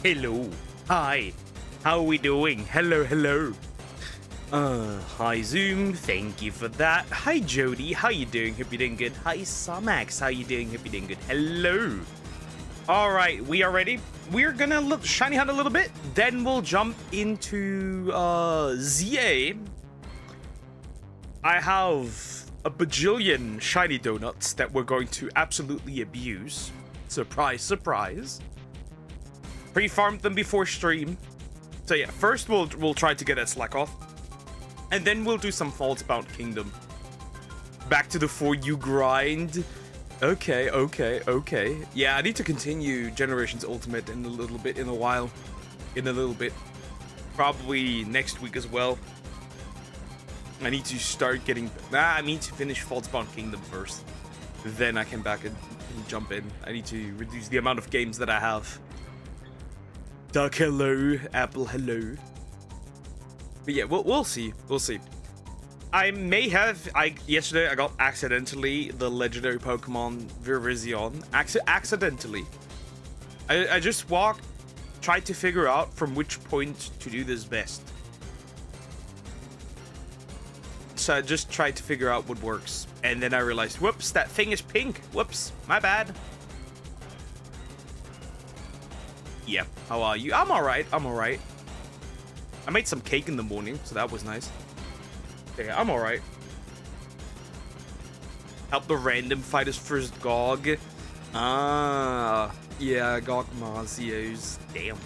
Hello. Hi. How are we doing? Hello, hello. Hi Zoom. Thank you for that. Hi Jody. How you doing? Hope you're doing good. Hi Samax. How you doing? Hope you're doing good. Hello. All right, we are ready. We're gonna look shiny hunt a little bit. Then we'll jump into ZA. I have a bajillion shiny donuts that we're going to absolutely abuse. Surprise, surprise. Pre-farmed them before stream. So yeah, first we'll try to get that slack off. And then we'll do some Falsebound Kingdom. Back to the For You grind. Okay. Yeah, I need to continue Generations Ultimate in a little bit, in a while. In a little bit. Probably next week as well. I need to start getting... I need to finish Falsebound Kingdom first. Then I can back and jump in. I need to reduce the amount of games that I have. Duck, hello. Apple, hello. But yeah, we'll see. We'll see. I may have... Yesterday, I got accidentally the legendary Pokemon Virizion. Accidentally. I just tried to figure out from which point to do this best. So I just tried to figure out what works. And then I realized, whoops, that thing is pink. Whoops, my bad. Yeah, how are you? I'm alright, I'm alright. I made some cake in the morning, so that was nice. Yeah, I'm alright. Help the random fighters first Gog. Ah, yeah, Gog Marzios. Damn.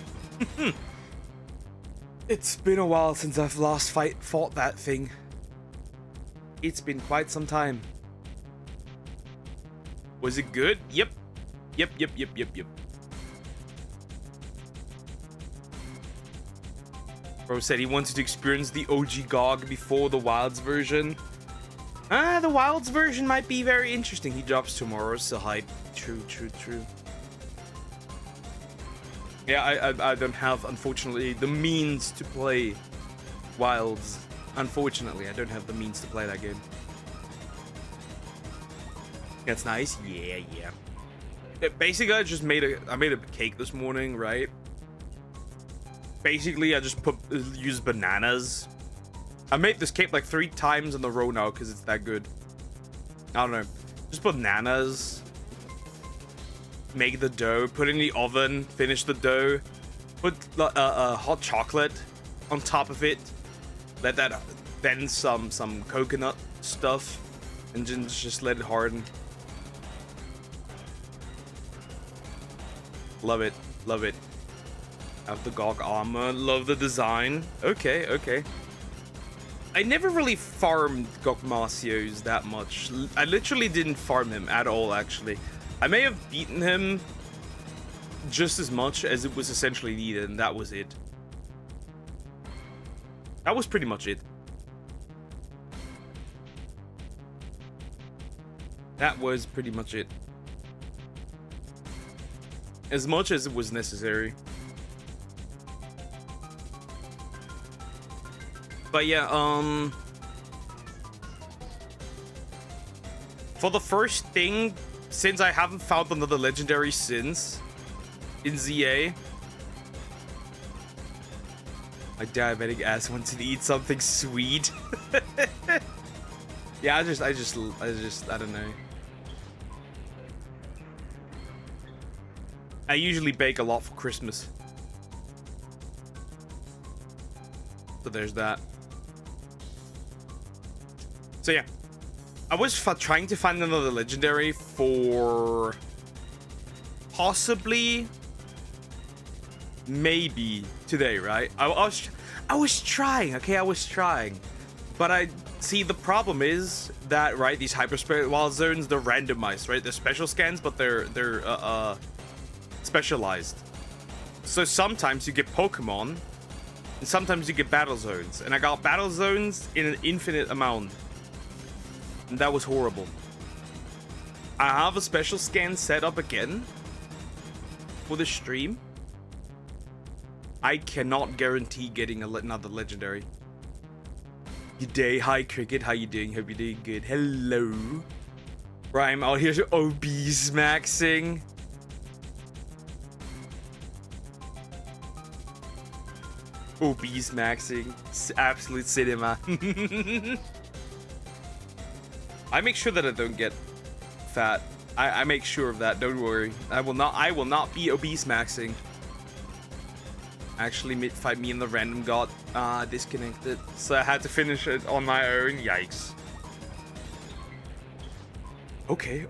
It's been a while since I've last fought that thing. It's been quite some time. Was it good? Yep. Yep. Bro said he wanted to experience the OG GOG before the Wilds version. The Wilds version might be very interesting. He drops tomorrow, so hype. True. Yeah, I don't have, unfortunately, the means to play Wilds. Unfortunately, I don't have the means to play that game. That's nice. Yeah. Basically, I just made a cake this morning, right? Basically, I just use bananas. I made this cake like 3 times in a row now because it's that good. I don't know. Just bananas. Make the dough. Put it in the oven. Finish the dough. Put hot chocolate on top of it. Let that, then some coconut stuff, and just let it harden. Love it. Have the Gog armor. Love the design. Okay. I never really farmed Gog Marzios that much. I literally didn't farm him at all, actually. I may have beaten him just as much as it was essentially needed, and that was it. That was pretty much it. That was pretty much it. As much as it was necessary. But yeah, for the first thing, since I haven't found another legendary since in ZA, my diabetic ass wants to eat something sweet. Yeah, I don't know. I usually bake a lot for Christmas. So there's that. So yeah. I was trying to find another legendary for possibly maybe today, right? I was trying, okay? I was trying. But I see the problem is that, right, these hyperspace wild zones, they're randomized, right? They're special scans, but they're specialized. So sometimes you get Pokemon, and sometimes you get battle zones. And I got battle zones in an infinite amount. And that was horrible. I have a special scan set up again for the stream. I cannot guarantee getting another legendary. Good day, hi Cricket, how you doing? Hope you're doing good. Hello. Right, I'm out here to obese maxing. Obese maxing. Absolute cinema. I make sure that I don't get fat. I make sure of that. Don't worry. I will not be obese maxing. Actually, me and the random got disconnected, so I had to finish it on my own. Yikes. Okay.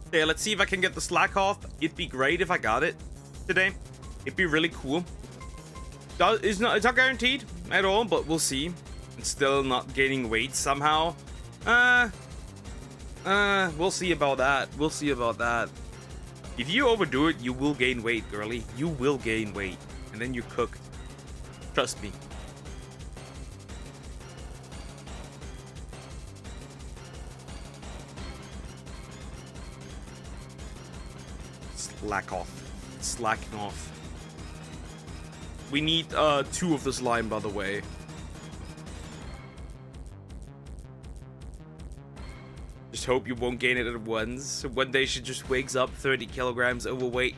Okay, let's see if I can get the slack off. It'd be great if I got it today. It'd be really cool. It's not guaranteed at all, but we'll see. I'm still not gaining weight somehow. We'll see about that. We'll see about that. If you overdo it, you will gain weight, girly. You will gain weight, and then you're cooked. Trust me. Slacking off. We need 2 of the slime, by the way. Just hope you won't gain it at once. One day she just wakes up 30 kilograms overweight.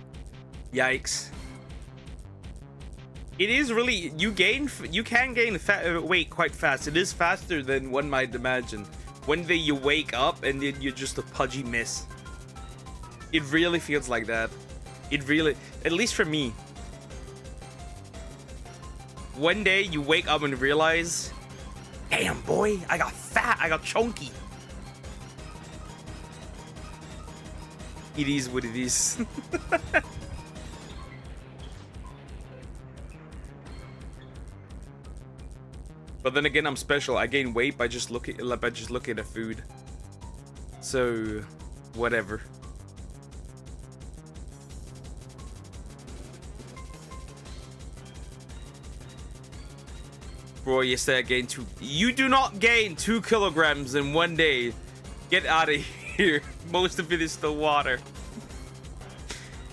Yikes. It is really, you can gain weight quite fast. It is faster than one might imagine. One day you wake up and then you're just a pudgy mess. It really feels like that. It really, at least for me. One day you wake up and realize, damn boy, I got fat, I got chunky. It is what it is. But then again, I'm special. I gain weight by just looking at food. So, whatever. Bro, yesterday I gained 2. You do not gain 2 kilograms in one day. Get out of here. Most of it is the water.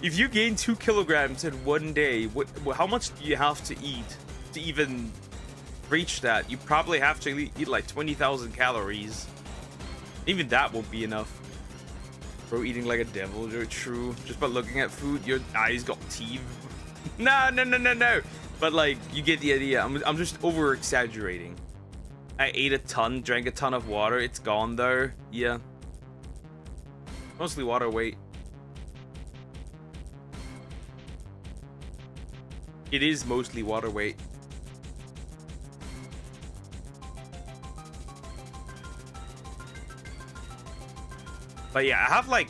If you gain 2 kilograms in one day, how much do you have to eat to even reach that? You probably have to eat like 20,000 calories. Even that won't be enough. Bro, eating like a devil, you're true. Just by looking at food, your eyes got teeth. No. But like, you get the idea. I'm just over exaggerating. I ate a ton, drank a ton of water. It's gone though. Yeah. Mostly water weight. It is mostly water weight. But yeah, I have like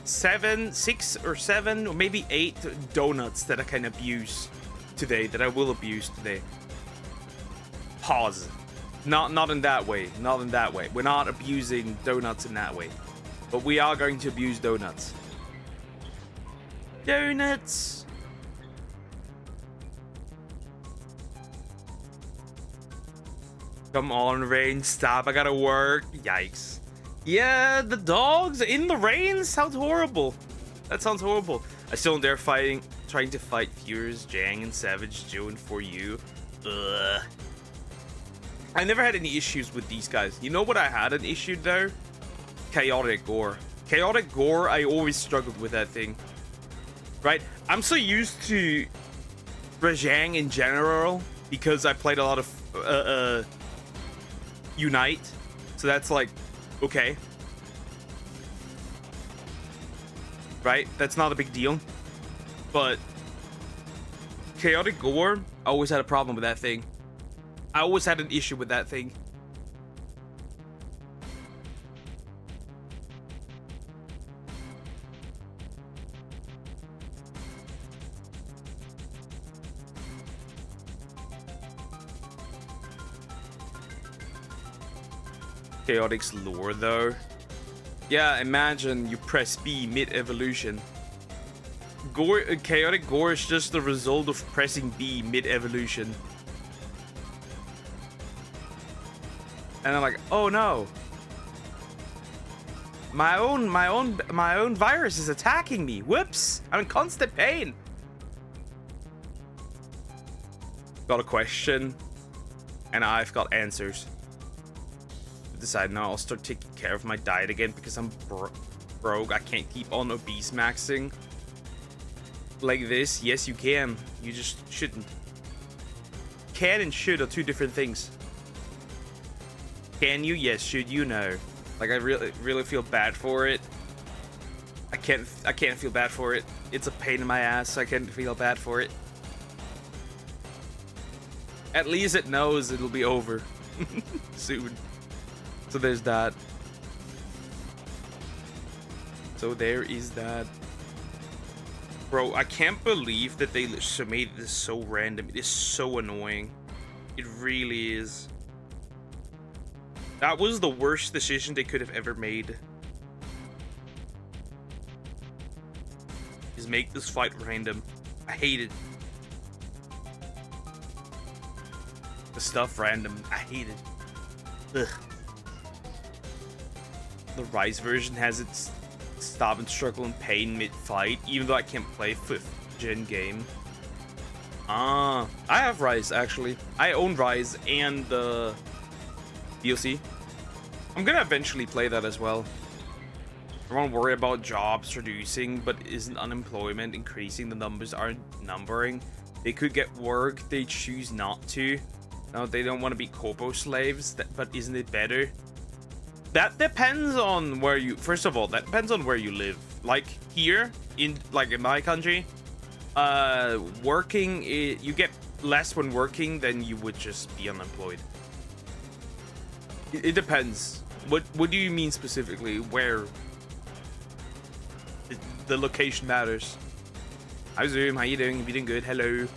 6 or 7 or maybe 8 donuts that I can abuse today, that I will abuse today. Pause. Not in that way. Not in that way. We're not abusing donuts in that way. But we are going to abuse donuts. Donuts! Come on, rain, stop. I gotta work. Yikes. Yeah, the dogs in the rain sounds horrible. That sounds horrible. I still am there trying to fight Furious, Jang, and Savage Joe and For You. Ugh. I never had any issues with these guys. You know what I had an issue though? Chaotic Gore. Chaotic Gore, I always struggled with that thing. Right? I'm so used to Rajang in general because I played a lot of Unite. So that's like, okay. Right? That's not a big deal. But Chaotic Gore, I always had a problem with that thing. I always had an issue with that thing. Chaotic's lore though. Yeah, imagine you press B mid-evolution. Chaotic Gore is just the result of pressing B mid-evolution. And I'm like, oh no. My own virus is attacking me. Whoops! I'm in constant pain. Got a question, and I've got answers. decided now I'll start taking care of my diet again because I'm broke. I can't keep on obese maxing like this. Yes, you can. You just shouldn't. Can and should are two different things. Can you? Yes. Should you? No. Like, I really feel bad for it. I can't feel bad for it. It's a pain in my ass. I can't feel bad for it. At least it knows it'll be over soon. So there's that. So there is that. Bro, I can't believe that they made this so random. It is so annoying. It really is. That was the worst decision they could have ever made. Is make this fight random. I hate it. The stuff random. I hate it. Ugh. The Rise version has its stop and struggle and pain mid-fight, even though I can't play 5th gen game. I have Rise, actually. I own Rise and the DLC. I'm gonna eventually play that as well. I won't worry about jobs reducing, but isn't unemployment increasing? The numbers aren't numbering. They could get work, they choose not to. No, they don't want to be corpo slaves, but isn't it better? That depends on where you... First of all, that depends on where you live. Like, here, in my country, working, you get less when working than you would just be unemployed. It depends. What do you mean specifically? Where? The location matters. Hi Zoom, how you doing? You doing good? Hello.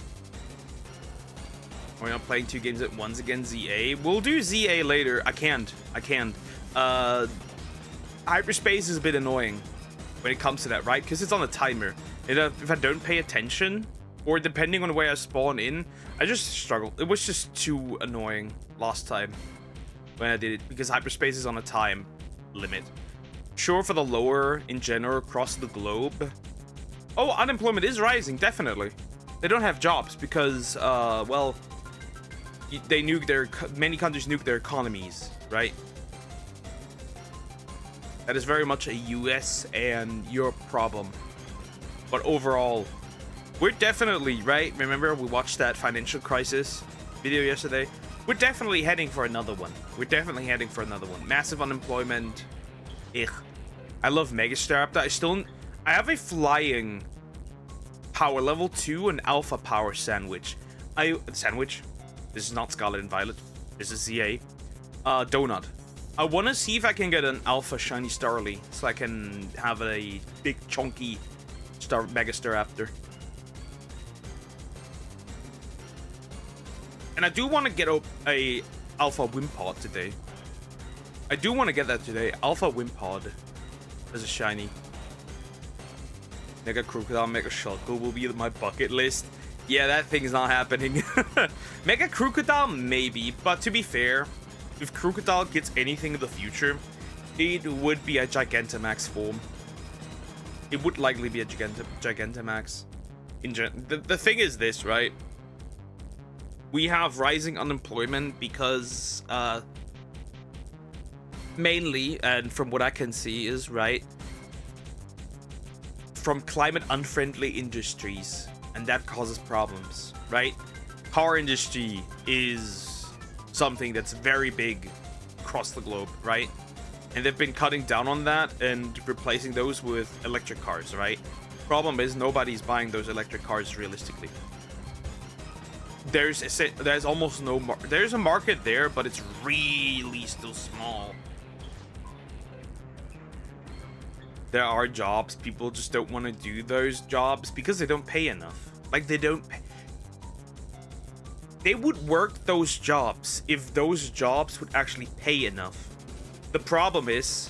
We're not playing 2 games at once against ZA. We'll do ZA later. I can't. Hyperspace is a bit annoying when it comes to that, right? Because it's on a timer. If I don't pay attention, or depending on where I spawn in, I just struggle. It was just too annoying last time when I did it, because hyperspace is on a time limit. Sure, for the lower in general across the globe. Oh, unemployment is rising, definitely. They don't have jobs because, well, they nuke many countries nuke their economies, right? That is very much a US and Europe problem. But overall, we're definitely, right? Remember, we watched that financial crisis video yesterday? We're definitely heading for another one. Massive unemployment. Ugh. I love Megastar. I have a flying power level 2 and alpha power sandwich. This is not Scarlet and Violet. This is ZA. Donut. I want to see if I can get an alpha shiny Starly, so I can have a big chunky Megastar after. And I do want to get a alpha Wimpod today. I do want to get that today. Alpha Wimpod as a shiny. Mega Crocodile, Mega Shulker will be on my bucket list. Yeah, that thing is not happening. Mega Crocodile, maybe. But to be fair, if Crocodile gets anything in the future, it would be a Gigantamax form. It would likely be a Gigantamax. The thing is this, right? We have rising unemployment because, mainly, and from what I can see is, right, from climate unfriendly industries, and that causes problems, right? Car industry is something that's very big across the globe, right? And they've been cutting down on that and replacing those with electric cars, right? Problem is nobody's buying those electric cars realistically. There's almost no there's a market there, but it's really still small. There are jobs, people just don't want to do those jobs because they don't pay enough. Like, they don't pay. They would work those jobs if those jobs would actually pay enough. The problem is,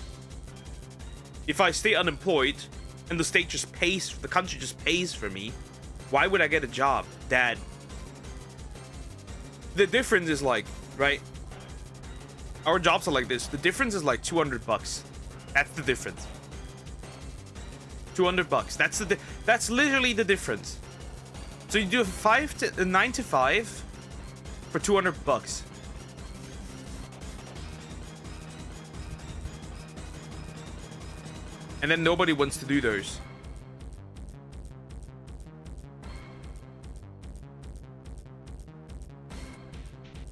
if I stay unemployed and the state just pays, the country just pays for me, why would I get a job that... The difference is like, right? Our jobs are like this. The difference is like $200. That's the difference. $200. That's literally the difference. So you do a 9 to 5 for $200. And then nobody wants to do those.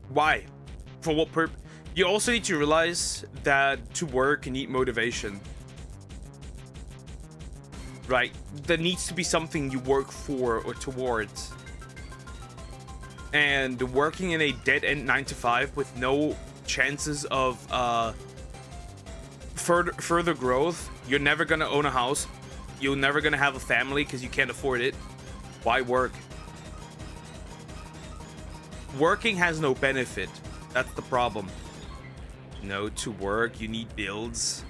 Why? For what purpose? You also need to realize that to work you need motivation. Right? There needs to be something you work for or towards. And working in a dead-end 9-to-5 with no chances of further growth, you're never gonna own a house. You're never gonna have a family because you can't afford it. Why work? Working has no benefit. That's the problem. No, to work you need builds.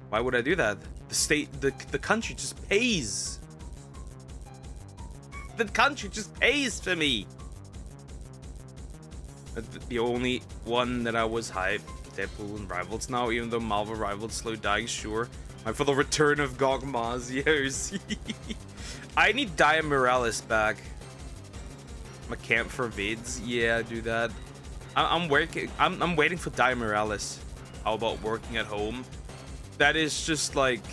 Why would I do that? The country just pays. The country just pays for me. The only one that I was hyped, Deadpool and Rivals now, even though Marvel Rivals slowed dying, sure. I'm for the return of Gog Mazios. I need Dia Morales back. My camp for vids, yeah, do that. I'm waiting for Dia Morales. How about working at home? That is just like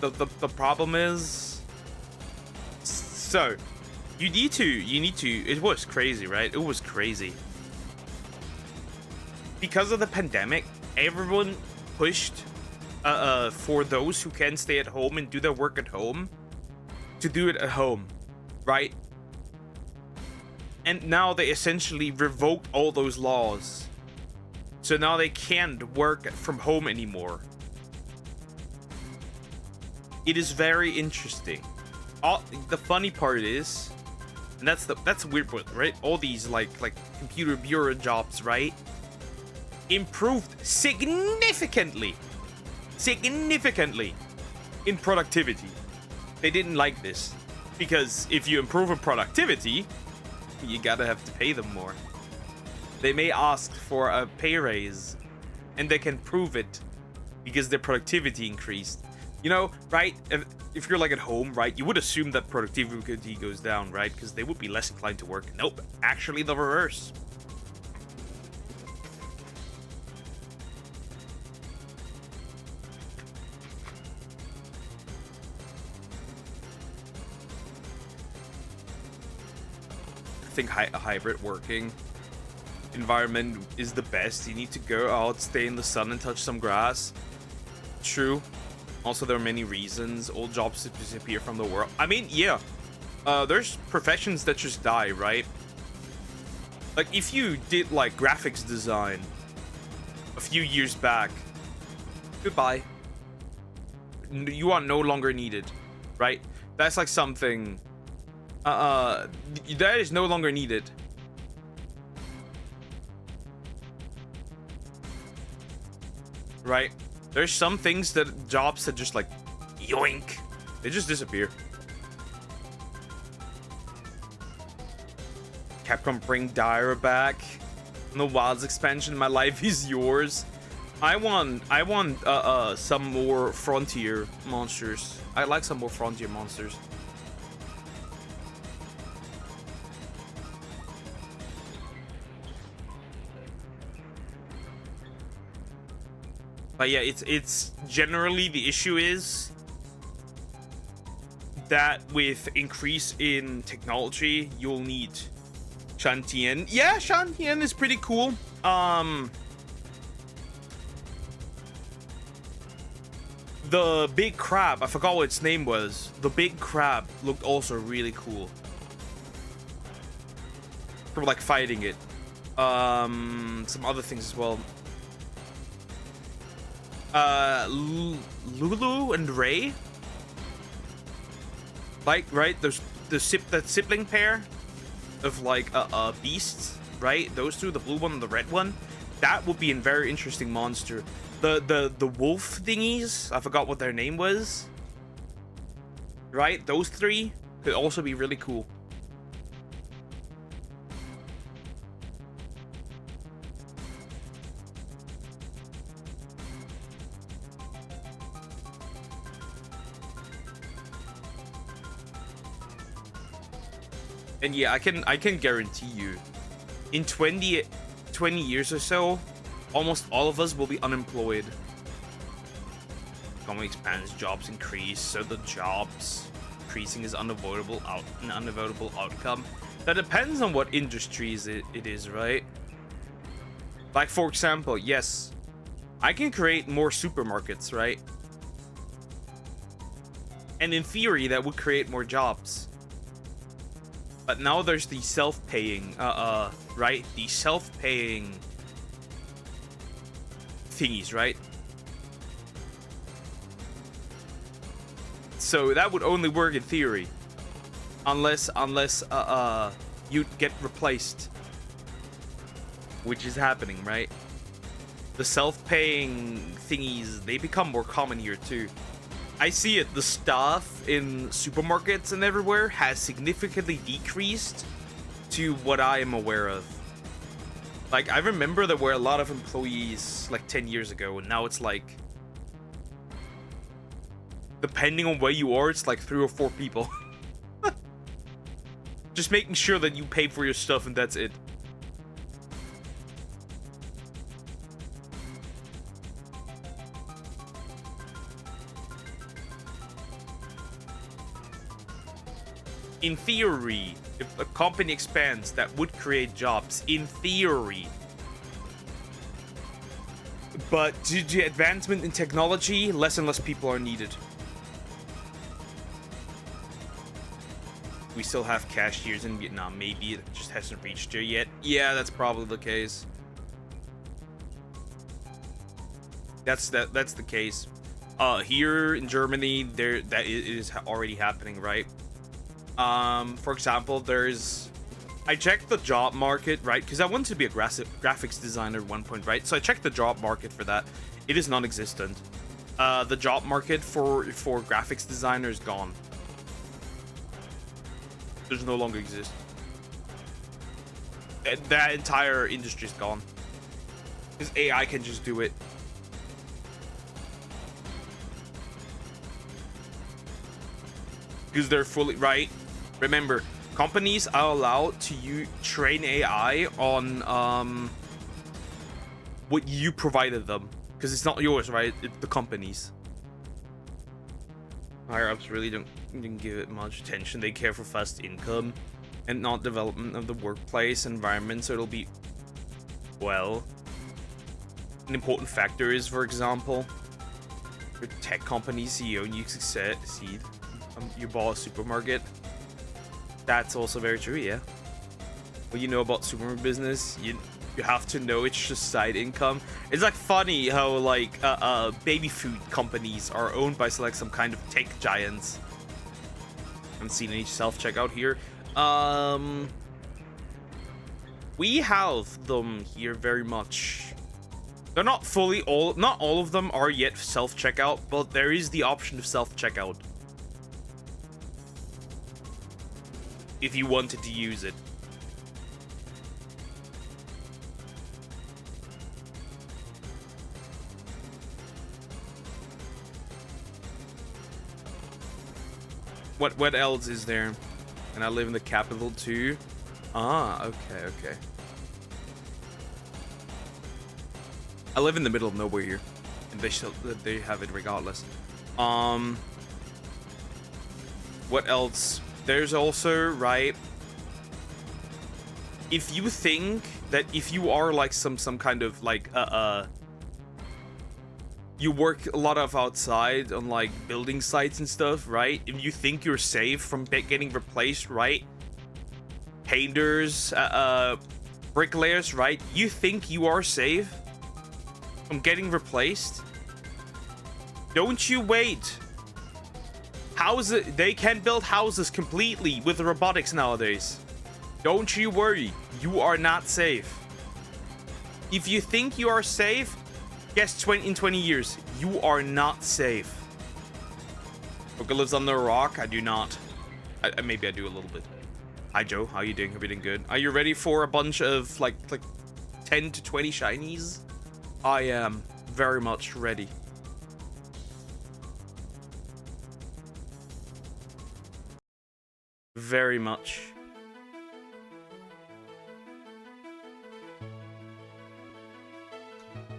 the problem is. So you need to. It was crazy, right? It was crazy. Because of the pandemic, everyone pushed for those who can stay at home and do their work at home to do it at home, right? And now they essentially revoked all those laws. So now they can't work from home anymore. It is very interesting. The funny part is, and that's the weird part, right? All these like computer bureau jobs, right? Improved significantly in productivity. They didn't like this because if you improve in productivity, you gotta have to pay them more. They may ask for a pay raise and they can prove it because their productivity increased. You know, right? If you're like at home, right, you would assume that productivity goes down, right? Because they would be less inclined to work. Nope, actually the reverse. I think a hybrid working environment is the best. You need to go out, stay in the sun, and touch some grass. True. Also, there are many reasons. Old jobs disappear from the world. I mean, yeah. There's professions that just die, right? Like, if you did, like, graphics design a few years back, goodbye. You are no longer needed, right? That's like something... that is no longer needed. Right? There's some things that jobs that just like yoink, they just disappear. Capcom bring Dire back. The Wilds expansion, my life is yours. I want some more frontier monsters. I like some more frontier monsters. But yeah, it's generally the issue is that with increase in technology, you'll need Shantian. Yeah, Shantian is pretty cool. The big crab, I forgot what its name was. The big crab looked also really cool. For like fighting it. Some other things as well. Lulu and Ray, like, right, there's that sibling pair of like beasts, right? Those two, the blue one and the red one, that would be a very interesting monster. The wolf thingies, I forgot what their name was, right? Those three could also be really cool. And yeah, I can guarantee you, in 20 years or so, almost all of us will be unemployed. economy expands, jobs increase, so the jobs increasing is an unavoidable outcome. That depends on what industries it is, right? Like, for example, yes, I can create more supermarkets, right? And in theory, that would create more jobs. But now there's the self-paying, right? The self-paying thingies, right? So that would only work in theory. Unless you'd get replaced. Which is happening, right? The self-paying thingies, they become more common here too. I see it. The staff in supermarkets and everywhere has significantly decreased to what I am aware of. Like, I remember there were a lot of employees like 10 years ago, and now it's like, depending on where you are, it's like 3 or 4 people. Just making sure that you pay for your stuff and that's it. In theory, if a company expands, that would create jobs. In theory. But due to advancement in technology, less and less people are needed. We still have cashiers in Vietnam. Maybe it just hasn't reached there yet. Yeah, that's probably the case. That's the case. Here in Germany, that is already happening, right? For example, I checked the job market, right? Because I wanted to be a graphics designer at one point, right? So I checked the job market for that. It is non-existent. The job market for graphics designer is gone. There's no longer exist. That entire industry is gone. Because AI can just do it. Because they're fully right. Remember, companies are allowed to train AI on what you provided them, because it's not yours, right? It's the company's. Higher ups really don't give it much attention. They care for fast income and not development of the workplace environment. So it'll be, well, an important factor is, for example, your tech company CEO and you succeed. You bought a supermarket. That's also very true, yeah. What you know about supermarket business, you have to know it's just side income. It's like funny how like baby food companies are owned by like some kind of tech giants. I haven't seen any self-checkout here. We have them here very much. They're not not all of them are yet self-checkout, but there is the option of self-checkout. If you wanted to use it. What else is there? And I live in the capital too. Ah, okay. I live in the middle of nowhere here, and they have it regardless. What else? There's also, right, if you think that if you are like some kind of like you work a lot of outside on like building sites and stuff, right? If you think you're safe from getting replaced, right? Painters, bricklayers, right? You think you are safe from getting replaced? Don't you wait. Houses, they can build houses completely with robotics nowadays. Don't you worry, you are not safe. If you think you are safe, guess in 20 years, you are not safe. Booker lives under a rock? I do not. Maybe I do a little bit. Hi Joe, how you doing? Hope you're doing good. Are you ready for a bunch of like 10 to 20 shinies? I am very much ready. Very much.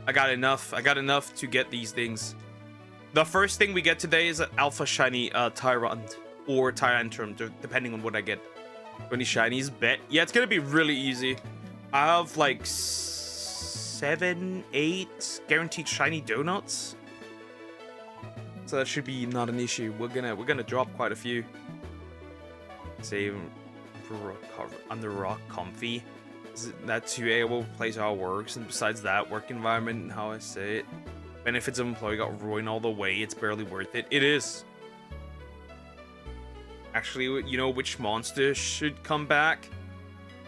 I got enough to get these things. The first thing we get today is an Alpha Shiny Tyrant or Tyrantrum, depending on what I get. 20 Shinies, bet. Yeah, it's gonna be really easy. I have like 7, 8 guaranteed Shiny Donuts. So that should be not an issue. We're gonna drop quite a few. Save under rock comfy. That's who able to place how it works, and besides that, work environment and how I say it. Benefits of employee got ruined all the way. It's barely worth it. It is. Actually, you know which monster should come back?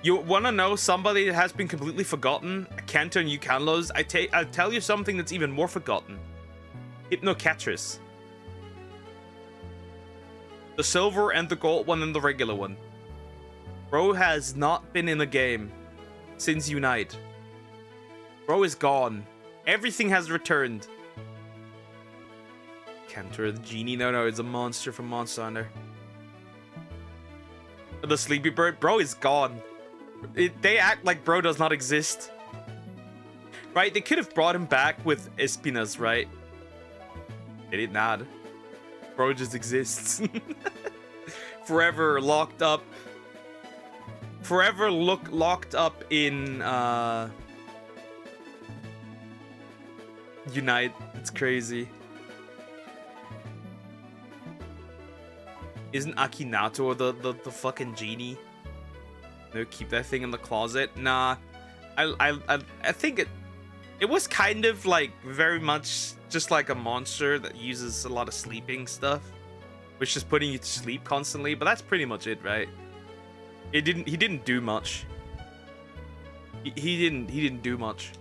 You wanna know somebody that has been completely forgotten? Kanto and Yukanlos. I'll tell you something that's even more forgotten. Hypnocatris. The silver and the gold one and the regular one. Bro has not been in the game since Unite. Bro is gone. Everything has returned. Cantor the genie? No, it's a monster from Monster Hunter. The sleepy bird? Bro is gone. They act like bro does not exist. Right? They could have brought him back with Espinas, right? They did not. Bro just exists. Forever locked up. Forever locked up in Unite. It's crazy. Isn't Akinator the fucking genie? No, keep that thing in the closet. Nah, I think it was kind of like very much just like a monster that uses a lot of sleeping stuff, which is putting you to sleep constantly. But that's pretty much it, right? He didn't do much. He didn't do much,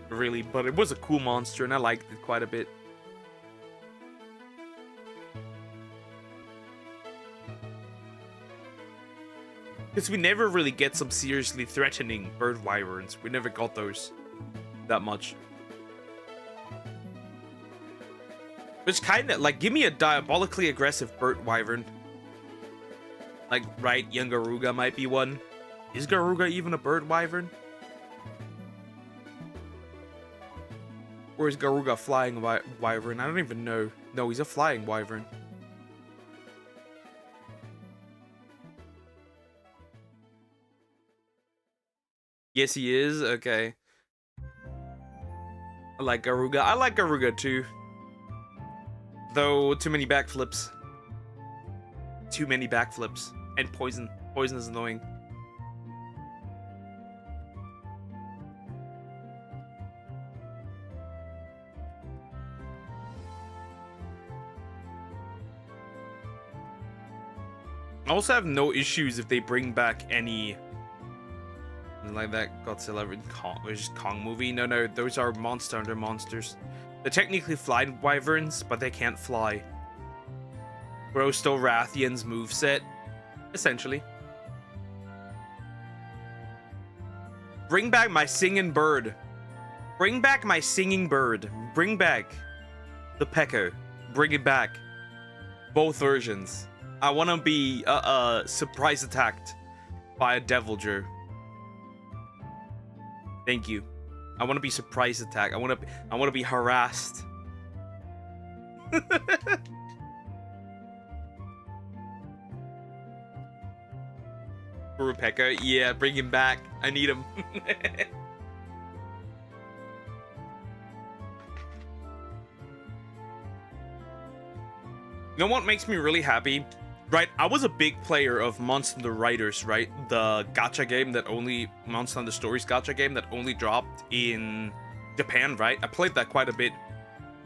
really. But it was a cool monster, and I liked it quite a bit. Because we never really get some seriously threatening bird wyverns. We never got those that much. Which kind of, like, give me a diabolically aggressive bird wyvern. Like, right, young Garuga might be one. Is Garuga even a bird wyvern? Or is Garuga a flying wyvern? I don't even know. No, he's a flying wyvern. Yes, he is? Okay. I like Garuga. I like Garuga too. Though, too many backflips. Too many backflips. And poison. Poison is annoying. I also have no issues if they bring back any... like that Godzilla vs. Kong movie. No, those are Monster Hunter monsters. They're technically flying wyverns, but they can't fly. Bro stole Rathian's moveset, essentially. Bring back my singing bird. Bring back my singing bird. Bring back the Pekko. Bring it back. Both versions. I want to be surprise attacked by a Deviljho. Thank you. I want to be surprise attacked. I want to be harassed. Pekka, yeah, bring him back. I need him. You know what makes me really happy? Right, I was a big player of Monster Hunter Riders, right? The gacha game that only... Monster Hunter Stories gacha game that only dropped in Japan, right? I played that quite a bit.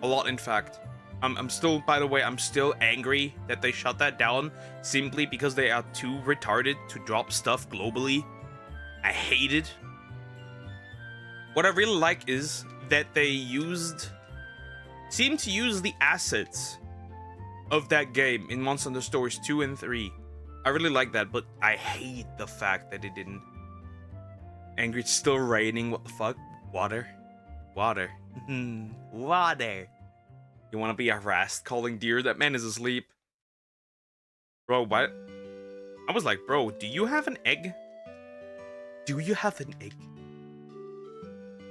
A lot, in fact. I'm still, by the way, I'm still angry that they shut that down simply because they are too retarded to drop stuff globally. I hate it. What I really like is that they seem to use the assets of that game in Monster Hunter Stories 2 and 3. I really like that, but I hate the fact that it didn't. Angry, it's still raining. What the fuck? Water. Water. Water. You want to be harassed calling deer? That man is asleep. Bro, what? I was like, bro, do you have an egg? Do you have an egg?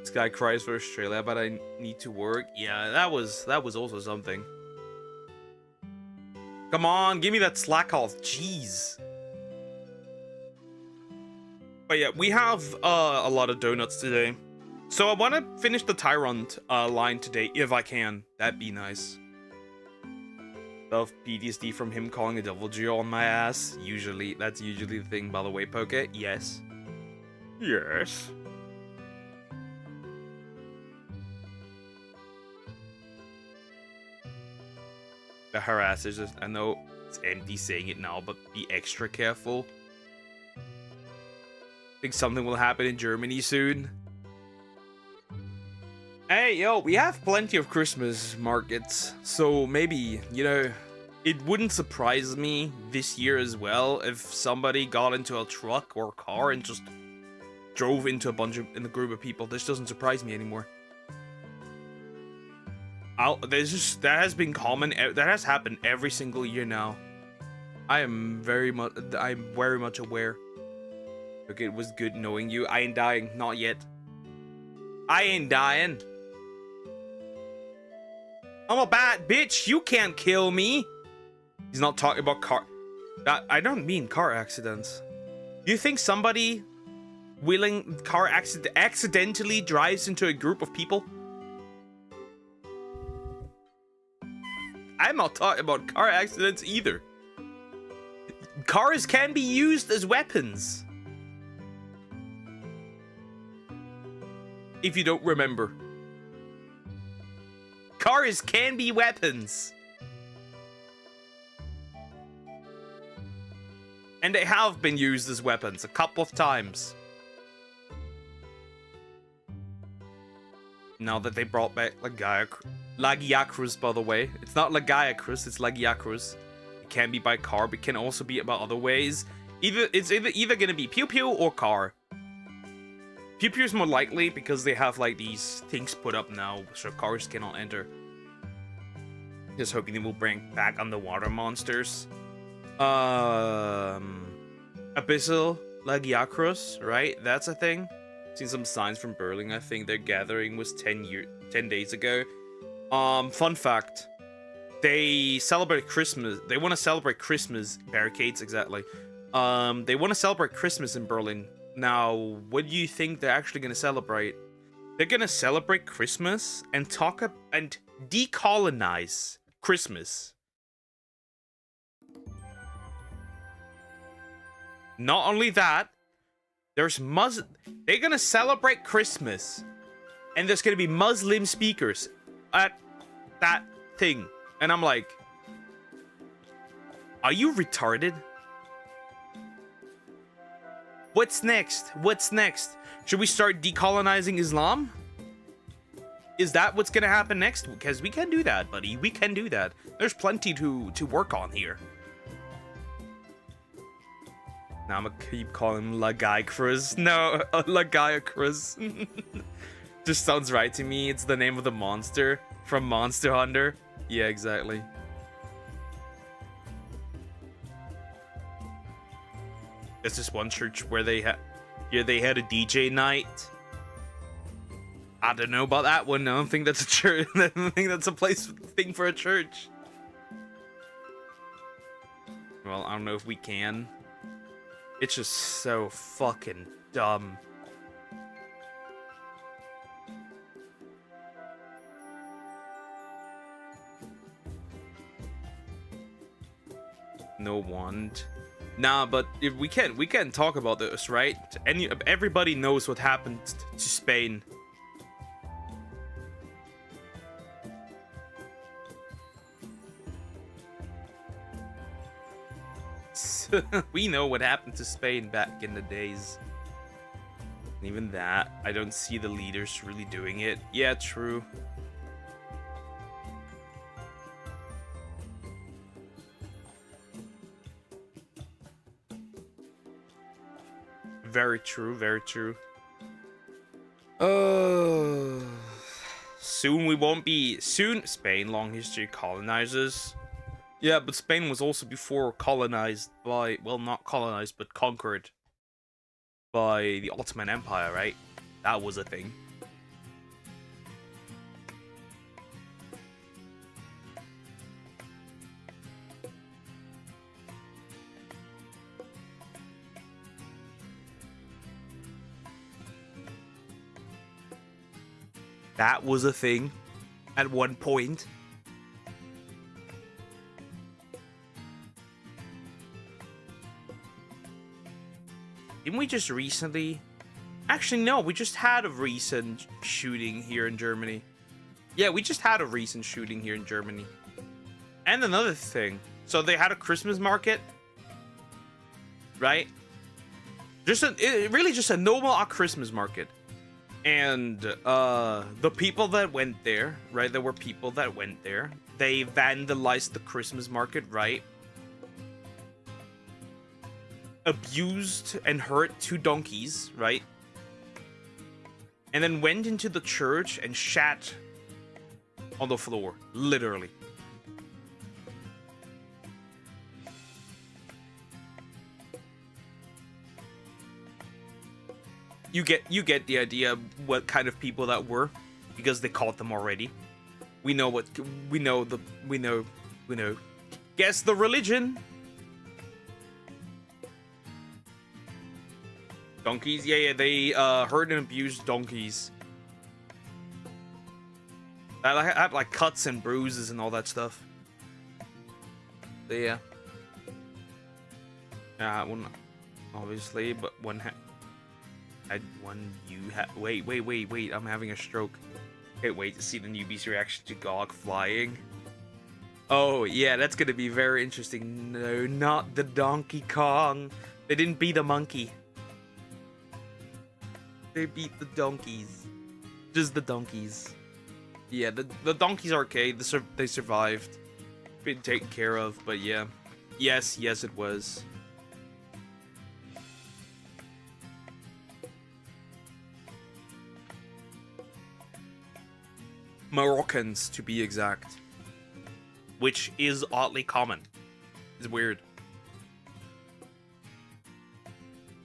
This guy cries for Australia, but I need to work. Yeah, that was also something. Come on, give me that slack off. Jeez. But yeah, we have a lot of donuts today. So I want to finish the Tyrant line today, if I can. That'd be nice. Self PTSD from him calling a double Yugioh on my ass. That's usually the thing, by the way, Poke. Yes. Yes. The harassers, I know it's empty saying it now, but be extra careful. Think something will happen in Germany soon. Hey, yo, we have plenty of Christmas markets, so maybe, you know, it wouldn't surprise me this year as well if somebody got into a truck or a car and just drove into a group of people. This doesn't surprise me anymore. That has been common. That has happened every single year now. I'm very much aware. Okay, it was good knowing you. I ain't dying, not yet. I ain't dying. I'm a bad bitch. You can't kill me. He's not talking about I don't mean car accidents. You think somebody accidentally drives into a group of people? I'm not talking about car accidents either. Cars can be used as weapons. If you don't remember. Cars can be weapons. And they have been used as weapons a couple of times. Now that they brought back Lagiacruz, by the way. It's not Lagiacruz, it's Lagiacruz. It can be by car, but it can also be about other ways. It's either gonna be Pew Pew or car. Pew Pew is more likely because they have like these things put up now, so cars cannot enter. Just hoping they will bring back underwater monsters. Abyssal Lagiacruz, right? That's a thing. Seen some signs from Berlin. I think their gathering was 10 days ago. Fun fact. They celebrate Christmas. They want to celebrate Christmas. Barricades, exactly. They want to celebrate Christmas in Berlin. Now, what do you think they're actually going to celebrate? They're going to celebrate Christmas and and decolonize Christmas. Not only that, they're going to celebrate Christmas, and there's going to be Muslim speakers at that thing. And I'm like, are you retarded? What's next? What's next? Should we start decolonizing Islam? Is that what's gonna happen next? Because we can do that, buddy. We can do that. There's plenty to work on here. Now I'm gonna keep calling him Lagiacruz. No, Lagiacruz. Just sounds right to me. It's the name of the monster from Monster Hunter. Yeah, exactly. There's this one church where they had a DJ night. I don't know about that one. I don't think that's a church. I don't think that's a thing for a church. Well, I don't know if we can. It's just so fucking dumb. No wand. Nah, but if we can talk about this, right? Everybody knows what happened to Spain. We know what happened to Spain back in the days. And even that, I don't see the leaders really doing it. Yeah, true. Very true, very true. Soon we won't be... Spain, long history, colonizers. Yeah, but Spain was also before colonized by... Well, not colonized, but conquered by the Ottoman Empire, right? That was a thing. That was a thing at one point. Didn't we just recently... Actually, no, we just had a recent shooting here in Germany. Yeah, we just had a recent shooting here in Germany. And another thing. So they had a Christmas market. Right? Really just a normal Christmas market. And the people that went there, right? There were people that went there. They vandalized the Christmas market, right? Abused and hurt 2 donkeys, right? And then went into the church and shat on the floor, literally. You get the idea what kind of people that were, because they caught them already. We know. Guess the religion. Donkeys? Yeah, they hurt and abused donkeys. I had like cuts and bruises and all that stuff. But yeah. One, obviously, but one had one you had. Wait, I'm having a stroke. Can't wait to see the newbies' reaction to Gog flying. Oh, yeah, that's gonna be very interesting. No, not the Donkey Kong. They didn't beat a monkey. They beat the donkeys. Just the donkeys. Yeah, the donkeys are okay. They survived. Been taken care of, but yeah. Yes, it was. Moroccans, to be exact. Which is oddly common. It's weird.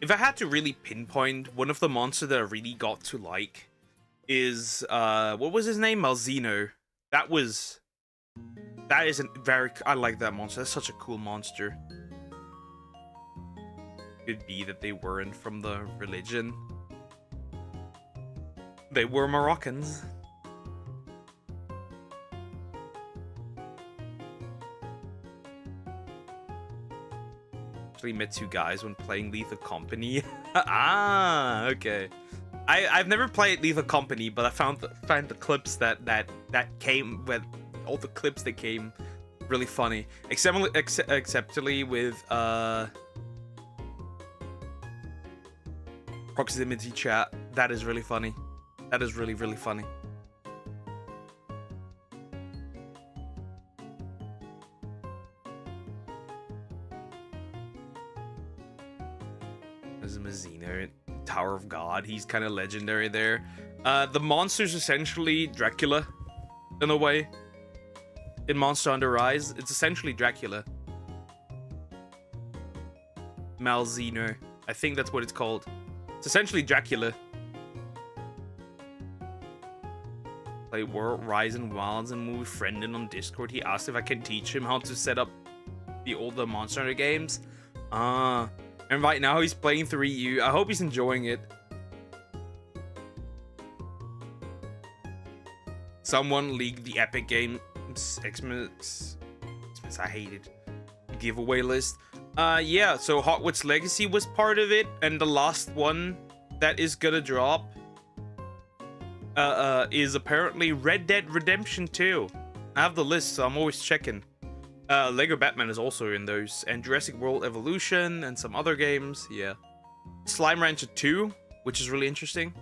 If I had to really pinpoint, one of the monsters that I really got to like is, what was his name? Malzeno. That is I like that monster. That's such a cool monster. Could be that they weren't from the religion. They were Moroccans. Met 2 guys when playing Lethal Company. Ah, okay. I've never played Lethal Company, but I found the clips that came with all the clips that came really funny. Exceptly with proximity chat. That is really funny. That is really funny. Mazino, Tower of God. He's kind of legendary there. The monster's essentially Dracula, in a way. In Monster Hunter Rise, it's essentially Dracula. Malzeno. I think that's what it's called. It's essentially Dracula. Play World Rise and Wilds and movie friendin on Discord. He asked if I can teach him how to set up the older Monster Hunter games. And right now he's playing 3U. I hope he's enjoying it. Someone leaked the Epic Games Xmas I hated giveaway list. Yeah, so Hogwarts Legacy was part of it, and the last one that is gonna drop is apparently Red Dead Redemption 2. I have the list, so I'm always checking. Lego Batman is also in those, and Jurassic World Evolution, and some other games, yeah. Slime Rancher 2, which is really interesting.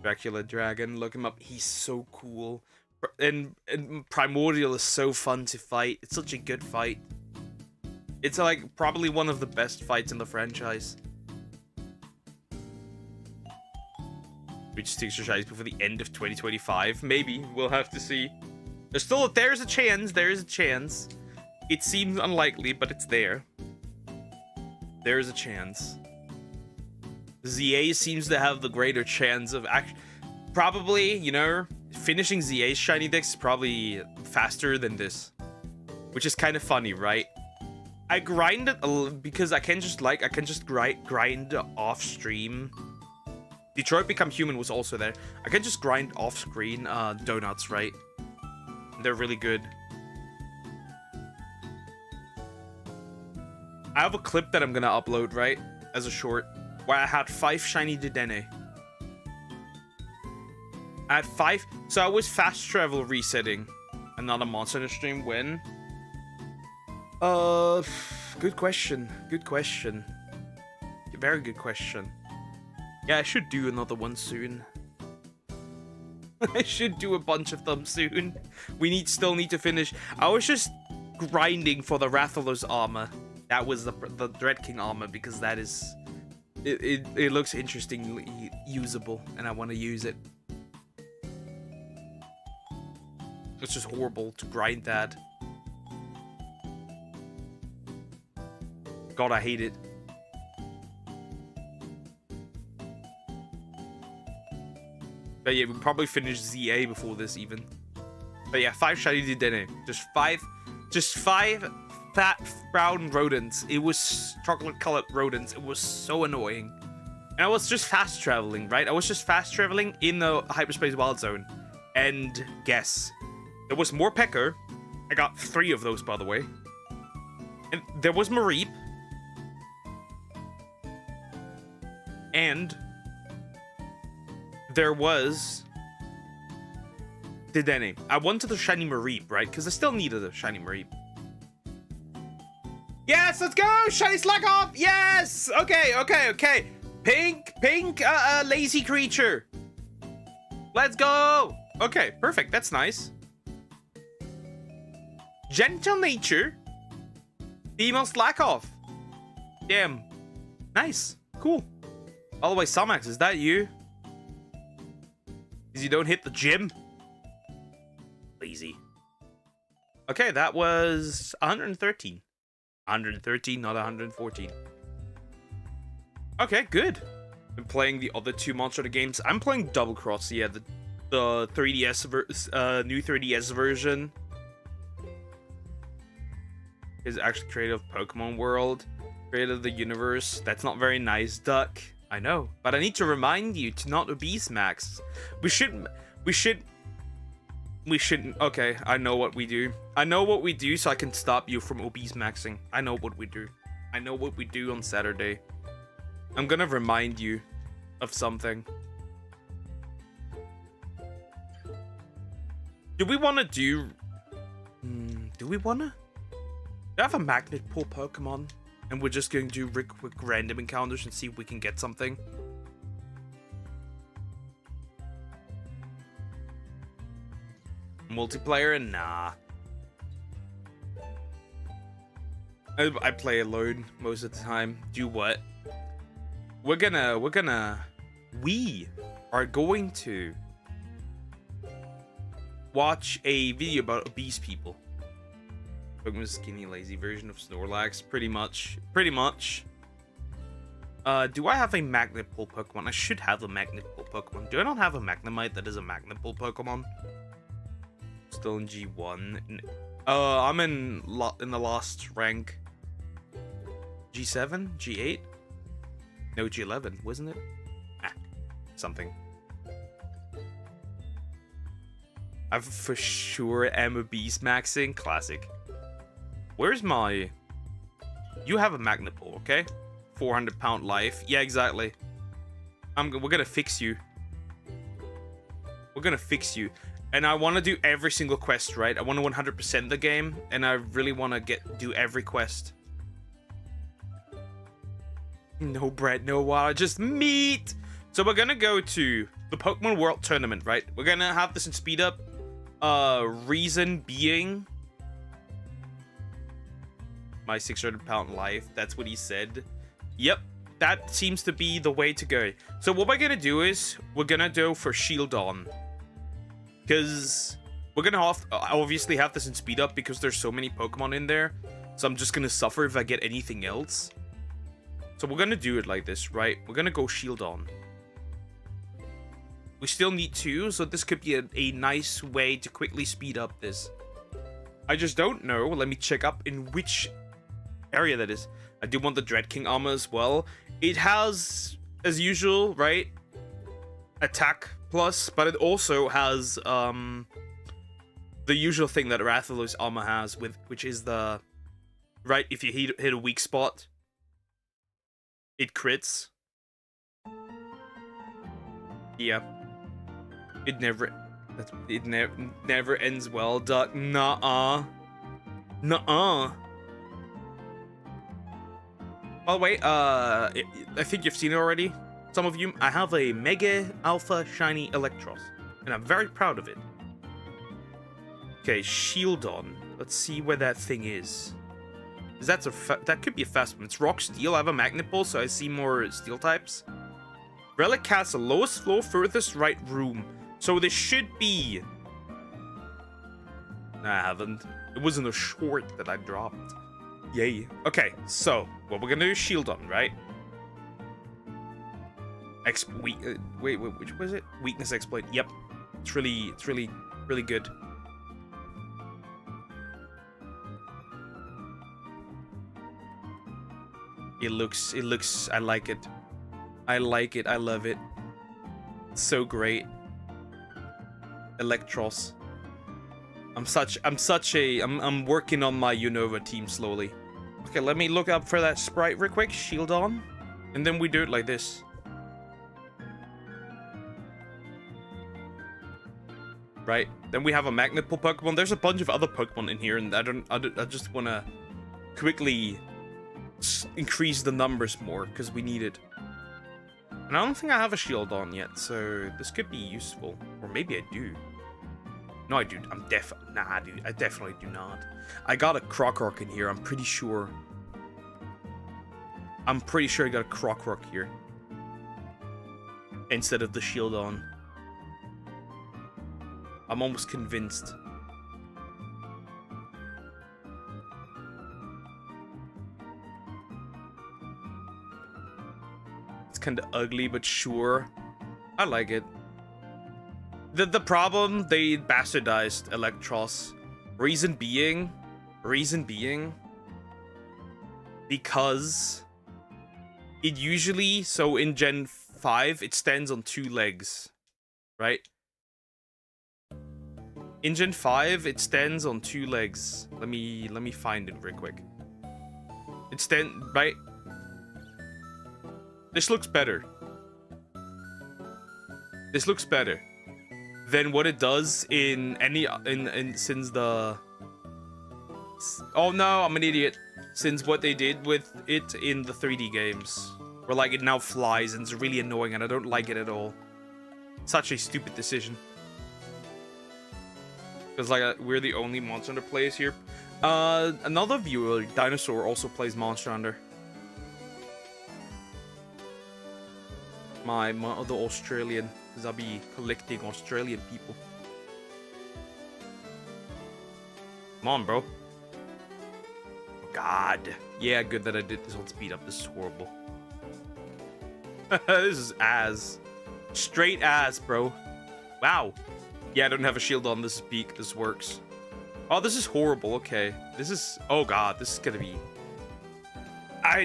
Dracula Dragon, look him up, he's so cool. And Primordial is so fun to fight, it's such a good fight. It's like, probably one of the best fights in the franchise. Which takes your before the end of 2025, maybe, we'll have to see. There's a chance. It seems unlikely, but it's there. There's a chance. ZA seems to have the greater chance of probably, you know, finishing ZA's shiny decks is probably faster than this. Which is kind of funny, right? I grind it because I can just grind off stream Detroit Become Human was also there. I can just grind off-screen donuts, right? They're really good. I have a clip that I'm gonna upload, right? As a short. Where I had 5 shiny Dedenne. I had 5. So I was fast travel resetting. Another monster in the stream when? Good question. Good question. Very good question. Yeah, I should do another one soon. I should do a bunch of them soon. We still need to finish. I was just grinding for the Rathalos armor. That was the Dread King armor because that is... It looks interestingly usable and I want to use it. It's just horrible to grind that. God, I hate it. But yeah, we'll probably finish ZA before this even. But yeah, 5 shiny Dedenne. Just five fat brown rodents. It was chocolate colored rodents. It was so annoying. And I was just fast traveling, right? I was just fast traveling in the hyperspace wild zone. And guess. There was more Pecker. I got 3 of those, by the way. And there was Mareep. And there was Dedenne. I wanted a shiny Mareep, right? Because I still needed a shiny Mareep. Yes, let's go! Shiny Slackoff! Yes! Okay. Pink, lazy creature. Let's go! Okay, perfect. That's nice. Gentle nature. Female Slackoff. Damn. Nice. Cool. By the way, Samax, is that you? Because you don't hit the gym? Lazy. Okay, that was 113. 113, not 114. Okay, good. Been playing the other 2 Monster Hunter games. I'm playing Double Cross, yeah, the 3DS new 3DS version. Is actually creator of Pokemon World, creator of the universe. That's not very nice, Duck. I know, but I need to remind you to not obese max. We shouldn't. Okay, I know what we do. I know what we do so I can stop you from obese maxing. I know what we do. I know what we do on Saturday. I'm gonna remind you of something. Do we want to do... do we want to? Do I have a magnet pull Pokemon? And we're just going to do quick random encounters and see if we can get something. Multiplayer? Nah. I play alone most of the time. Do what? We are going to watch a video about obese people. Pokemon skinny, lazy version of Snorlax, pretty much. Do I have a magnet pull Pokemon? I should have a magnet pull Pokemon. Do I not have a Magnemite that is a magnet pull Pokemon? Still in G1. I'm in the last rank. G7? G8? No, G11, wasn't it? Something. I for sure am a beast maxing. Classic. Where's my... You have a magnet pull, okay? 400-pound life. Yeah, exactly. We're gonna fix you. We're gonna fix you. And I want to do every single quest, right? I want to 100% the game, and I really want to do every quest. No bread, no water, just meat. So we're gonna go to the Pokemon World Tournament, right? We're gonna have this in speed up. Reason being my 600-pound life. That's what he said. Yep, that seems to be the way to go. So what we're gonna do is we're gonna go for Shieldon. Because we're gonna obviously have this in speed up because there's so many Pokemon in there. So I'm just gonna suffer if I get anything else. So we're gonna do it like this, right? We're gonna go Shieldon. We still need 2, so this could be a nice way to quickly speed up this. I just don't know. Let me check up in which area that is. I do want the Dread King armor as well. It has, as usual, right? attack plus, but it also has the usual thing that Rathalos armor has, which is the right. If you hit a weak spot, it crits. Yeah, it never ends well. Nuh-uh. By the way, I think you've seen it already. Some of you, I have a Mega Alpha Shiny Electros, and I'm very proud of it. Okay, Shieldon. Let's see where that thing is. That could be a fast one. It's Rock Steel. I have a Magnet Ball, so I see more Steel types. Relic Castle, lowest floor, furthest right room. So this should be... No, I haven't. It wasn't a short that I dropped. Yay. Okay, so what we're gonna do is Shieldon, right? Wait, which was it? Weakness exploit. Yep, it's really good. It looks. I like it. I like it. I love it. It's so great. Electros. I'm working on my Unova team slowly. Okay, let me look up for that sprite real quick. Shieldon, and then we do it like this. Right, then we have a Magnet Pull Pokemon. There's a bunch of other Pokemon in here, and I just want to quickly increase the numbers more because we need it. And I don't think I have a Shieldon yet, so this could be useful. Or maybe I do. No, I do. Nah, dude, I definitely do not. I got a Krokorok in here. I'm pretty sure. I got a Krokorok here instead of the Shieldon. I'm almost convinced. It's kind of ugly, but sure. I like it. The problem, they bastardized Electros. Reason being, because it usually, so in Gen 5, it stands on 2 legs, right? In Gen 5, it stands on 2 legs. Let me find it real quick. Right? This looks better. This looks better than what it does in since the... Oh no, I'm an idiot. Since what they did with it in the 3D games. Where like it now flies and it's really annoying and I don't like it at all. Such a stupid decision. Because like we're the only Monster Hunter players here. Another viewer, Dinosaur, also plays Monster Hunter. My other Australian, because I'll be collecting Australian people. Come on, bro. Oh, God. Yeah, good that I did this on speed up. This is horrible. This is ass. Straight ass, bro. Wow. Yeah, I don't have a shield on. This is peak. This works. Oh, this is horrible. Okay. This is... Oh, God. This is gonna be...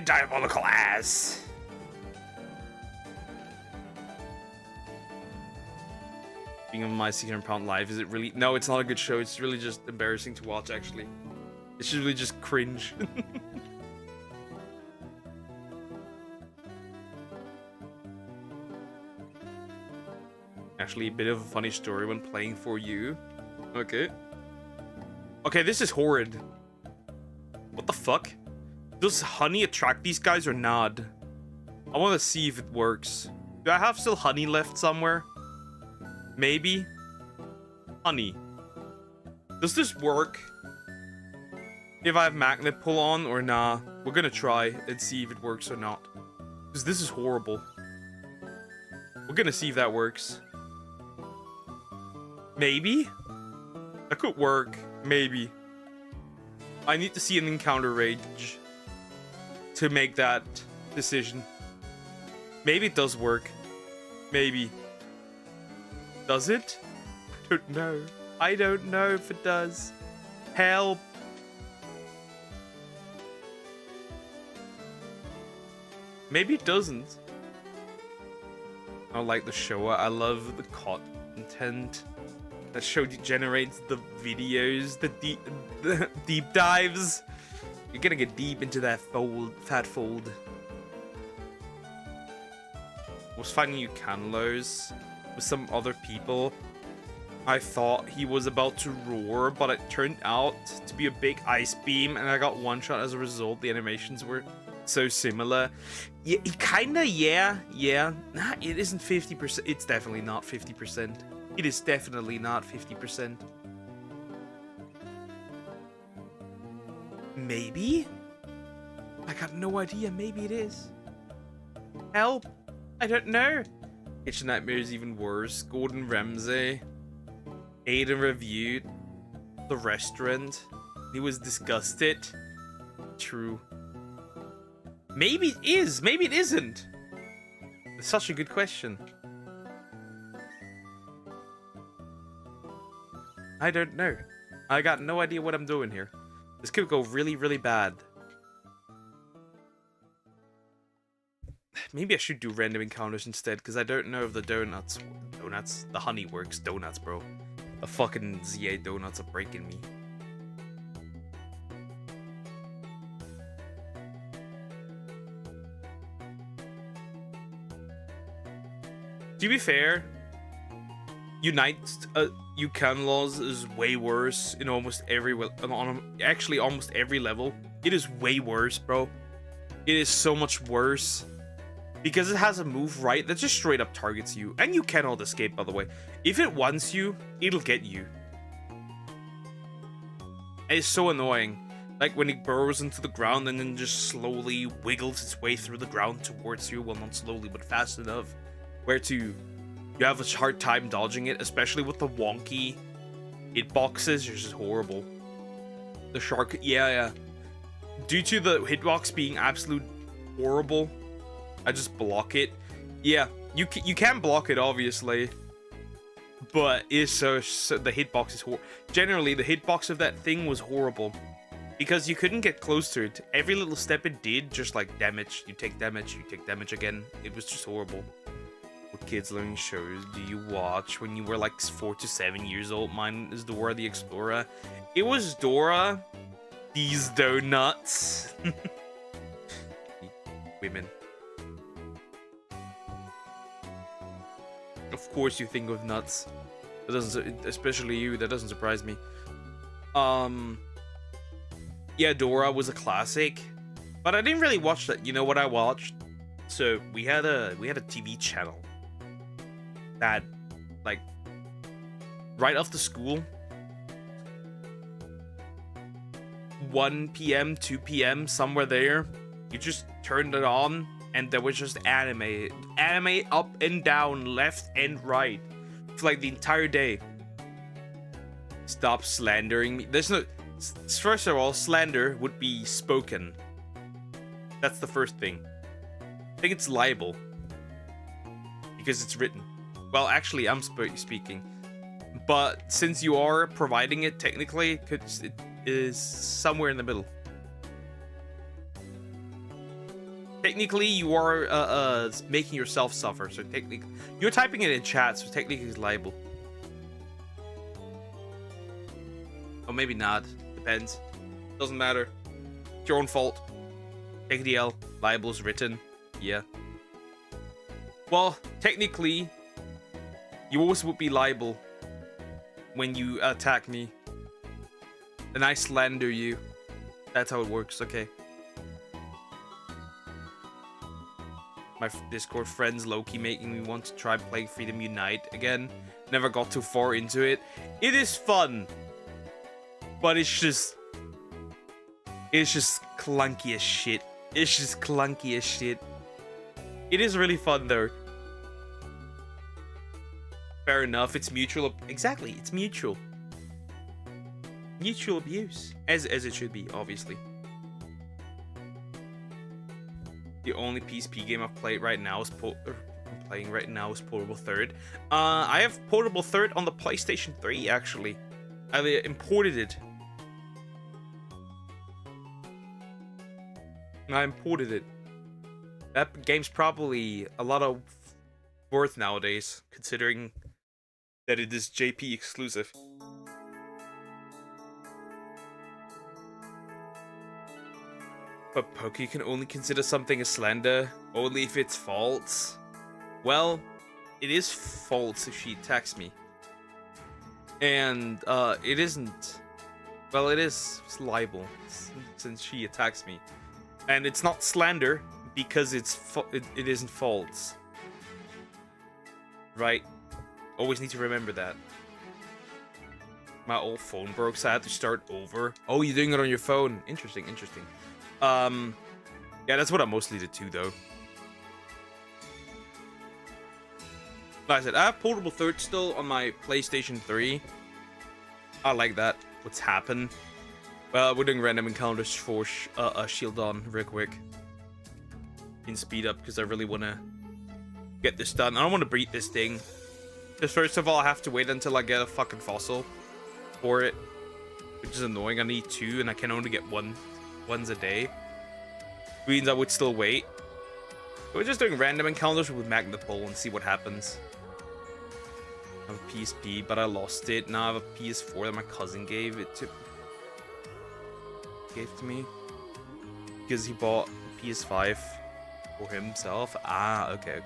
diabolical ass. Being on my 600-pound life, is it really... No, it's not a good show. It's really just embarrassing to watch, actually. It's really just cringe. Actually, a bit of a funny story when playing for you. Okay. Okay, this is horrid. What the fuck? Does honey attract these guys or not? I want to see if it works. Do I have still honey left somewhere? Maybe? Honey. Does this work? If I have magnet pull on or nah? We're gonna try and see if it works or not. Because this is horrible. We're gonna see if that works. Maybe? That could work. Maybe. I need to see an encounter rage to make that decision. Maybe it does work. Maybe. Does it? I don't know. I don't know if it does. Help. Maybe it doesn't. I like the show. I love the content that show generates the videos, the deep dives. You're gonna get deep into that fat fold. I was fighting Yugioh with some other people. I thought he was about to roar, but it turned out to be a big ice beam, and I got one shot as a result. The animations were so similar. Yeah, kinda, yeah. Nah, it isn't 50%. It's definitely not 50%. It is definitely not 50%. Maybe? I got no idea. Maybe it is. Help! I don't know. Kitchen Nightmare is even worse. Gordon Ramsay. Aiden reviewed the restaurant. He was disgusted. True. Maybe it is. Maybe it isn't. It's such a good question. I don't know. I got no idea what I'm doing here. This could go really, really bad. Maybe I should do random encounters instead, because I don't know if the donuts, the honey works. Donuts, bro. The fucking ZA donuts are breaking me. To be fair, Yugioh is way worse in almost every actually almost every level. It is way worse, bro. It is so much worse. Because it has a move, right, that just straight up targets you. And you cannot escape, by the way. If it wants you, it'll get you. And it's so annoying. Like when it burrows into the ground and then just slowly wiggles its way through the ground towards you. Well, not slowly, but fast enough. Where you have a hard time dodging it, especially with the wonky hitboxes. It's just horrible. The shark, yeah. Due to the hitbox being absolute horrible, I just block it. Yeah, you can block it, obviously. But it's so the hitbox is horrible. Generally, the hitbox of that thing was horrible. Because you couldn't get close to it. Every little step it did, just like damage. You take damage again. It was just horrible. What kids learning shows do you watch when you were like 4 to 7 years old? Mine is Dora the Explorer. It was Dora. These donuts. Women. Of course you think of nuts. That doesn't, especially you, that doesn't surprise me. Yeah, Dora was a classic. But I didn't really watch that. You know what I watched? So we had a TV channel that, like, right after school, 1 p.m., 2 p.m., somewhere there, you just turned it on, and there was just anime up and down, left and right, for like the entire day. Stop slandering me. There's no... First of all, slander would be spoken. That's the first thing. I think it's libel. Because it's written. Well, actually, I'm speaking. But since you are providing it, technically, it is somewhere in the middle. Technically, you are making yourself suffer. So technically, you're typing it in chat, so technically it's libel. Or maybe not. Depends. Doesn't matter. It's your own fault. Take the L. Libel's written. Yeah. Well, technically, you always would be liable when you attack me. And I slander you. That's how it works, okay. My Discord friends low-key making me want to try playing Freedom Unite again. Never got too far into it. It is fun. But it's just clunky as shit. It's just clunky as shit. It is really fun though. Fair enough, it's mutual. Exactly, it's mutual. Mutual abuse. As it should be, obviously. The only PSP game I've played right now is Portable Third. I have Portable Third on the PlayStation 3 actually. I imported it. That game's probably a lot of worth nowadays, considering that it is JP exclusive. But Pokey can only consider something a slender only if it's false. Well, it is false if she attacks me. And it isn't. Well, it is libel since she attacks me. And it's not slander because it isn't false. Right? Always need to remember that. My old phone broke, so I had to start over. Oh, you're doing it on your phone. Interesting, interesting. Yeah, that's what I mostly did too, though. Like I said, I have portable third still on my PlayStation 3. I like that. What's happened? Well, we're doing random encounters for Shield on real quick. In speed up, because I really want to get this done. I don't want to beat this thing. Because first of all, I have to wait until I get a fucking fossil for it. Which is annoying. I need 2, and I can only get ones a day. Means I would still wait. We're just doing random encounters with Magnapole and see what happens. I have a PSP, but I lost it. Now I have a PS4 that my cousin gave to me. Because he bought a PS5 for himself. Ah, okay.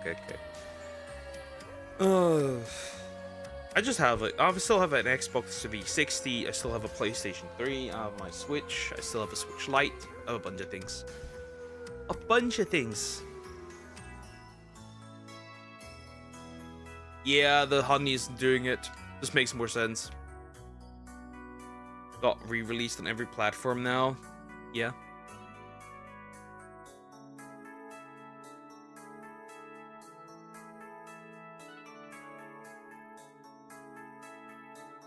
I still have an Xbox 360. I still have a PlayStation 3. I have my Switch. I still have a Switch Lite. I have a bunch of things. Yeah, the honey isn't doing it. This makes more sense. Got re-released on every platform now. Yeah.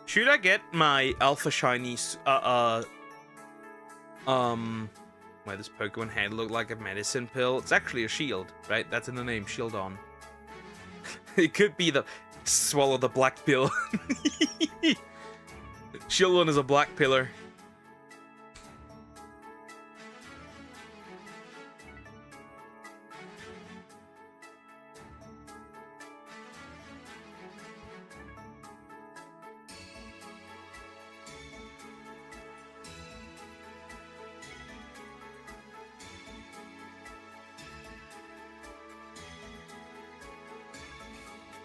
Should I get my Alpha Shinies, why this Pokemon head look like a medicine pill? It's actually a shield, right? That's in the name, Shield on. It could be the swallow the black pill. Shield on is a black pillar.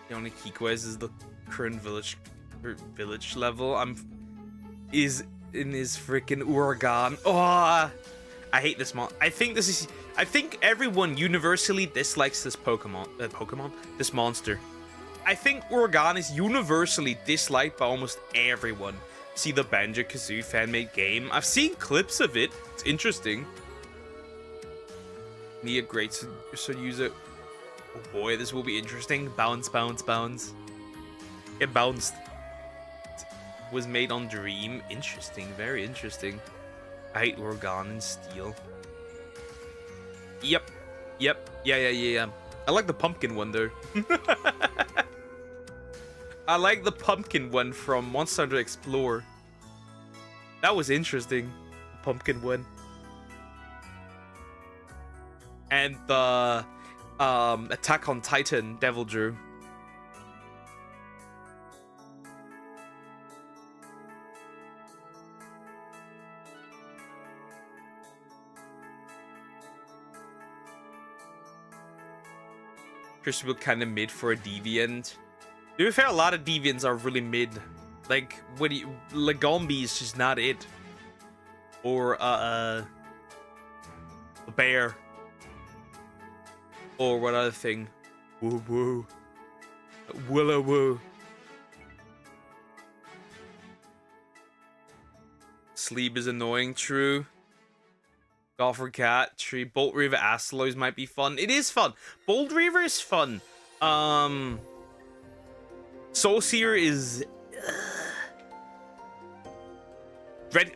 The only key quest is the current village level. Is in his freaking Uragan. Oh, I hate this mon. I think everyone universally dislikes this this monster. I think Uragan is universally disliked by almost everyone. See the Banjo-Kazooie fan-made game. I've seen clips of it. It's interesting. Need a great so use it. Oh boy, this will be interesting. Bounce. It bounced. It was made on Dream. Interesting, very interesting. I hate Organ and Steel. Yep. Yeah. I like the pumpkin one though. I like the pumpkin one from Monster Hunter Explorer. That was interesting. The pumpkin one. And the Attack on Titan Devil Drew. Christian kind of mid for a deviant. To be fair, a lot of deviants are really mid. Like Lagombi is just not it. Or a bear. Or what other thing? Woo. Willow. Sleep is annoying, true. Golfer Cat, Tree, Bolt Reaver Asteloids might be fun. It is fun. Bolt Reaver is fun. Soul Seer is...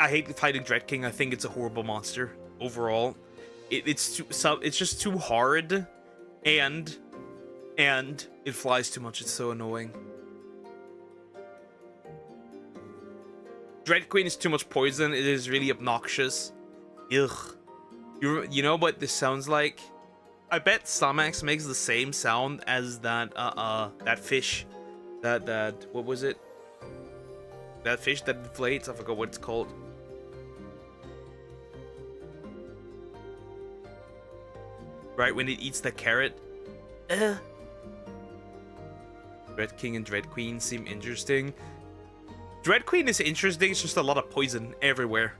I hate fighting Dread King. I think it's a horrible monster overall. It's just too hard, and it flies too much. It's so annoying. Dread Queen is too much poison. It is really obnoxious. Ugh. You know what this sounds like? I bet Samax makes the same sound as that that fish. That what was it? That fish that inflates, I forgot what it's called. Right, when it eats the carrot. Dread King and Dread Queen seem interesting. Dread Queen is interesting, it's just a lot of poison everywhere.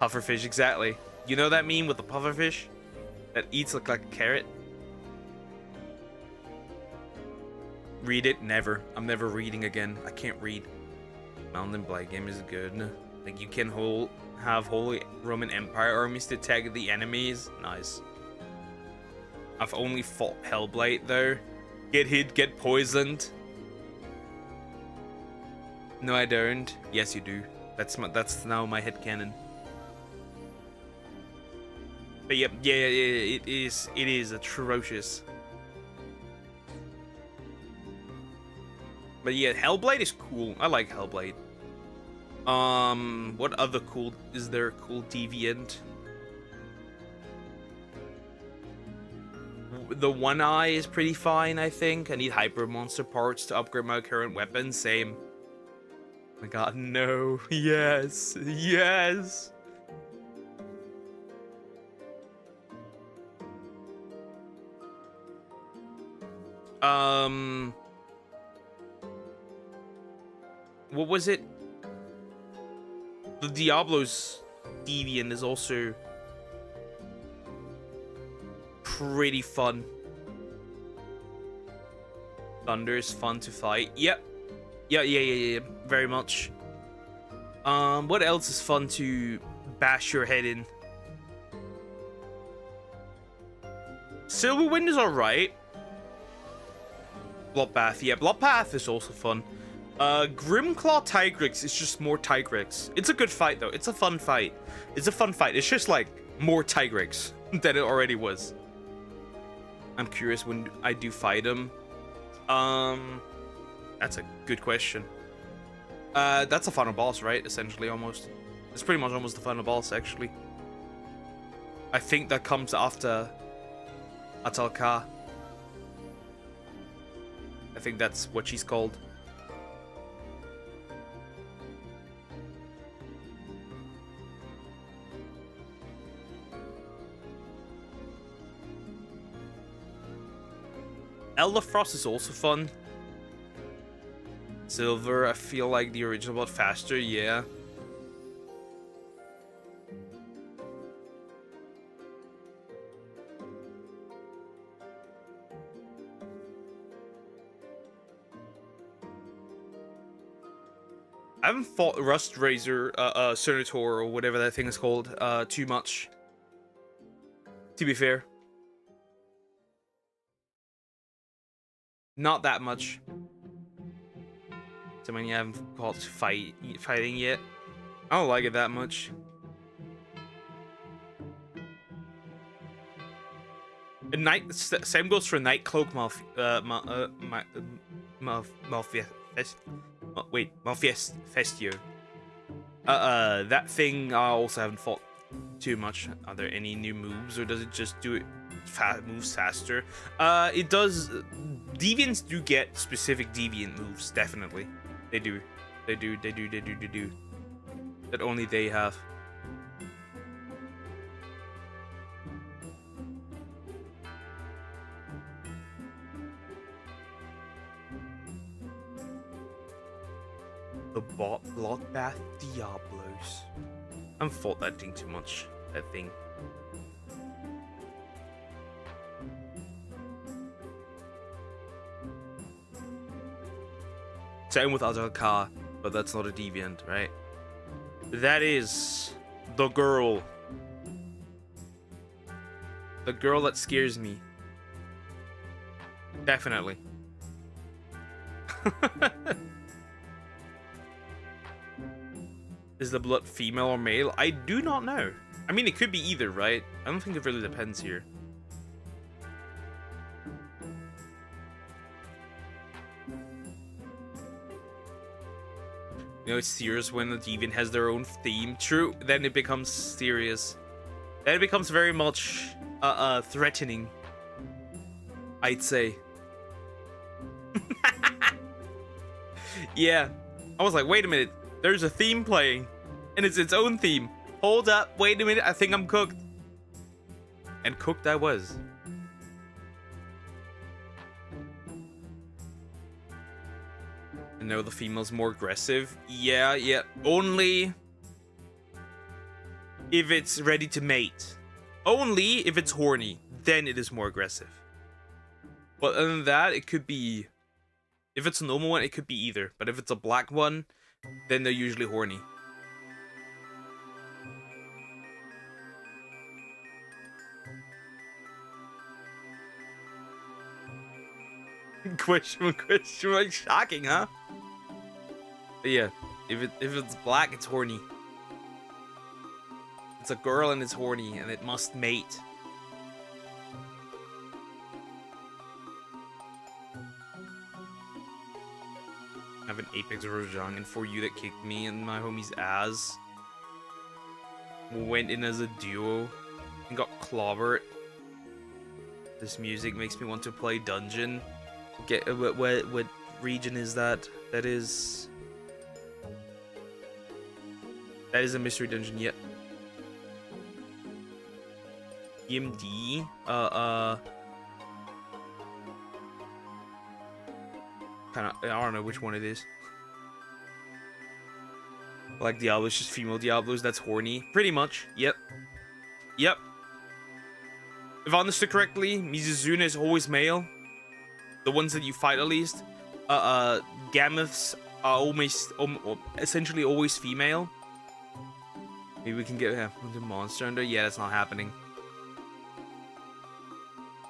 Pufferfish, exactly. You know that meme with the pufferfish? That eats like a carrot? Read it? Never. I'm never reading again. I can't read. Mountain Blight game is good. Like you can have Holy Roman Empire armies to tag the enemies. Nice. I've only fought Hellblight though. Get hit, get poisoned. No, I don't. Yes, you do. That's now my headcanon. But yeah, it is atrocious. But yeah, Hellblade is cool. I like Hellblade. What other cool is there? Cool deviant. The One Eye is pretty fine, I think. I need hyper monster parts to upgrade my current weapon. Same. Oh my god, no. Yes. Yes. What was it? The Diablo's deviant is also pretty fun. Thunder is fun to fight. Yep. Yeah. Very much. What else is fun to bash your head in? Silverwind is alright. Bloodbath, yeah, Bloodbath is also fun. Grimclaw Tigrex is just more Tigrex. It's a good fight though. It's a fun fight. It's just like more Tigrex than it already was. I'm curious when I do fight him. That's a good question. That's a final boss, right? Essentially, almost. It's pretty much almost the final boss, actually. I think that comes after Atal'Ka. I think that's what she's called. Elder Frost is also fun. Silver, I feel like the original but faster, yeah. I haven't fought Rust Razor, Cernator, or whatever that thing is called, too much. To be fair. Not that much. So many I haven't fought fighting yet. I don't like it that much. And same goes for Nightcloak Malfestio. That thing I also haven't fought too much. Are there any new moves, or does it just do it moves faster? It does. Deviants do get specific deviant moves, definitely. They do. That only they have. The Bloodbath Diablos. I haven't fought that thing too much. That thing. Same with Atal'Ka, but that's not a deviant, right? That is the girl. The girl that scares me. Definitely. Is the blood female or male? I do not know. I mean, it could be either, right? I don't think it really depends here. You know, it's serious when the deviant has their own theme. True, then it becomes serious. Then it becomes very much threatening, I'd say. Yeah, I was like, wait a minute, there's a theme playing, and it's its own theme. Hold up, wait a minute, I think I'm cooked. And cooked I was. And now the female's more aggressive. Yeah, only if it's ready to mate. Only if it's horny, then it is more aggressive. But other than that, it could be... If it's a normal one, it could be either. But if it's a black one, then they're usually horny. question, shocking, huh? But yeah, if it's black, it's horny. It's a girl and it's horny, and it must mate. I have an Apex Rojang, and for you that kicked me and my homie's ass, went in as a duo and got clobbered. This music makes me want to play Dungeon. Get what region is that? That is a mystery dungeon. Yet. EMD. Kinda, I don't know which one it is. Like Diablo's just female Diablos, that's horny. Pretty much. Yep. If I understood correctly, Mizuzuna is always male. The ones that you fight, at least. Gammoths are almost, essentially always female. Maybe we can get the Monster Hunter. Yeah, that's not happening.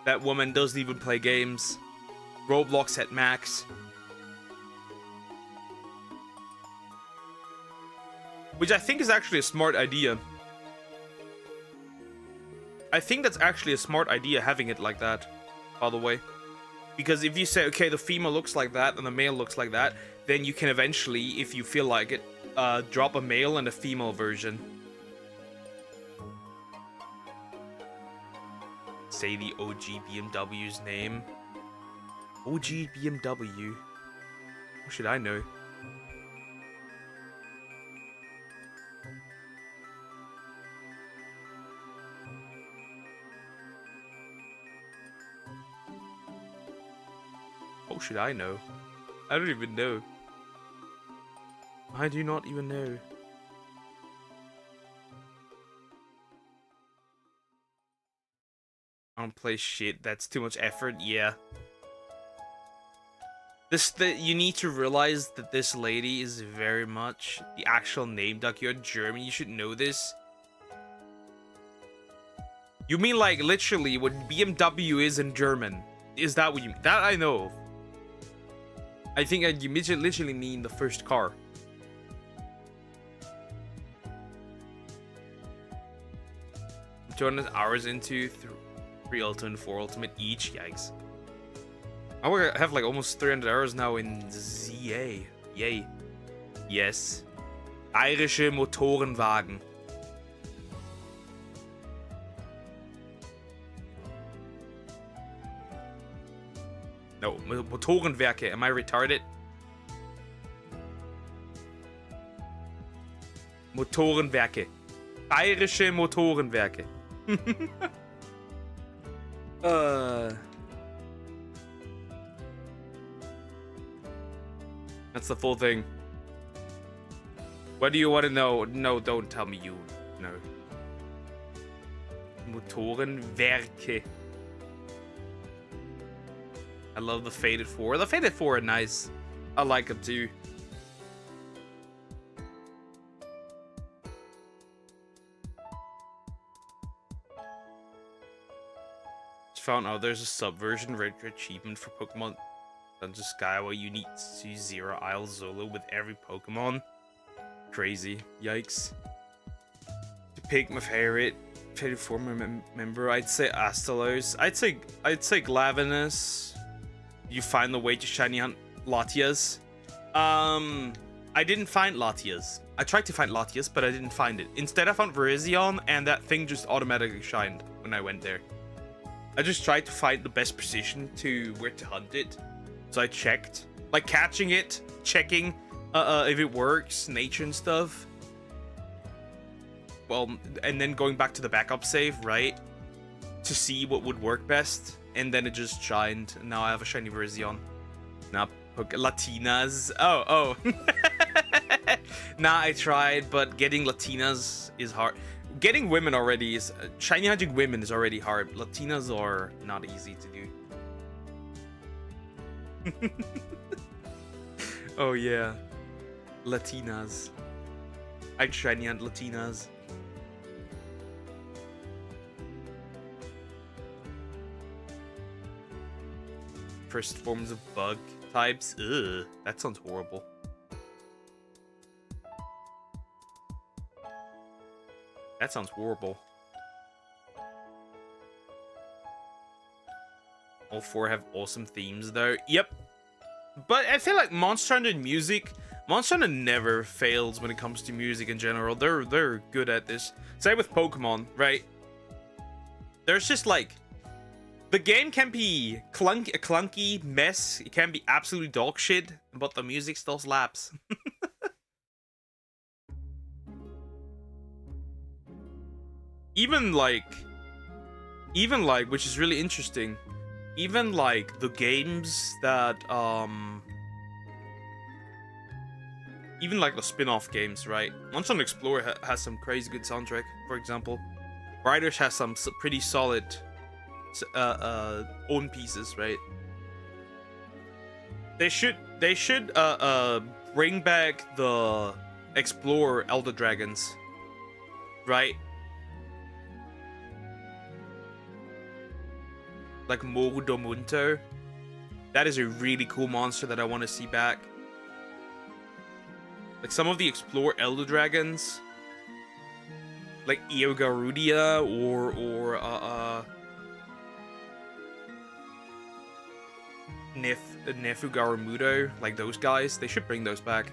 That woman doesn't even play games. Roblox at max. Which I think is actually a smart idea. I think that's actually a smart idea, having it like that, by the way. Because if you say, okay, the female looks like that and the male looks like that, then you can eventually, if you feel like it, drop a male and a female version. Say the OG BMW's name. OG BMW? What should I know? What should I know? I don't even know. I do not even know. I don't play shit. That's too much effort. Yeah. You need to realize that this lady is very much the actual name. Duck, you're German. You should know this. You mean like literally what BMW is in German? Is that what you mean? That I know. I think you literally mean the first car. I'm 200 hours into 3 Ultimate and 4 Ultimate each. Yikes. I have like almost 300 hours now in ZA. Yay. Yes. Irische Motorenwagen. No, Motorenwerke. Am I retarded? Motorenwerke. Bayerische Motorenwerke. That's the full thing. What do you want to know? No, don't tell me you know. Motorenwerke. I love the Faded 4. The Faded 4 are nice. I like them too. Just found out there's a subversion red achievement for Pokemon Dungeon Sky where you need to 0 Isle Zolo with every Pokemon. Crazy. Yikes. To pick my favorite Faded 4 member, I'd say Astalos. I'd say Glavenus. You find the way to shiny hunt Latias. I I didn't find Latias. I tried to find Latias, but I didn't find it. Instead, I found Virizion, and that thing just automatically shined when I went there. I just tried to find the best position to where to hunt it. So I checked, like catching it, checking if it works, nature and stuff. Well, and then going back to the backup save, right? To see what would work best. And then it just shined. Now I have a shiny Virizion. Now, Latinas. Oh. Nah, I tried, but getting Latinas is hard. Getting women already is... shiny hunting women is already hard. Latinas are not easy to do. Oh, yeah. Latinas. I'd shiny hunt Latinas. First forms of bug types. Ugh, that sounds horrible. That sounds horrible. All four have awesome themes though. Yep. But I feel like Monster Hunter music, Monster Hunter never fails when it comes to music in general. They're good at this. Same with Pokemon, right? There's just like, the game can be a clunky mess. It can be absolutely dog shit, but the music still slaps. Even like, which is really interesting, even like the games that, even like the spin-off games, right? Monster Hunter Explorer has some crazy good soundtrack, for example. Riders has some pretty solid own pieces, right? They should bring back the Explorer Elder Dragons, right? Like Morudomunto. That is a really cool monster that I want to see back. Like some of the Explorer Elder Dragons, like Eogarudia or Nefugaramuro, like those guys, they should bring those back.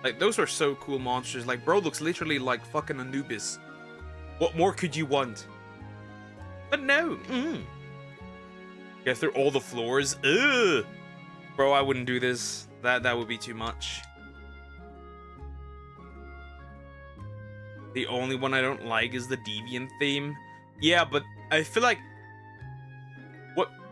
Like those are so cool monsters. Like bro looks literally like fucking Anubis. What more could you want? But no. Get through all the floors. Ugh. Bro, I wouldn't do this. That would be too much. The only one I don't like is the Deviant theme. Yeah, but I feel like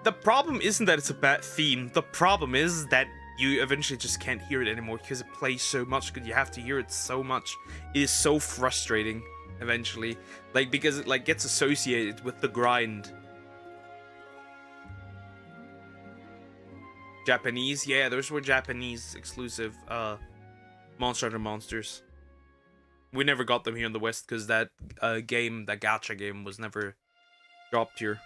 the problem isn't that it's a bad theme. The problem is that you eventually just can't hear it anymore because it plays so much, because you have to hear it so much. It is so frustrating eventually. Like, because it like gets associated with the grind. Japanese, yeah, those were Japanese exclusive Monster Hunter monsters. We never got them here in the West because that game, that gacha game, was never dropped here.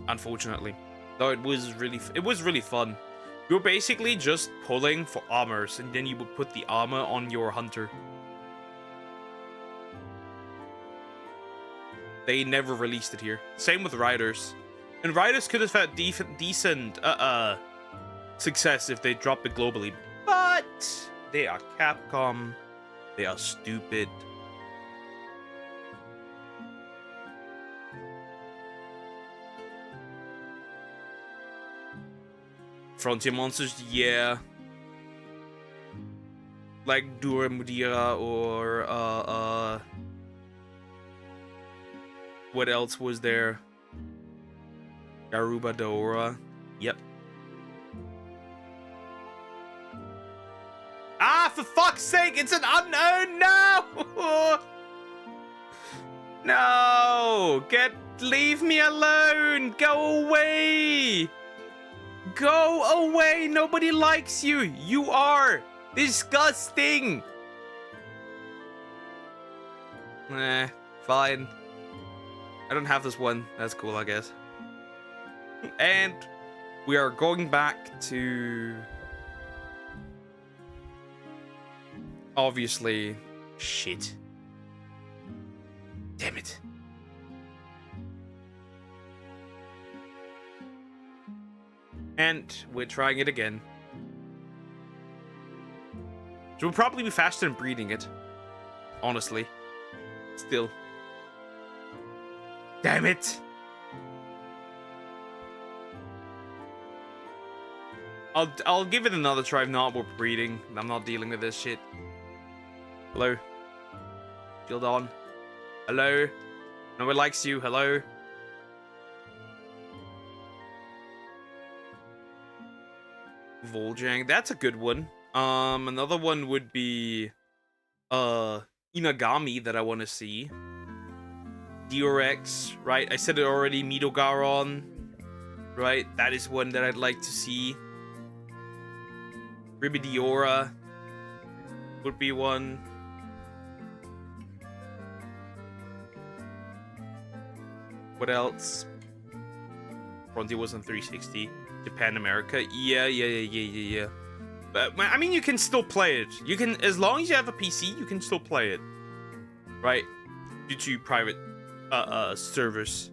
Unfortunately. Though it was really fun. You were basically just pulling for armors, and then you would put the armor on your hunter. They never released it here. Same with Riders. And Riders could have had decent success if they dropped it globally. But they are Capcom. They are stupid. Frontier monsters, yeah. Like Duramudira or what else was there? Garuba Daora. Yep. Ah, for fuck's sake, it's an unknown! No! No! Leave me alone! Go away! Go away! Nobody likes you! You are disgusting! Fine. I don't have this one. That's cool, I guess. And we are going back to... Obviously... Shit. Damn it. And we're trying it again. So we'll probably be faster in breeding it. Honestly. Still. Damn it! I'll give it another try. If not, we're breeding. I'm not dealing with this shit. Hello. Shield on. Hello. No one likes you. Hello. Vol'jang. That's a good one. Another one would be Inagami that I want to see. Dorex, right? I said it already. Midogaron, right? That is one that I'd like to see. Ribidiora would be one. What else? Frontier was on 360. Japan, America. Yeah. But I mean, you can still play it. You can, as long as you have a PC, you can still play it, right? Due to private servers,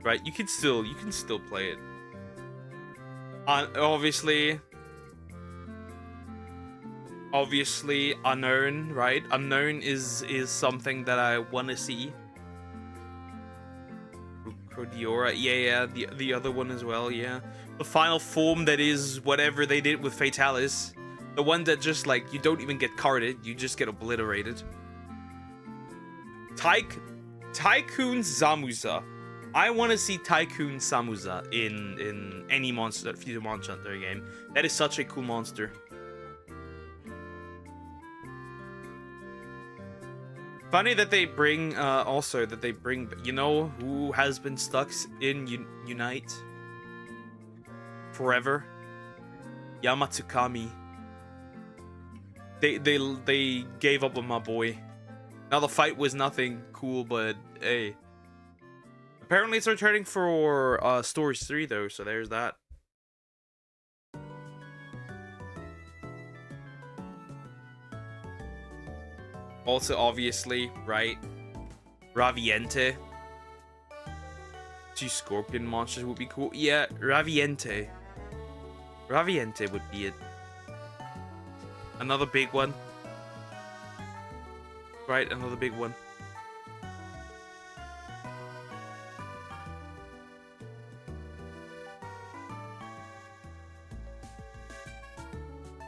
right? You can still play it. Obviously, Unknown, right? Unknown is something that I want to see. Diora, yeah, the other one as well, yeah. The final form that is whatever they did with Fatalis. The one that just, like, you don't even get carded, you just get obliterated. Tycoon Zamuza. I want to see Tycoon Zamuza in any future Monster Hunter game. That is such a cool monster. Funny that they bring, you know who has been stuck in Unite forever? Yamatsukami. They gave up on my boy. Now the fight was nothing cool, but hey. Apparently it's returning for Stories 3 though, so there's that. Also, obviously, right? Raviente. 2 scorpion monsters would be cool. Yeah, Raviente. Raviente would be it. Another big one. Right, another big one.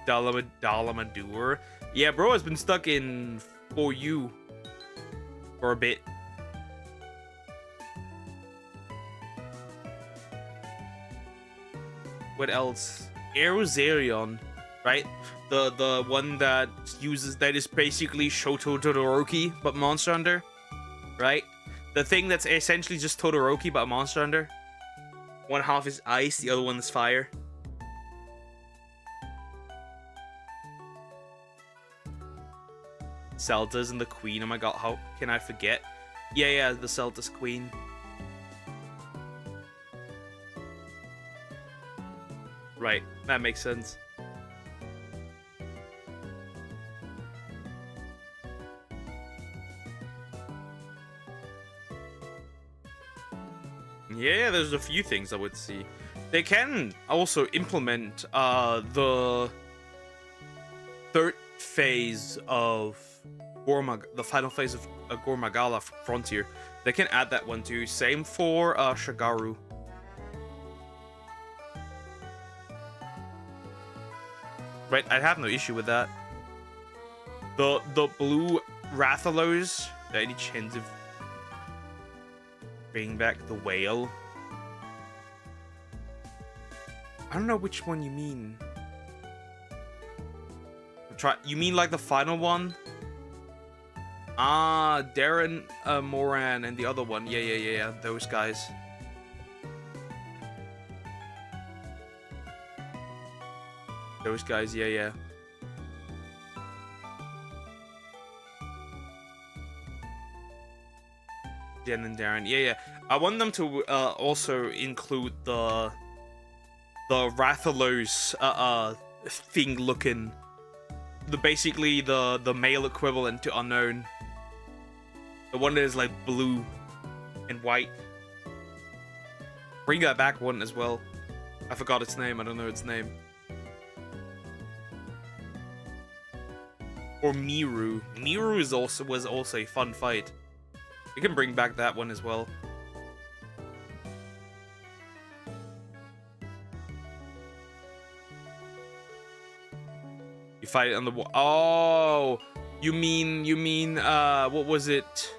Dalamadur. Yeah, bro has been stuck in For You for a bit. What else? Aerosarion, right? The one that is basically Shoto Todoroki but Monster Hunter, right? The thing that's essentially just Todoroki but Monster Hunter. One half is ice, the other one is fire. Zelda's and the Queen. Oh my god, how can I forget? Yeah, the Zelda's Queen. Right, that makes sense. Yeah, there's a few things I would see. They can also implement the third phase of the final phase of Gormagala Frontier. They can add that one too. Same for Shagaru. Right, I have no issue with that. The blue Rathalos. Any chance of bringing back the whale? I don't know which one you mean. You mean like the final one? Ah, Darren Moran and the other one. Yeah. Those guys. Those guys, yeah. Jen and Darren, yeah. I want them to also include the Rathalos thing looking, basically the male equivalent to Unknown. The one that is like blue and white. Bring that back one as well. I forgot its name. I don't know its name. Or Miru. Miru was also a fun fight. You can bring back that one as well. You fight it on the wall. Oh, you mean what was it?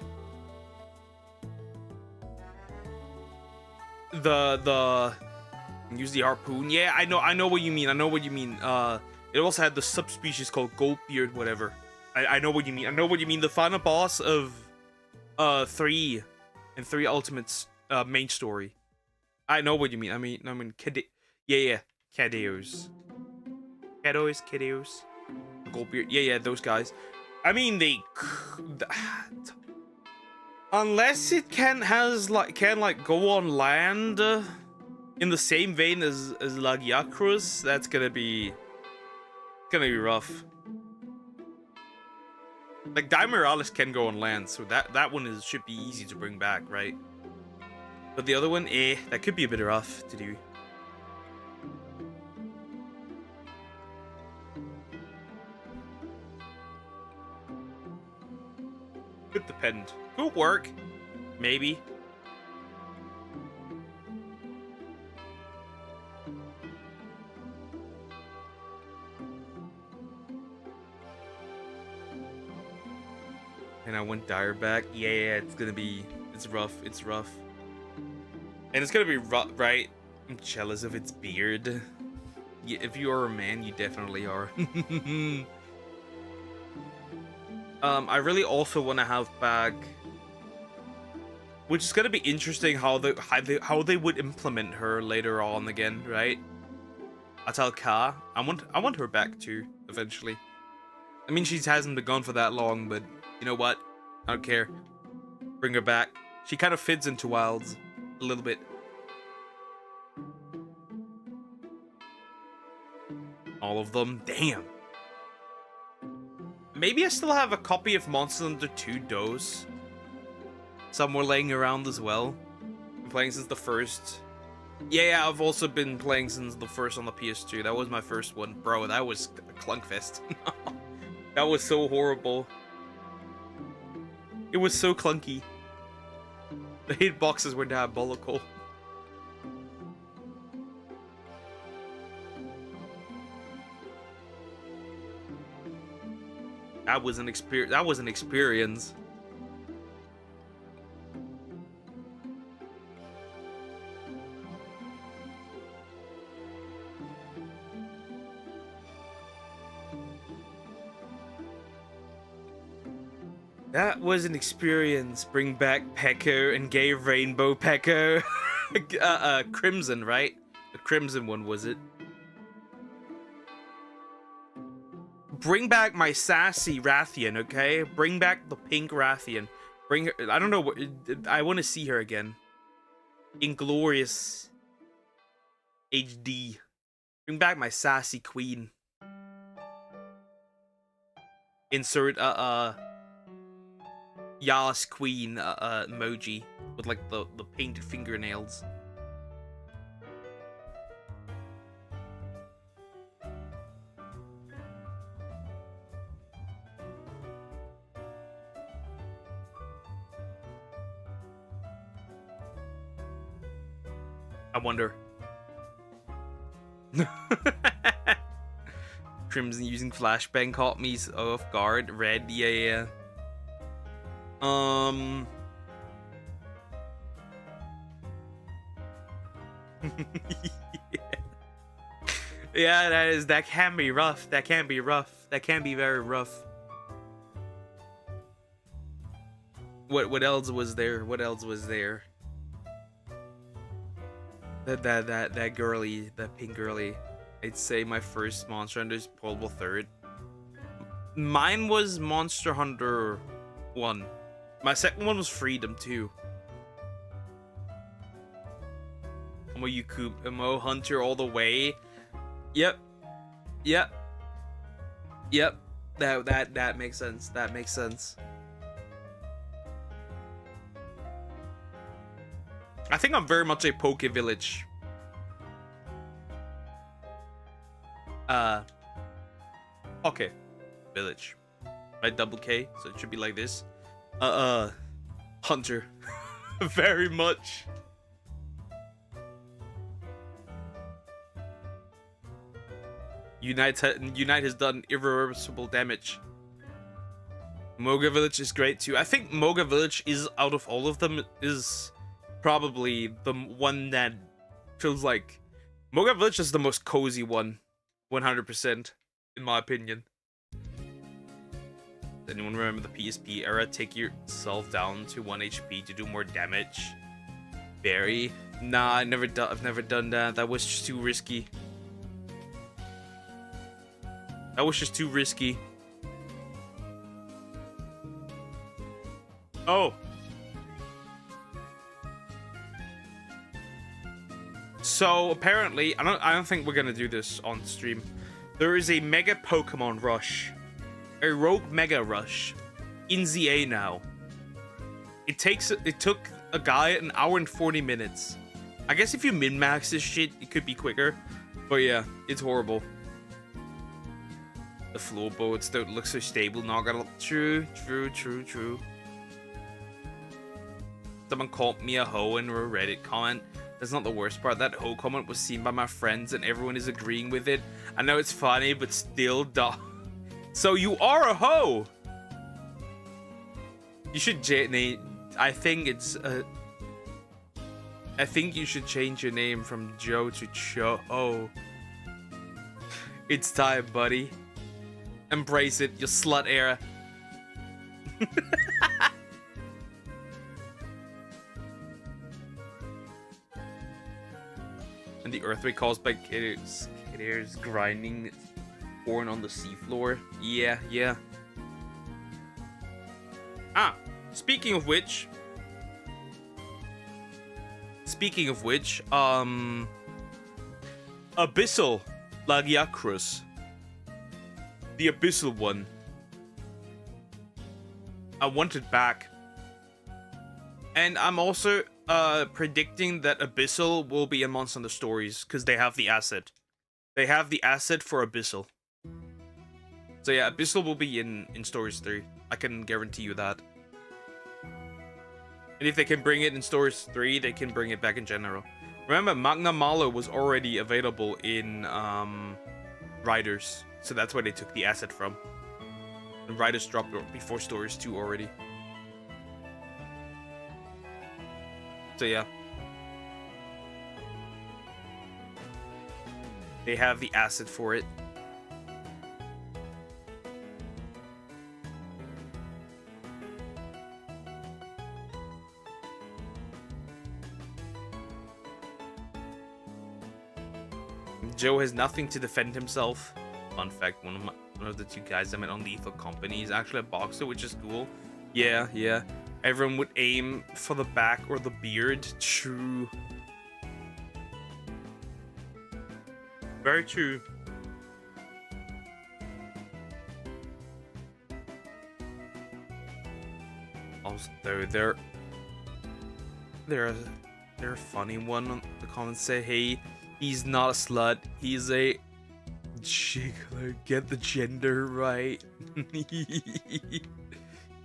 The use the harpoon. Yeah, I know what you mean. I know what you mean. It also had the subspecies called Goldbeard, whatever. I know what you mean. I know what you mean. The final boss of 3 and 3 Ultimate's main story. I know what you mean. I mean yeah, Kadeos. Kadeos. Goldbeard. Yeah, those guys. I mean, unless it can go on land in the same vein as Lagiacrus, that's gonna be rough. Like Daimiralis can go on land, so that one should be easy to bring back, right? But the other one, that could be a bit rough to do. Could depend. Could work. Maybe. And I went dire back. Yeah, it's rough. It's rough. And it's gonna be rough, right? I'm jealous of its beard. Yeah, if you are a man, you definitely are. I really also want to have back, which is gonna be interesting how they would implement her later on again, right? Atal Ka. I want her back too eventually. I mean, she hasn't been gone for that long, but you know what? I don't care. Bring her back. She kind of fits into Wilds a little bit. All of them. Damn. Maybe I still have a copy of Monster Hunter 2 DOS somewhere laying around as well. Been playing since the first. Yeah, I've also been playing since the first on the PS2. That was my first one. Bro, that was a clunkfest. That was so horrible. It was so clunky. The hitboxes were diabolical. That was an experience. That was an experience. Bring back Pekko and gave Rainbow Pekko. Crimson, right? The Crimson one, was it? Bring back my sassy Rathian, okay? Bring back the pink Rathian. Bring her. I don't know what. I want to see her again. Inglorious HD. Bring back my sassy queen. Insert Yas queen emoji with like the painted fingernails. I wonder. Crimson using flashbang caught me off guard. Red, yeah. Yeah, that can be rough. That can be rough. That can be very rough. What else was there? What else was there? That girly, that pink girly. I'd say my first Monster Hunter is probable third. Mine was Monster Hunter 1. My second one was Freedom 2. I'm a Hunter all the way. Yep. That makes sense. That makes sense. I think I'm very much a Poke Village. Uh, okay, village, right? Double K, so it should be like this. Hunter, very much. Unite has done irreversible damage. Moga Village is great too. I think Moga Village is, out of all of them, is probably the one that feels like Moga Village is the most cozy one, 100%, in my opinion. Does anyone remember the PSP era? Take yourself down to 1 HP to do more damage. Barry? Nah, I've never done that. That was just too risky. That was just too risky. Oh. So apparently, I don't think we're gonna do this on stream. There is a mega Pokemon rush, a rogue mega rush, in ZA now. It took a guy an hour and 40 minutes. I guess if you min-max this shit, it could be quicker. But yeah, it's horrible. The floorboards don't look so stable. Not gonna. True. Someone called me a hoe in a Reddit comment. That's not the worst part. That hoe comment was seen by my friends and everyone is agreeing with it. I know it's funny, but still duh. So you are a hoe! You should I think you should change your name from Joe to Cho. It's time, buddy. Embrace it, your slut era. And the earthquake caused by Kidder's grinding corn on the seafloor. Yeah. Ah, speaking of which, Abyssal Lagiacrus. The Abyssal one. I want it back. And I'm also predicting that Abyssal will be in Monster Hunter Stories because they have the asset. They have the asset for Abyssal. So yeah, Abyssal will be in Stories 3. I can guarantee you that. And if they can bring it in Stories 3, they can bring it back in general. Remember, Magna Malo was already available in Riders. So that's where they took the asset from. The Riders dropped before Stories 2 already. So yeah. They have the asset for it. Joe has nothing to defend himself. Fun fact, one of the two guys I met on Lethal Company is actually a boxer, which is cool. Yeah. Everyone would aim for the back or the beard. True. Very true. Also, they're a funny one on the comments say, hey, he's not a slut, he's a jiggler. Get the gender right.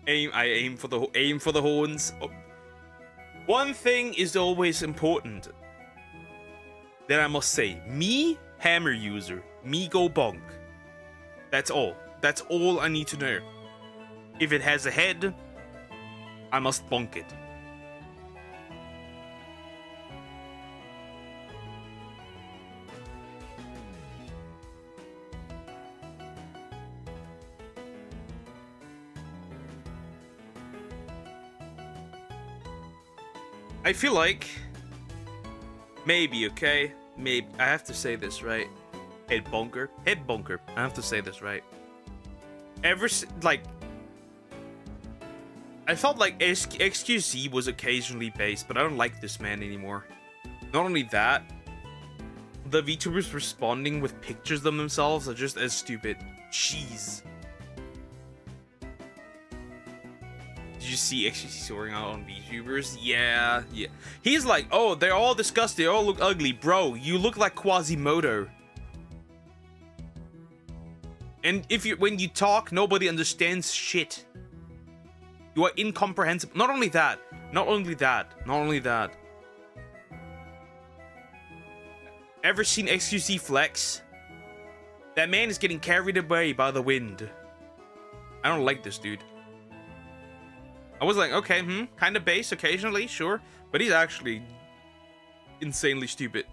I aim for the horns. Oh. One thing is always important that I must say. Me, hammer user. Me go bonk. That's all. That's all I need to know. If it has a head, I must bonk it. I feel like maybe, okay? Maybe I have to say this right. Head bonker. I have to say this right. I felt like XQC was occasionally based, but I don't like this man anymore. Not only that, the VTubers responding with pictures of themselves are just as stupid. Jeez. Did you see XQC soaring out on VTubers? Yeah. He's like, oh, they're all disgusting, they all look ugly. Bro, you look like Quasimodo. And when you talk, nobody understands shit. You are incomprehensible. Not only that. Ever seen XQC flex? That man is getting carried away by the wind. I don't like this dude. I was like, okay, kind of base occasionally, sure. But he's actually insanely stupid.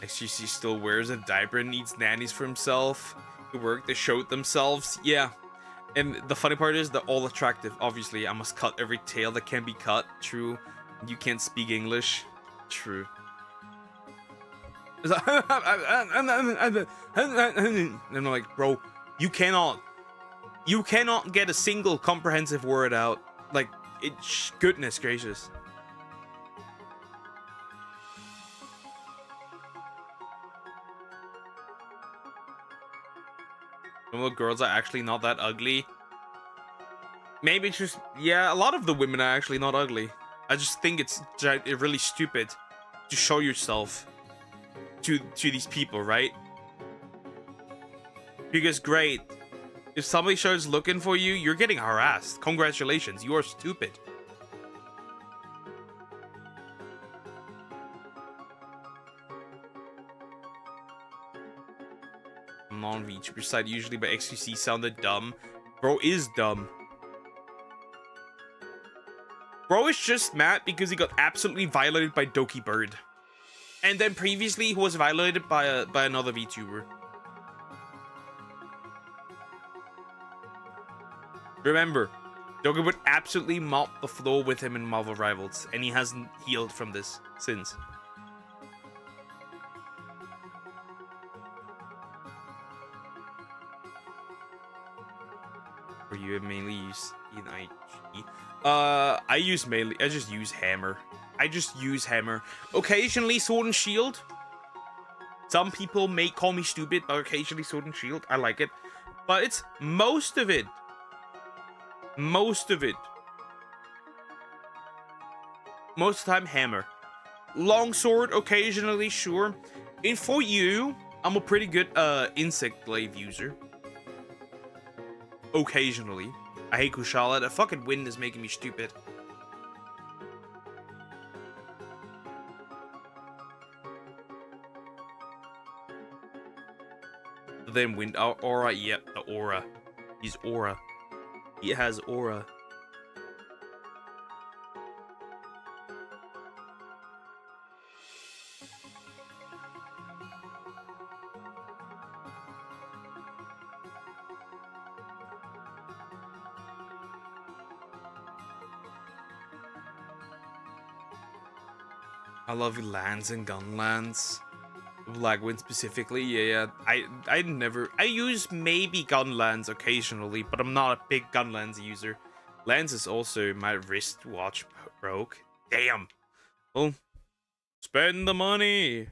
XGC still wears a diaper and needs nannies for himself. To work, they showed themselves. Yeah. And the funny part is they're all attractive. Obviously, I must cut every tail that can be cut. True. You can't speak English. True. And I'm like, bro, you cannot get a single comprehensive word out. Like, goodness gracious. Some of the girls are actually not that ugly. Maybe it's just, yeah, a lot of the women are actually not ugly. I just think it's really stupid to show yourself to these people, right? Because great, if somebody starts looking for you, you're getting harassed. Congratulations, you are stupid. I'm not on VTuber side usually, but XQC sounded dumb. Bro is dumb. Bro is just mad because he got absolutely violated by Doki Bird. And then previously he was violated by another VTuber. Remember, Doki Bird absolutely mopped the floor with him in Marvel Rivals, and he hasn't healed from this since. Or you mainly use ENIG? I just use hammer. Occasionally sword and shield. Some people may call me stupid, but occasionally sword and shield. I like it. But it's most of it. Most of the time, hammer. Longsword, occasionally, sure. And for you, I'm a pretty good insect glaive user. Occasionally. I hate Kushala. The fucking wind is making me stupid. Then wind aura, yep, the aura. He's aura. He has aura. I love lands and gun lands. Blackwind specifically, yeah. I use maybe gun lands occasionally, but I'm not a big gun lands user. Lands is also my wristwatch broke. Damn. Well, spend the money.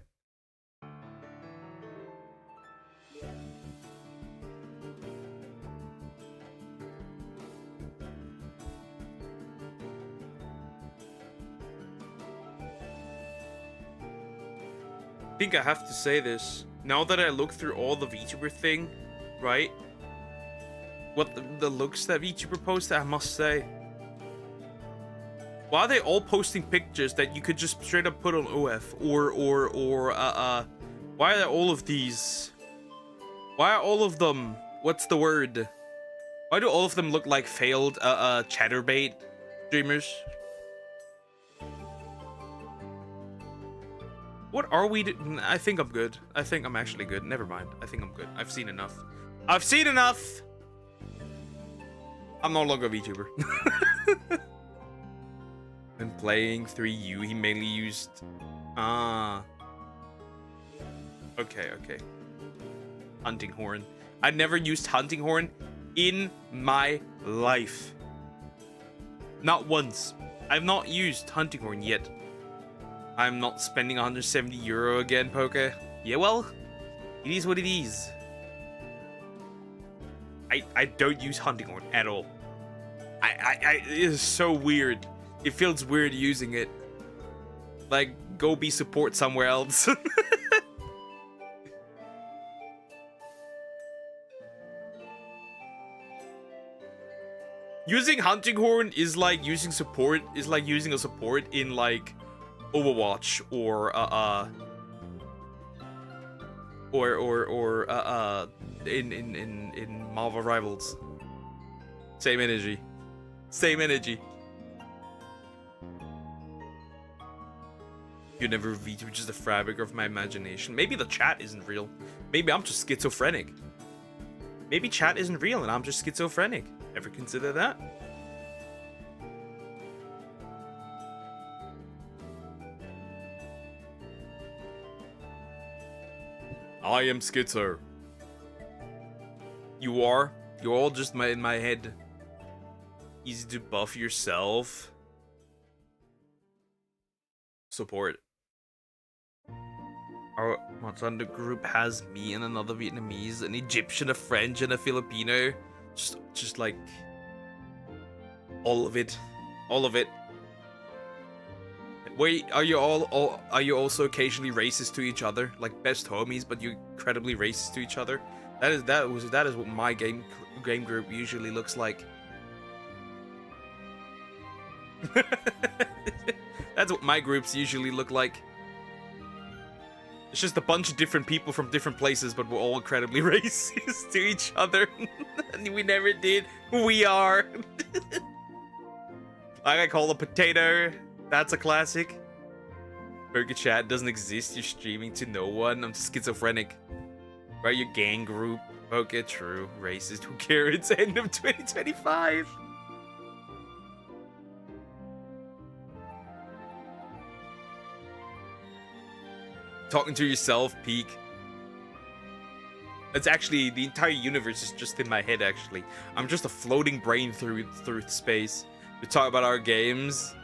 I think I have to say this. Now that I look through all the VTuber thing, right? What the looks that VTuber post, I must say. Why are they all posting pictures that you could just straight up put on OF? Or why are all of these? Why are all of them? What's the word? Why do all of them look like failed chatterbait streamers? What are we doing? I think I'm good. I think I'm actually good. Never mind. I think I'm good. I've seen enough. I've seen enough! I'm no longer a VTuber. When playing 3U, he mainly used... Okay. Hunting horn. I never used hunting horn in my life. Not once. I've not used hunting horn yet. I'm not spending 170 euro again, Poke. Yeah, well, it is what it is. I don't use hunting horn at all. It is so weird. It feels weird using it. Like, go be support somewhere else. Using hunting horn is like using support. Is like using a support in like Overwatch or in Marvel Rivals. Same energy. Same energy. You never read, which is the fabric of my imagination. Maybe the chat isn't real. Maybe I'm just schizophrenic. Maybe chat isn't real and I'm just schizophrenic. Ever consider that? I am schizo. You are? You're all just in my head. Easy to buff yourself. Support. Our Montana group has me and another Vietnamese, an Egyptian, a French, and a Filipino. Just like all of it. All of it. Wait, are you also occasionally racist to each other? Like best homies, but you're incredibly racist to each other? That is what my game group usually looks like. That's what my groups usually look like. It's just a bunch of different people from different places, but we're all incredibly racist to each other. And we never did. We are. Like I call a potato. That's a classic. Burger chat doesn't exist. You're streaming to no one. I'm just schizophrenic. Right, your gang group. Okay, true. Racist. Who cares? It's end of 2025. Talking to yourself, peak. It's actually, the entire universe is just in my head, actually. I'm just a floating brain through space. We talk about our games.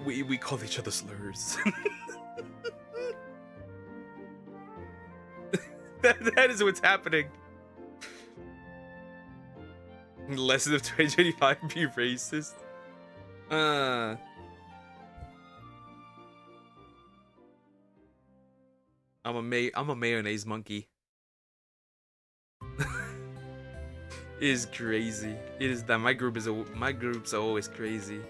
We call each other slurs. that is what's happening. Lesson of 2025, be racist. I'm a mayonnaise monkey. It is crazy. It is that my groups are always crazy.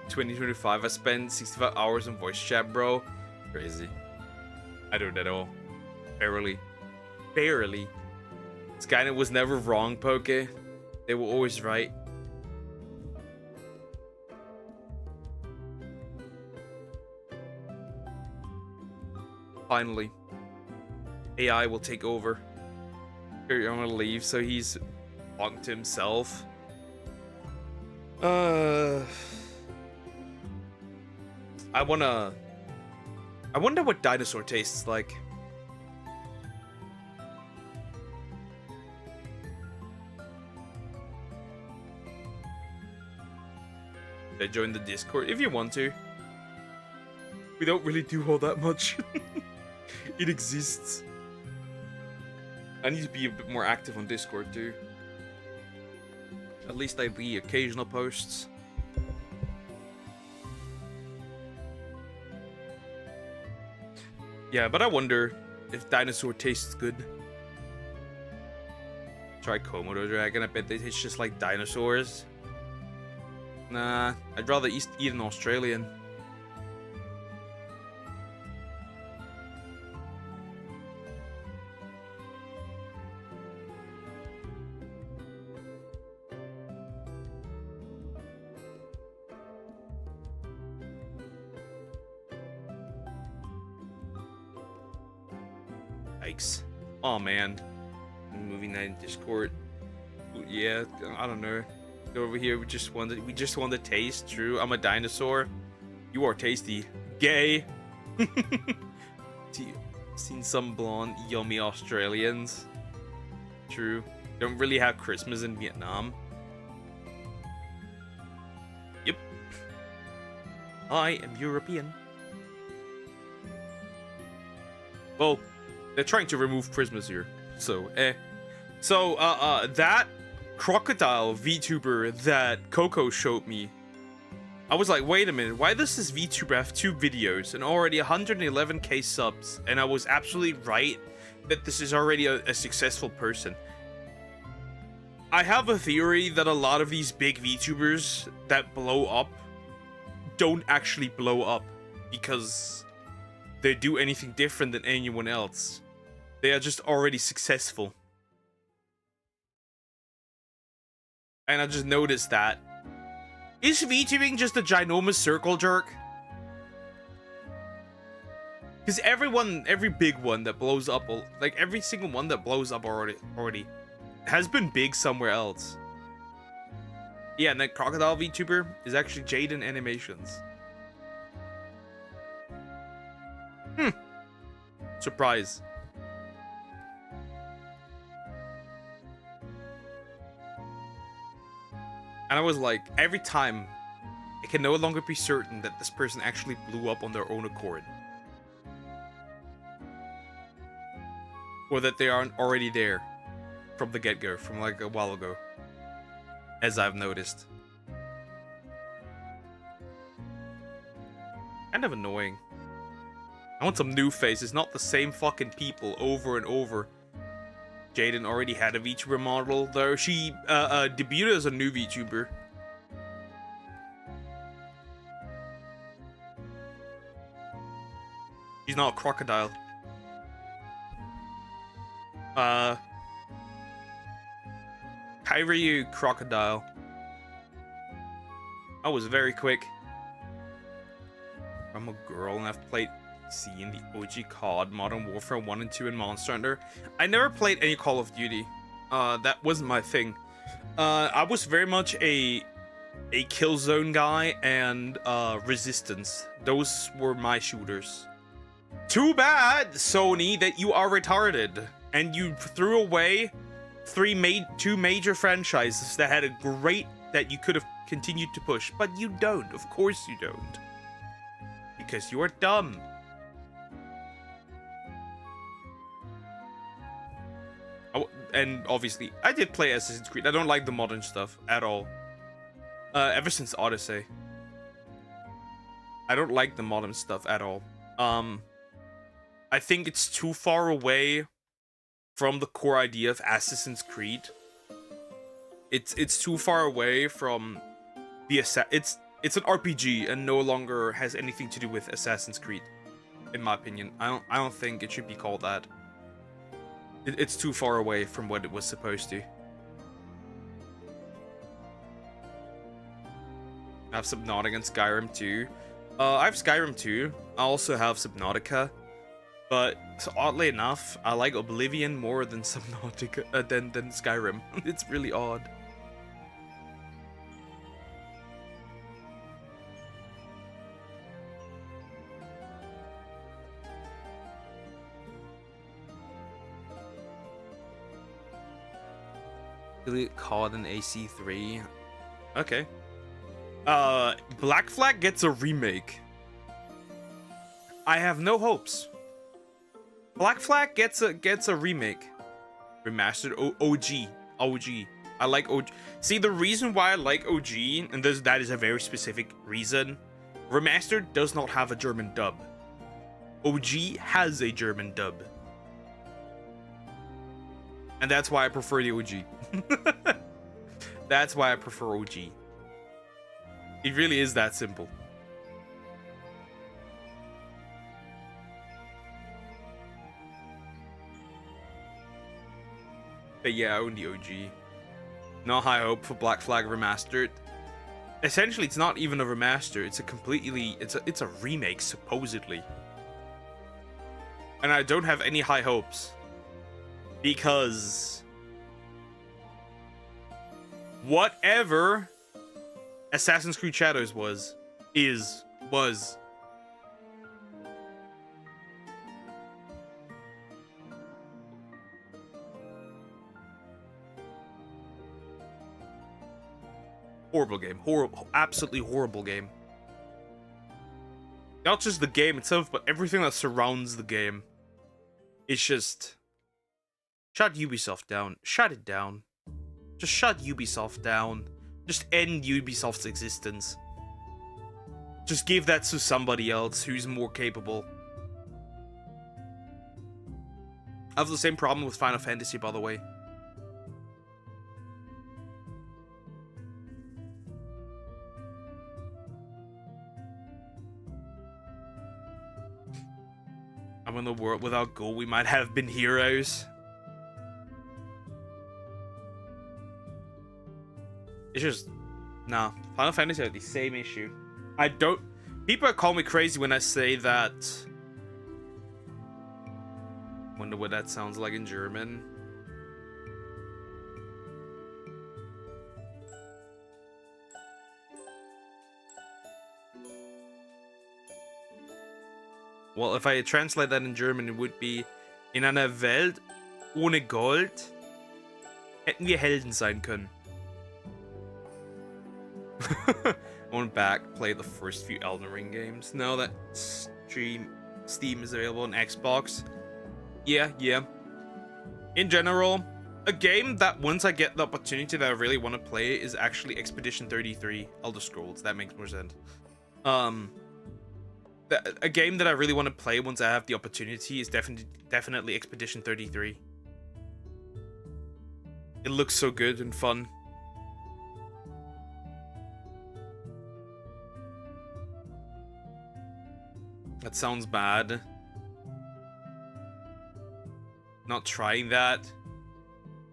$2025. I spent 65 hours on voice chat, bro. Crazy. I don't at all. Barely. Skynet was never wrong, Poke. They were always right. Finally. AI will take over. I'm gonna leave, so he's on to himself. I wonder what dinosaur tastes like. Should I join the Discord? If you want to. We don't really do all that much. It exists. I need to be a bit more active on Discord too. At least I read occasional posts. Yeah, but I wonder if dinosaur tastes good. Try Komodo dragon. I bet they taste just like dinosaurs. Nah, I'd rather eat an Australian. Yikes. Oh man. Movie night in Discord. Yeah, I don't know. Go over here, we just want to taste. True. I'm a dinosaur. You are tasty. Gay. Seen some blonde, yummy Australians. True. Don't really have Christmas in Vietnam. I am European. Well, they're trying to remove prisoners here, so So, that crocodile VTuber that Coco showed me, I was like, wait a minute, why does this VTuber have 2 videos and already 111k subs? And I was absolutely right that this is already a successful person. I have a theory that a lot of these big VTubers that blow up don't actually blow up because they do anything different than anyone else. They are just already successful. And I just noticed that. Is VTubing just a ginormous circle jerk? Because every big one that blows up, like every single one that blows up already has been big somewhere else. Yeah, and that crocodile VTuber is actually Jaden Animations. Surprise. And I was like, every time, it can no longer be certain that this person actually blew up on their own accord. Or that they aren't already there from the get-go, from like a while ago. As I've noticed. Kind of annoying. I want some new faces, not the same fucking people over and over. Jaden already had a VTuber model, though she debuted as a new VTuber. She's not a crocodile. Kairyu crocodile. I was very quick. I'm a girl and I've played in the OG COD, Modern Warfare 1 and 2, and Monster Hunter. I never played any Call of Duty. That wasn't my thing. I was very much a Killzone guy and Resistance. Those were my shooters. Too bad, Sony, that you are retarded and you threw away two major franchises that had a great that you could have continued to push, but you don't. Of course you don't, because you are dumb. And obviously, I did play Assassin's Creed. I don't like the modern stuff at all. Ever since Odyssey, I don't like the modern stuff at all. I think it's too far away from the core idea of Assassin's Creed. It's too far away from the it's an RPG and no longer has anything to do with Assassin's Creed, in my opinion. I don't think it should be called that. It's too far away from what it was supposed to. I have Subnautica and Skyrim 2. I have Skyrim 2. I also have Subnautica. But so oddly enough, I like Oblivion more than Subnautica than Skyrim. It's really odd. COD and AC3. Okay. Black Flag gets a remake. I have no hopes. Black Flag gets a remake. Remastered OG. I like OG. See, the reason why I like OG, and that is a very specific reason. Remastered does not have a German dub. OG has a German dub. And that's why I prefer the OG. That's why I prefer OG. It really is that simple. But yeah, I own the OG. No high hope for Black Flag Remastered. Essentially, it's not even a remaster. It's a completely... It's a remake, supposedly. And I don't have any high hopes. Because... whatever Assassin's Creed Shadows was. Horrible game. Horrible. Absolutely horrible game. Not just the game itself, but everything that surrounds the game. It's just... Shut Ubisoft down. Shut it down. Just shut Ubisoft down. Just end Ubisoft's existence. Just give that to somebody else who's more capable. I have the same problem with Final Fantasy, by the way. I'm in the world without gold, we might have been heroes. It's just... Nah, Final Fantasy had the same issue. I don't... People call me crazy when I say that... Wonder what that sounds like in German. Well, if I translate that in German, it would be: In einer Welt ohne Gold hätten wir Helden sein können. I went back, play the first few Elden Ring games. Now that Steam is available on Xbox. Yeah. In general, a game that once I get the opportunity that I really want to play is actually Expedition 33, Elder Scrolls. That makes more sense. A game that I really want to play once I have the opportunity is definitely Expedition 33. It looks so good and fun. That sounds bad. Not trying that.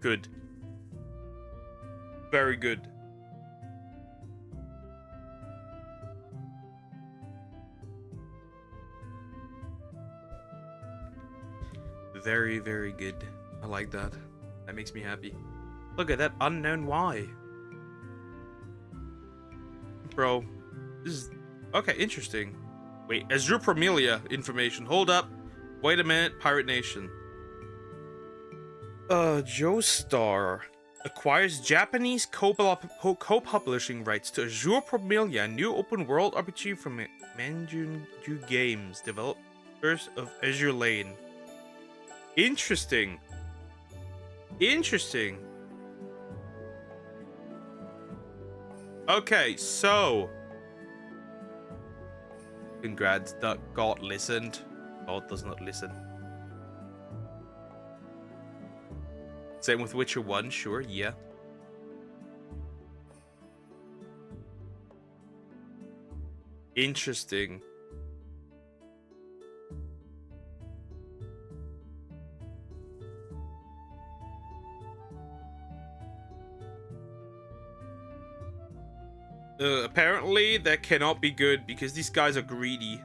Good. Very good. Very, very good. I like that. That makes me happy. Look at that unknown Y. Bro. This is... Okay, interesting. Wait, Azure Promelia information. Hold up. Wait a minute. Pirate Nation. Joestar acquires Japanese co-publishing rights to Azure Promelia, a new open-world RPG from Manjunju Games, developers of Azure Lane. Interesting. Interesting. Okay, so... Congrats, that God listened. God does not listen. Same with Witcher 1, sure, yeah. Interesting. Apparently, that cannot be good because these guys are greedy.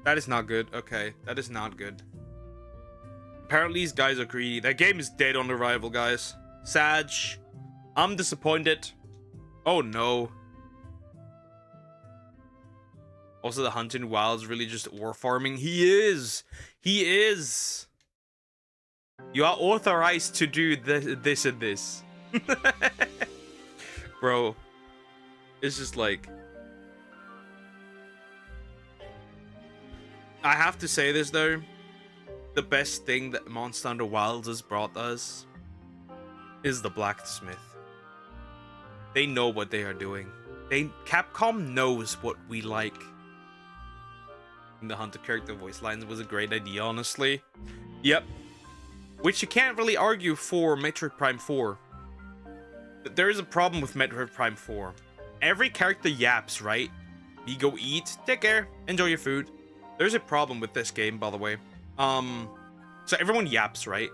That is not good. Okay, that is not good. Apparently, these guys are greedy. That game is dead on arrival, guys. Sag. I'm disappointed. Oh, no. Also, the hunting wild is really just ore farming. He is. He is. You are authorized to do this and this. Bro, it's just like... I have to say this, though. The best thing that Monster Hunter Wilds has brought us is the blacksmith. They know what they are doing. Capcom knows what we like. And the Hunter character voice lines was a great idea, honestly. Yep. Which you can't really argue for Metroid Prime 4. But there is a problem with Metroid Prime 4. Every character yaps, right? You go eat, take care, enjoy your food. There's a problem with this game, by the way. So everyone yaps, right?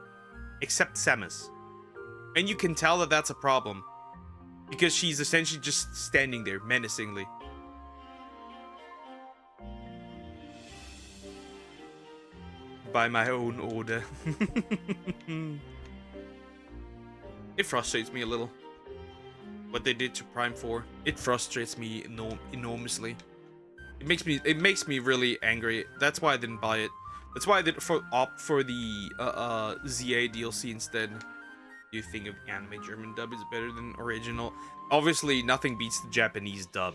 Except Samus. And you can tell that that's a problem. Because she's essentially just standing there, menacingly. By my own order. It frustrates me a little. What they did to Prime 4. It frustrates me enormously. It makes me really angry. That's why I didn't buy it. That's why I did opt for the ZA DLC instead. Do you think of anime German dub is better than original? Obviously, nothing beats the Japanese dub.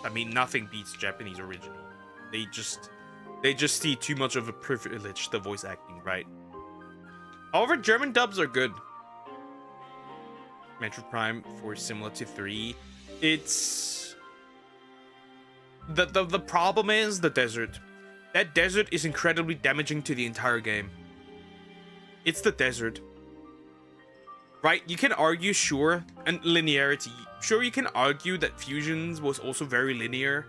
I mean, nothing beats Japanese original. They just see too much of a privilege to voice acting, right? However, German dubs are good. Metroid Prime 4 is similar to 3. It's the problem is the desert. That desert is incredibly damaging to the entire game. It's the desert. Right? You can argue, sure, and linearity. Sure, you can argue that Fusions was also very linear,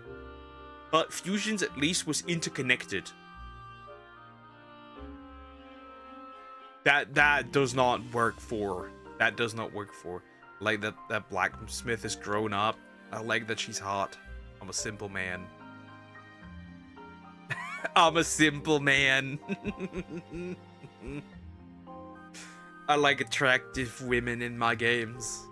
but Fusions at least was interconnected. That does not work for. That does not work for. I like that blacksmith is grown up. I like that she's hot. I'm a simple man. I'm a simple man. I like attractive women in my games.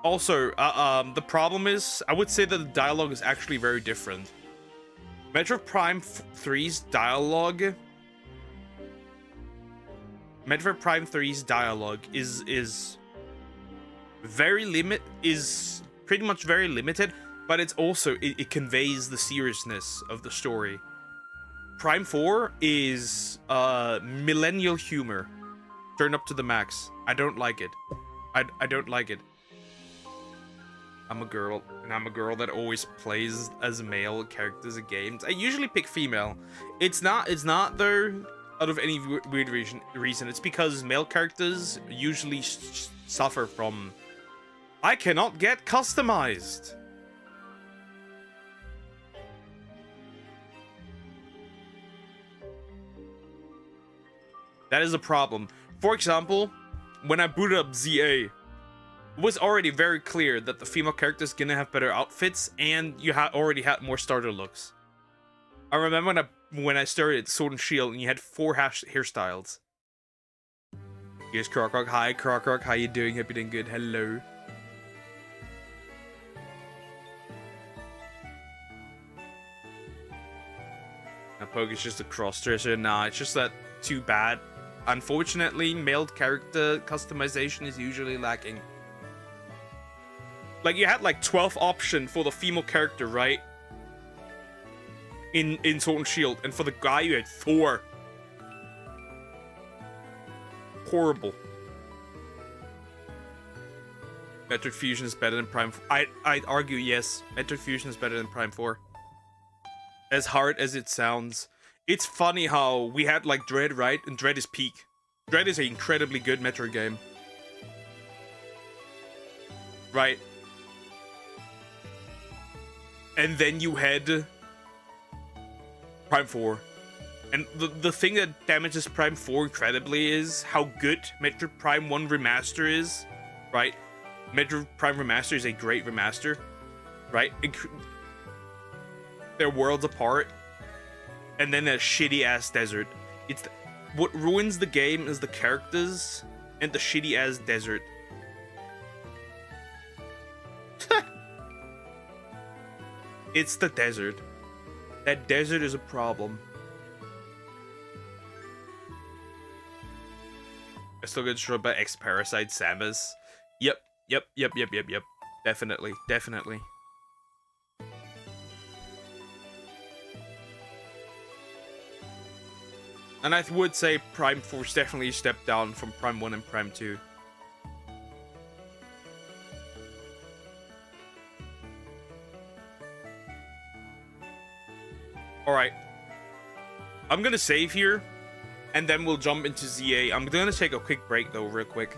Also, the problem is, I would say that the dialogue is actually very different. Metroid Prime 3's dialogue... Metroid Prime 3's dialogue is pretty much very limited, but it's also, it conveys the seriousness of the story. Prime 4 is millennial humor turned up to the max. I don't like it. I don't like it. I'm a girl, and I'm a girl that always plays as male characters in games. I usually pick female. It's not though, out of any weird reason. It's because male characters usually suffer from, I cannot get customized. That is a problem. For example, when I booted up ZA, it was already very clear that the female character's gonna have better outfits, and you already had more starter looks. I remember when I started Sword and Shield, and you had 4 hairstyles. Here's Krokok. Hi, Krokok. How you doing? Hope you're doing good. Hello. Now, Poke is just a cross-dresser. Nah, it's just that too bad. Unfortunately, male character customization is usually lacking. Like, you had like 12 options for the female character, right? In Sword and Shield, and for the guy you had 4. Horrible. Metroid Fusion is better than Prime 4. I'd argue yes. Metroid Fusion is better than Prime 4. As hard as it sounds. It's funny how we had like Dread, right? And Dread is peak. Dread is an incredibly good Metroid game. Right? And then you had Prime 4. And the thing that damages Prime 4 incredibly is how good Metroid Prime 1 Remaster is. Right? Metroid Prime Remaster is a great remaster. Right? They're worlds apart. And then a shitty-ass desert. What ruins the game is the characters and the shitty-ass desert. It's the desert. That desert is a problem. I still get destroyed by X-Parasite Samus. Yep. Definitely. And I would say Prime 4 is definitely a step down from Prime 1 and Prime 2. Alright. I'm gonna save here, and then we'll jump into ZA. I'm gonna take a quick break though, real quick.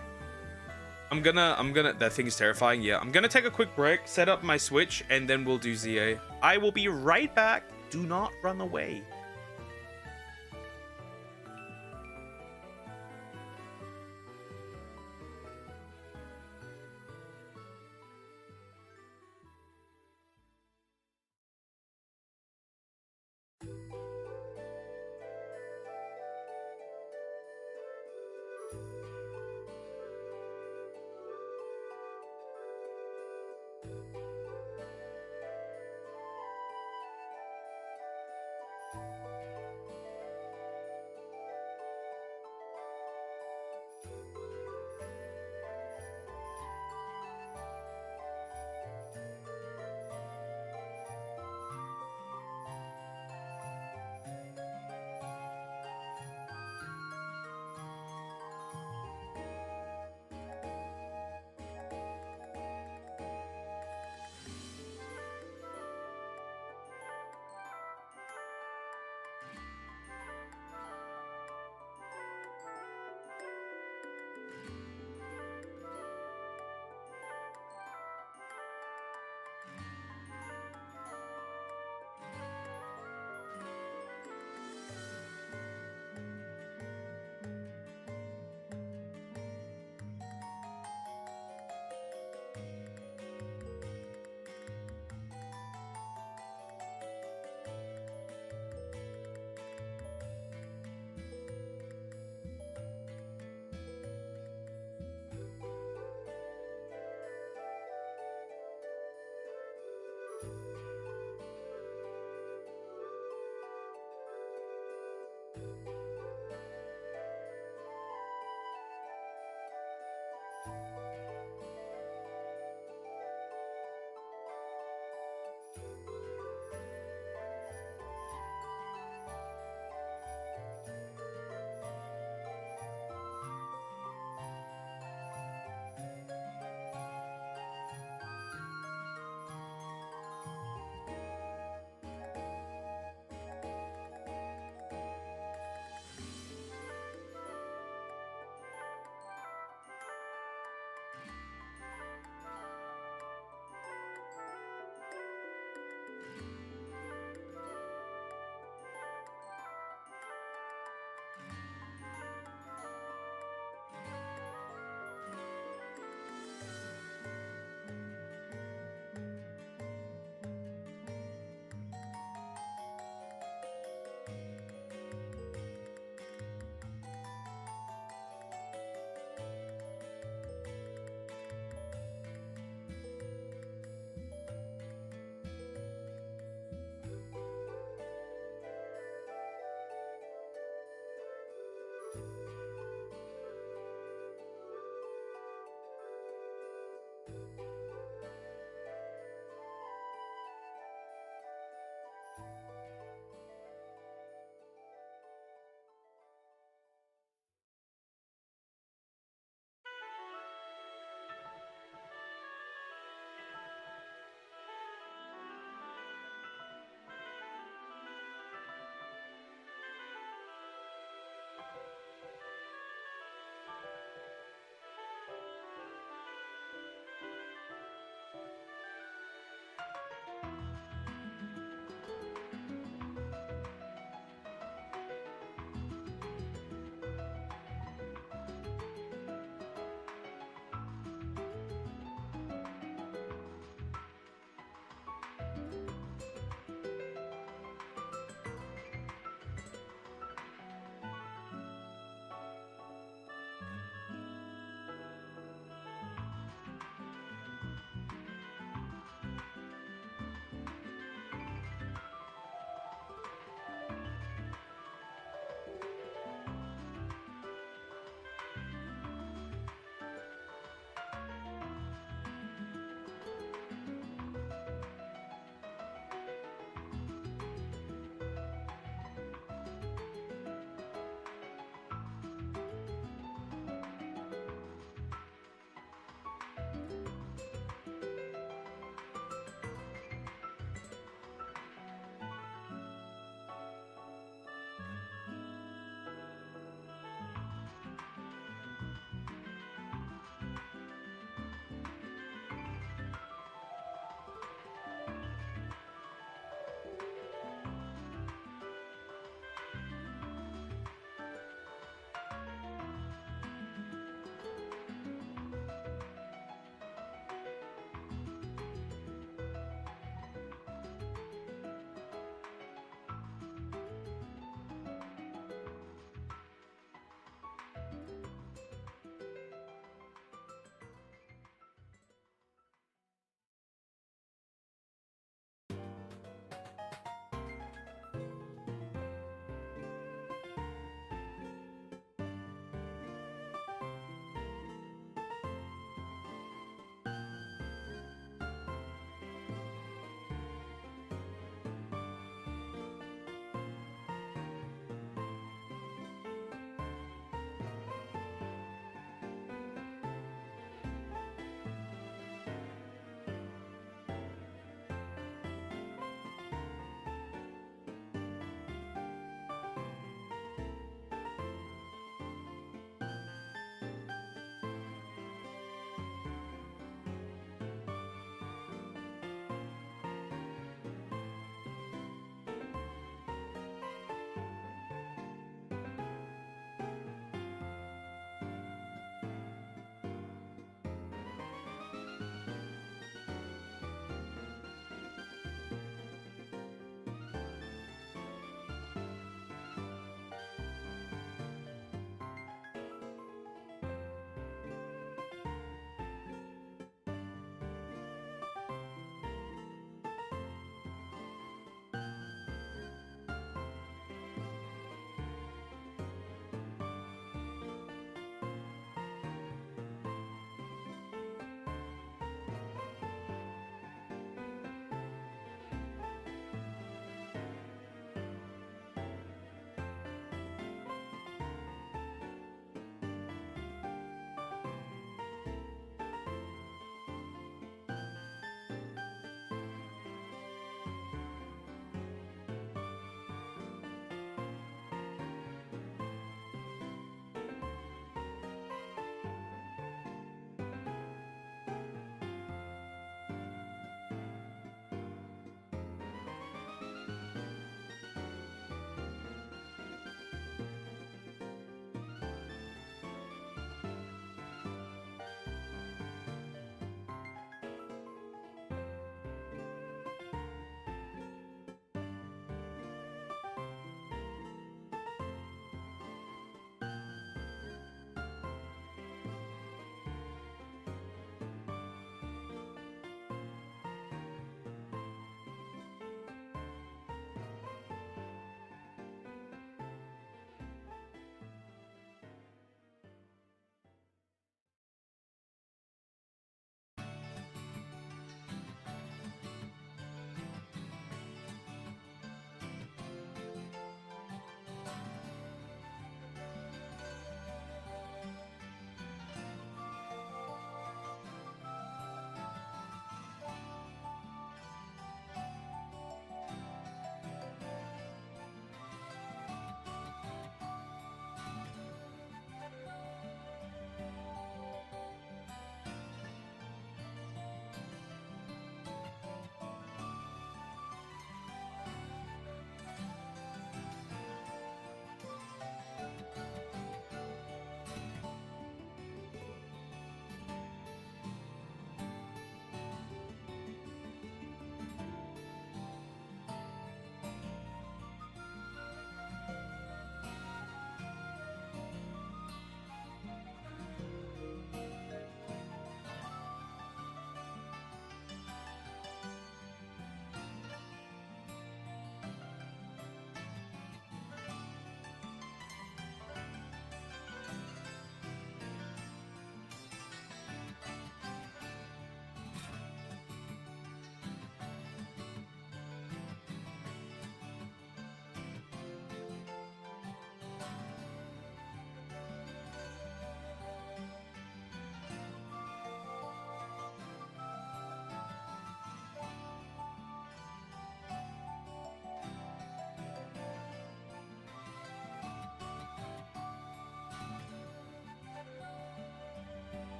I'm gonna, that thing is terrifying, yeah. I'm gonna take a quick break, set up my Switch, and then we'll do ZA. I will be right back. Do not run away.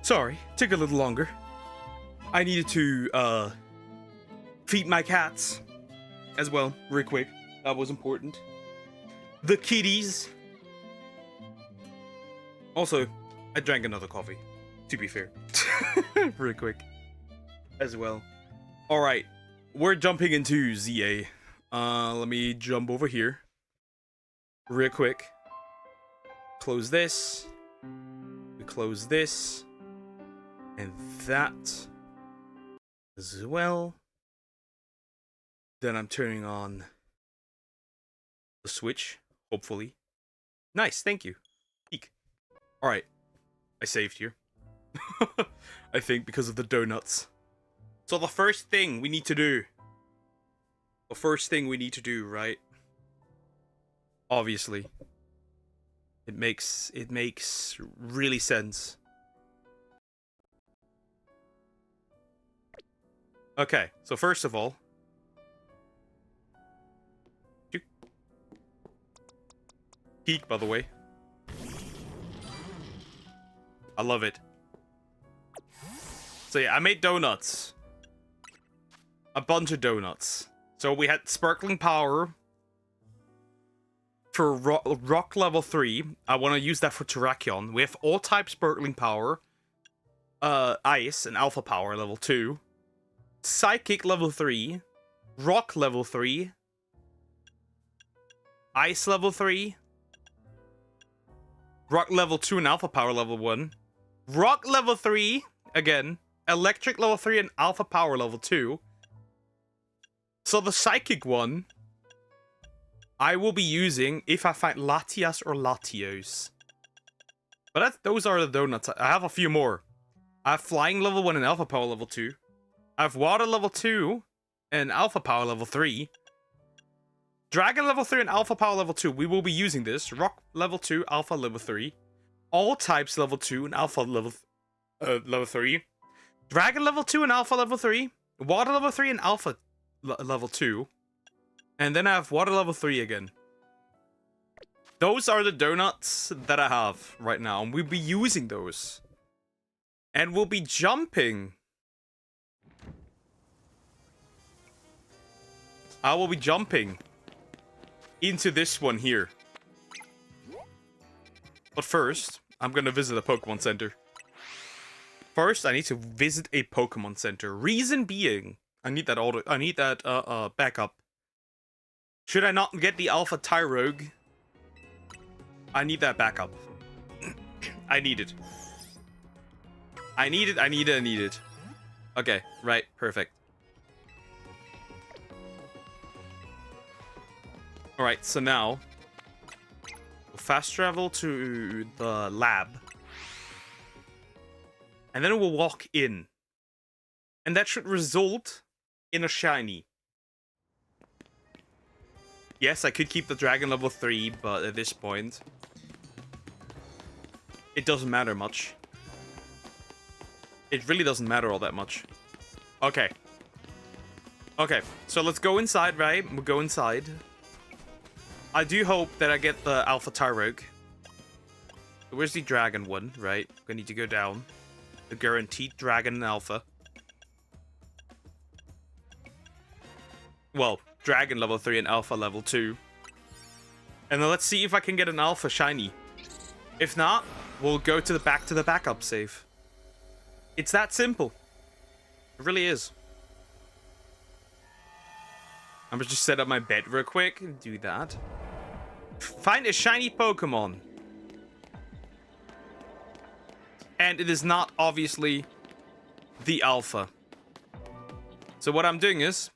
Sorry, took a little longer. I needed to feed my cats as well, real quick. That was important. The kitties. Also, I drank another coffee, to be fair. Real quick. As well. Alright, we're jumping into ZA. Let me jump over here. Real quick. Close this. We close this. And that as well. Then I'm turning on the switch, hopefully. Nice, thank you. Eek. Alright. I saved here. I think because of the donuts. So the first thing we need to do. Right? Obviously. It makes really sense. Okay, so first of all, peek, by the way. I love it. So yeah, I made donuts. A bunch of donuts. So we had sparkling power for rock level 3. I want to use that for Terrakion. We have all type sparkling power. Ice and alpha power level 2. Psychic level 3. Rock level 3. Ice level 3. Rock level 2 and alpha power level 1. Rock level 3, again. Electric level 3 and alpha power level 2. So the psychic one, I will be using if I find Latias or Latios. But those are the donuts. I have a few more. I have flying level 1 and alpha power level 2. I have water level 2 and alpha power level 3. Dragon level 3 and alpha power level 2. We will be using this. Rock level 2, alpha level 3. All types level 2 and alpha level 3. Dragon level 2 and alpha level 3. Water level 3 and alpha level 2. And then I have water level 3 again. Those are the donuts that I have right now. And we'll be using those. And we'll be jumping. I will be jumping into this one here. But first, I'm gonna visit a Pokemon Center. First, I need to visit a Pokemon Center. Reason being, I need that backup. Should I not get the Alpha Tyrogue, I need that backup. I need it. I need it. Okay, right, perfect. Alright, so now we'll fast travel to the lab. And then we'll walk in. And that should result in a shiny. Yes, I could keep the dragon level 3, but at this point, it doesn't matter much. It really doesn't matter all that much. Okay. Okay, so let's go inside, right? We'll go inside. I do hope that I get the Alpha Tyrogue. Where's the dragon one, right? I need to go down. The guaranteed dragon alpha. Well, dragon level 3 and alpha level 2. And then let's see if I can get an alpha shiny. If not, we'll go to the backup save. It's that simple. It really is. I'm gonna just set up my bed real quick and do that. Find a shiny Pokemon. And it is not obviously the alpha. So what I'm doing is,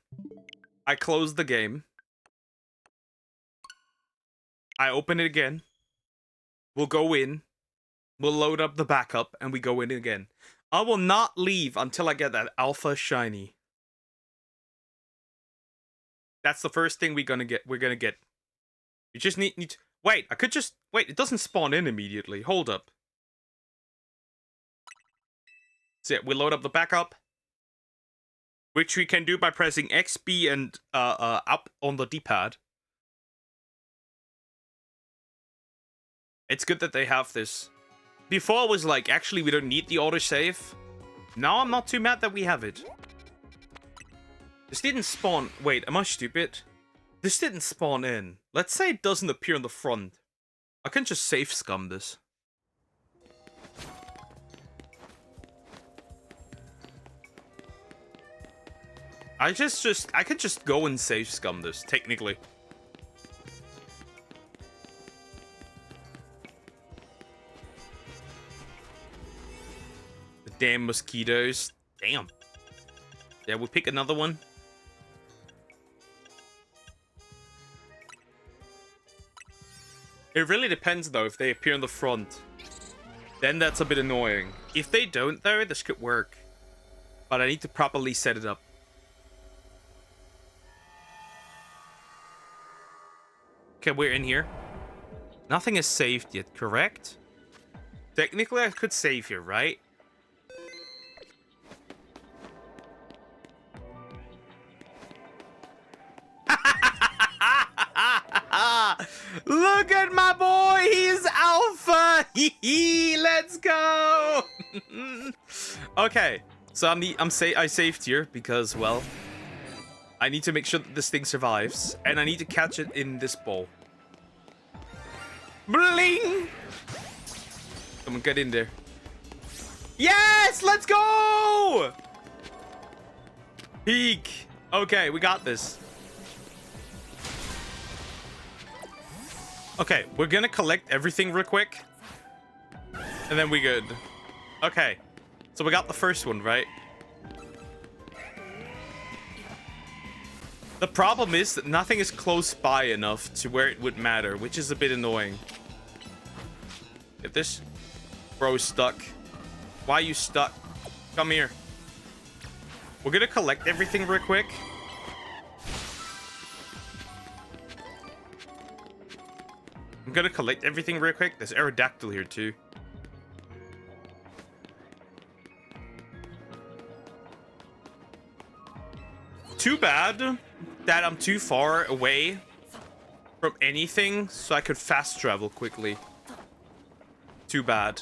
I close the game. I open it again. We'll go in. We'll load up the backup and we go in again. I will not leave until I get that alpha shiny. That's the first thing we're gonna get. We just need to... Wait, I could just... Wait, it doesn't spawn in immediately. Hold up. So yeah, we load up the backup. Which we can do by pressing X, B, and up on the D-pad. It's good that they have this. Before I was like, actually, we don't need the autosave. Now I'm not too mad that we have it. This didn't spawn... Wait, am I stupid? This didn't spawn in. Let's say it doesn't appear on the front. I can just save scum this. I can just go and save scum this, technically. The damn mosquitoes. Damn. Yeah, we'll pick another one. It really depends, though, if they appear in the front. Then that's a bit annoying. If they don't, though, this could work. But I need to properly set it up. Okay, we're in here. Nothing is saved yet, correct? Technically, I could save here, right? Look at my boy, he's alpha. Let's go. Okay, so I saved here because, well, I need to make sure that this thing survives, and I need to catch it in this bowl. Bling! Someone get in there. Yes, let's go. Peek. Okay, we got this. Okay, we're gonna collect everything real quick. And then we good. Okay. So we got the first one, right? The problem is that nothing is close by enough to where it would matter, which is a bit annoying. Get this? Bro's stuck. Why are you stuck? Come here. We're gonna collect everything real quick. I'm gonna collect everything real quick. There's Aerodactyl here too. Too bad that I'm too far away from anything so I could fast travel quickly. Too bad.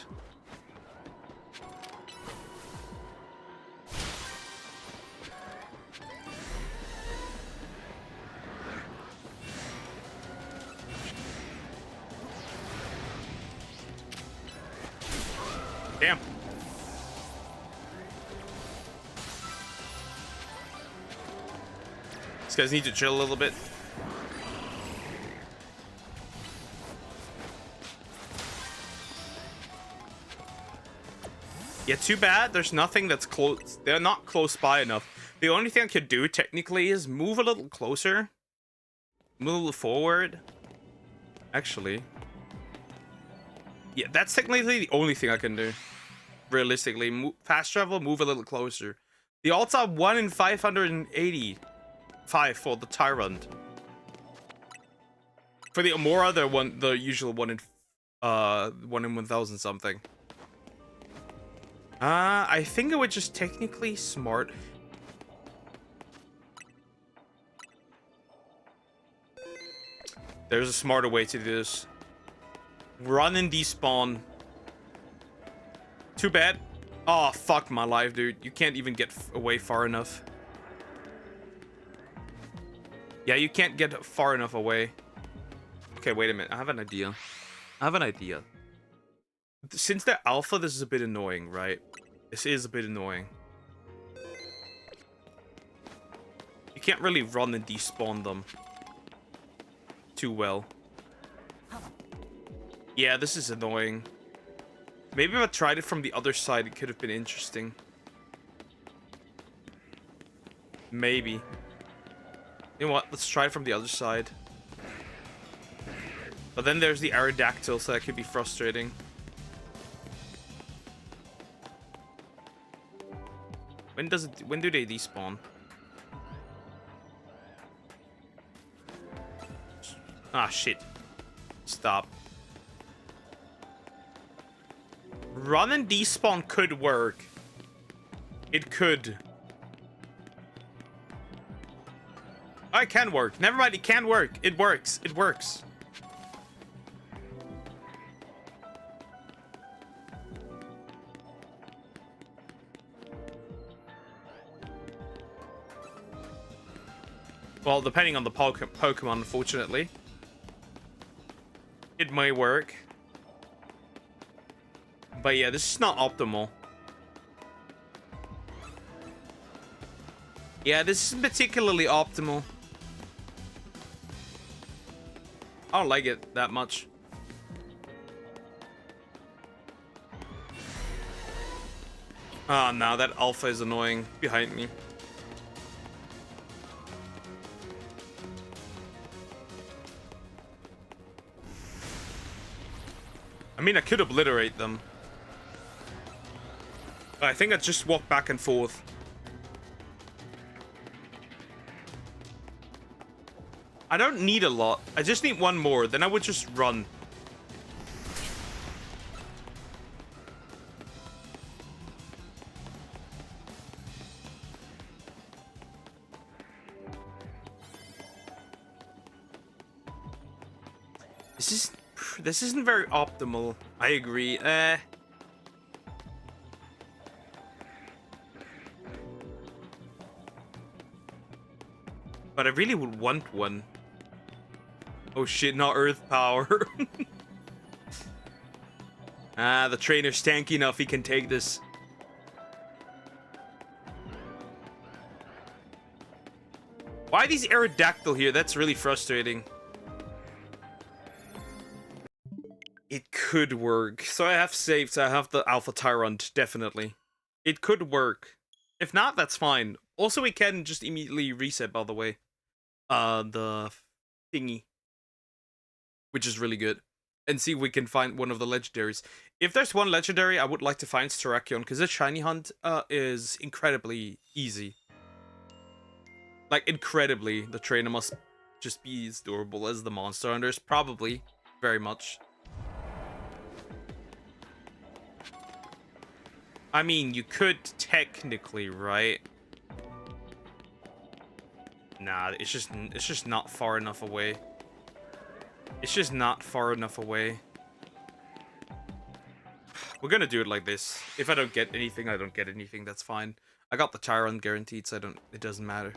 Damn. These guys need to chill a little bit. Yeah, too bad there's nothing that's close. They're not close by enough. The only thing I could do technically is move a little closer. Move a little forward. Actually. Yeah, that's technically the only thing I can do. Realistically, fast travel, move a little closer. The odds are 1 in 585 for the Tyrant. For the Amora, the usual 1 in 1,000 something. I think it would just technically smart. There's a smarter way to do this. Run and despawn. Too bad. Oh, fuck my life, dude. You can't even get away far enough. Yeah, you can't get far enough away. Okay, wait a minute. I have an idea. Since they're alpha, this is a bit annoying, right? This is a bit annoying. You can't really run and despawn them too well. Yeah, this is annoying. Maybe if I tried it from the other side, it could have been interesting. Maybe. You know what? Let's try it from the other side. But then there's the Aerodactyl, so that could be frustrating. When do they despawn? Ah, shit. Stop. Run and despawn could work. It could. Oh, it can work. Never mind, it can work. It works. It works. Well, depending on the Pokemon, unfortunately. It may work. But yeah, this is not optimal. Yeah, this isn't particularly optimal. I don't like it that much. Oh no, that alpha is annoying behind me. I mean, I could obliterate them. But I think I just walk back and forth. I don't need a lot. I just need one more. Then I would just run. This isn't very optimal. I agree. But I really would want one. Oh shit, not Earth power. Ah, the trainer's tanky enough, he can take this. Why these Aerodactyl here? That's really frustrating. It could work. So I have saved, I have the Alpha Tyrant, definitely. It could work. If not, that's fine. Also, we can just immediately reset, by the way. The thingy. Which is really good. And see if we can find one of the legendaries. If there's one legendary, I would like to find Terrakion, because the shiny hunt is incredibly easy. Like, incredibly. The trainer must just be as durable as the monster hunters. Probably. Very much. I mean, you could technically, right? Nah, it's just not far enough away. It's just not far enough away. We're gonna do it like this. If I don't get anything, I don't get anything. That's fine. I got the Tyrant guaranteed, so it doesn't matter.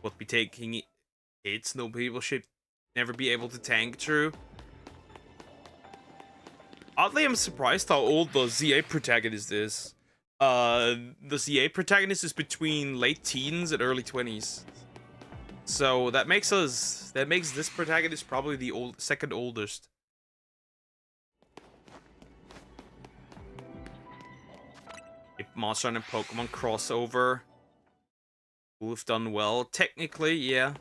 What be taking hits? No people should never be able to tank through. Oddly, I'm surprised how old the ZA protagonist is. The ZA protagonist is between late teens and early 20s. So that makes this protagonist probably the second oldest. Monster and Pokemon crossover. We've done well. Technically, yeah.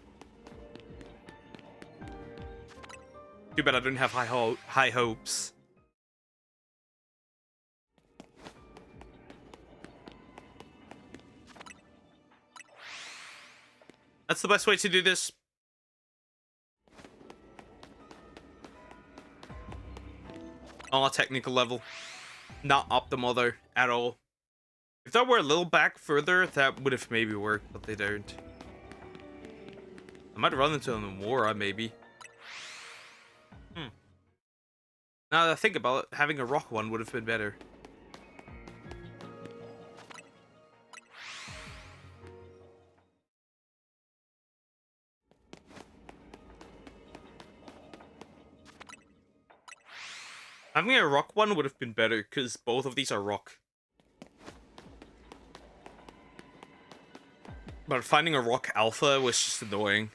Too bad I don't have high hopes. That's the best way to do this. On a technical level. Not optimal though, at all. If that were a little back further, that would have maybe worked, but they don't. I might run into them more, maybe. Now that I think about it, having a rock one would have been better. Having a rock one would have been better, because both of these are rock. But finding a rock alpha was just annoying.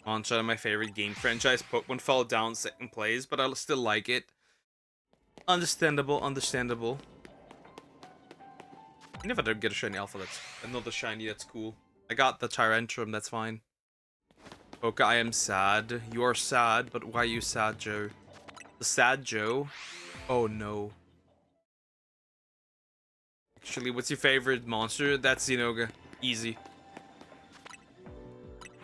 Launch out of my favorite game franchise, Pokemon fell down second place, but I still like it. Understandable, understandable. And if I don't get a shiny alpha, that's another shiny, that's cool. I got the Tyrantrum, that's fine. Okay, I am sad. You are sad, but why are you sad, Joe? The sad Joe? Oh no. Actually, what's your favorite monster? That's Zinogre. Easy.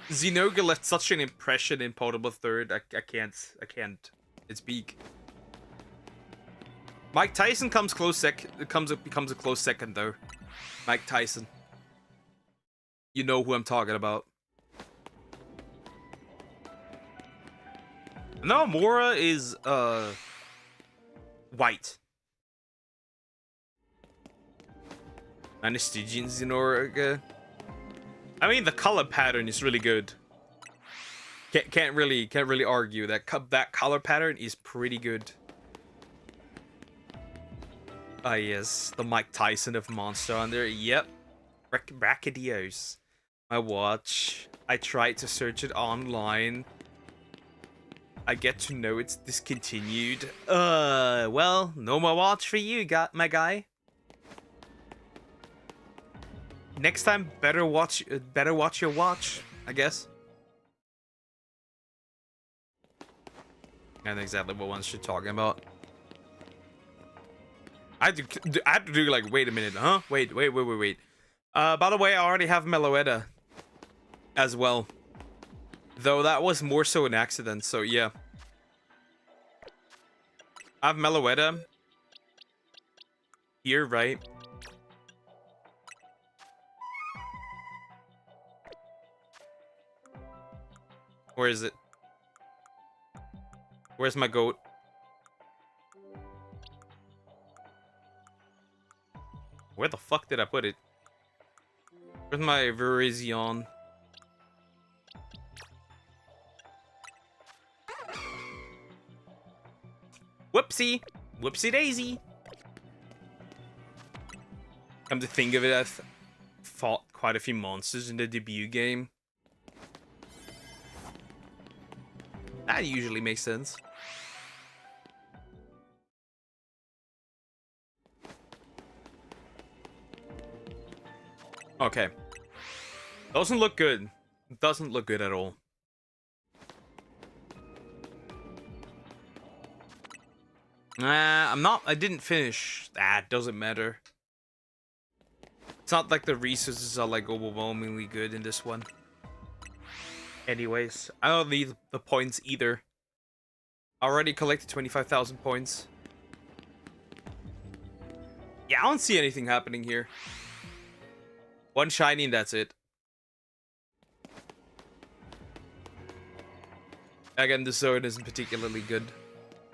Zinogre left such an impression in Potable Third. I can't. It's peak. Mike Tyson comes close becomes a close second though. Mike Tyson. You know who I'm talking about. No, Mora is white. Anesthesian Zenoriga. I mean, the color pattern is really good. Can't really argue that that color pattern is pretty good. Ah yes, the Mike Tyson of Monster Hunter. Yep, Brachydios. My watch. I tried to search it online. I get to know it's discontinued. Well, no more watch for you, my guy. Next time, better watch your watch, I guess. I know exactly what ones you're talking about. I had to do like, wait a minute, huh? Wait. By the way, I already have Meloetta as well. Though that was more so an accident, so yeah. I have Meloetta here, right? Where is it? Where's my goat? Where the fuck did I put it? Where's my Virizion? Whoopsie! Whoopsie daisy! Come to think of it, I've fought quite a few monsters in the debut game. That usually makes sense. Okay. Doesn't look good. Doesn't look good at all. I didn't finish. That doesn't matter. It's not like the resources are like overwhelmingly good in this one. Anyways, I don't need the points either. I already collected 25,000 points. Yeah, I don't see anything happening here. One shiny and that's it. Again, the zone isn't particularly good.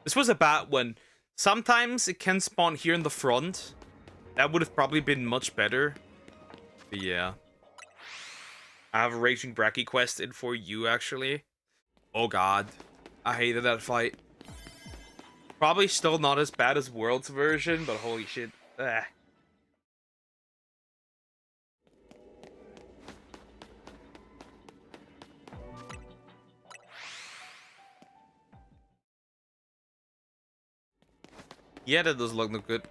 This was a bad one. Sometimes it can spawn here in the front. That would have probably been much better. But yeah. I have a Raging Bracky quest in for you, actually. Oh god. I hated that fight. Probably still not as bad as World's version, but holy shit. Ugh. Yeah, that does look good.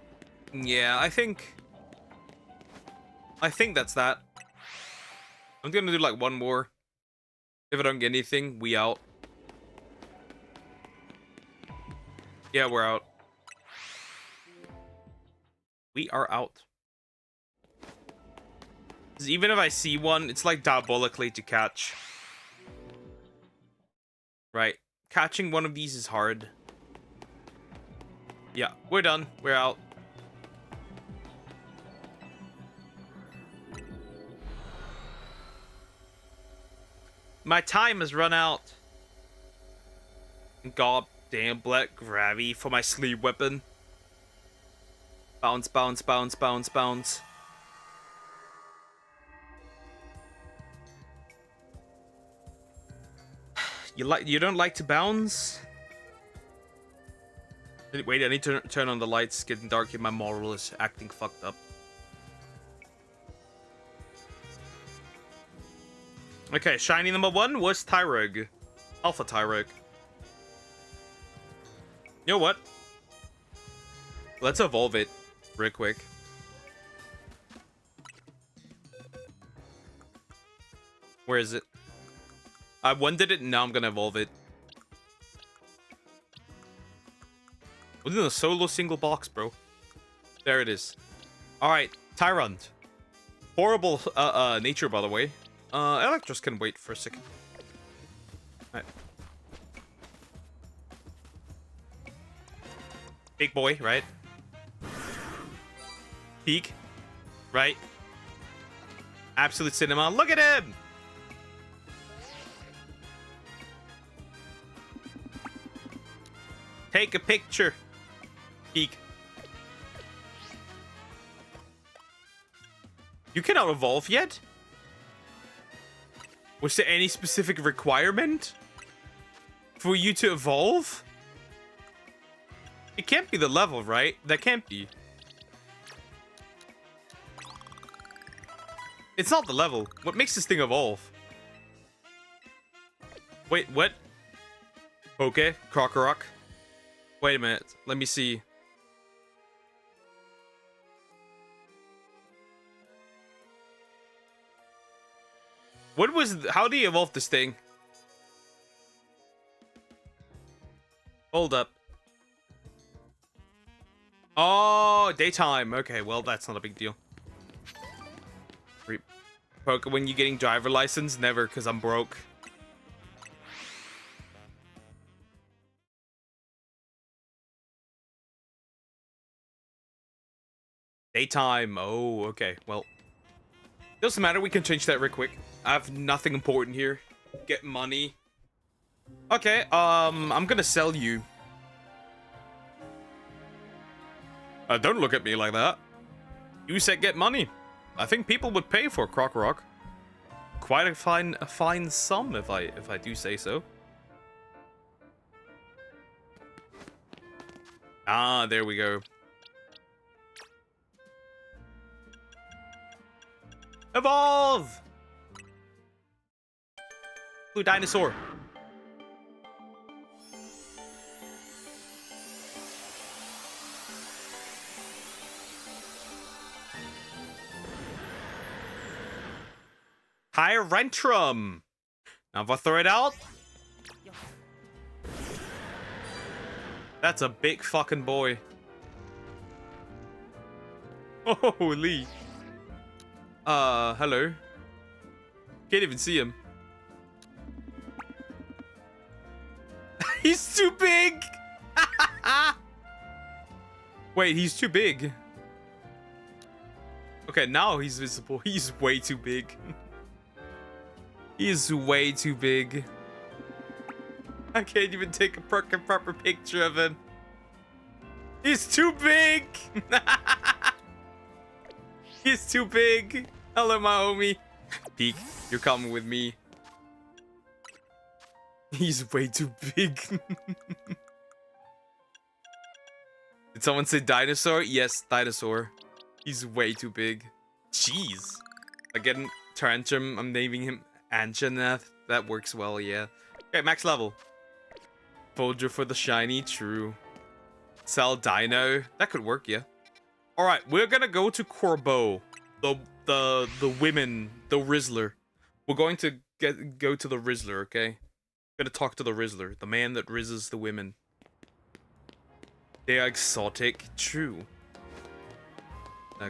Yeah, I think that's that. I'm gonna do like one more. If I don't get anything, we out. Yeah, we're out. We are out. 'Cause even if I see one, it's like diabolically to catch. Right. Catching one of these is hard. Yeah, we're done. We're out. My time has run out. God damn black gravity for my sleeve weapon. Bounce, bounce, bounce, bounce, bounce. You don't like to bounce? Wait, I need to turn on the lights. It's getting dark here. My model is acting fucked up. Okay, shiny number 1 was Tyrug. Alpha Tyrug. You know what? Let's evolve it real quick. Where is it? I wanted it, now I'm gonna evolve it. Within a solo single box, bro. There it is. Alright, Tyrant. Horrible nature, by the way. Electros can wait for a second. Alright. Big boy, right? Peak. Right? Absolute cinema. Look at him! Take a picture. Peek. You cannot evolve yet? Was there any specific requirement for you to evolve? It can't be the level, right? That can't be. It's not the level. What makes this thing evolve? Wait, what? Okay, Krokorok. Wait a minute. Let me see. What was... How do you evolve this thing? Hold up. Oh, daytime. Okay, well, that's not a big deal. Poke, when you getting driver license? Never, because I'm broke. Daytime. Oh, okay. Well, doesn't matter. We can change that real quick. I have nothing important here. Get money. Okay, I'm gonna sell you. Don't look at me like that. You said get money. I think people would pay for Krokorok. Quite a fine sum, if I do say so. Ah, there we go. Evolve! Blue dinosaur. Tyrantrum. Now if I throw it out. That's a big fucking boy. Holy. Hello. Can't even see him. He's too big! Wait, he's too big. Okay, now he's visible. He's way too big. He is way too big. I can't even take a proper picture of him. He's too big! He's too big. Hello, my homie. Peek, you're coming with me. He's way too big. Did someone say dinosaur? Yes, dinosaur. He's way too big. Jeez. Again, Tyrantrum, I'm naming him Anjanath. That works well, yeah. Okay, max level. Folger for the shiny, true. Sell Dino. That could work, yeah. Alright, we're gonna go to Corbeau. The women, the Rizzler. We're going to go to the Rizzler, okay? Gonna talk to the Rizzler, the man that rizzes the women. They are exotic, true.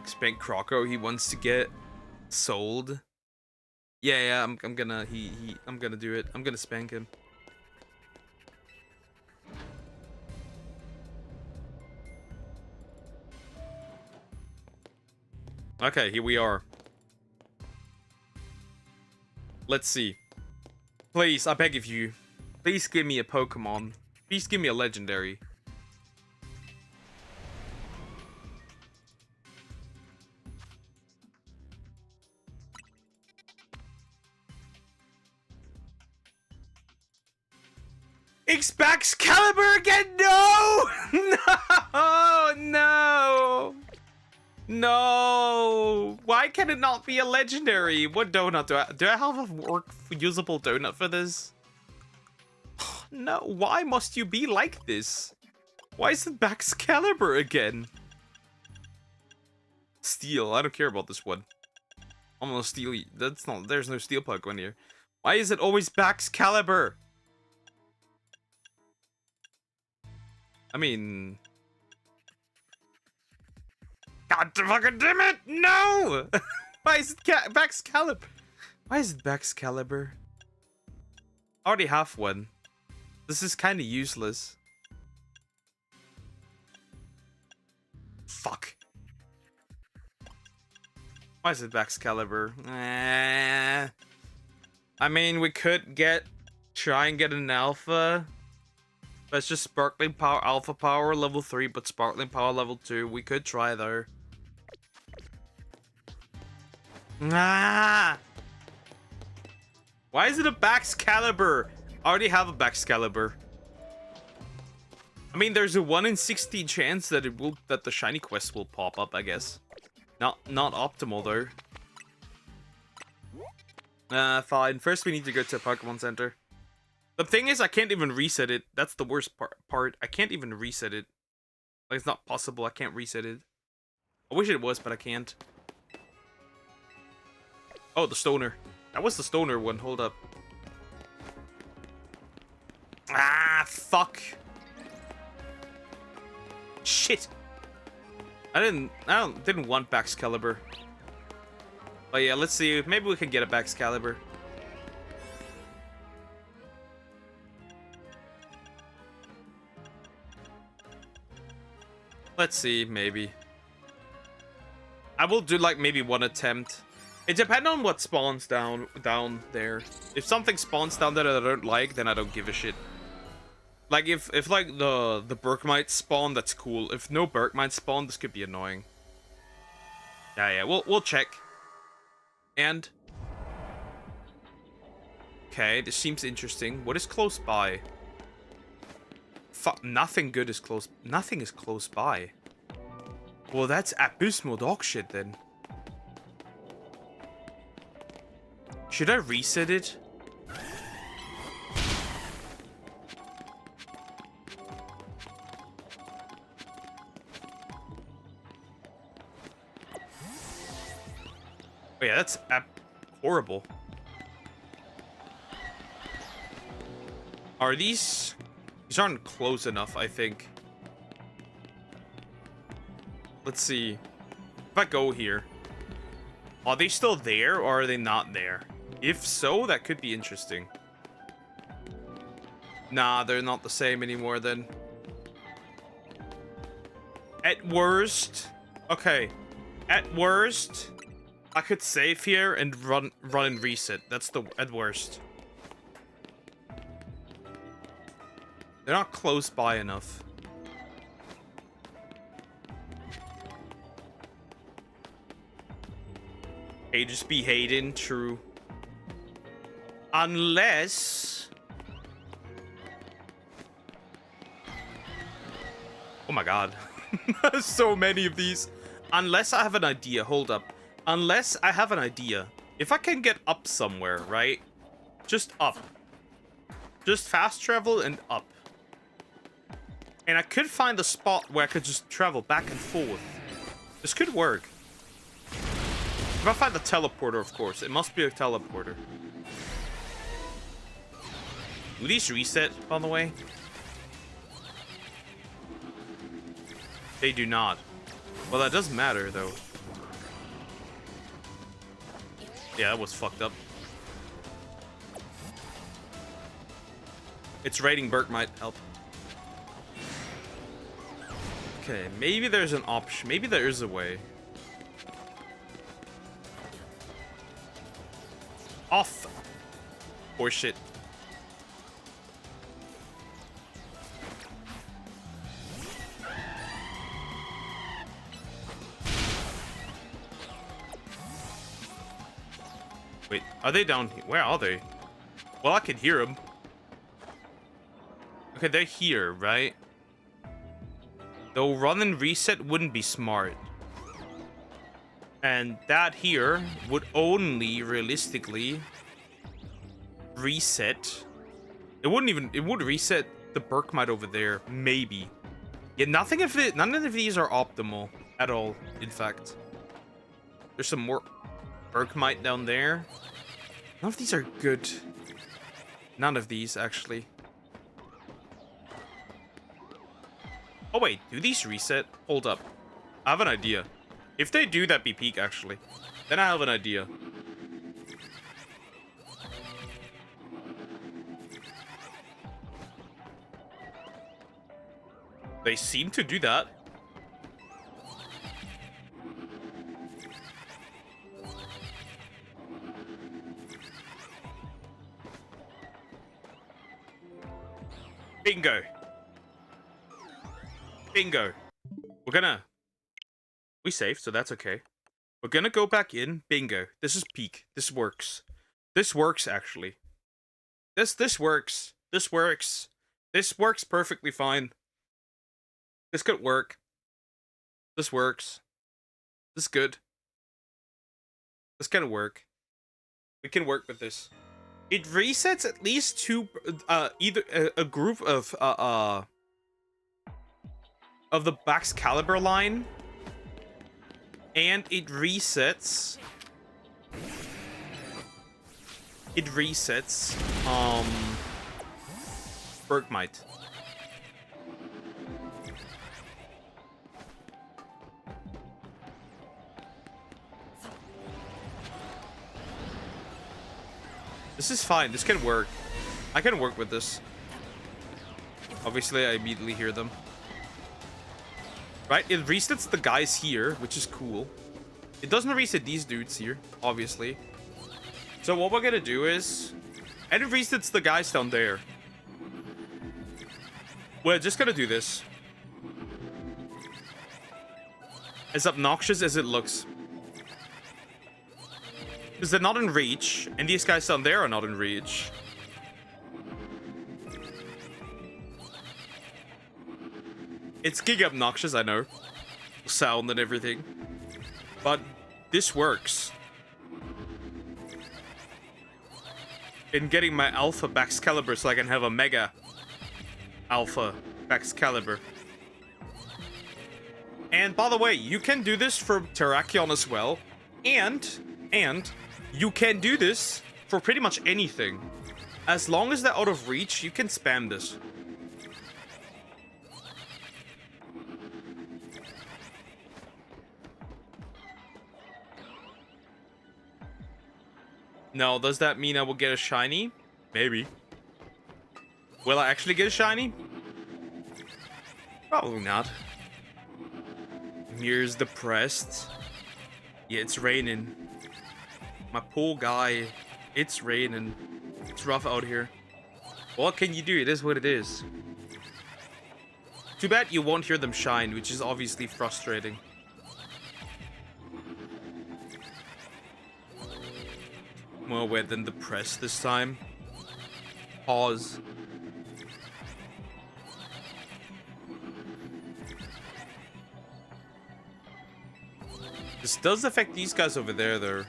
Spank Croco, he wants to get sold. Yeah, I'm gonna do it. I'm gonna spank him. Okay, here we are. Let's see. Please, I beg of you. Please give me a Pokemon. Please give me a legendary. Excalibur again? No! No! No! No! Why can it not be a legendary? What donut do I have a usable donut for this? No, why must you be like this? Why is it Excalibur again? Steel, I don't care about this one. I'm gonna steal you. That's not, there's no steel Pokemon here. Why is it always Excalibur? I mean... God fucking damn it! No! Why is it Excalibur? Why is it Excalibur? I already have one. This is kind of useless. Fuck. Why is it Excalibur? I mean, we could try and get an alpha. That's just Sparkling Power, Alpha Power level 3, but Sparkling Power level 2. We could try though. Ah! Why is it a Baxcalibur? I already have a Baxcalibur. I mean, there's a 1 in 60 chance that that the shiny quest will pop up, I guess. Not optimal though. Fine. First we need to go to a Pokemon Center. The thing is, I can't even reset it. That's the worst part. I can't even reset it. Like, it's not possible. I can't reset it. I wish it was, but I can't. Oh, the Stoner. That was the Stoner one. Hold up. Ah, fuck. Shit. I didn't want Baxcalibur. But yeah, let's see. Maybe we can get a Baxcalibur. Let's see, maybe. I will do like maybe one attempt. It depends on what spawns down there. If something spawns down there that I don't like, then I don't give a shit. Like if like the Berkmite spawn, that's cool. If no Berkmite spawn, this could be annoying. Yeah, we'll check. And okay, this seems interesting. What is close by? Nothing good is close. Nothing is close by. Well, that's abysmal dog shit then. Should I reset it? Oh yeah, that's horrible. Are these... These aren't close enough, I think. Let's see. If I go here. Are they still there or are they not there? If so, that could be interesting. Nah, they're not the same anymore then. At worst... Okay. At worst, I could save here and run and reset. That's the... At worst. They're not close by enough. Hey, just be Hayden, true. Unless... Oh my god. So many of these. Unless I have an idea. Hold up. Unless I have an idea. If I can get up somewhere, right? Just up. Just fast travel and up. And I could find a spot where I could just travel back and forth. This could work. If I find the teleporter, of course. It must be a teleporter. Do these reset, by the way? They do not. Well, that doesn't matter, though. Yeah, that was fucked up. It's raiding Berk might help. Okay, maybe there's an option. Maybe there is a way. Off. Or shit. Wait, are they down here? Where are they? Well, I can hear them. Okay, they're here, right? Though run and reset wouldn't be smart. And that here would only realistically reset. It wouldn't even, it would reset the Berkmite over there, maybe. Yeah, none of these are optimal at all, in fact. There's some more Berkmite down there. None of these are good. None of these, actually. Oh wait, do these reset? Hold up. I have an idea. If they do, that'd be peak, actually. Then I have an idea. They seem to do that. Bingo. Bingo. We saved, so that's okay. We're gonna go back in. Bingo. This is peak. This works. This works, actually. This works. This works. This works perfectly fine. This could work. This works. This is good. This can work. We can work with this. It resets at least two, either a group of the Baxcalibur line, and it resets. Bergmite. This is fine. This can work. I can work with this. Obviously, I immediately hear them. Right? It resets the guys here, which is cool. It doesn't reset these dudes here, obviously. So what we're gonna do is... And it resets the guys down there. We're just gonna do this. As obnoxious as it looks. Because they're not in reach, and these guys down there are not in reach. It's giga obnoxious, I know. Sound and everything. But this works. In getting my alpha Baxcalibur so I can have a mega alpha Baxcalibur. And by the way, you can do this for Terrakion as well. And you can do this for pretty much anything. As long as they're out of reach, you can spam this. Now, does that mean I will get a shiny? Maybe. Will I actually get a shiny? Probably not. Mir's depressed. Yeah, it's raining. My poor guy. It's raining. It's rough out here. What can you do? It is what it is. Too bad you won't hear them shine, which is obviously frustrating. More wet than depressed this time. Pause. This does affect these guys over there, though.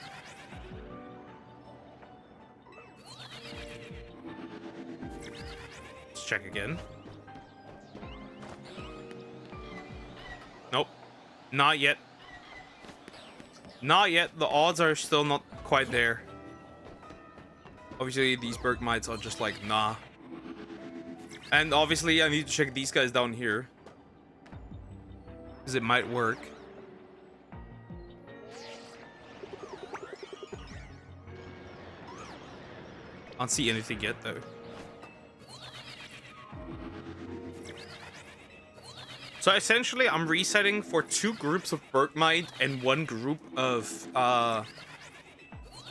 Let's check again. Nope. Not yet. Not yet. The odds are still not quite there. Obviously, these Bergmites are just like, nah. And obviously, I need to check these guys down here. Because it might work. I don't see anything yet, though. So essentially, I'm resetting for 2 groups of Bergmite and 1 group of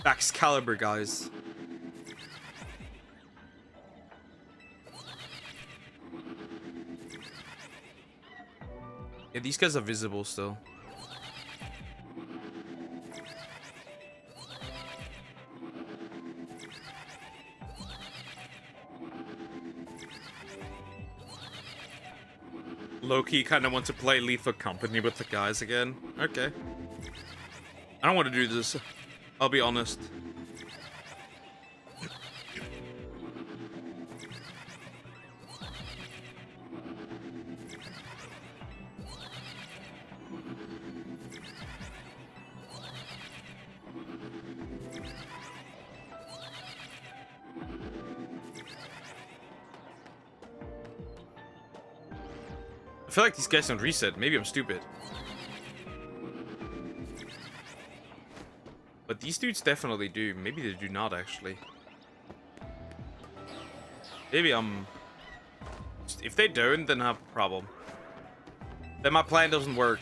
Baxcalibur guys. Yeah, these guys are visible still. Low-key kind of want to play Lethal Company with the guys again. Okay. I don't want to do this. I'll be honest. I feel like these guys don't reset. Maybe I'm stupid. But these dudes definitely do. Maybe they do not, actually. Maybe I'm... If they don't, then I have a problem. Then my plan doesn't work.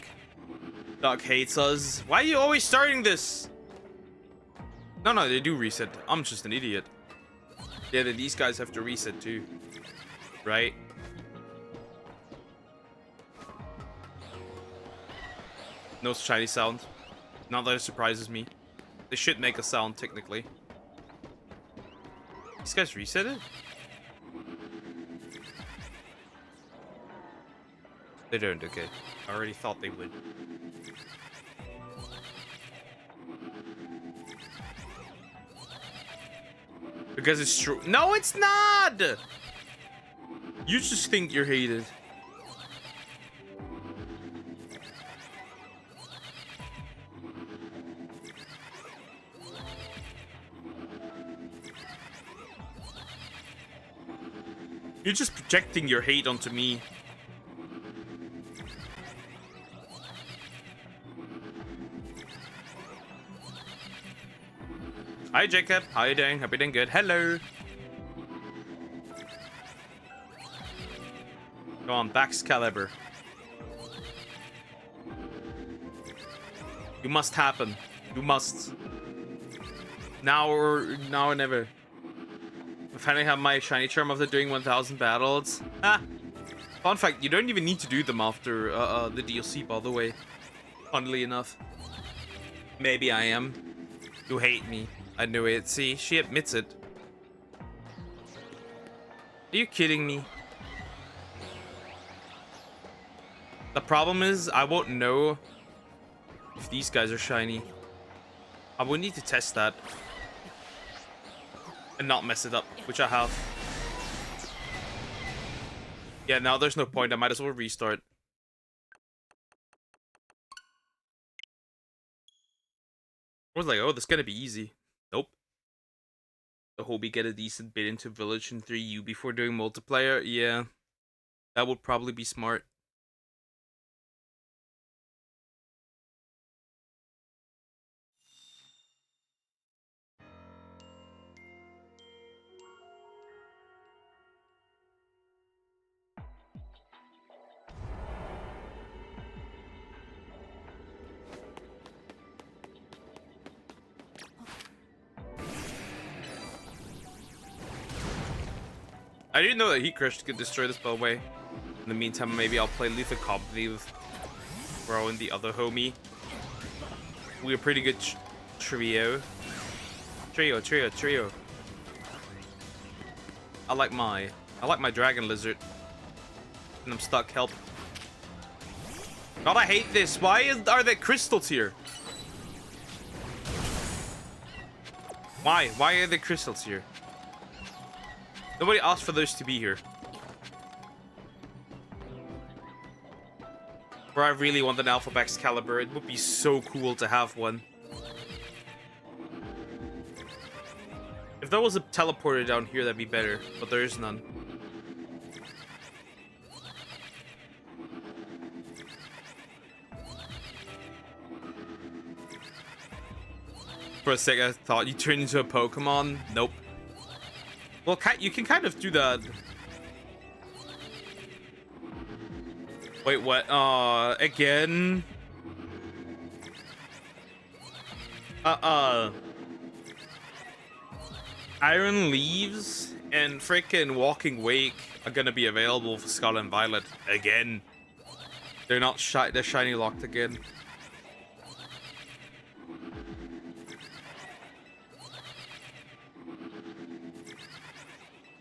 Doc hates us. Why are you always starting this? No, they do reset. I'm just an idiot. Yeah, then these guys have to reset too. Right? No shiny sound. Not that it surprises me. They should make a sound, technically. These guys reset it? They don't, okay. I already thought they would. Because it's true. No, it's not! You just think you're hated. You're just projecting your hate onto me. Hi Jacob, how you doing? Hope you're doing good. Hello. Go on, Baxcalibur. You must happen. You must. Now or never. I finally have my shiny charm after doing 1000 battles. Ah! Fun fact, you don't even need to do them after the DLC, by the way. Funnily enough. Maybe I am. You hate me. I knew it. See, she admits it. Are you kidding me? The problem is, I won't know if these guys are shiny. I will need to test that. And not mess it up, which I have. Yeah, now there's no point. I might as well restart. I was like, oh, this is gonna be easy. Nope. I hope we get a decent bit into Village and 3U before doing multiplayer. Yeah, that would probably be smart. I didn't know that Heat Crush could destroy this, by the way. In the meantime, maybe I'll play Lethal Company with Bro and the other homie. We're a pretty good trio. Trio. I like my Dragon Lizard. And I'm stuck, help. God, I hate this. Why are there crystals here? Why? Why are there crystals here? Nobody asked for those to be here. Where I really want an Alpha Baxcalibur. It would be so cool to have one. If there was a teleporter down here, that'd be better. But there is none. For a second, I thought you turned into a Pokemon. Nope. Well, you can kind of do that. Wait, what? Again? Iron Leaves and freaking Walking Wake are gonna be available for Scarlet and Violet again. They're not they're shiny locked again.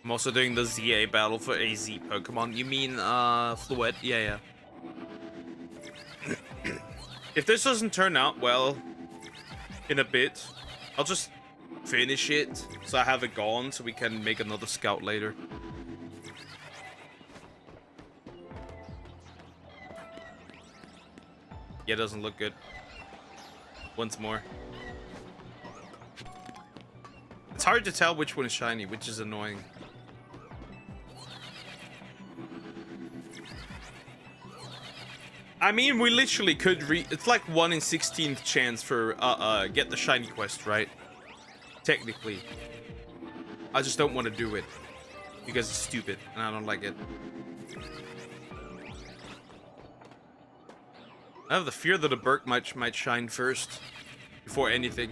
I'm also doing the ZA battle for AZ Pokemon. You mean, Fluid? Yeah. If this doesn't turn out well in a bit, I'll just finish it so I have it gone so we can make another scout later. Yeah, it doesn't look good. Once more. It's hard to tell which one is shiny, which is annoying. I mean, we literally could it's like 1 in 16th chance for get the shiny quest, right? Technically. I just don't want to do it because it's stupid and I don't like it. I have the fear that a Burk might shine first before anything.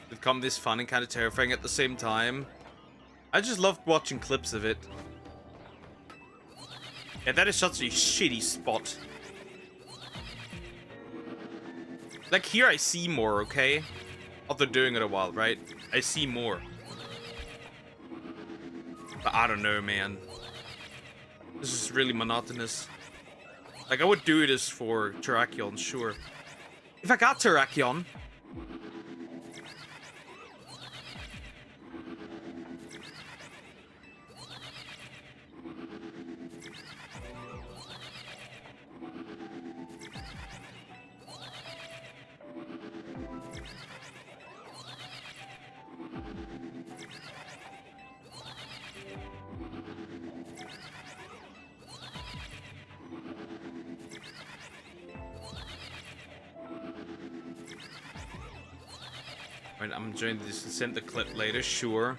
It'd become this fun and kind of terrifying at the same time. I just loved watching clips of it. Yeah, that is such a shitty spot. Like here I see more, okay? After doing it a while, right? I see more. But I don't know, man. This is really monotonous. Like I would do this for Terrakion, sure. If I got Terrakion. Right, I'm joining this to send the clip later, sure.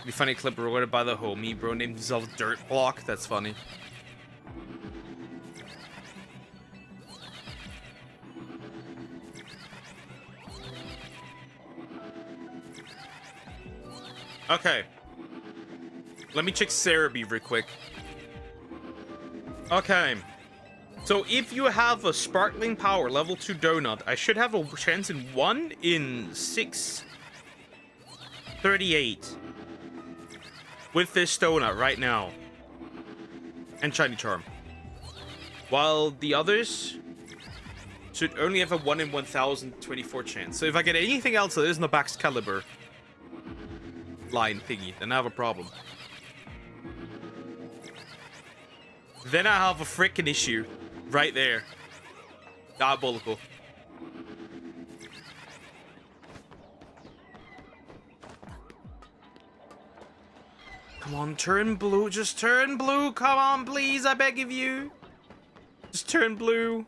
Be funny clip recorded by the homie, bro named himself Dirt Block. That's funny. Okay. Let me check Cerebi real quick. Okay. So if you have a Sparkling Power level 2 donut, I should have a chance in 1 in 638 with this donut right now. And Shiny Charm. While the others should only have a 1 in 1024 chance. So if I get anything else that isn't a Baxcalibur line thingy, then I have a problem. Then I have a freaking issue. Right there. Diabolical. Come on, turn blue. Just turn blue. Come on, please. I beg of you. Just turn blue.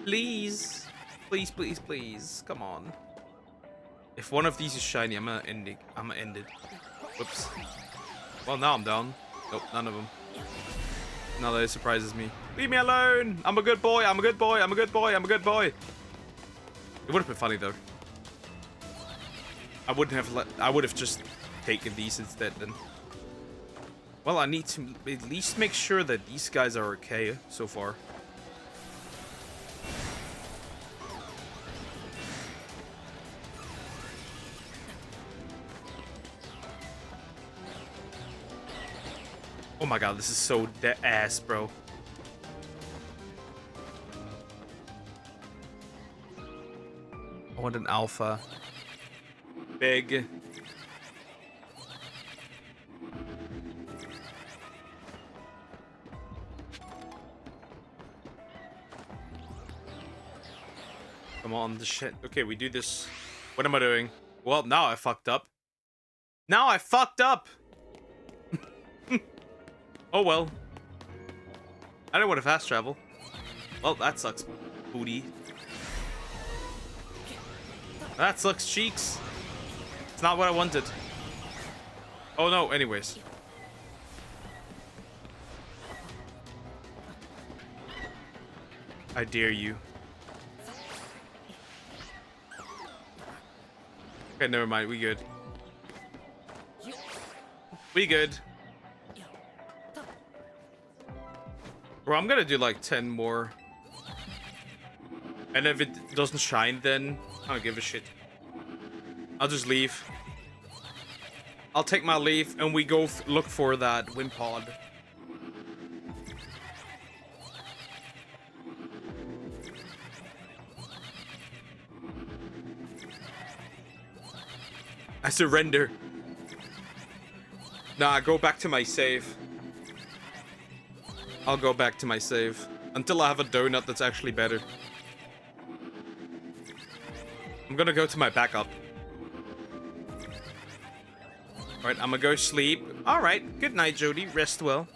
Please. Please, please, please. Come on. If one of these is shiny, I'm gonna end it. Whoops. Well, now I'm down. Nope, none of them. Now that it surprises me. Leave me alone! I'm a good boy, I'm a good boy, I'm a good boy, I'm a good boy. It would have been funny though. I would have just taken these instead then. Well, I need to at least make sure that these guys are okay so far. Oh my god, this is so ass, bro. I want an alpha. Big. Come on, the shit. Okay, we do this. What am I doing? Well, now I fucked up. Now I fucked up! Oh well. I don't want to fast travel. Well, that sucks, booty. That sucks, cheeks. It's not what I wanted. Oh no, anyways. I dare you. Okay, never mind, we good. We good. Bro, I'm gonna do like 10 more. And if it doesn't shine, then I don't give a shit. I'll just leave. I'll take my leave and we go look for that wind pod. I surrender. Nah, go back to my save. I'll go back to my save until I have a donut that's actually better. I'm gonna go to my backup. Alright, I'm gonna go sleep. Alright, good night, Jody. Rest well.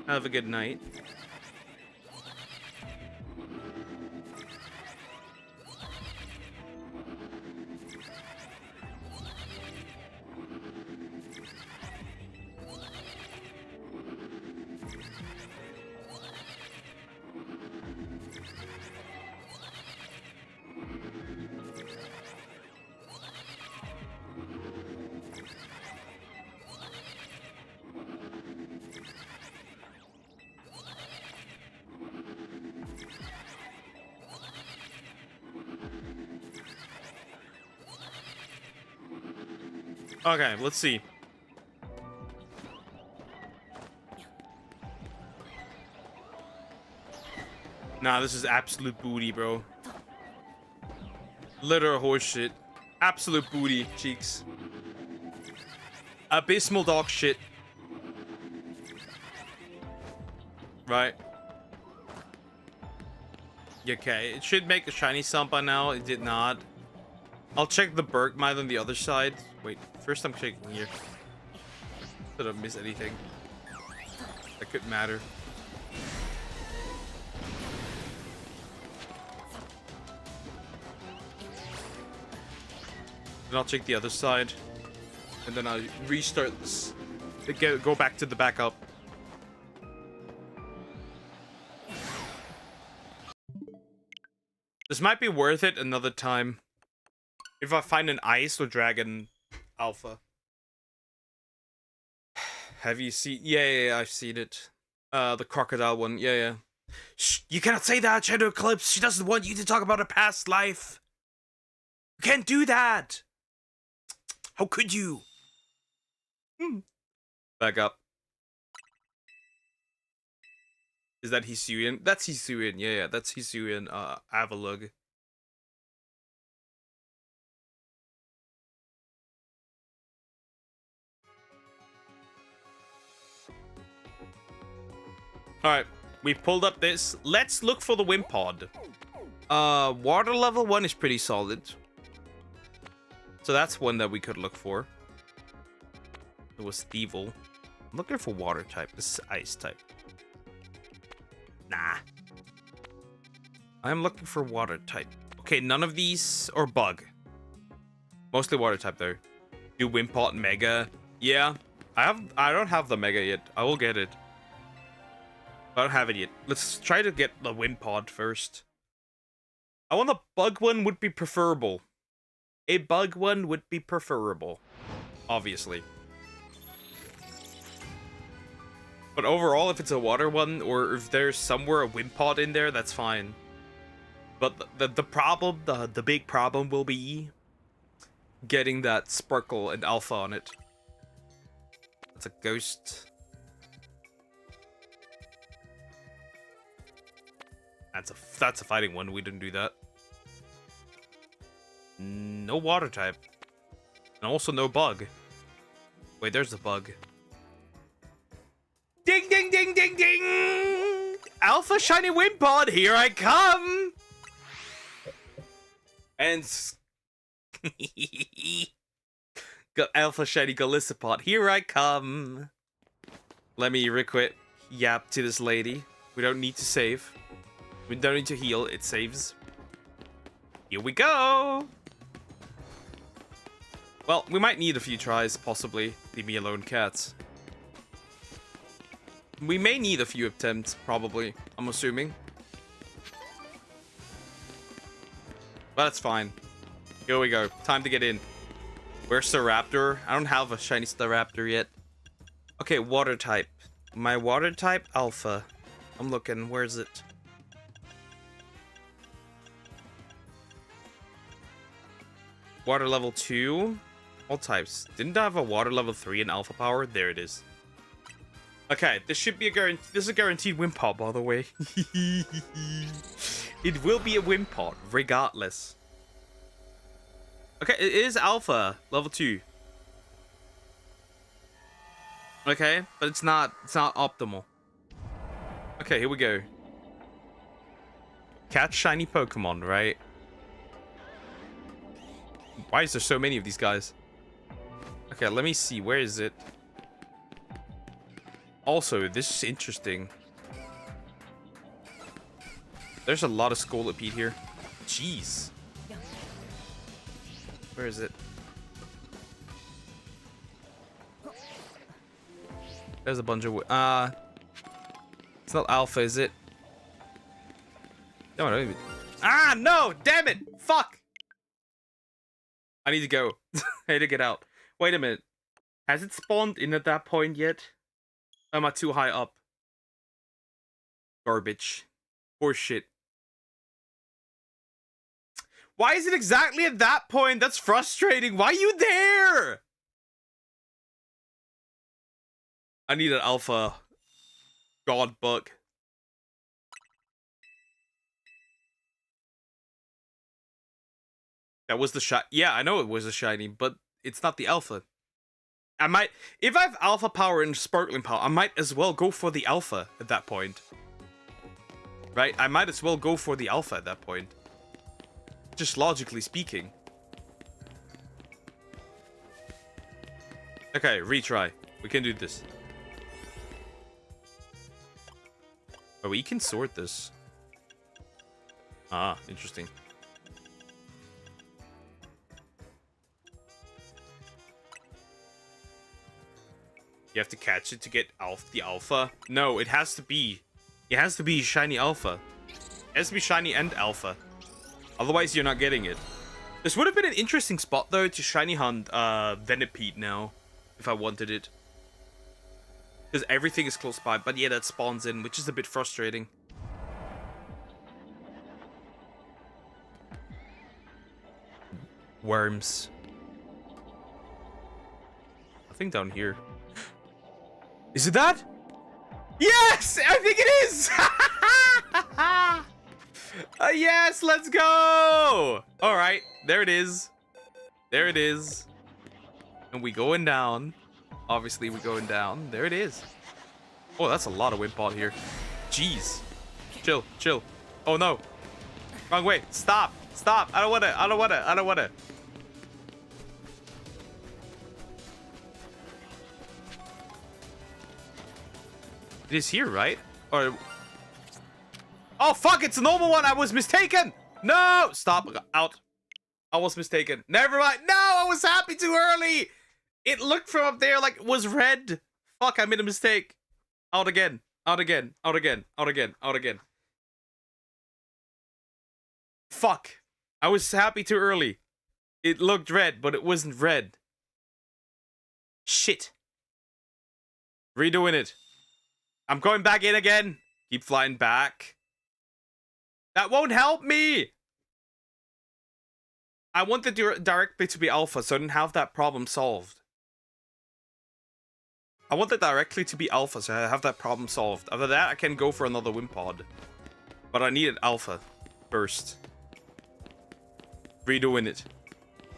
Have a good night. Okay, let's see. Nah, this is absolute booty, bro. Literal horseshit. Absolute booty, cheeks. Abysmal dog shit. Right. Okay, it should make a shiny sum by now. It did not. I'll check the Berg mine on the other side. Wait, first I'm checking here. Did I miss anything? That could matter. Then I'll check the other side. And then I'll restart this. Go back to the backup. This might be worth it another time. If I find an ice or dragon alpha. Have you seen? Yeah, I've seen it. The crocodile one. Yeah. Shh, you cannot say that, Shadow Eclipse. She doesn't want you to talk about her past life. You can't do that. How could you? Back up. Is that Hisuian? That's Hisuian. Yeah, that's Hisuian. Avalug. Alright, we pulled up this. Let's look for the Wimpod. Water level 1 is pretty solid. So that's one that we could look for. It was Thievul. I'm looking for water type. This is ice type. Nah. I'm looking for water type. Okay, none of these or bug. Mostly water type though. Do Wimpod Mega? Yeah. I don't have the Mega yet. I will get it. I don't have it yet. Let's try to get the Wimpod first. I want a bug one would be preferable. A bug one would be preferable. Obviously. But overall, if it's a water one, or if there's somewhere a Wimpod in there, that's fine. But the problem, the big problem will be getting that sparkle and alpha on it. That's a ghost. That's a fighting one. We didn't do that. No water type. And also no bug. Wait, there's a bug. Ding, ding, ding, ding, ding! Alpha Shiny Wimpod, here I come! And... Got Alpha Shiny Golisopod, here I come! Let me requit yap to this lady. We don't need to save. We don't need to heal, it saves. Here we go! Well, we might need a few tries, possibly. Leave me alone, cats. We may need a few attempts, probably. I'm assuming. But that's fine. Here we go. Time to get in. Where's the raptor? I don't have a shiny Staraptor yet. Okay, water type. My water type, alpha. I'm looking. Where is it? Water level 2. All types. Didn't I have a water level 3 in alpha power? There it is. Okay, this should be a guarantee. This is a guaranteed Wimpod, by the way. It will be a Wimpod, regardless. Okay, it is alpha level 2. Okay, but it's not optimal. Okay, here we go. Catch shiny Pokemon, right? Why is there so many of these guys? Okay, let me see. Where is it? Also, this is interesting. There's a lot of Scolipede here. Jeez. Where is it? There's a bunch of... it's not alpha, is it? No, I don't even... Ah, no! Damn it! Fuck! I need to go. I need to get out. Wait a minute. Has it spawned in at that point yet? Am I too high up? Garbage. Horseshit. Why is it exactly at that point? That's frustrating. Why are you there? I need an alpha god bug. That was the shot. Yeah, I know it was a shiny, but it's not the alpha. I might, if I have alpha power and sparkling power, I might as well go for the alpha at that point. Right? I might as well go for the alpha at that point. Just logically speaking. Okay, retry. We can do this. Oh, we can sort this. Ah, interesting. You have to catch it to get the alpha? No, it has to be. It has to be shiny alpha. It has to be shiny and alpha. Otherwise, you're not getting it. This would have been an interesting spot, though, to shiny hunt Venipede now. If I wanted it. Because everything is close by. But yeah, that spawns in, which is a bit frustrating. Worms. I think down here. Is it that? Yes! I think it is! Yes, let's go! Alright, there it is. There it is. And we going down. Obviously, we're going down. There it is. Oh, that's a lot of wind pod here. Jeez. Chill, chill. Oh, no. Wrong way. Stop. Stop. I don't want to. I don't want to. I don't want to. It is here, right? Or... Oh, fuck. It's a normal one. I was mistaken. No. Stop. Out. I was mistaken. Never mind. No, I was happy too early. It looked from up there like it was red. Fuck, I made a mistake. Out again. Out again. Out again. Out again. Out again. Fuck. I was happy too early. It looked red, but it wasn't red. Shit. Redoing it. I'm going back in again. Keep flying back. That won't help me. I want the directly to be alpha so I didn't have that problem solved. I want it directly to be alpha so I have that problem solved. After that, I can go for another Wimpod. But I needed alpha first. Redoing it.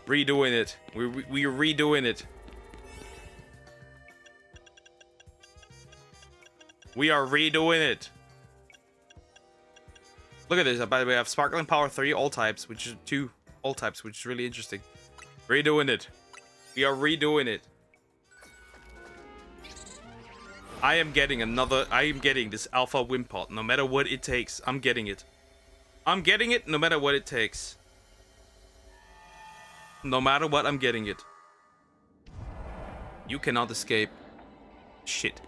Redoing it. We're redoing it. We are redoing it. Look at this. By the way, I have Sparkling Power 3 all types, which is 2 all types, which is really interesting. Redoing it. We are redoing it. I am getting this alpha Wimpod. No matter what it takes, I'm getting it. I'm getting it no matter what it takes. No matter what, I'm getting it. You cannot escape. Shit.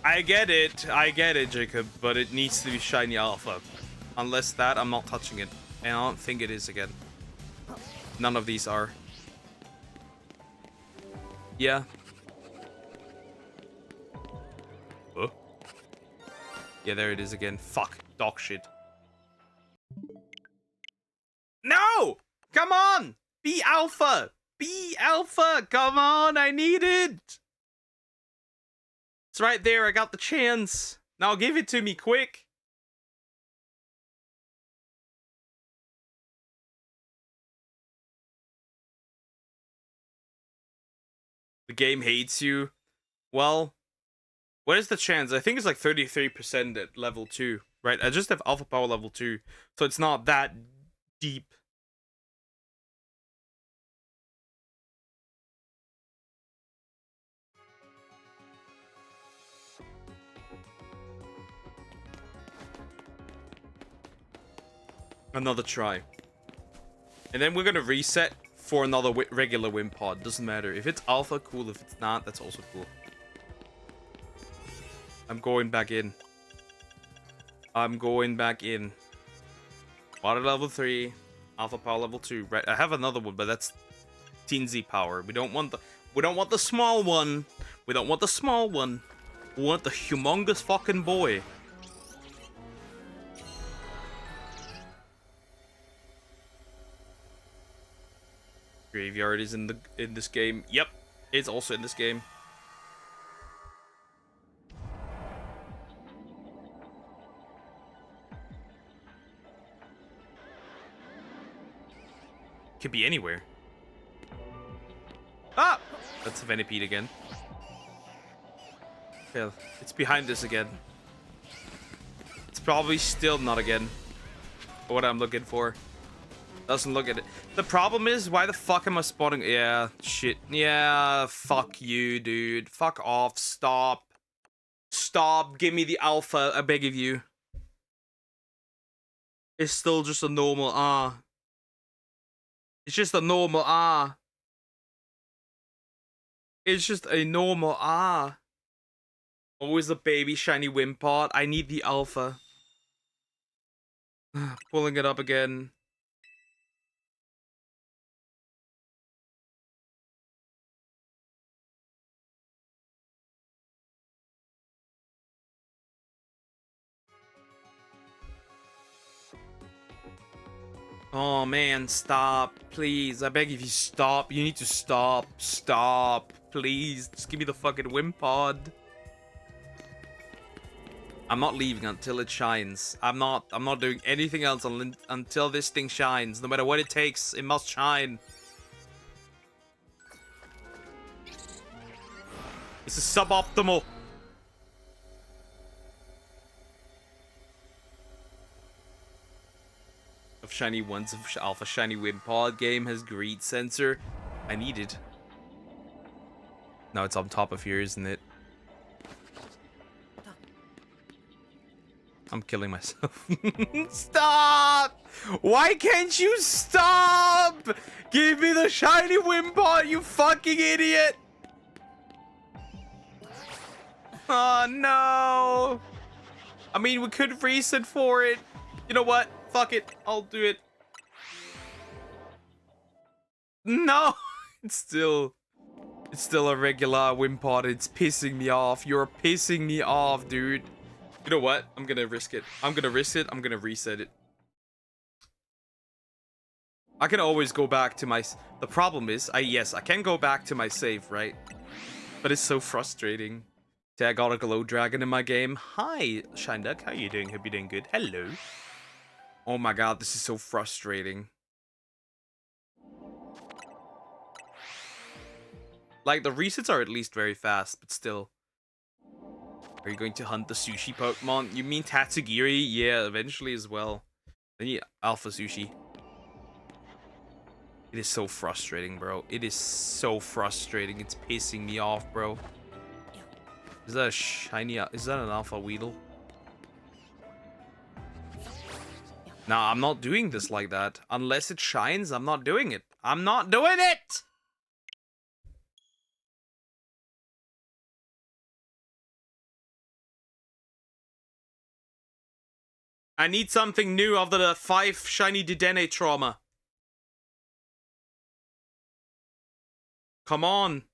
I get it, Jacob, but it needs to be shiny alpha. Unless that, I'm not touching it. And I don't think it is again. None of these are. Yeah. Huh? Yeah, there it is again. Fuck. Dog shit. No! Come on! Be alpha! Be alpha! Come on, I need it! It's right there, I got the chance. Now give it to me, quick. The game hates you. Well, what is the chance? I think it's like 33% at level 2, right? I just have alpha power level 2, so it's not that deep. Another try. And then we're gonna reset for another regular Wimpod. Doesn't matter. If it's alpha, cool. If it's not, that's also cool. I'm going back in. I'm going back in. Water level 3. Alpha power level 2. Right. I have another one, but that's teensy power. We don't want the small one. We don't want the small one. We want the humongous fucking boy. graveyard is in this game. Yep, it's also in this game. Could be anywhere. Ah! That's a Venipede again. Hell, it's behind this again. It's probably still not again. What I'm looking for. Doesn't look at it. The problem is, why the fuck am I spawning? Yeah, shit. Yeah, fuck you, dude. Fuck off. Stop. Stop. Give me the alpha, I beg of you. It's still just a normal It's just a normal It's just a normal Always a baby shiny Wimpod. I need the alpha. Pulling it up again. Oh man, stop. Please, I beg of you, stop. You need to stop. Stop. Please, just give me the fucking Wimpod. I'm not leaving until it shines. I'm not doing anything else until this thing shines. No matter what it takes, it must shine. This is suboptimal. Of shiny ones of alpha shiny Wimpod game has greed sensor. I need it. Now it's on top of here, isn't it? I'm killing myself. Stop! Why can't you stop? Give me the shiny Wimpod, you fucking idiot! Oh no! I mean, we could reset for it. You know what? Fuck it. I'll do it. No! It's still a regular Wimpod. It's pissing me off. You're pissing me off, dude. You know what? I'm gonna risk it. I'm gonna risk it. I'm gonna reset it. I can always go back to my... The problem is, yes, I can go back to my save, right? But it's so frustrating. See, I got a glow dragon in my game. Hi, Shinduck. How you doing? Hope you're doing good. Hello. Oh my god, this is so frustrating. Like, the resets are at least very fast, but still. Are you going to hunt the sushi Pokemon? You mean Tatsugiri? Yeah, eventually as well. Then you Alpha Sushi. It is so frustrating, bro. It is so frustrating. It's pissing me off, bro. Is that a shiny... Is that an Alpha Weedle? Nah, I'm not doing this like that. Unless it shines, I'm not doing it. I'm not doing it! I need something new after the 5 shiny Dedenne trauma. Come on.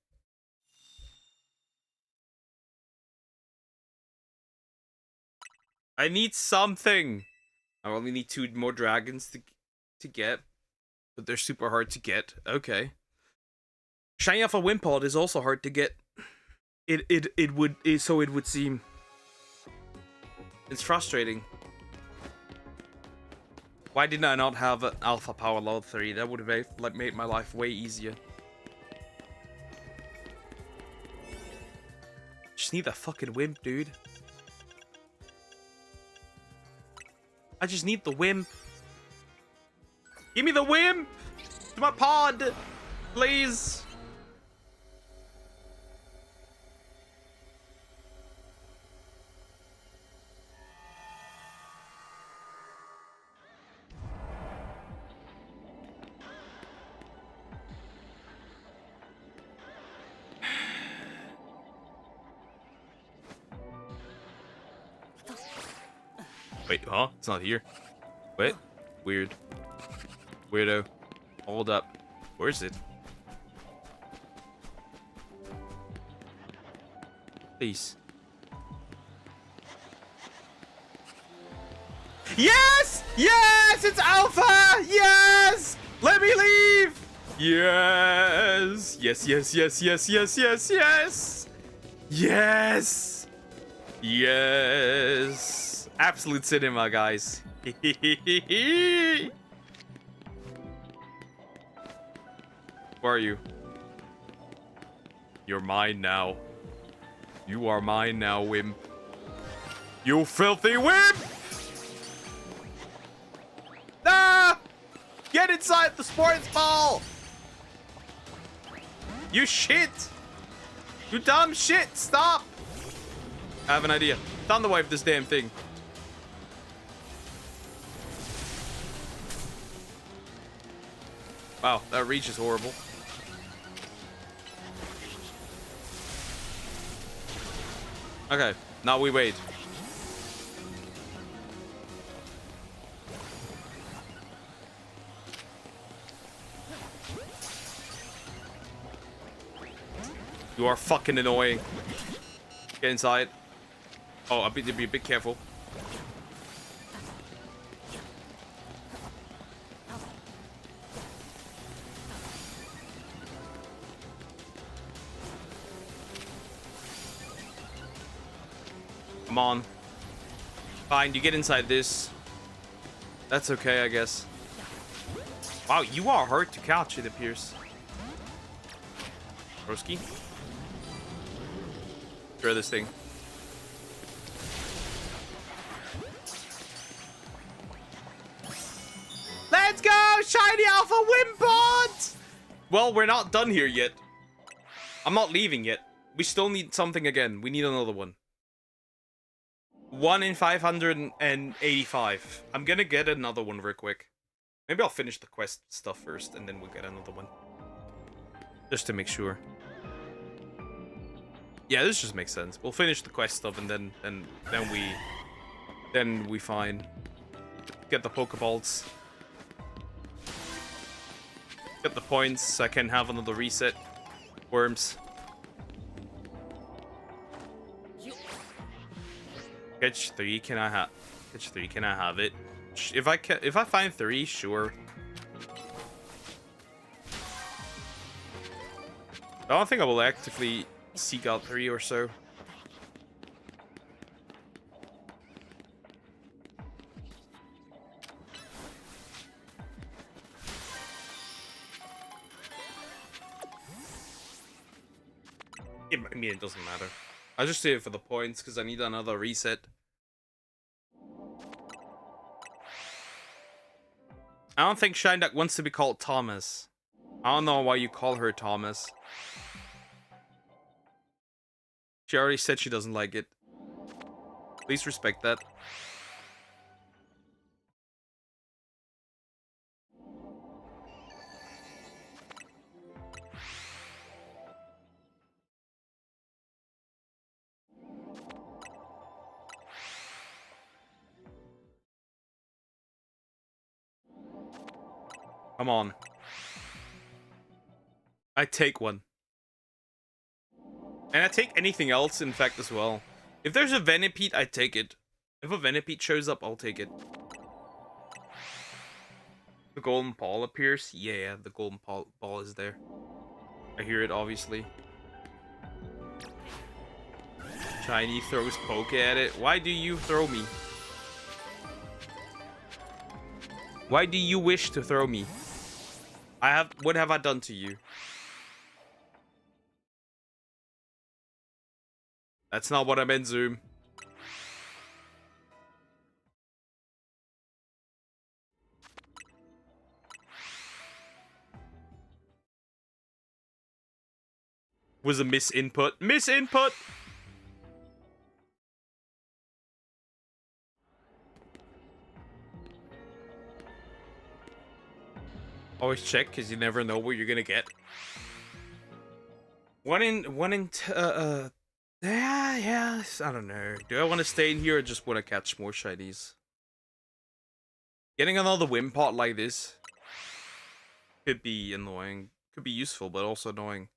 I need something. I only need 2 more dragons to get. But they're super hard to get. Okay. Shiny Alpha Wimpod is also hard to get. So it would seem. It's frustrating. Why didn't I not have an Alpha Power Level 3? That would have made my life way easier. Just need that fucking wimp, dude. I just need the wimp. Give me the wimp! To my pod! Please! Wait, huh? It's not here. Wait. Weird. Weirdo. Hold up. Where is it? Please. Yes! Yes! It's Alpha! Yes! Let me leave! Yes! Yes, yes, yes, yes, yes, yes, yes! Yes! Yes! Absolute cinema, guys. Where are you? You're mine now. You are mine now, wimp. You filthy wimp! Ah! Get inside the sports ball! You shit! You dumb shit! Stop! I have an idea. Thunder wave this damn thing. Wow, that reach is horrible. Okay, now we wait. You are fucking annoying. Get inside. Oh, I need to be a bit careful. Come on. Fine, you get inside this. That's okay, I guess. Wow, you are hard to catch, it appears. Broski. Throw this thing. Let's go! Shiny Alpha Wimpod! Well, we're not done here yet. I'm not leaving yet. We still need something again. We need another one. 1 in 585. I'm gonna get another one real quick. Maybe I'll finish the quest stuff first, and then we'll get another one. Just to make sure. Yeah, this just makes sense. We'll finish the quest stuff, and then we find get the Pokeballs, get the points, so I can have another reset. Worms. Catch 3, can I have? Catch 3, can I have it? If I find 3, sure. I don't think I will actively seek out 3 or so. I mean, it doesn't matter. I just do it for the points because I need another reset. I don't think Shineduck wants to be called Thomas. I don't know why you call her Thomas. She already said she doesn't like it. Please respect that. Come on. I take one. And I take anything else, in fact, as well. If there's a Venipede, I take it. If a Venipede shows up, I'll take it. The golden ball appears? Yeah, the golden ball is there. I hear it, obviously. Shiny throws Poke at it. Why do you throw me? Why do you wish to throw me? What have I done to you? That's not what I meant, Zoom. Was a misinput. Misinput! Always check, because you never know what you're gonna get. Yeah, I don't know. Do I want to stay in here or just want to catch more shinies? Getting another Wimpod like this could be annoying. Could be useful, but also annoying.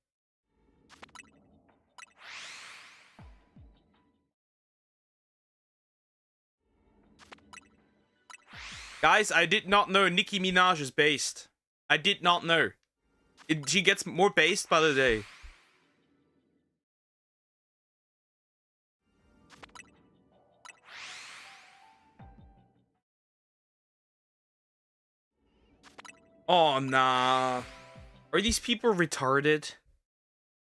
Guys, I did not know Nicki Minaj is based. I did not know. She gets more based by the day. Oh, nah. Are these people retarded?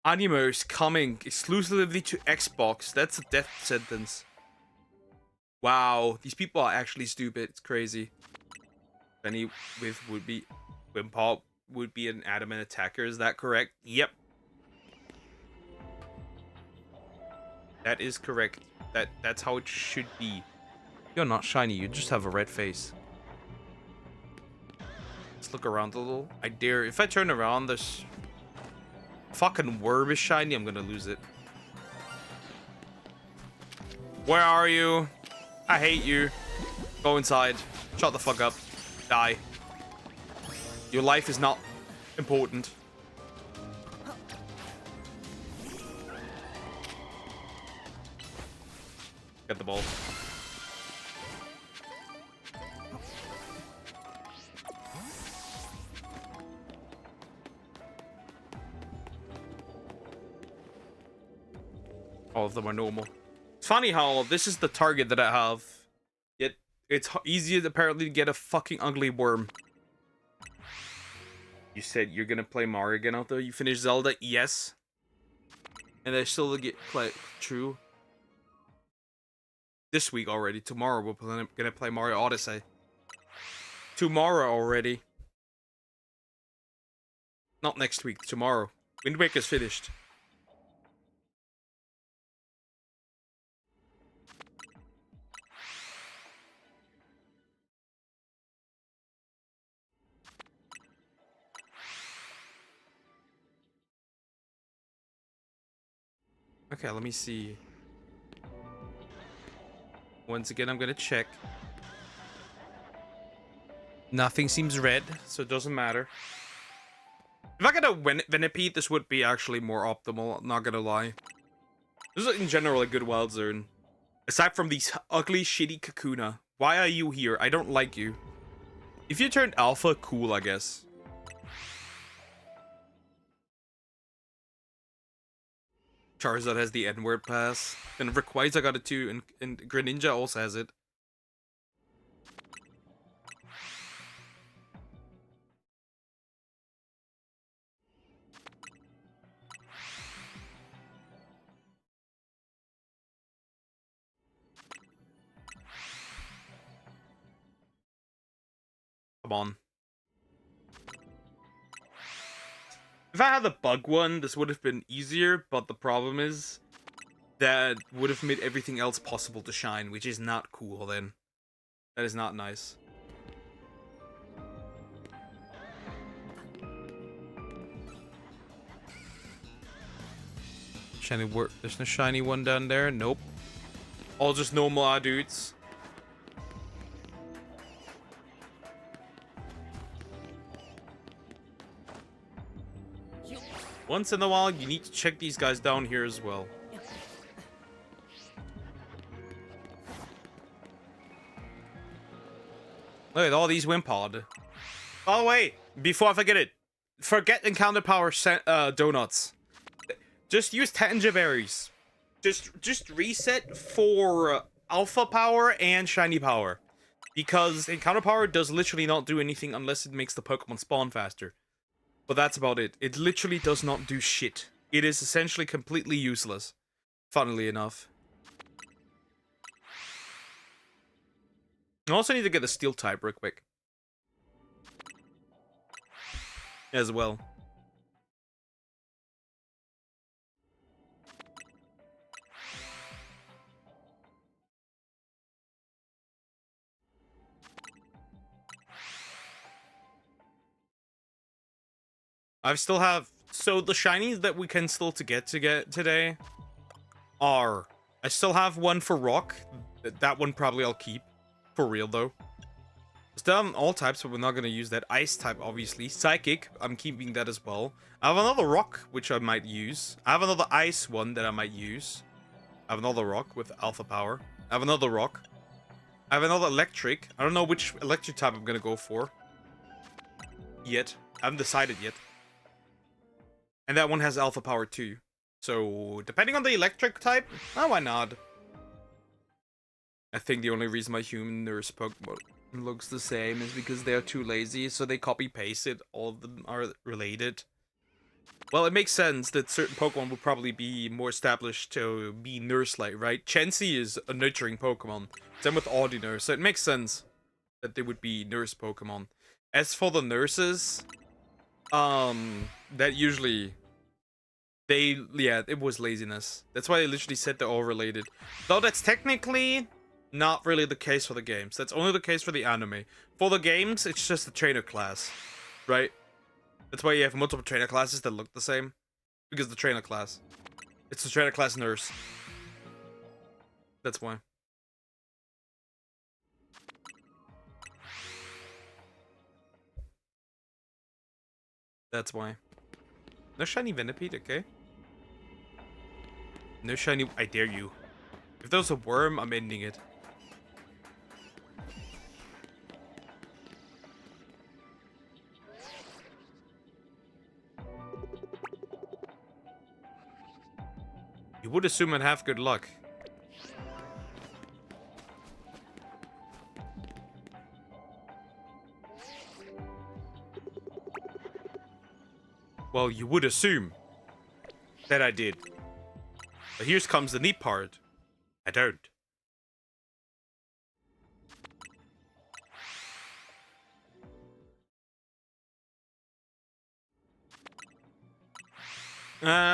Animos coming exclusively to Xbox. That's a death sentence. Wow, these people are actually stupid. It's crazy. Benny with would be Wimpop would be an adamant attacker. Is that correct? Yep. That is correct. That's how it should be. You're not shiny. You just have a red face. Let's look around a little. I dare. If I turn around, this fucking worm is shiny. I'm gonna lose it. Where are you? I hate you. Go inside. Shut the fuck up. Die. Your life is not important. Get the ball. All of them are normal. It's funny how this is the target that I have. Yet it's easier apparently to get a fucking ugly worm. You said you're gonna play Mario again after you finish Zelda? Yes. And I still get play true. This week already. Tomorrow we're gonna play Mario Odyssey. Tomorrow already. Not next week. Tomorrow. Wind Waker's finished. Okay, let me see. Once again, I'm gonna check. Nothing seems red, so it doesn't matter. If I get a Venipede, this would be actually more optimal, not gonna lie. This is in general a good wild zone. Aside from these ugly, shitty Kakuna. Why are you here? I don't like you. If you turned alpha, cool, I guess. Charizard has the N-word pass. And Rayquaza got it too, and Greninja also has it. Come on. If I had the bug one, this would have been easier, but the problem is that would have made everything else possible to shine, which is not cool then. That is not nice. Shiny work. There's no shiny one down there. Nope. All just normal dudes. Once in a while, you need to check these guys down here as well. Look at all these Wimpod. By the way, before I forget it, forget encounter power donuts. Just use Tanja berries. Just reset for alpha power and shiny power. Because encounter power does literally not do anything unless it makes the Pokemon spawn faster. But that's about it. It literally does not do shit. It is essentially completely useless. Funnily enough. I also need to get the steel type real quick. As well. I still have... So the shinies that we can still get today are... I still have one for rock. That one probably I'll keep. For real though. Still have all types, but we're not going to use that. Ice type, obviously. Psychic, I'm keeping that as well. I have another rock, which I might use. I have another ice one that I might use. I have another rock with alpha power. I have another rock. I have another electric. I don't know which electric type I'm going to go for. Yet. I haven't decided yet. And that one has alpha power too. So, depending on the electric type, why not? I think the only reason my human nurse Pokemon looks the same is because they're too lazy, so they copy-paste it. All of them are related. Well, it makes sense that certain Pokemon would probably be more established to be nurse-like, right? Chansey is a nurturing Pokemon. Same with Audino, so it makes sense that they would be nurse Pokemon. As for the nurses, that usually... yeah, it was laziness. That's why I literally said they're all related. Though that's technically not really the case for the games. That's only the case for the anime. For the games, it's just the trainer class, right? That's why you have multiple trainer classes that look the same. Because the trainer class. It's the trainer class nurse. That's why. That's why. No shiny Venipede, okay? No shiny... I dare you. If there's a worm, I'm ending it. You would assume I'd have good luck. Well, you would assume that I did. But here comes the neat part. I don't.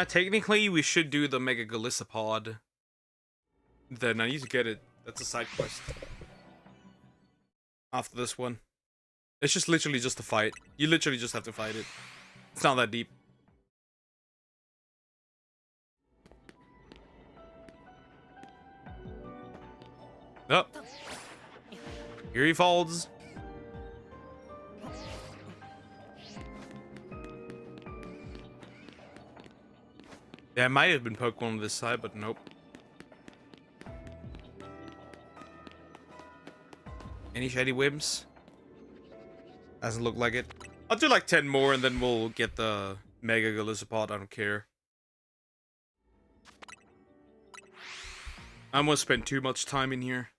Technically, we should do the Mega Galissapod. Then I need to get it. That's a side quest. After this one. It's just literally just a fight. You literally just have to fight it. It's not that deep. Oh. Here he falls. There might have been Pokemon on this side, but nope. Any shady whims? Doesn't look like it. I'll do like 10 more and then we'll get the Mega Galissapod. I don't care. I almost spent too much time in here.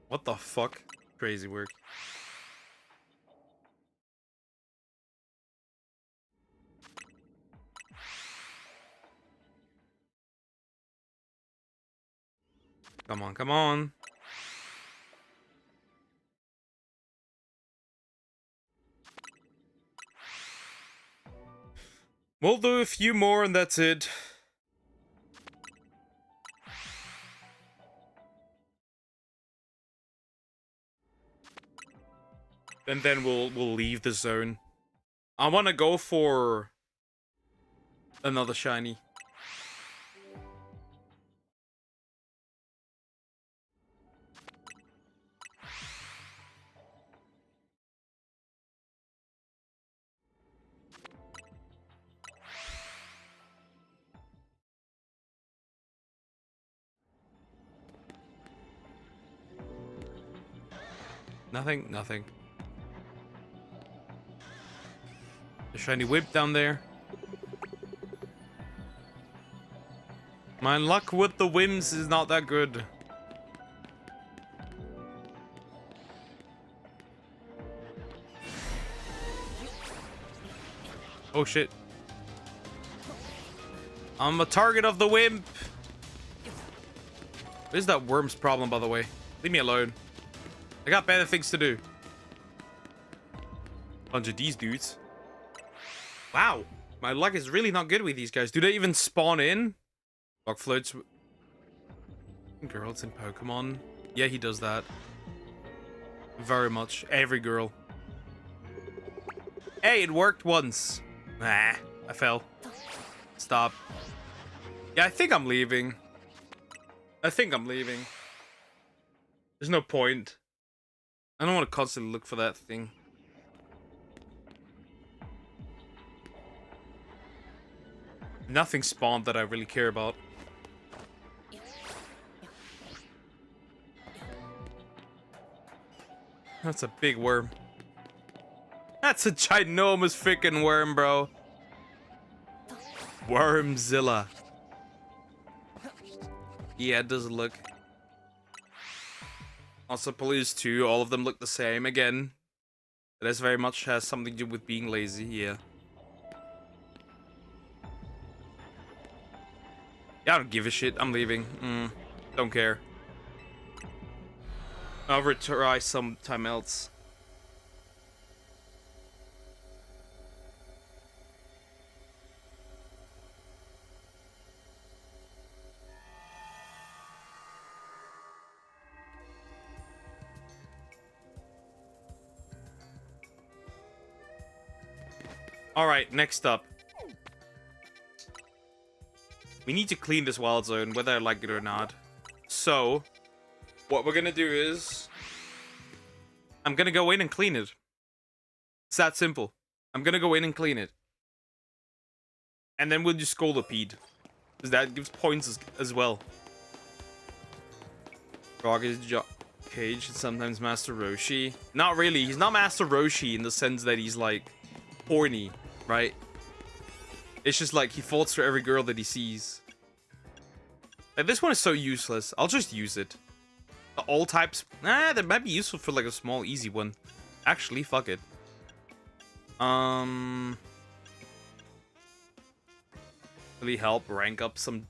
What the fuck? Crazy work. Come on, come on. We'll do a few more and that's it. And then we'll leave the zone. I want to go for another shiny. Nothing, nothing. The shiny whip down there. My luck with the whims is not that good. Oh shit. I'm a target of the wimp. What is that worm's problem, by the way? Leave me alone. I got better things to do. Bunch of these dudes. Wow. My luck is really not good with these guys. Do they even spawn in? Rock floats. Girls in Pokemon. Yeah, he does that. Very much. Every girl. Hey, it worked once. Nah, I fell. Stop. Yeah, I think I'm leaving. There's no point. I don't want to constantly look for that thing. Nothing spawned that I really care about. That's a big worm. That's a ginormous freaking worm, bro. Wormzilla. Yeah, it doesn't look. Also, police too. All of them look the same. Again, this very much has something to do with being lazy. Yeah. Yeah, I don't give a shit. I'm leaving. Don't care. I'll retry sometime else. Alright, next up. We need to clean this wild zone, whether I like it or not. So, what we're gonna do is... I'm gonna go in and clean it. It's that simple. I'm gonna go in and clean it. And then we'll just Scolopede. Because that gives points as well. Frog is Cage and sometimes Master Roshi. Not really. He's not Master Roshi in the sense that he's like horny, right? It's just like he falls for every girl that he sees. Like, this one is so useless. I'll just use it. The all types. Nah, that might be useful for like a small, easy one. Actually, fuck it. Really help rank up some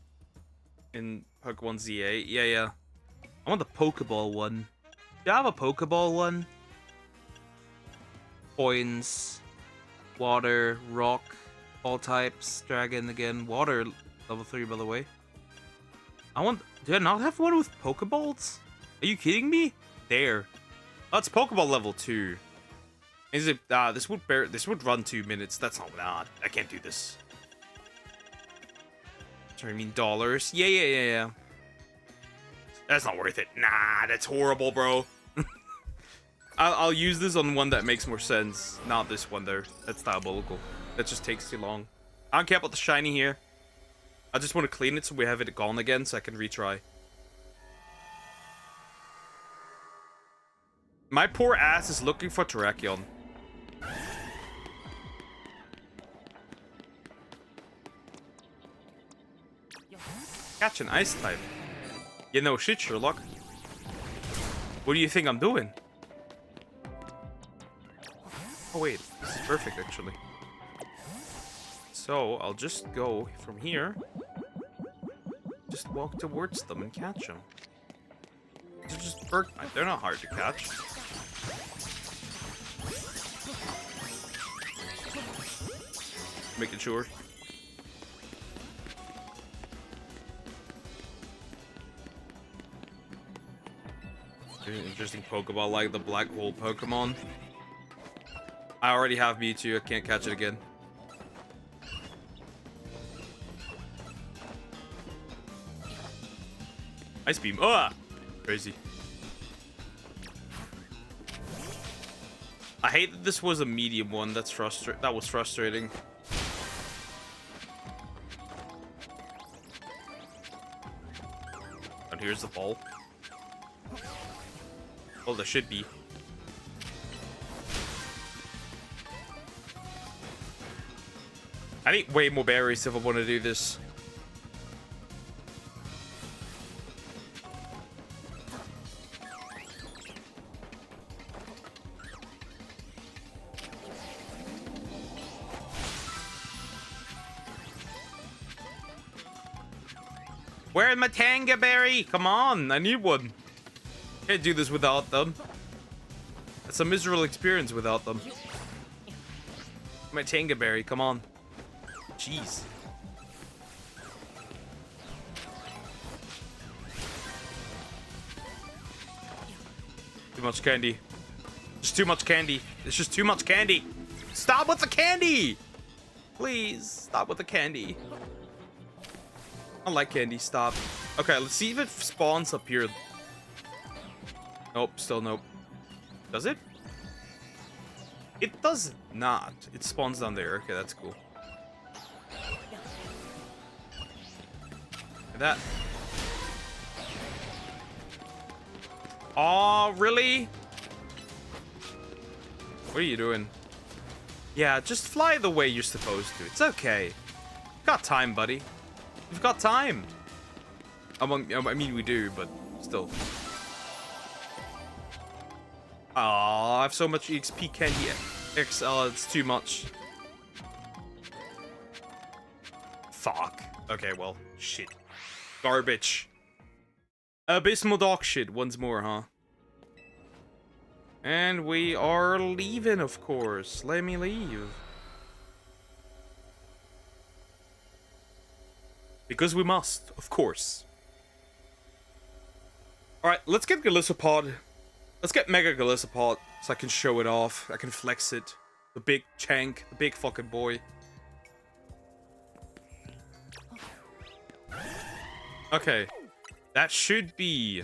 in Pokemon ZA. Yeah. I want the Pokeball one. Do I have a Pokeball one? Coins, water, rock, all types, dragon again, water level 3 by the way. Do I not have one with Pokeballs? Are you kidding me? There. Oh, it's Pokeball level 2. Is it? This would run 2 minutes. That's not bad. I can't do this. Sorry, I mean dollars. Yeah. That's not worth it. Nah, that's horrible, bro. I'll use this on one that makes more sense. Not this one there. That's diabolical. That just takes too long. I don't care about the shiny here. I just want to clean it so we have it gone again so I can retry. My poor ass is looking for Terrakion. Catch an ice type. You know shit, Sherlock. What do you think I'm doing? Oh wait, this is perfect actually. So I'll just go from here. Just walk towards them and catch them. They're just Bergmite. They're not hard to catch. Making sure. Interesting Pokeball like the Black Hole Pokemon. I already have Mewtwo. I can't catch it again. Ice Beam. Ah! Crazy. I hate that this was a medium one. That was frustrating. And here's the ball. Oh, there should be. I need way more berries if I want to do this. Where's my Tanga berry? Come on, I need one. Can't do this without them. It's a miserable experience without them. My Tanga berry, come on. Jeez. Too much candy. Just too much candy. It's just too much candy. Stop with the candy! Please, stop with the candy. I don't like candy, stop. Okay, let's see if it spawns up here. Nope, still nope. Does it? It does not. It spawns down there. Okay, that's cool. that. Oh, really? What are you doing? Yeah, just fly the way you're supposed to. It's okay. Got time, buddy. We've got time. I mean, we do, but still. Oh, I have so much EXP candy XL, it's too much. Fuck. Okay, well, shit. Garbage. Abysmal dog shit once more, huh? And we are leaving, of course. Let me leave. Because we must, of course. Alright, let's get Galissapod. Let's get Mega Galissapod so I can show it off. I can flex it. The big chank. The big fucking boy. Okay. That should be...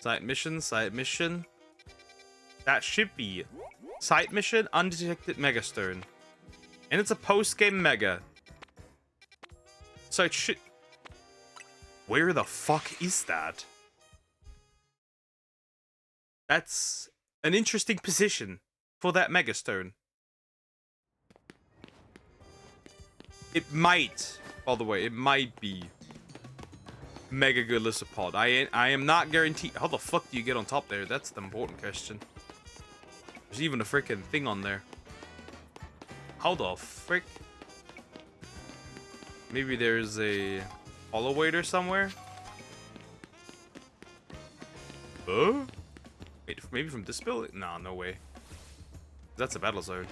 Side mission, side mission. That should be... Side mission, undetected Megastone. And it's a post-game Mega. So it should... Where the fuck is that? That's an interesting position for that Megastone. It might, by the way, it might be Mega Galissapod. I am not guaranteed. How the fuck do you get on top there? That's the important question. There's even a freaking thing on there. How the frick? Maybe there's a holowaiter somewhere? Huh? Wait, maybe from this building? Nah, no way. That's a battle zone.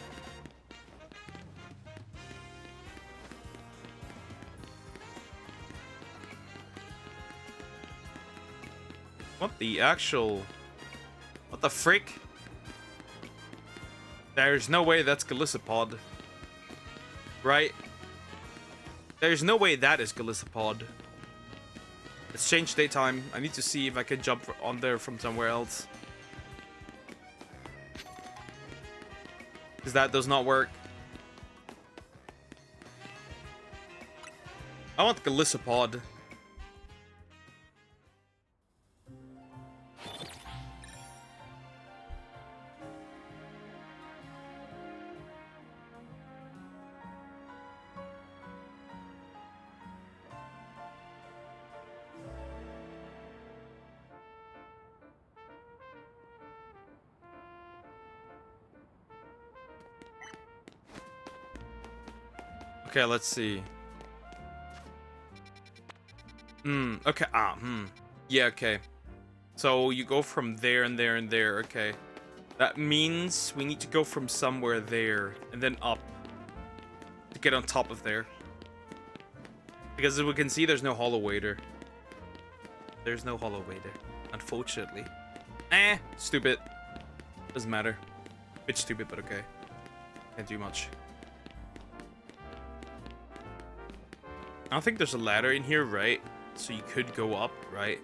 What the actual... What the frick? There's no way that's Galissapod. Right? There's no way that is Galissapod. Let's change daytime. I need to see if I can jump on there from somewhere else. Because that does not work. I want Galissapod. Okay, let's see. Okay, yeah, okay. So you go from there and there and there, okay. That means we need to go from somewhere there and then up to get on top of there. Because as we can see, there's no holowaiter. There's no holowaiter, unfortunately. Stupid. Doesn't matter. Bit stupid, but okay. Can't do much. I don't think there's a ladder in here, right? So you could go up, right?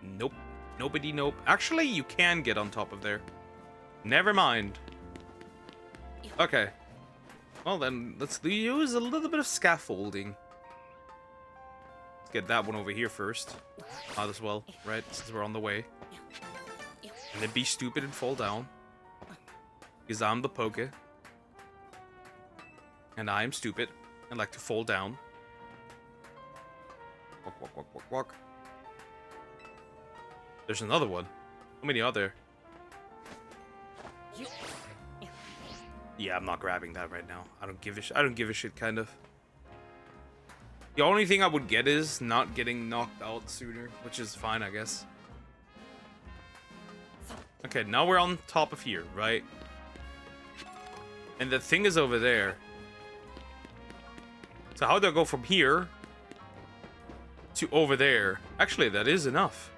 Nope. Nobody, nope. Actually, you can get on top of there. Never mind. Okay. Well then, let's use a little bit of scaffolding. Let's get that one over here first. Might as well, right? Since we're on the way. And then be stupid and fall down. Because I'm the poke. And I am stupid and like to fall down. Walk, walk, walk, walk, walk. There's another one. How many are there? Yeah, I'm not grabbing that right now. I don't give a shit, kind of. The only thing I would get is not getting knocked out sooner, which is fine, I guess. Okay, now we're on top of here, right? And the thing is over there. So how do I go from here to over there? Actually, that is enough.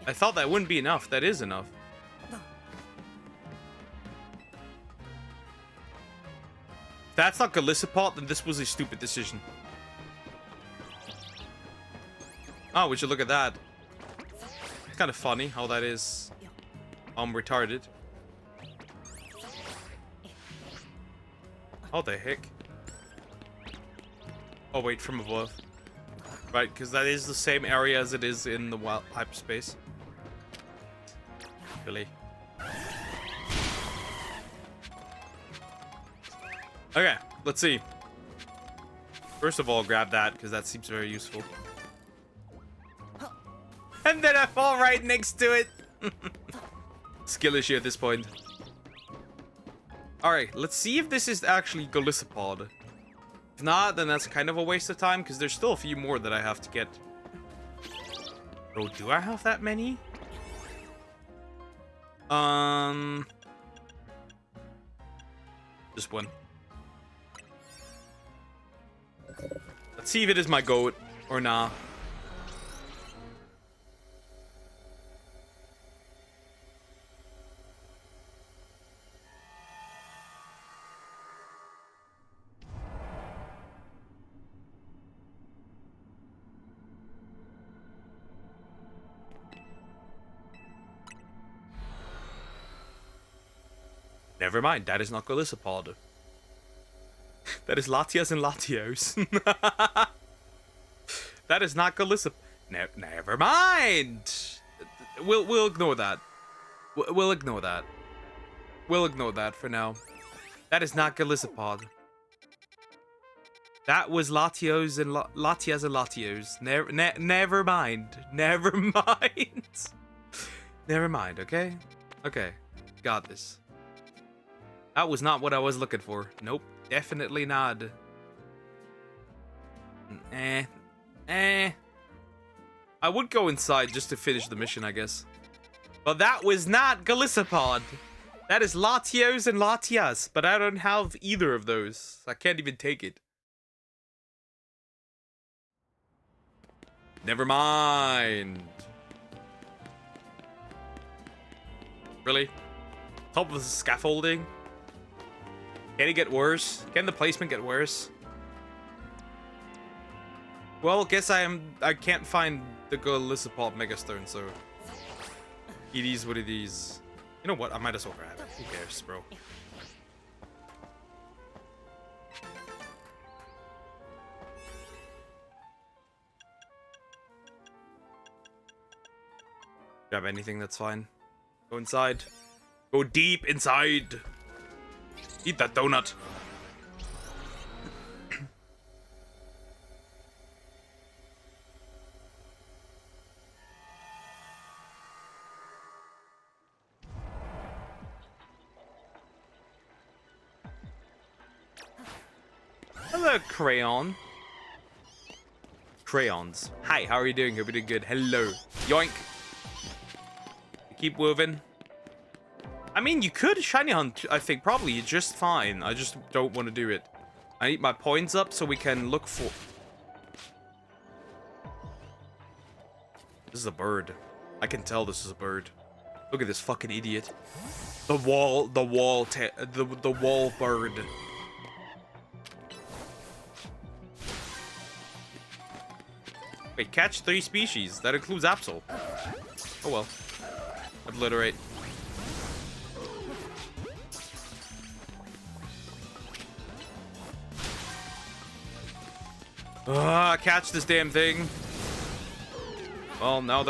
I thought that wouldn't be enough. That is enough. If that's not Galissapod, then this was a stupid decision. Oh, would you look at that? It's kind of funny how that is. Retarded. How the heck? Oh, wait, from above. Right, because that is the same area as it is in the wild hyperspace. Really? Okay, let's see. First of all, grab that, because that seems very useful. And then I fall right next to it. Skill issue at this point. Alright, let's see if this is actually Golisopod. If not, then that's kind of a waste of time, because there's still a few more that I have to get. Oh, do I have that many? Just one. Let's see if it is my goat or nah. Never mind, that is not Golisopod. That is Latias and Latios. That is not Golisopod. Never mind. We'll ignore that. We'll ignore that. We'll ignore that for now. That is not Golisopod. That was Latios and Latias and Latios. Never mind. Never mind. Never mind. Okay. Okay. Got this. That was not what I was looking for. Nope. Definitely not. I would go inside just to finish the mission, I guess. But that was not Golisopod. That is Latios and Latias. But I don't have either of those. I can't even take it. Never mind. Really? Top of the scaffolding? Can it get worse? Can the placement get worse? Well, guess I can't find the Golisopod Megastone, so it is what it is. You know what? I might as well grab it. Who cares, bro? Grab anything, that's fine. Go inside. Go deep inside. Eat that donut. Hello, Crayon. Crayons. Hi, how are you doing? Hope you're doing good. Hello. Yoink. Keep moving. I mean, you could shiny hunt, I think, probably just fine. I just don't want to do it. I need my points up so we can look for... This is a bird. I can tell this is a bird. Look at this fucking idiot. The wall bird. Wait, catch 3 species. That includes Absol. Oh well. Obliterate. Catch this damn thing. Well, now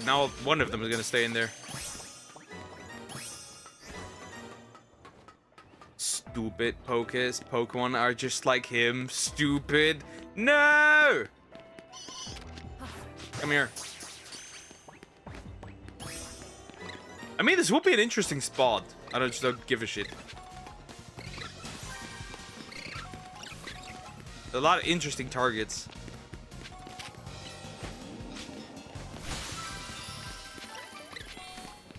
now one of them is gonna stay in there. Stupid Pokemon are just like him. Stupid. No! Come here. I mean, this would be an interesting spot. I just don't give a shit. A lot of interesting targets.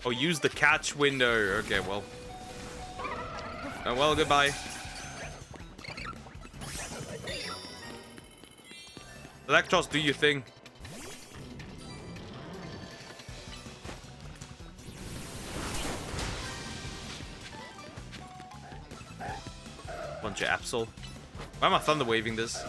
Oh, use the catch window. Okay, well. Oh, well, goodbye. Electros, do your thing. Bunch of Absol. Why am I thunder waving this?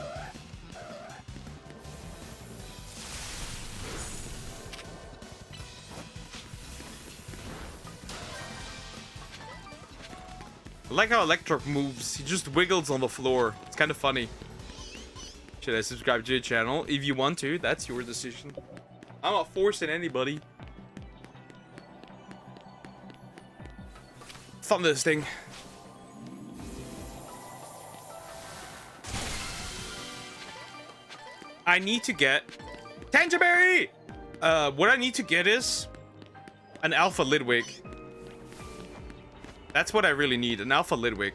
I like how Electro moves. He just wiggles on the floor. It's kind of funny. Should I subscribe to the channel? If you want to, that's your decision. I'm not forcing anybody. Thumb this thing. I need to get Tangerberry! What I need to get is an Alpha Lidwig. That's what I really need, an Alpha Lidwig.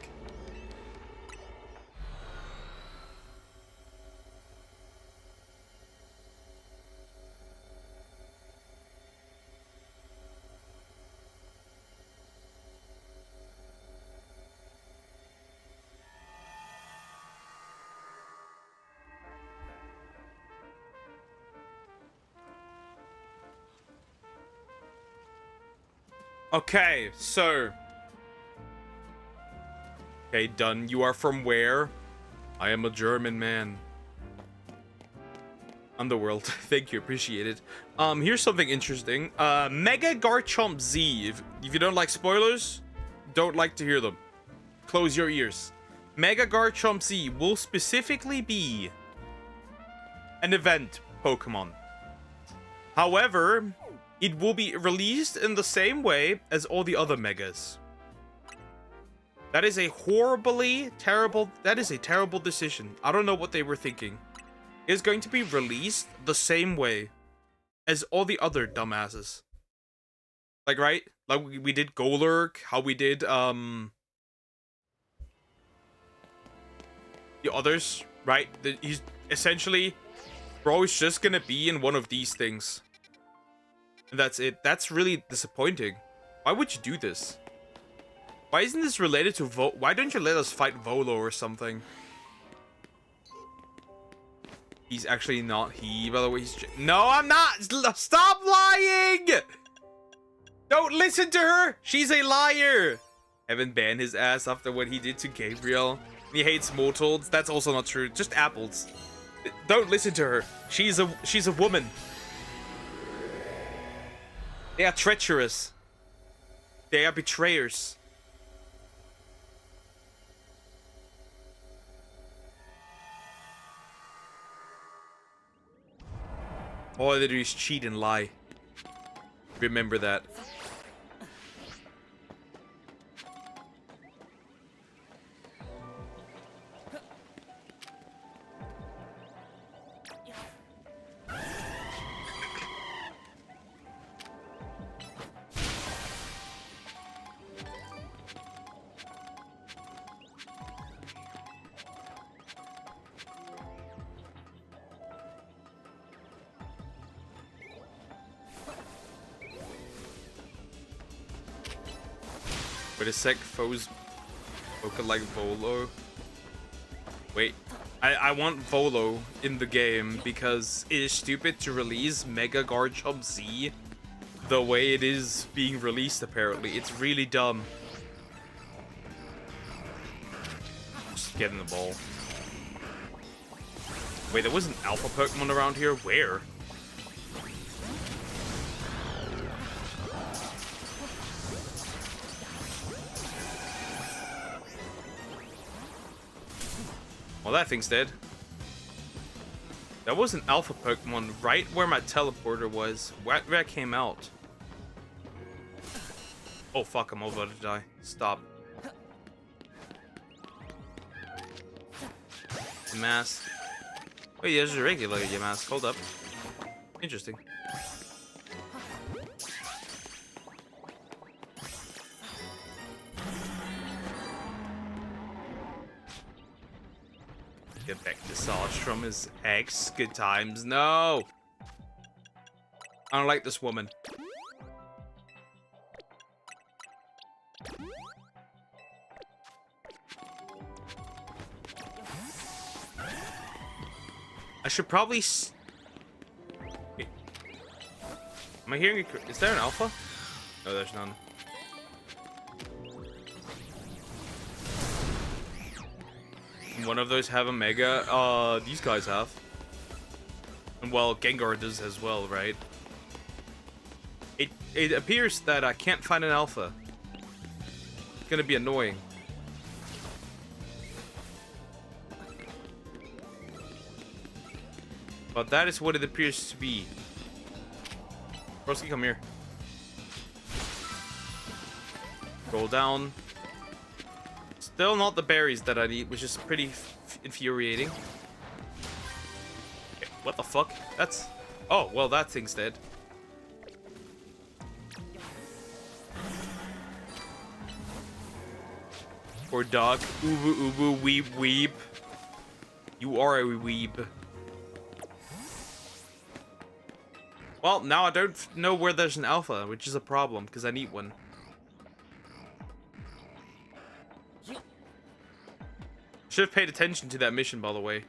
Okay, so... Okay, done. You are from where? I am a German man. Underworld. Thank you, appreciate it. Here's something interesting. Mega Garchomp Z. If you don't like spoilers, don't like to hear them. Close your ears. Mega Garchomp Z will specifically be an event Pokemon. However, it will be released in the same way as all the other Megas. That is a terrible decision. I don't know what they were thinking. It's going to be released the same way as all the other dumbasses. Like, right? Like we did Golurk, how we did, the others, right? He's essentially, bro, is just gonna be in one of these things. And that's it. That's really disappointing. Why would you do this? Why isn't this related to why don't you let us fight Volo or something? He's actually not he, by the way. No, I'm not! Stop lying! Don't listen to her! She's a liar! Evan banned his ass after what he did to Gabriel. He hates Mortals. That's also not true. Just apples. Don't listen to her. She's a woman. They are treacherous. They are betrayers. All they do is cheat and lie. Remember that. Wait a sec, foes look like Volo. Wait, I want Volo in the game because it is stupid to release Mega Garchomp Z the way it is being released apparently. It's really dumb. Just get in the ball. Wait, there was an alpha Pokemon around here? Where? Well, that thing's dead. That was an alpha Pokemon right where my teleporter was. Where I came out. Oh, fuck, I'm about to die. Stop. Mask. Oh, yeah, there's a regular mask. Hold up. Interesting. Get back to Sarge from his ex. Good times. No! I don't like this woman. I should probably... Wait. Am I hearing a... Is there an alpha? No, there's none. One of those have a mega. These guys have. And well, Gengar does as well, right? It appears that I can't find an alpha. It's gonna be annoying. But that is what it appears to be. Broski, come here. Roll down. Still not the berries that I need, which is pretty infuriating. Okay, what the fuck? That's... Oh, well, that thing's dead. Poor dog. Ubu ubu weeb weeb. You are a weeb. Well, now I don't know where there's an alpha, which is a problem, because I need one. Should have paid attention to that mission, by the way.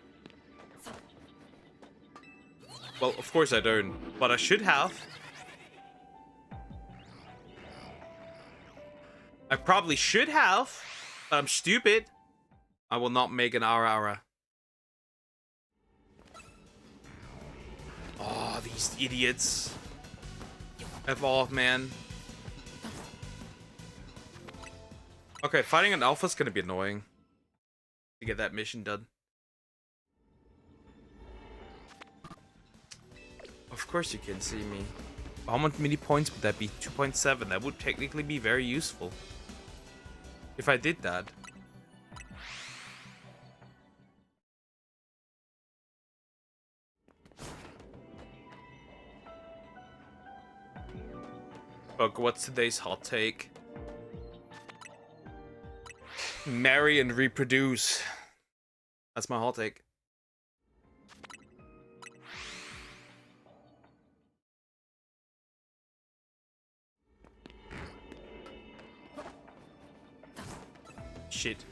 Well, of course I don't, but I should have. I probably should have, but I'm stupid. I will not make an ara. Oh, these idiots. F off, man. Okay, fighting an alpha is gonna be annoying. To get that mission done. Of course you can see me. How many points would that be? 2.7. That would technically be very useful. If I did that. Fuck, what's today's hot take? Marry and reproduce. That's my hot take. Shit.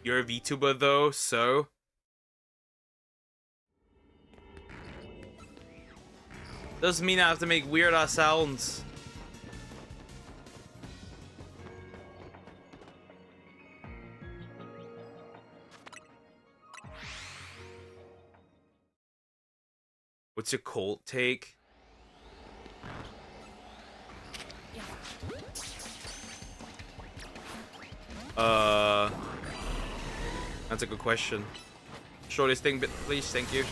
You're a VTuber though, so... Doesn't mean I have to make weird ass sounds. What's your cult take? That's a good question. Shortest thing, please, thank you.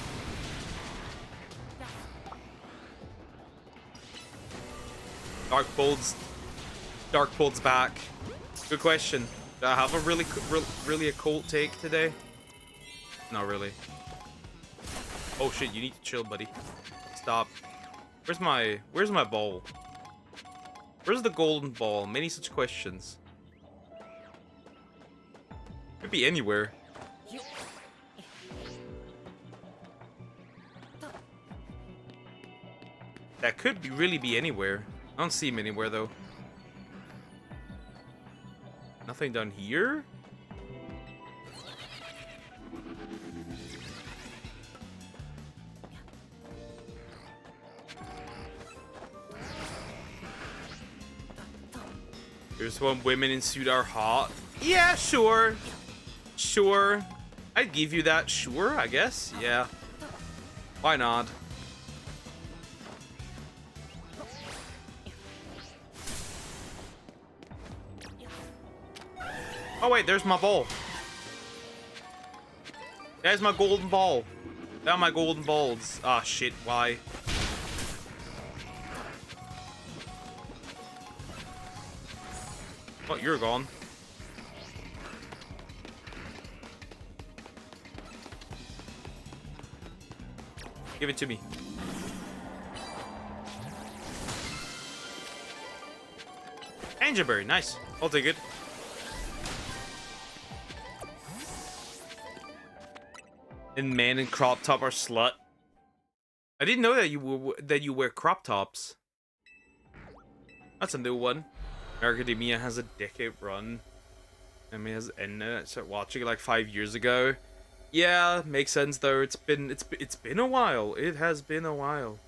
Dark Bolt's back. Good question. Do I have a really a cult take today? Not really. Oh shit, you need to chill, buddy. Stop. Where's my ball? Where's the golden ball? Many such questions. Could be anywhere. That could really be anywhere. I don't see him anywhere though. Nothing down here? Here's one. Women in suit are hot. Yeah, sure. Sure. I'd give you that. Sure, I guess. Yeah. Why not? Oh wait, there's my ball. There's my golden ball. There are my golden balls. Ah, shit, why? Oh, you're gone. Give it to me. Angelberry, nice. I'll take it. And man in crop top or slut. I didn't know that you wear crop tops. That's a new one. Academia has a decade run. I mean, has ended. I started watching it like 5 years ago. Yeah, makes sense though. It's been a while. It has been a while.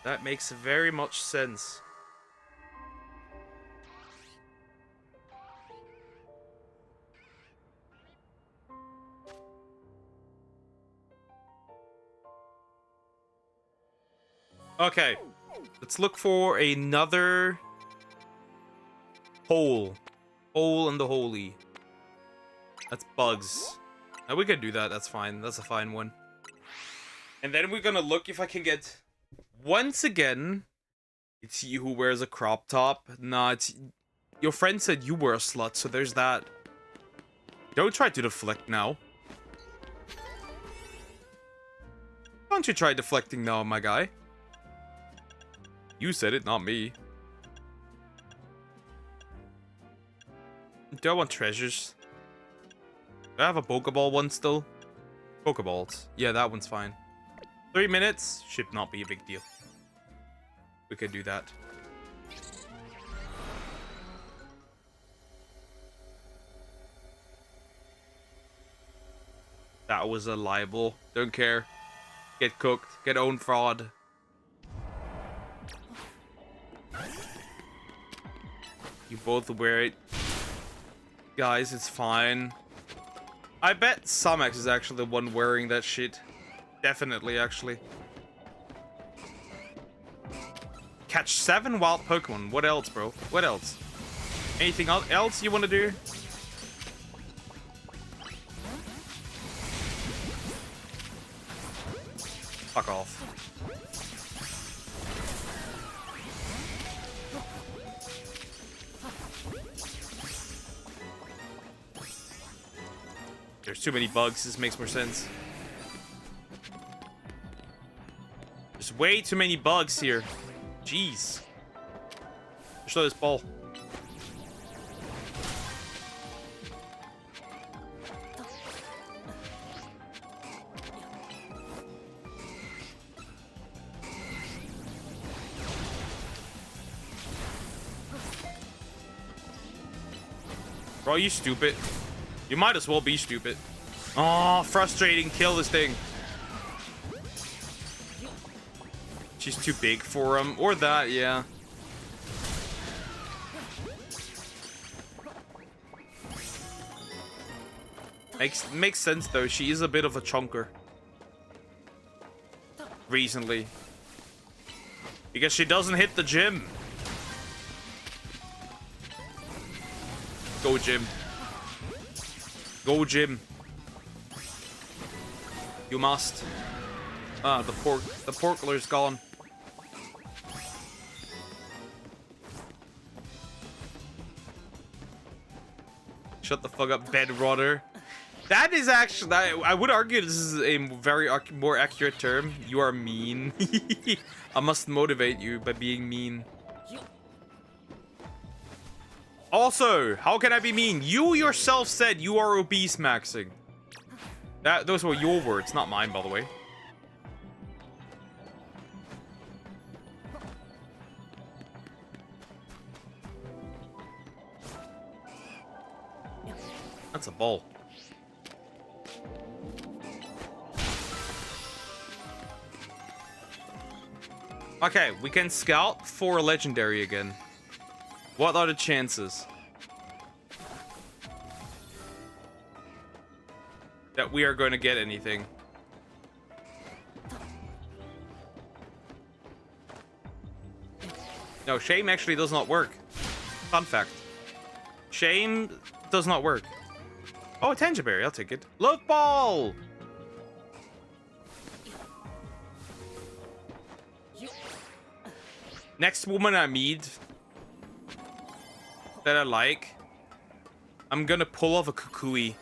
That makes very much sense. Okay, let's look for another hole. Hole in the holy. That's bugs. Now we can do that. That's fine. That's a fine one. And then we're gonna look if I can get... Once again, it's you who wears a crop top. Nah, it's... Your friend said you were a slut, so there's that. Don't try to deflect now. Don't you try deflecting now, my guy. You said it, not me. Do I want treasures? Do I have a Pokeball one still? Pokeballs. Yeah, that one's fine. 3 minutes should not be a big deal. We could do that. That was a libel. Don't care. Get cooked. Get owned fraud. You both wear it. Guys, it's fine. I bet Samex is actually the one wearing that shit. Definitely, actually. Catch 7 wild Pokemon. What else, bro? What else? Anything else you want to do? Fuck off. There's too many bugs. This makes more sense. There's way too many bugs here. Jeez. Show this ball. Bro, you stupid. You might as well be stupid. Oh, frustrating. Kill this thing. She's too big for him. Or that, yeah. Makes sense, though. She is a bit of a chunker. Recently. Because she doesn't hit the gym. Go, gym. Go, gym. You must. Ah, the porkler's gone. Shut the fuck up, bed rotter. That is actually... I would argue this is a very more accurate term. You are mean. I must motivate you by being mean. Also, how can I be mean? You yourself said you are obese maxing. Those were your words, not mine, by the way. That's a ball. Okay, we can scout for a legendary again. What are the chances that we are going to get anything? No, shame actually does not work. Fun fact. Shame does not work. Oh, a Tangerberry, I'll take it. Love Ball! Next woman I meet that I like, I'm gonna pull off a Kukui.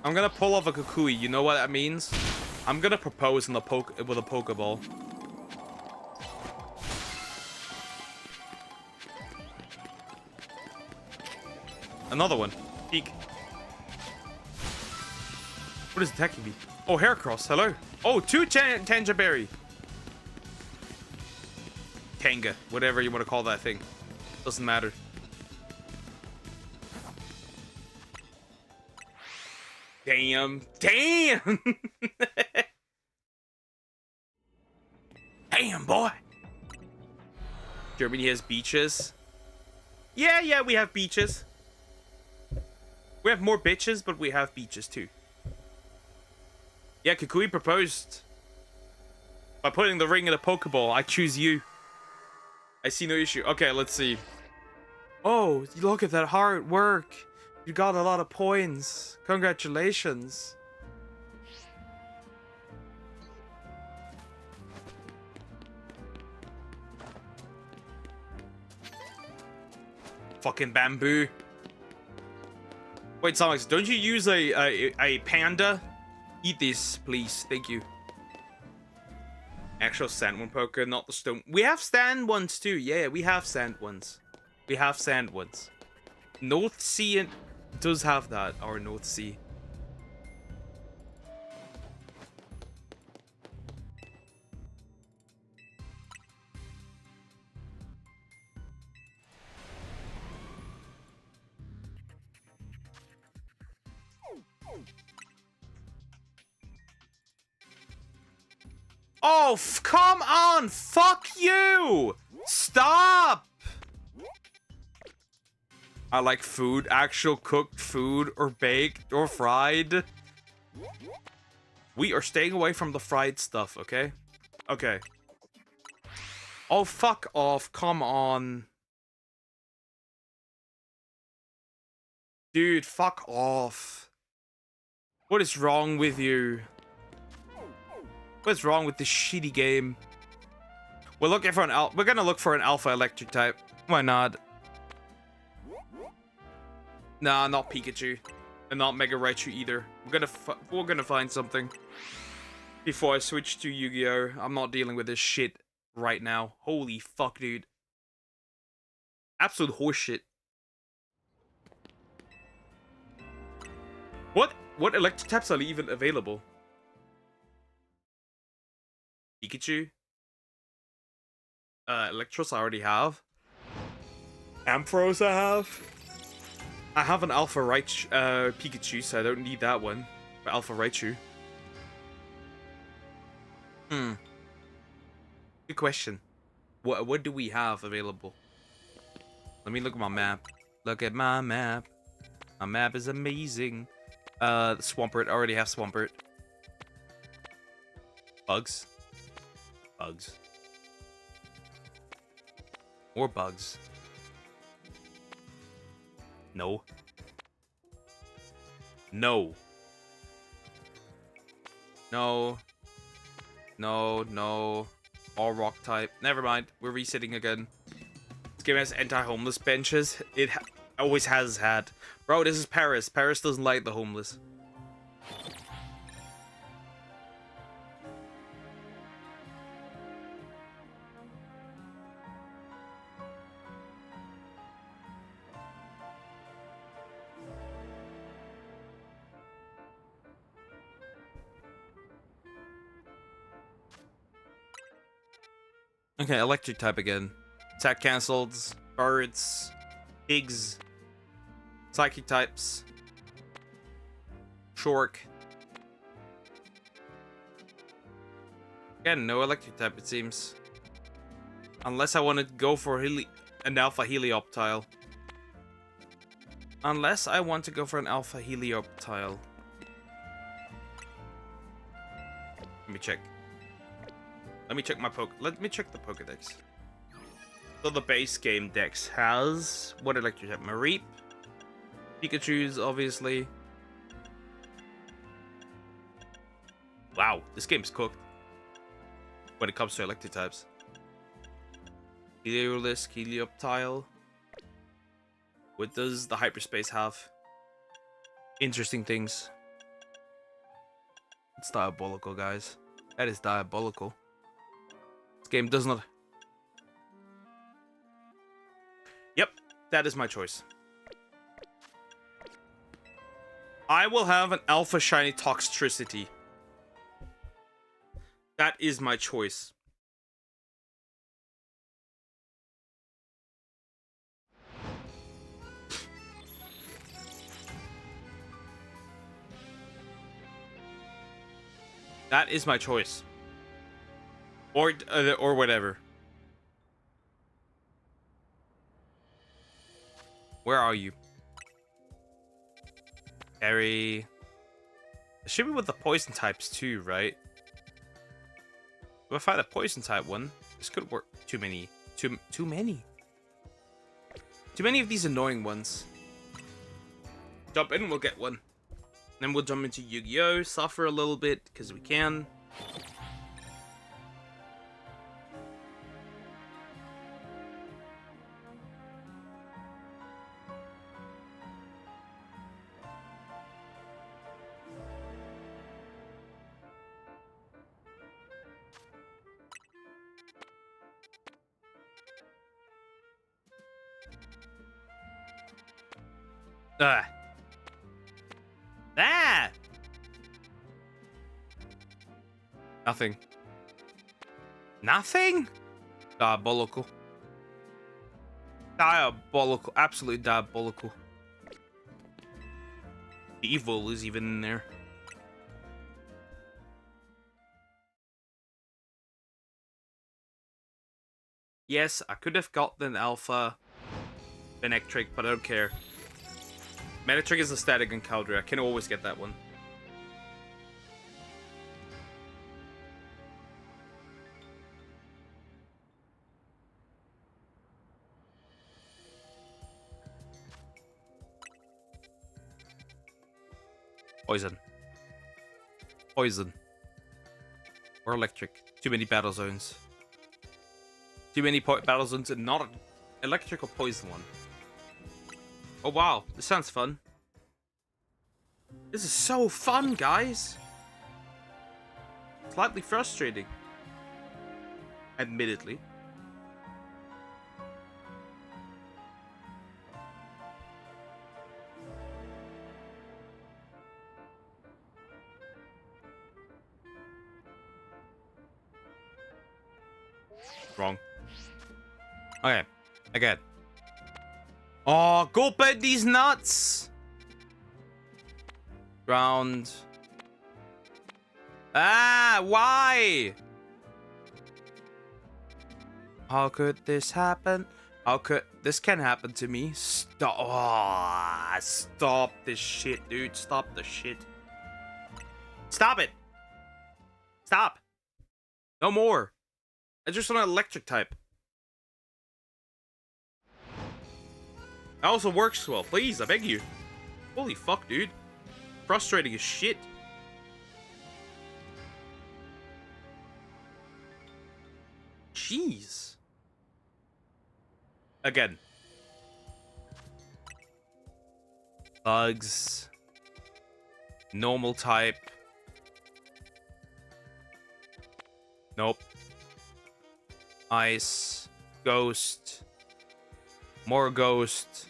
I'm gonna pull off a Kukui. You know what that means? I'm gonna propose in the with a Pokeball. Another one. Peek. What is attacking me? Oh, Heracross. Hello. Oh, 2 Tangerberry. Tanga. Whatever you want to call that thing. Doesn't matter. Damn. Damn. Damn, boy. Germany has beaches. Yeah, we have beaches. We have more bitches, but we have beaches too. Yeah, Kukui proposed. By putting the ring in a Pokeball, I choose you. I see no issue. Okay, let's see. Oh, look at that hard work. You got a lot of points. Congratulations. Fucking bamboo. Wait, Sonic, don't you use a panda? Eat this, please. Thank you. Actual sand one poker, not the stone. We have sand ones too. Yeah, we have sand ones. We have sand ones. North Sea does have that, or North Sea. Oh, come on! Fuck you! Stop! I like food, actual cooked food, or baked, or fried. We are staying away from the fried stuff, okay? Okay. Oh, fuck off. Come on. Dude, fuck off. What is wrong with you? What's wrong with this shitty game? We're looking for we're gonna look for an alpha electric type. Why not? Nah, not Pikachu, and not Mega Raichu either. We're gonna find something before I switch to Yu-Gi-Oh. I'm not dealing with this shit right now. Holy fuck, dude! Absolute horseshit. What electric types are even available? Pikachu. Electros I already have. Ampharos I have. I have an Alpha Raichu, Pikachu, so I don't need that one. But Alpha Raichu. Good question. What do we have available? Let me look at my map. Look at my map. My map is amazing. Swampert. I already have Swampert. Bugs. Bugs. More bugs. No. No. No. No, no. All rock type. Never mind. We're resetting again. This game has anti-homeless benches. It always has had. Bro, this is Paris. Paris doesn't like the homeless. Okay, electric type again. Attack cancelled. Birds. Pigs. Psychic types. Shork. Again, no electric type it seems. Unless I want to go for an Alpha Helioptile. Unless I want to go for an Alpha Helioptile. Let me check. Let me check my Let me check the Pokedex. So the base game dex has what electric type? Mareep, Pikachu's obviously. Wow, this game's cooked when it comes to electric types. Heliolisk, Helioptile. What does the hyperspace have? Interesting things. It's diabolical, guys. That is diabolical. This game does not... Yep, that is my choice. I will have an Alpha Shiny Toxtricity. That is my choice. That is my choice. Or whatever. Where are you? Harry. It should be with the poison types too, right? If I find a poison type one, this could work. Too many. Too many. Too many of these annoying ones. jump in, we'll get one. Then we'll jump into Yu-Gi-Oh, suffer a little bit, because we can. Ah! Nothing. Nothing? Diabolical. Diabolical. Absolutely diabolical. Evil is even in there. Yes, I could have gotten an alpha Benectric, but I don't care. Metatrick is a static encounter. I can always get that one. Poison. Poison. Or electric. Too many battle zones. Too many battle zones and not an electric or poison one. Oh wow, this sounds fun. This is so fun, guys. Slightly frustrating. Admittedly. Wrong. Okay, again. Oh, go bed these nuts! Round. Ah, why? How could this happen? How could this can happen to me? Stop! Oh, stop this shit, dude! Stop the shit! Stop it! Stop! No more! I just want an electric type. That also works well. Please, I beg you. Holy fuck, dude. Frustrating as shit. Jeez. Again. Bugs. Normal type. Nope. Ice. Ghost. More ghost.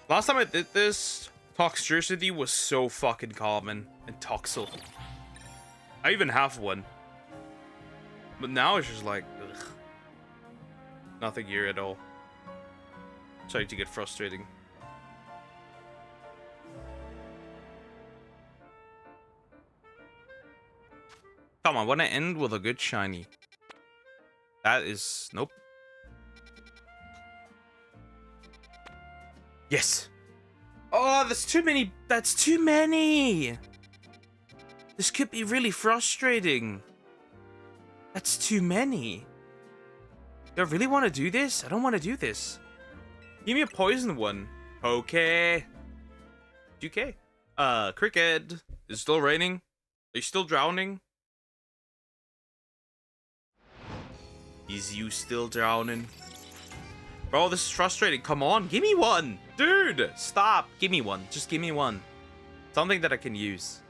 Last time I did this, Toxtricity was so fucking common. And Toxel. I even have one. But now it's just like, ugh. Nothing here at all. Starting to get frustrating. Come on, wanna end with a good shiny. That is... nope. Yes! Oh, that's too many! That's too many! This could be really frustrating. That's too many. Do I really want to do this? I don't want to do this. Give me a poison one. Okay. UK. Cricket. Is it still raining? Are you still drowning? Is you still drowning? Bro, this is frustrating. Come on, give me one. Dude, stop. Give me one. Just give me one. Something that I can use.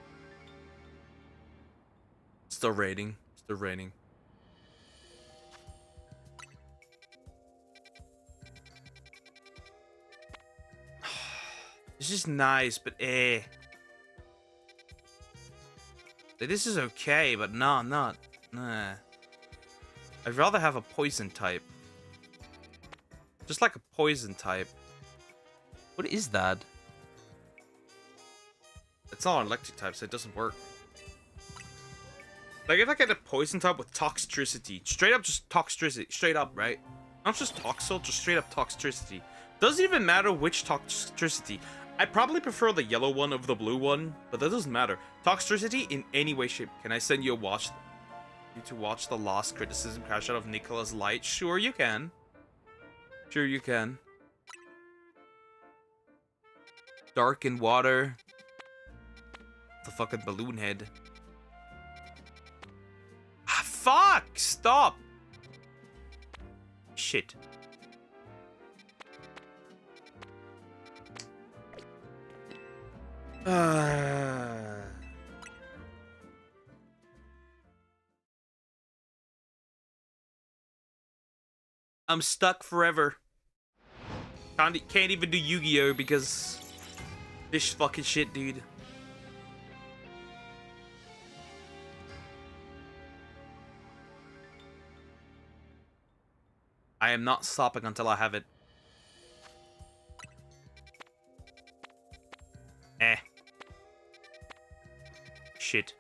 Still raining. Still raining. It's just nice, but eh. This is okay, but no, I'm not. Nah. I'd rather have a poison type. Just like a poison type. What is that? It's not an electric type, so it doesn't work. Like, if I get a poison type with Toxtricity, straight up just Toxtricity, straight up, right? Not just Toxel, just straight up Toxtricity. Doesn't even matter which Toxtricity. I probably prefer the yellow one over the blue one, but that doesn't matter. Toxtricity in any way, shape. Can I send you a watch? You to watch the last criticism crash out of Nicola's Light? Sure you can. Sure you can. Dark in water. The fucking balloon head. Ah, fuck! Stop! Shit. I'm stuck forever. Can't even do Yu-Gi-Oh because this fucking shit, dude. I am not stopping until I have it. Eh. Shit.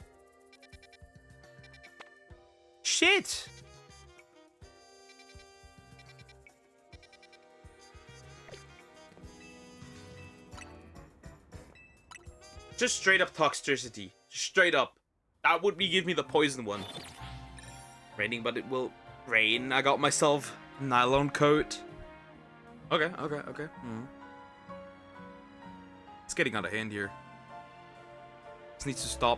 Shit! Just straight up toxicity. Just straight up. That would be give me the poison one. Raining, but it will rain. I got myself nylon coat. Okay. It's getting out of hand here. This needs to stop.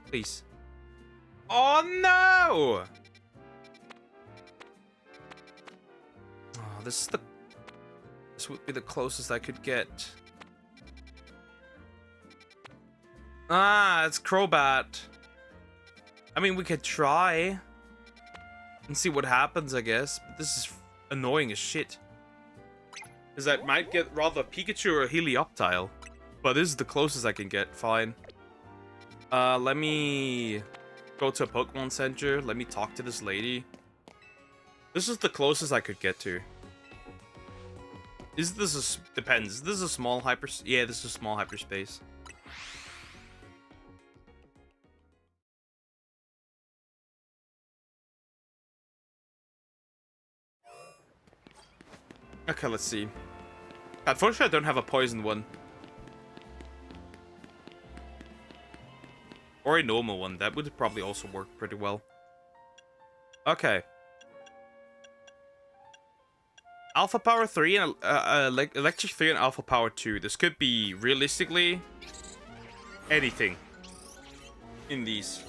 Please. Oh no! Oh, this would be the closest I could get. Ah, it's Crobat. I mean, we could try and see what happens, I guess. But this is annoying as shit. Because I might get rather Pikachu or a Helioptile. But this is the closest I can get. Fine. Let me go to a Pokemon Center. Let me talk to this lady. This is the closest I could get to. Depends. This is a small hyperspace. Yeah, this is a small hyperspace. Okay, let's see. Unfortunately, I don't have a poison one. Or a normal one. That would probably also work pretty well. Okay. Alpha Power 3 and Electric 3 and Alpha Power 2. This could be, realistically, anything in these.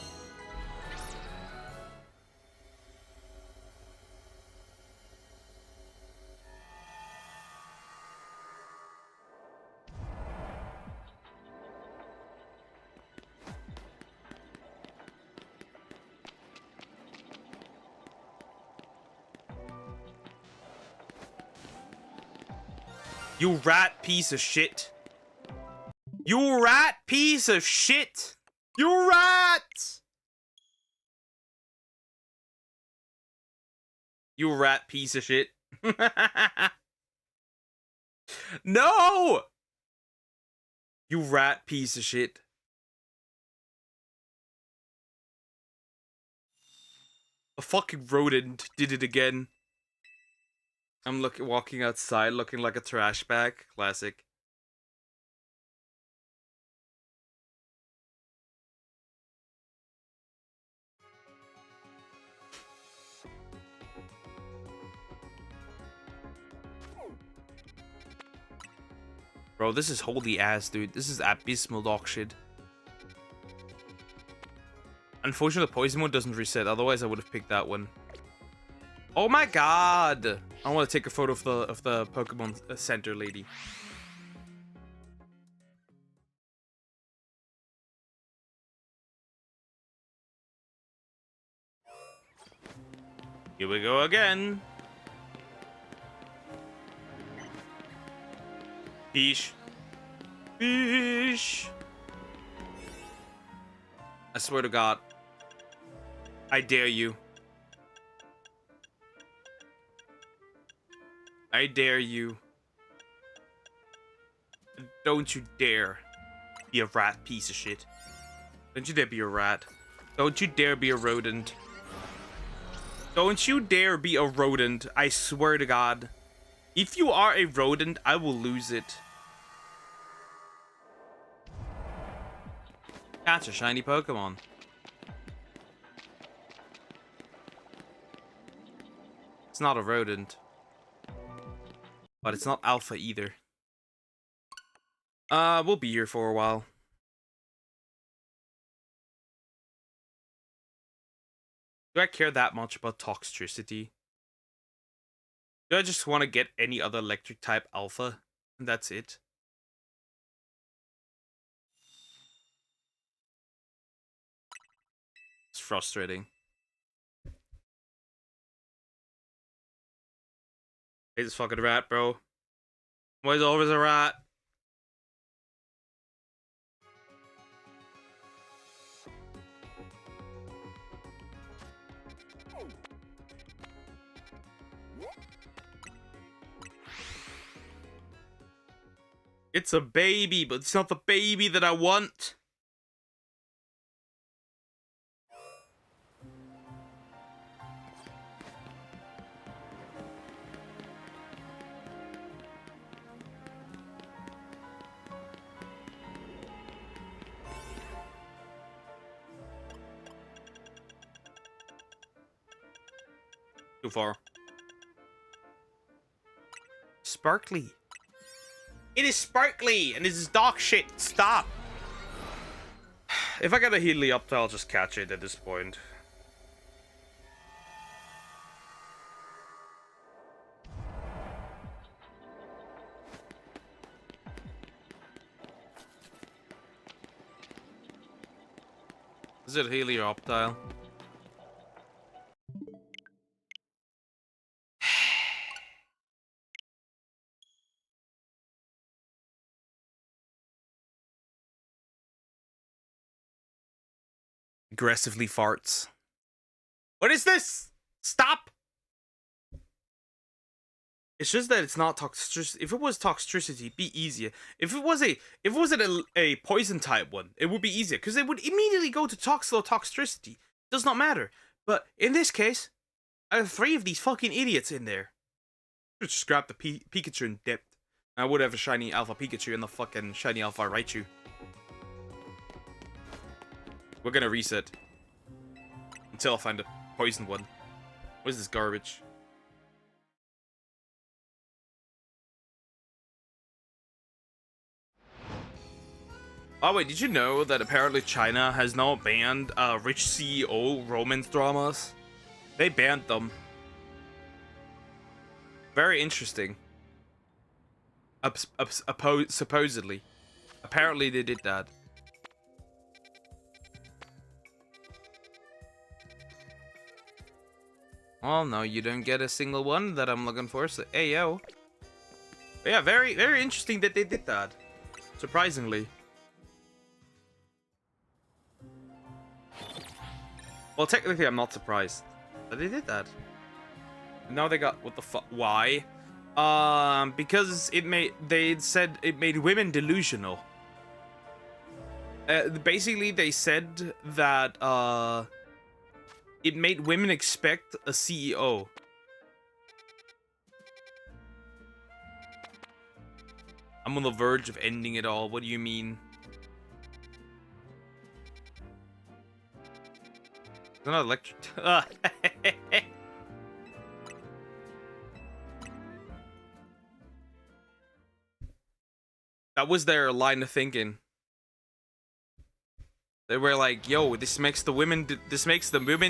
You rat piece of shit. You rat piece of shit. You rat. You rat piece of shit. No! You rat piece of shit. A fucking rodent did it again. I'm walking outside looking like a trash bag. Classic. Bro, this is holy ass, dude. This is abysmal dog shit. Unfortunately, the poison one doesn't reset. Otherwise, I would have picked that one. Oh my god! I want to take a photo of the Pokemon Center lady. Here we go again. Peace. Peace. I swear to God. I dare you. I dare you. Don't you dare be a rat piece of shit. Don't you dare be a rat. Don't you dare be a rodent. Don't you dare be a rodent. I swear to God. If you are a rodent, I will lose it. Catch a shiny Pokemon. It's not a rodent. But it's not alpha either. We'll be here for a while. Do I care that much about toxicity? Do I just want to get any other electric type alpha? And that's it? It's frustrating. Hey, this fucking rat, bro. Why is always a rat? It's a baby, but it's not the baby that I want. Too far. Sparkly. It is sparkly, and this is dog shit. Stop. If I get a Helioptile, I'll just catch it at this point. Is it Helioptile? Aggressively farts. What is this? Stop! It's just that it's not toxicity. If it was toxicity, it'd be easier. If it wasn't a poison type one, it would be easier because it would immediately go to toxicity. Does not matter. But in this case, I have 3 of these fucking idiots in there. Just grab the Pikachu and dipped. I would have a shiny Alpha Pikachu and the fucking shiny Alpha Raichu. We're gonna reset. Until I find a poison one. What is this garbage? Oh wait, did you know that apparently China has now banned rich CEO romance dramas? They banned them. Very interesting. Supposedly. Apparently they did that. Oh no, you don't get a single one that I'm looking for, so ayo. But yeah, very, very interesting that they did that. Surprisingly. Well, technically I'm not surprised that they did that. Now they got, what the fuck, why? Because they said it made women delusional. Basically they said that, it made women expect a CEO. I'm on the verge of ending it all. What do you mean? It's not electric. That was their line of thinking. They were like, "Yo, this makes the women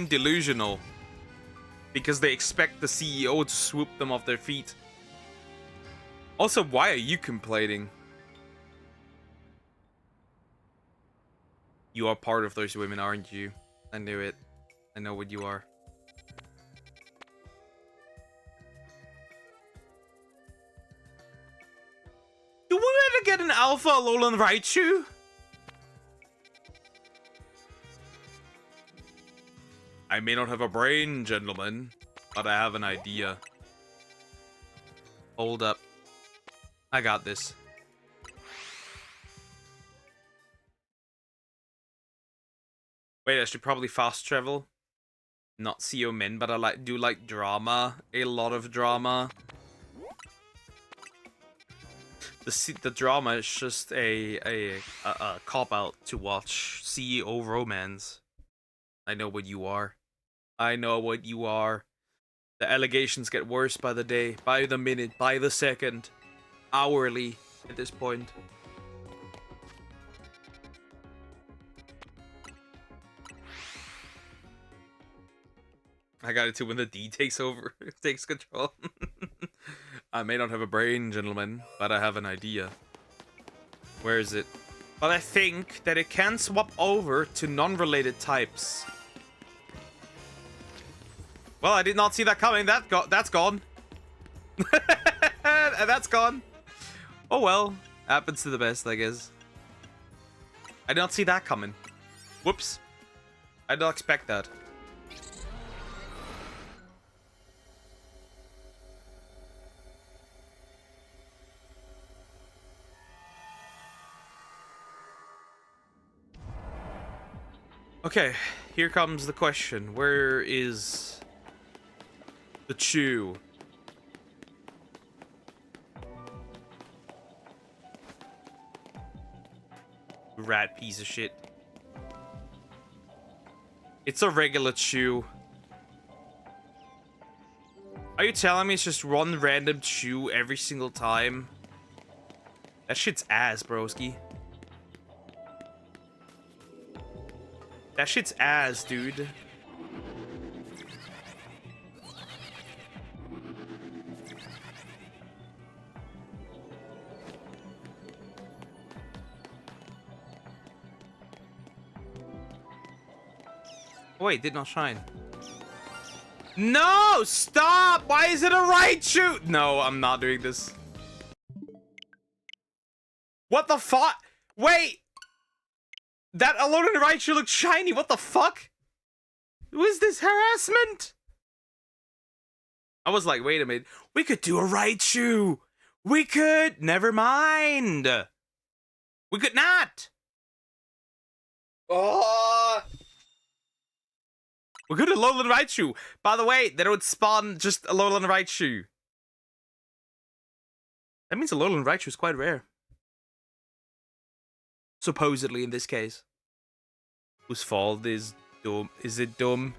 delusional because they expect the CEO to swoop them off their feet." Also, why are you complaining? You are part of those women, aren't you? I knew it. I know what you are. Do we ever get an Alpha Alolan Raichu? I may not have a brain, gentlemen, but I have an idea. Hold up. I got this. Wait, I should probably fast travel. Not CEO men, but I do like drama. A lot of drama. the drama is just a cop out to watch CEO romance. I know what you are. I know what you are. The allegations get worse by the day, by the minute, by the second, hourly at this point. I got it too when the D takes over, takes control. I may not have a brain, gentlemen, but I have an idea. Where is it? But I think that it can swap over to non-related types. Well, I did not see that coming. That's gone. That's gone. Oh well. Happens to the best, I guess. I did not see that coming. Whoops. I did not expect that. Okay, here comes the question. Where is the chew? Rat piece of shit. It's a regular chew. Are you telling me it's just one random chew every single time? That shit's ass, broski. That shit's ass, dude. Wait, did not shine. No! Stop! Why is it a right shoot? No, I'm not doing this. What the fuck? Wait! That Alone in the Raichu looked shiny. What the fuck? Was this harassment? I was like, wait a minute. We could do a Raichu. We could. Never mind. We could not. Oh. We could have Alolan Raichu. By the way, they don't spawn just Alolan Raichu. That means Alolan Raichu is quite rare. Supposedly, in this case. Whose fault is dumb? Is it dumb?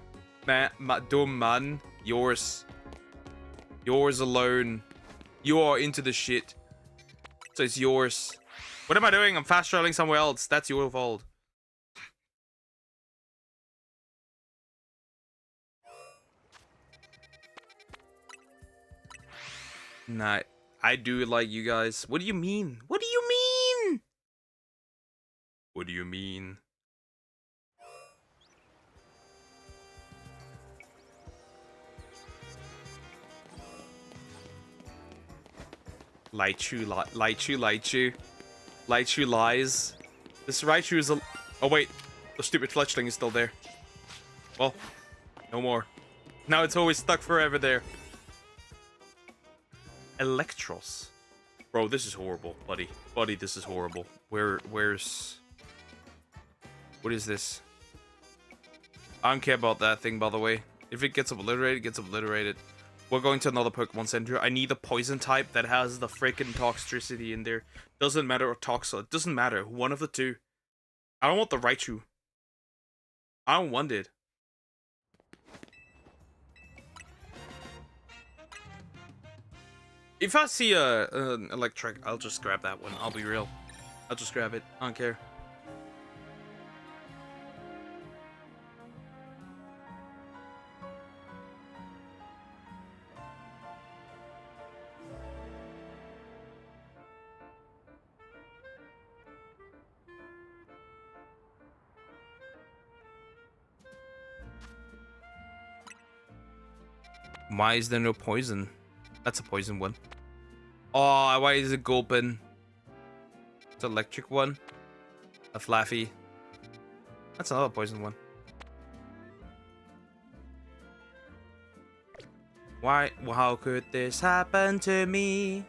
Dumb man? Yours. Yours alone. You are into the shit. So it's yours. What am I doing? I'm fast traveling somewhere else. That's your fault. Nah, I do like you guys. What do you mean? What do you mean? What do you mean? Raichu, Raichu. Raichu lies. This Raichu is a... Oh wait, the stupid fletchling is still there. Well, no more. Now it's always stuck forever there. Electros. Bro, this is horrible, buddy. Buddy, this is horrible. Where's... What is this? I don't care about that thing, by the way. If it gets obliterated, it gets obliterated. We're going to another Pokemon Center. I need a poison type that has the freaking toxicity in there. Doesn't matter or Toxel. It doesn't matter. One of the two. I don't want the Raichu. I don't want it. If I see an electric, I'll just grab that one. I'll be real. I'll just grab it. I don't care. Why is there no poison? That's a poison one. Oh, why is it gulping? It's an electric one. A Flaffy. That's another poison one. Why? How could this happen to me?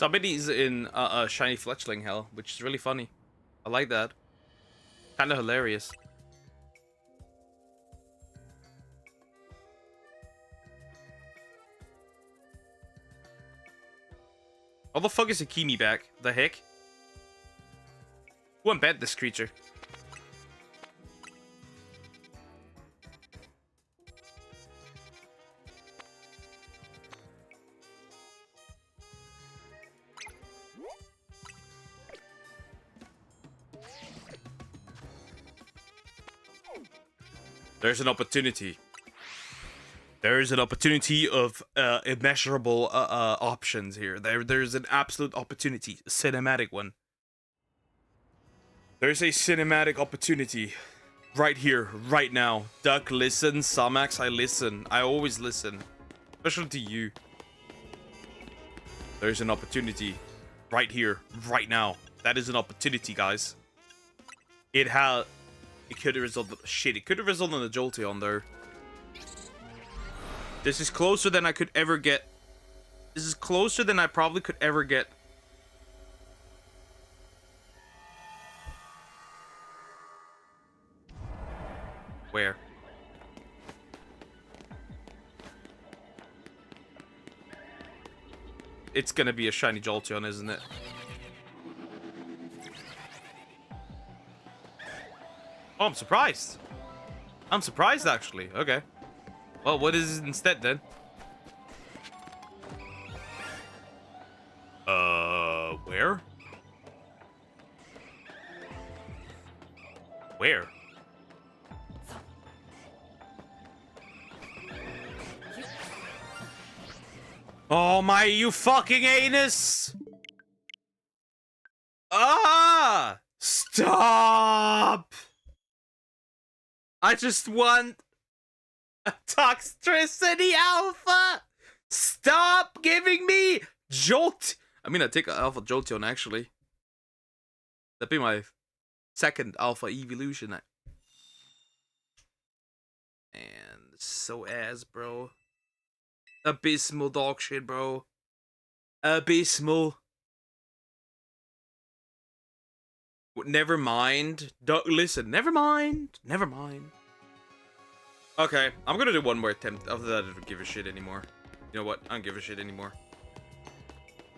Somebody's in a shiny fletchling hell, which is really funny. I like that. Kind of hilarious. How the fuck is Hakimi back? The heck? Who unbanned this creature? There's an opportunity. There's an opportunity of immeasurable options here. There's an absolute opportunity, a cinematic one. There's a cinematic opportunity right here, right now. Duck, listen. Samax, I listen. I always listen, especially to you. There's an opportunity right here, right now. That is an opportunity, guys. It could have resulted. Shit, it could have resulted in a Jolteon there. This is closer than I could ever get. This is closer than I probably could ever get. Where? It's gonna be a shiny Jolteon, isn't it? Oh, I'm surprised. I'm surprised, actually. Okay. Well, what is it instead, then? Where? Where? Oh my, you fucking anus! Ah! Stop! I just want a Toxtricity Alpha! Stop giving me Jolt! I mean, I'd take an Alpha Jolteon, actually. That'd be my second Alpha evolution. And so ass, bro. Abysmal dog shit, bro. Abysmal. Never mind. Listen, never mind. Never mind. Okay, I'm gonna do one more attempt. After that, I don't give a shit anymore. You know what? I don't give a shit anymore.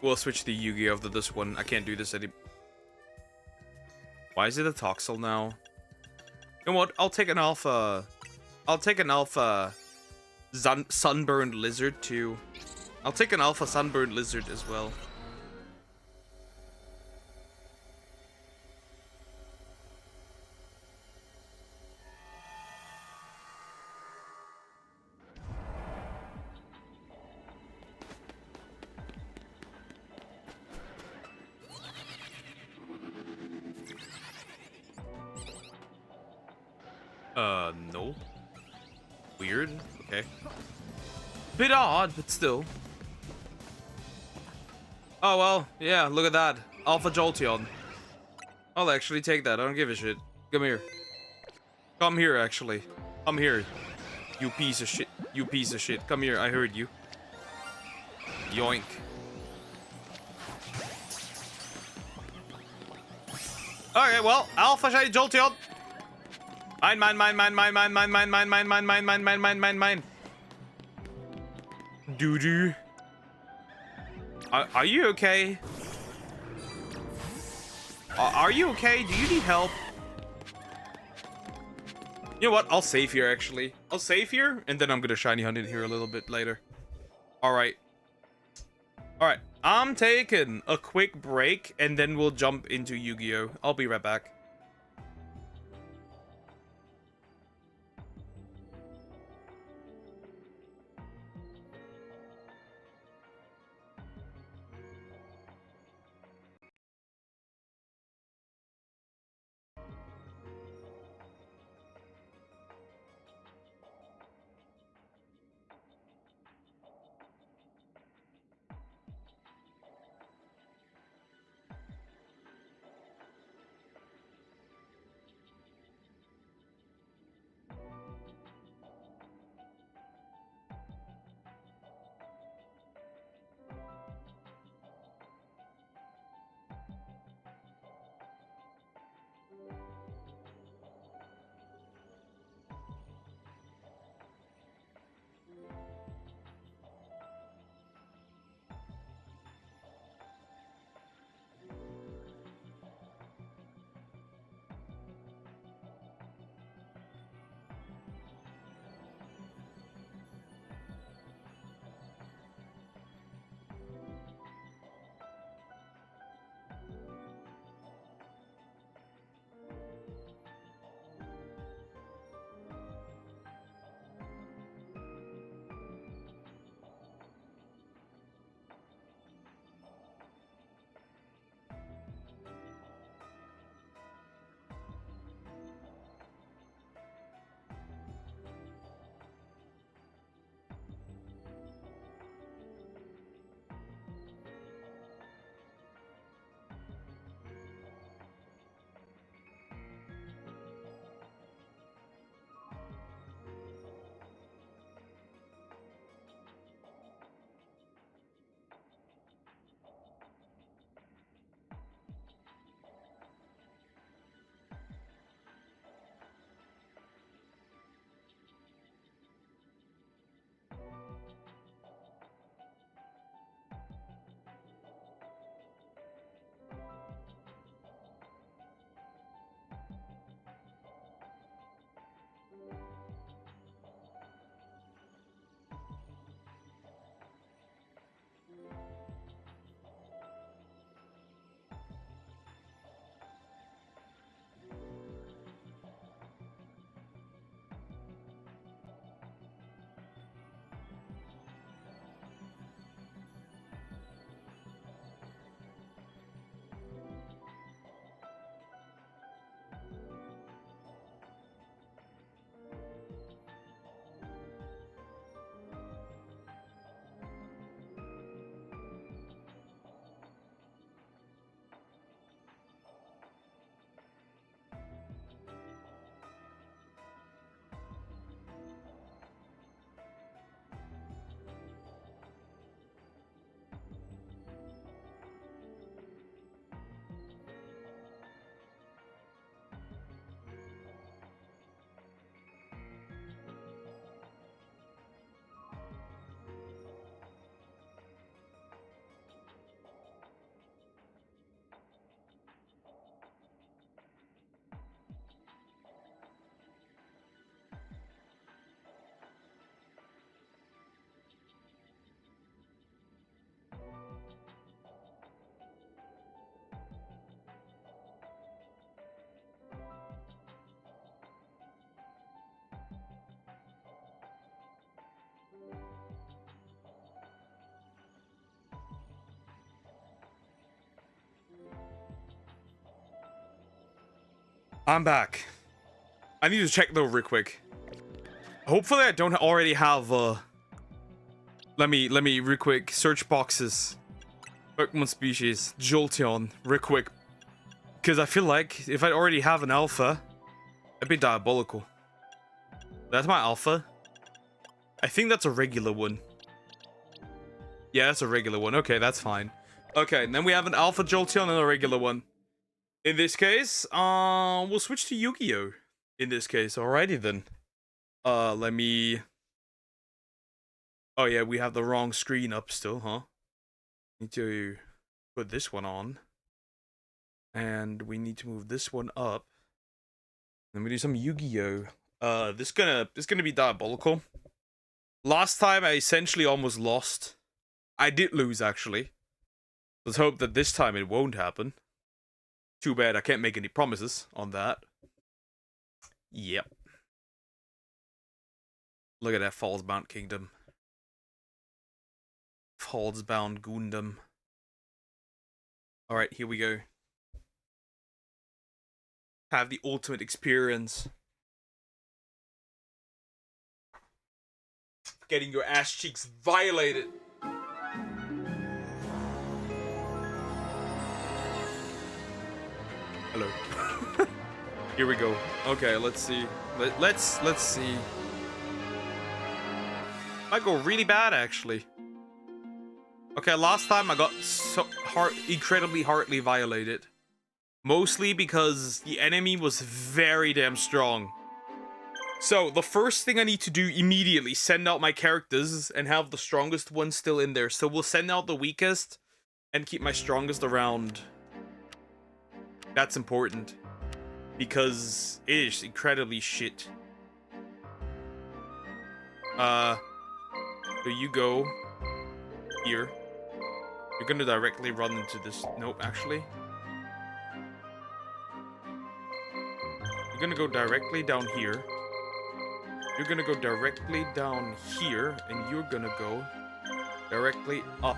We'll switch to Yugioh after this one. I can't do this anymore. Why is it a Toxel now? You know what? I'll take an Alpha. I'll take an Alpha Sunburned Lizard too. I'll take an Alpha Sunburned Lizard as well. No. Weird. Okay. Bit odd, but still. Oh, well. Yeah, look at that. Alpha Jolteon. I'll actually take that. I don't give a shit. Come here. Come here, actually. Come here. You piece of shit. You piece of shit. Come here. I heard you. Yoink. Okay, well, Alpha Shiny Jolteon. Mine. Doo-doo. Are you okay? Are you okay? Do you need help? You know what? I'll save here, actually. I'll save here, and then I'm gonna shiny hunt in here a little bit later. Alright. Alright. I'm taking a quick break, and then we'll jump into Yu-Gi-Oh! I'll be right back. I'm back. I need to check though real quick. Hopefully I don't already have let me real quick search boxes. Pokemon species, Jolteon, real quick. Because I feel like if I already have an alpha, that'd be diabolical. That's my alpha. I think that's a regular one. Yeah, that's a regular one. Okay, that's fine. Okay, and then we have an alpha Jolteon and a regular one. In this case, we'll switch to Yugioh. In this case, alrighty then. Let me... Oh yeah, we have the wrong screen up still, huh? Need to put this one on. And we need to move this one up. Then we do some Yugioh. This gonna be diabolical. Last time I essentially almost lost. I did lose actually. Let's hope that this time it won't happen. Too bad I can't make any promises on that. Yep. Look at that Falsebound Kingdom. Falsebound Gundam. Alright, here we go. Have the ultimate experience. Getting your ass cheeks violated. Hello. Here we go. Okay, let's see. Let's see. Might go really bad actually. Okay, last time I got so incredibly hardly violated. Mostly because the enemy was very damn strong. So, the first thing I need to do immediately, send out my characters and have the strongest one still in there. So we'll send out the weakest and keep my strongest around. That's important. Because it is incredibly shit. So you go here. You're gonna directly run into this. Nope, actually. You're gonna go directly down here. You're gonna go directly down here, and you're gonna go directly up.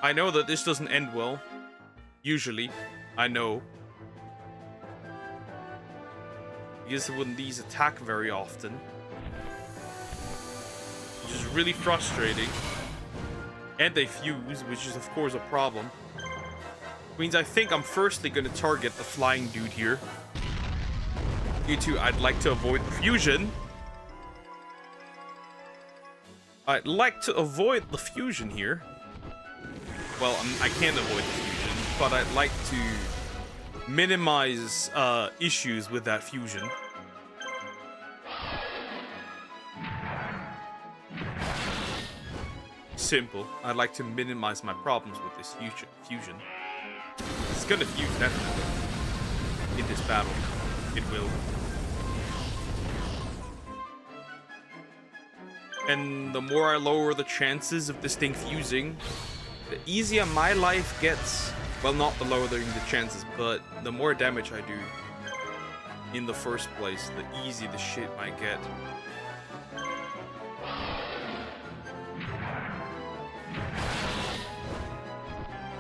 I know that this doesn't end well. Usually. I know. Because when these attack very often. Which is really frustrating. And they fuse, which is of course a problem. Means I think I'm firstly gonna target the flying dude here. You two, I'd like to avoid the fusion. I'd like to avoid the fusion here. Well, I can't avoid the fusion, but I'd like to minimize issues with that fusion. Simple. I'd like to minimize my problems with this fusion. It's gonna fuse, definitely. In this battle. It will. And the more I lower the chances of this thing fusing, the easier my life gets. Well, not the lowering the chances, but the more damage I do in the first place, the easier the shit might get.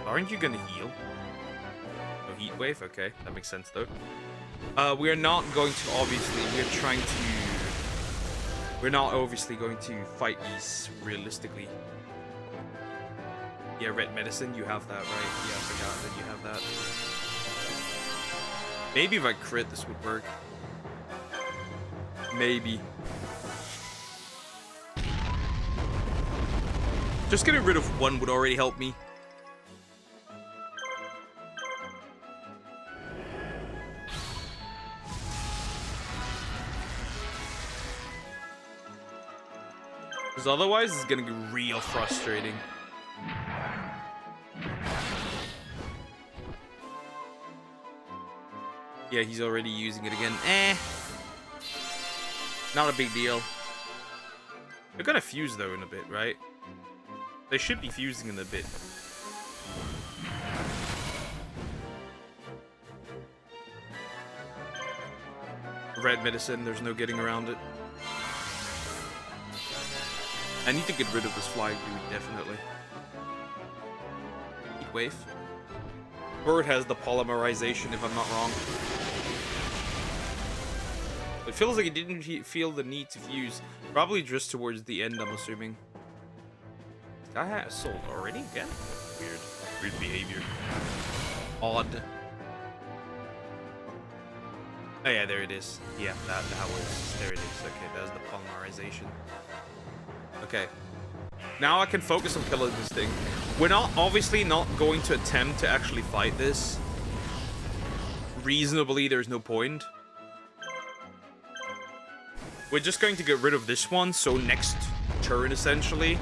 Aren't you gonna heal? No heat wave? Okay, that makes sense though. We are not going to, obviously, we're not obviously going to fight these realistically. Yeah, red medicine, you have that, right? Yeah, I forgot that you have that. Maybe if I crit, this would work. Maybe. Just getting rid of one would already help me. Because otherwise, it's gonna be real frustrating. Yeah, he's already using it again. Not a big deal. They're gonna fuse though in a bit, right? They should be fusing in a bit. Red medicine, there's no getting around it. I need to get rid of this flying dude, definitely. Heat wave. Bird has the polymerization, if I'm not wrong. It feels like it didn't feel the need to fuse. Probably just towards the end, I'm assuming. I had sold already again? Weird. Weird behavior. Odd. Oh yeah, there it is. Yeah, that was... There it is. Okay, that was the polymerization. Okay. Now I can focus on killing this thing. We're obviously not going to attempt to actually fight this. Reasonably, there's no point. We're just going to get rid of this one, so next turn, essentially,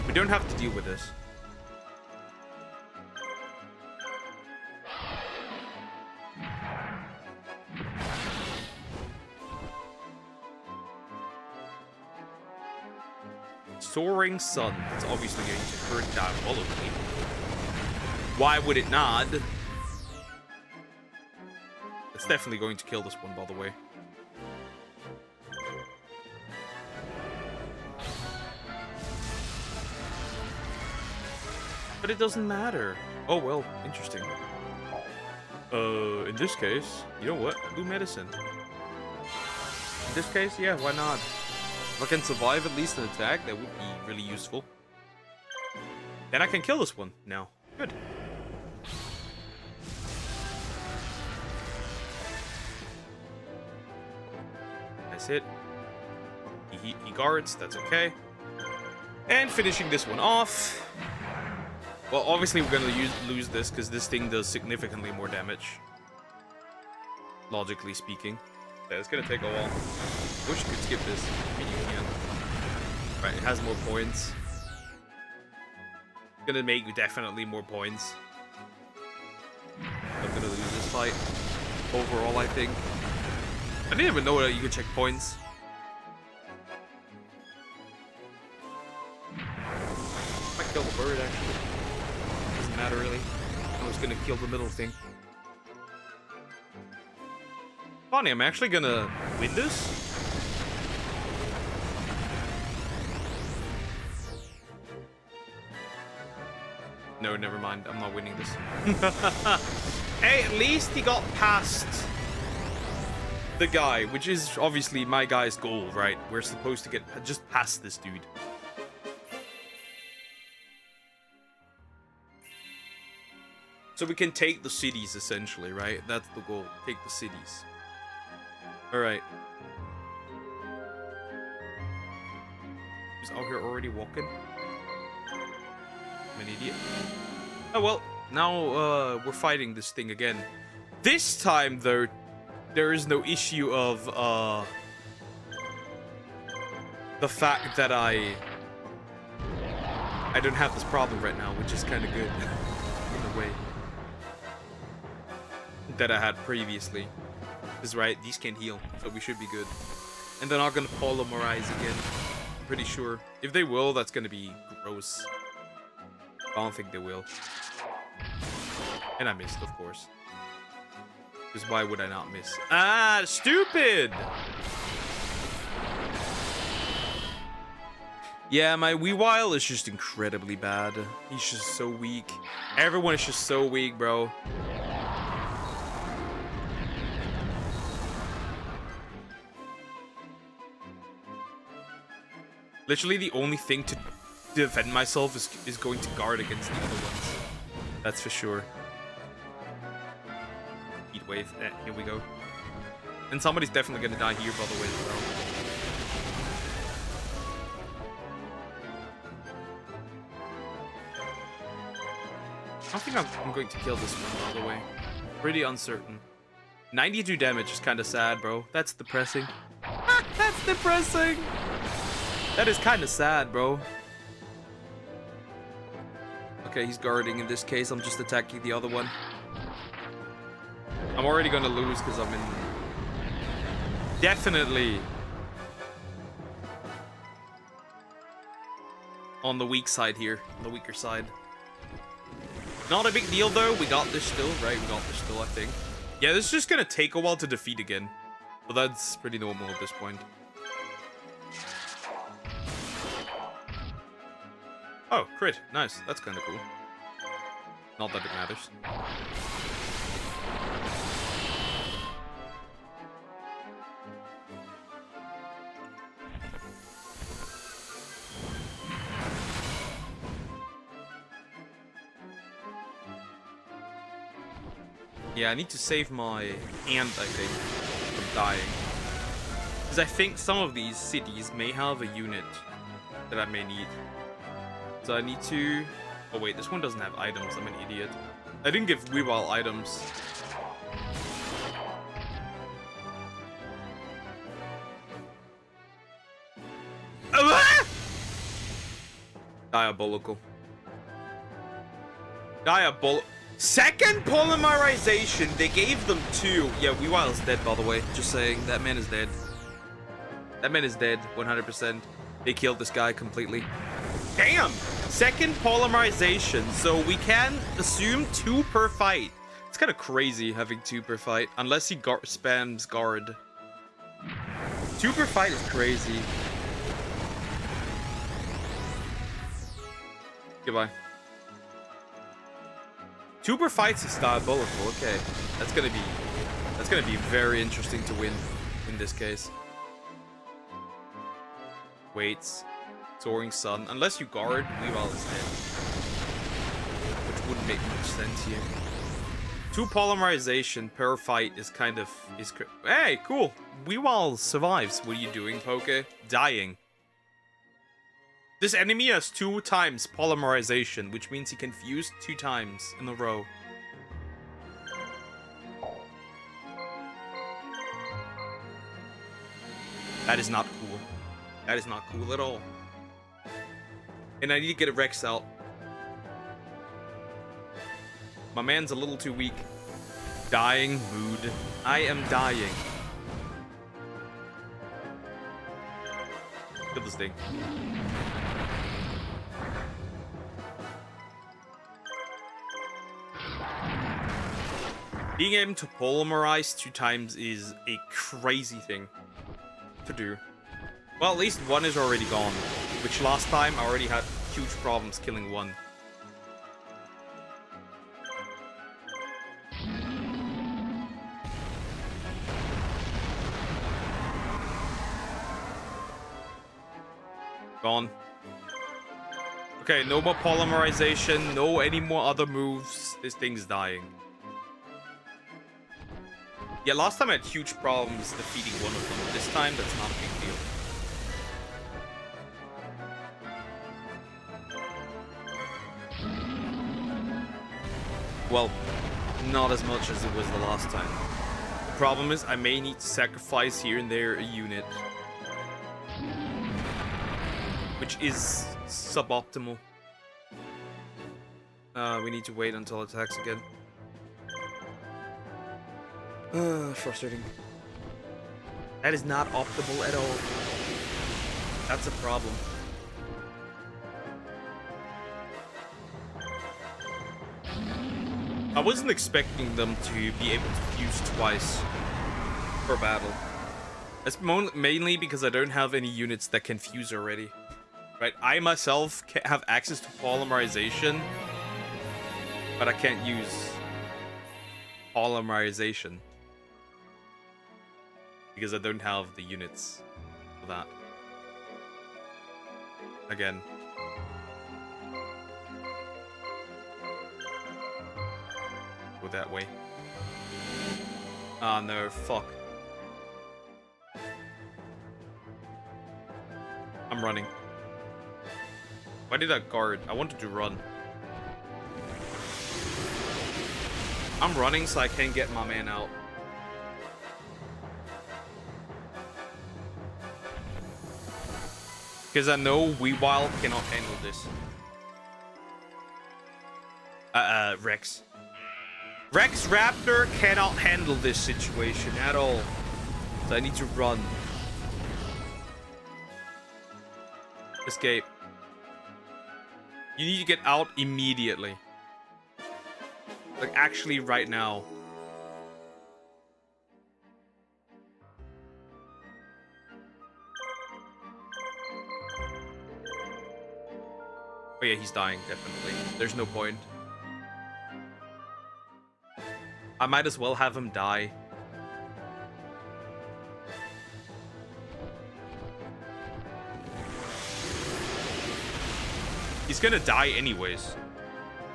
we don't have to deal with this. Soaring Sun. It's obviously going to hurt diabolically. Why would it not? It's definitely going to kill this one, by the way. But it doesn't matter. Oh, well, interesting. In this case, you know what? Do medicine. In this case, yeah, why not? If I can survive at least an attack, that would be really useful. Then I can kill this one now. Good. That's it. He guards, that's okay. And finishing this one off. Well, obviously we're gonna lose this because this thing does significantly more damage. Logically speaking. Yeah, it's gonna take a while. Wish you could skip this. I mean, you can. Right, it has more points. It's gonna make definitely more points. I'm gonna lose this fight. Overall, I think. I didn't even know that you could check points. Might kill the bird, actually. Doesn't matter, really. I was gonna kill the middle thing. Funny, I'm actually gonna win this. No, never mind. I'm not winning this. Hey, at least he got past the guy, which is obviously my guy's goal, right? We're supposed to get just past this dude. So we can take the cities, essentially, right? That's the goal. Take the cities. Alright. Who's out here already walking? I'm an idiot. Oh well, now we're fighting this thing again. This time, though, there is no issue of the fact that I don't have this problem right now, which is kind of good in a way that I had previously. Because right, these can't heal, so we should be good. And they're not gonna polymerize again. I'm pretty sure. If they will, that's gonna be gross. I don't think they will. And I missed, of course. Because why would I not miss? Ah, stupid! Yeah, my Weavile is just incredibly bad. He's just so weak. Everyone is just so weak, bro. Literally, the only thing to defend myself is going to guard against the other ones. That's for sure. Heat wave. Here we go. And somebody's definitely going to die here, by the way, as well. I don't think I'm going to kill this one, by the way. Pretty uncertain. 92 damage is kind of sad, bro. That's depressing. That's depressing! That is kind of sad, bro. Okay, he's guarding in this case. I'm just attacking the other one. I'm already gonna lose because I'm in... Definitely on the weak side here. On the weaker side. Not a big deal, though. We got this still, right? We got this still, I think. Yeah, this is just gonna take a while to defeat again. But that's pretty normal at this point. Oh, crit. Nice. That's kind of cool. Not that it matters. Yeah, I need to save my ant, I think, from dying. Because I think some of these cities may have a unit that I may need. So I need to... Oh wait, this one doesn't have items. I'm an idiot. I didn't give Weavile items. Diabolical. Second polymerization! They gave them 2. Yeah, Weavile's dead, by the way. Just saying. That man is dead. That man is dead, 100%. They killed this guy completely. Damn! Second polymerization, so we can assume 2 per fight. It's kind of crazy having 2 per fight, unless he spams guard. 2 per fight is crazy. Goodbye. 2 per fights is diabolical. Okay, that's gonna be very interesting to win in this case. Waits. Soaring Sun. Unless you guard, Weavile is dead. Which wouldn't make much sense here. 2 polymerization per fight is kind of... Hey, cool! Weavile survives. What are you doing, Poke? Dying. This enemy has 2 times polymerization, which means he can fuse 2 times in a row. That is not cool. That is not cool at all. And I need to get a Rex out. My man's a little too weak. Dying mood. I am dying. Kill this thing. Being able to polymerize 2 times is a crazy thing to do. Well, at least 1 is already gone. Which last time I already had huge problems killing 1. Gone. Okay, no more polymerization, no any more other moves. This thing's dying. Yeah, last time I had huge problems defeating 1 of them. This time, that's not a big deal. Well, not as much as it was the last time. The problem is I may need to sacrifice here and there a unit. Which is suboptimal. We need to wait until it attacks again. Frustrating. That is not optimal at all. That's a problem. I wasn't expecting them to be able to fuse twice per battle. That's mainly because I don't have any units that can fuse already. Right? I myself have access to polymerization, but I can't use polymerization because I don't have the units for that. Again. Go that way. Ah, no, fuck. I'm running. Why did I guard? I wanted to run. I'm running so I can get my man out. Because I know Weavile cannot handle this. Rex. Rex Raptor cannot handle this situation at all. So I need to run. Escape. You need to get out immediately. Like, actually right now. Oh yeah, he's dying, definitely. There's no point. I might as well have him die. He's gonna die anyways.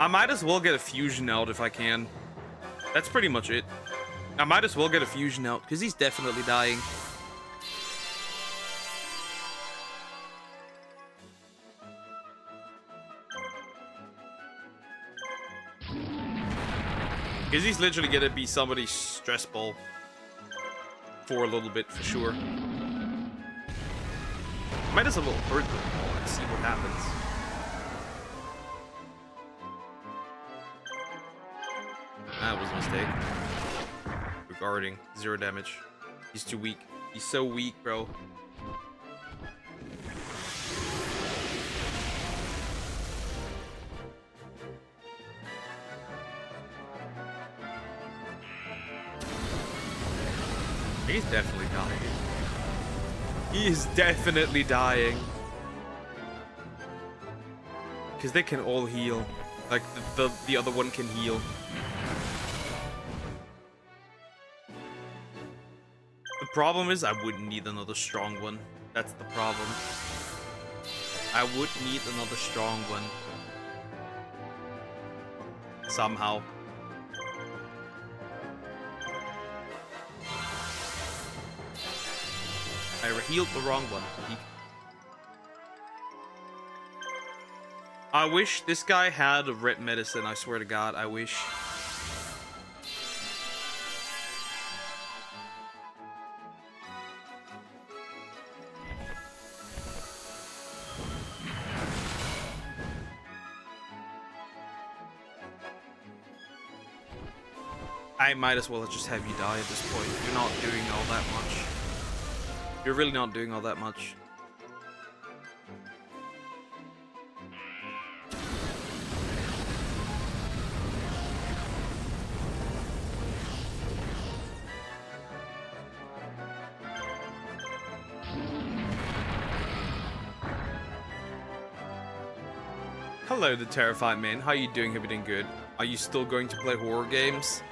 I might as well get a fusion out if I can. That's pretty much it. I might as well get a fusion out, because he's definitely dying. Because he's literally gonna be somebody's stress ball. For a little bit, for sure. Might as well hurt them all and see what happens. That was a mistake. Regarding 0 damage. He's too weak. He's so weak, bro. He's definitely dying. He is definitely dying. Because they can all heal. Like, the other one can heal. The problem is I wouldn't need another strong one. That's the problem. I would need another strong one. Somehow. I healed the wrong one. I wish this guy had a red medicine, I swear to God, I wish. I might as well just have you die at this point. You're not doing all that much. You're really not doing all that much. Hello, the terrified man. How are you doing? Everything good? Are you still going to play horror games?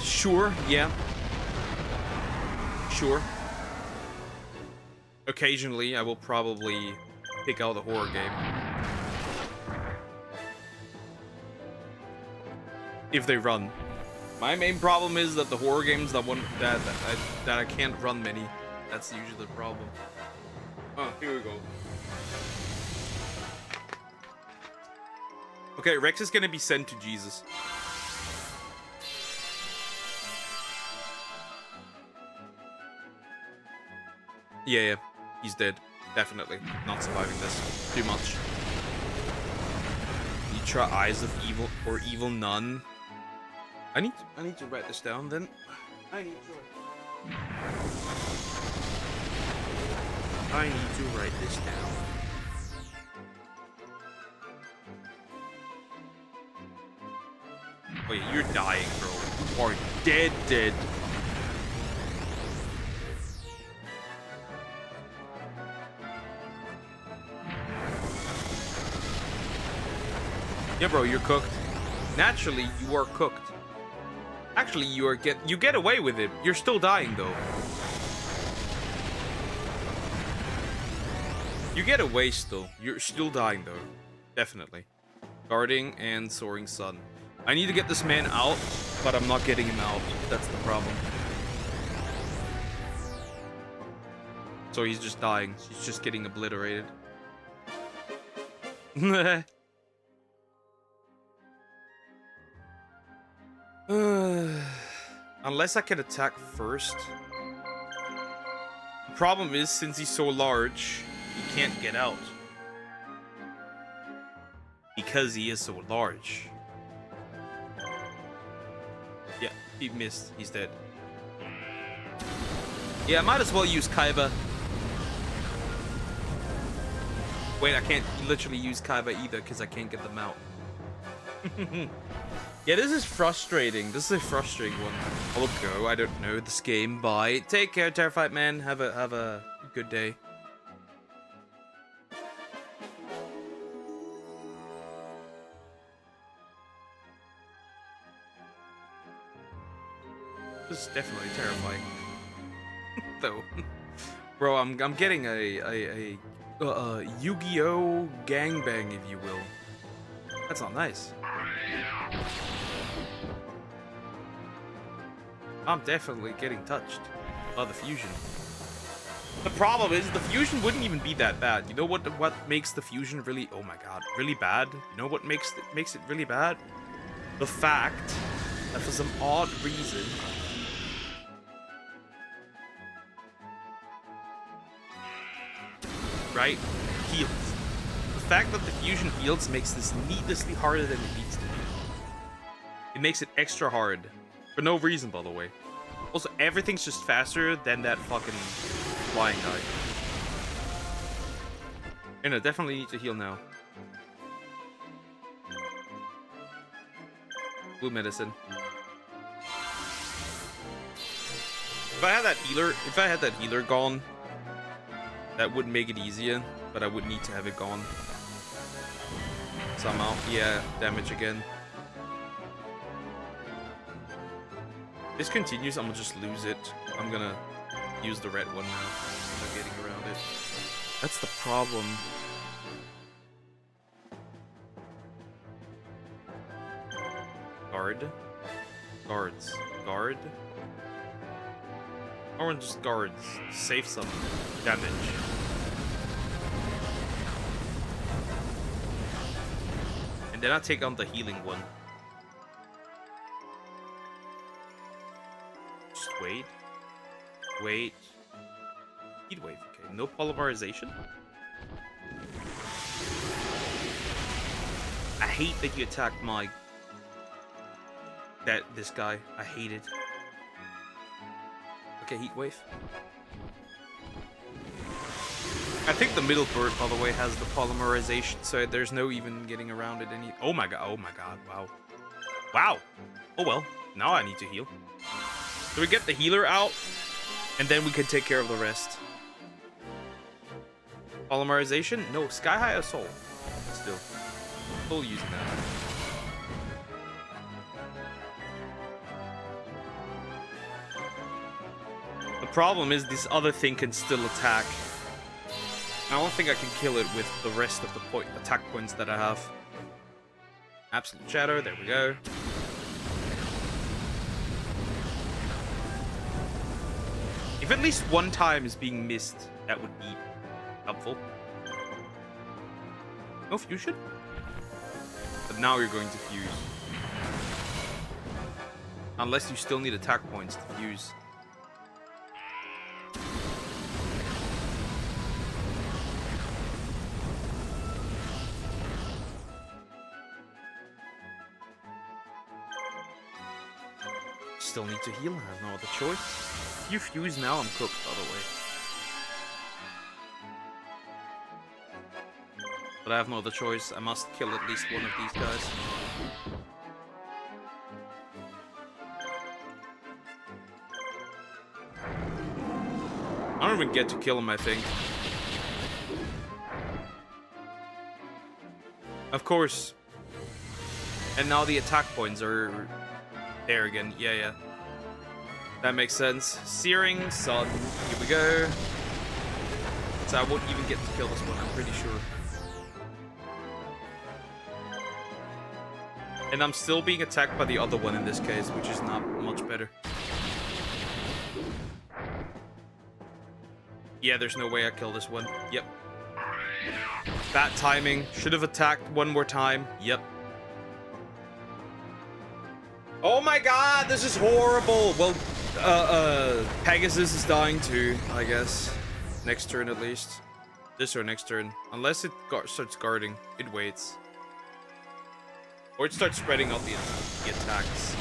Sure, yeah. Sure. Occasionally, I will probably pick out a horror game. If they run. My main problem is that the horror games that I can't run many. That's usually the problem. Oh, here we go. Okay, Rex is gonna be sent to Jesus. Yeah, he's dead. Definitely. Not surviving this. Too much. You try Eyes of Evil or Evil Nun. I need to write this down then. I need to write this down. Oh yeah, you're dying, bro. You are dead. Yeah, bro, you're cooked. Naturally, you are cooked. Actually, you get away with it. You're still dying, though. You get away still. You're still dying, though. Definitely. Guarding and Soaring Sun. I need to get this man out, but I'm not getting him out. That's the problem. So he's just dying. He's just getting obliterated. Unless I can attack first. The problem is, since he's so large, he can't get out. Because he is so large. Yeah, he missed. He's dead. Yeah, I might as well use Kaiba. Wait, I can't literally use Kaiba either because I can't get them out. Yeah, this is frustrating. This is a frustrating one. I'll go. I don't know this game. Bye. Take care, terrified man. Have a good day. This is definitely terrifying. Though. Bro, I'm getting a Yugioh gangbang, if you will. That's not nice. I'm definitely getting touched by the fusion. The problem is the fusion wouldn't even be that bad. You know what makes the fusion really, oh my god, really bad? You know what makes it really bad? The fact that for some odd reason right? Heals. The fact that the fusion heals makes this needlessly harder than it needs to be. It makes it extra hard. For no reason, by the way. Also, everything's just faster than that fucking flying guy. And I definitely need to heal now. Blue medicine. If I had that healer gone, that would make it easier, but I would need to have it gone. Somehow. Yeah, damage again. This continues, I'm gonna just lose it. I'm gonna use the red one now. I'm not getting around it. That's the problem. Guard. Guards. Guard. Or just guards. Save some damage. And then I take on the healing one. Just wait. Wait. Heat wave. Okay. No polymerization. I hate that you attacked my... this guy. I hate it. Okay, heat wave. I think the middle bird, by the way, has the polymerization, so there's no even getting around it any... Oh my god, wow. Wow! Oh well, now I need to heal. So we get the healer out, and then we can take care of the rest. Polymerization? No, Sky High Assault. Still. Still using that. The problem is this other thing can still attack. I don't think I can kill it with the rest of the attack points that I have. Absolute Shadow, there we go. If at least one time is being missed, that would be helpful. No fusion? But now you're going to fuse. Unless you still need attack points to fuse. Still need to heal, I have no other choice. If you fuse now, I'm cooked, by the way. But I have no other choice, I must kill at least one of these guys. I don't even get to kill him, I think. Of course. And now the attack points are... there again, yeah. That makes sense. Searing Sun, here we go. So I won't even get to kill this one, I'm pretty sure. And I'm still being attacked by the other one in this case, which is not much better. Yeah, there's no way I kill this one. Yep. Bad timing. Should have attacked one more time. Yep. Oh my god, this is horrible. Well, Pegasus is dying too, I guess. Next turn at least. This or next turn. Unless it starts guarding. It waits. Or it starts spreading out the attacks.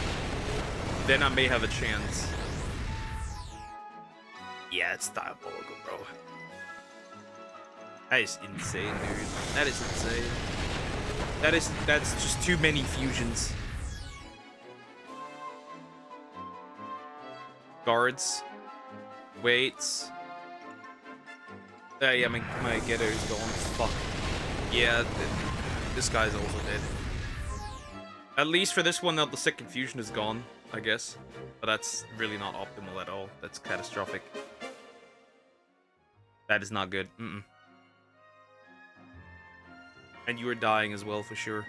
Then I may have a chance. Yeah, it's diabolical, bro. That is insane, dude. That is insane. That's just too many fusions. Guards. Waits. Yeah, my ghetto is gone. Fuck. Yeah, this guy's also dead. At least for this one, now the second fusion is gone. I guess. But that's really not optimal at all. That's catastrophic. That is not good. Mm-mm. And you are dying as well, for sure.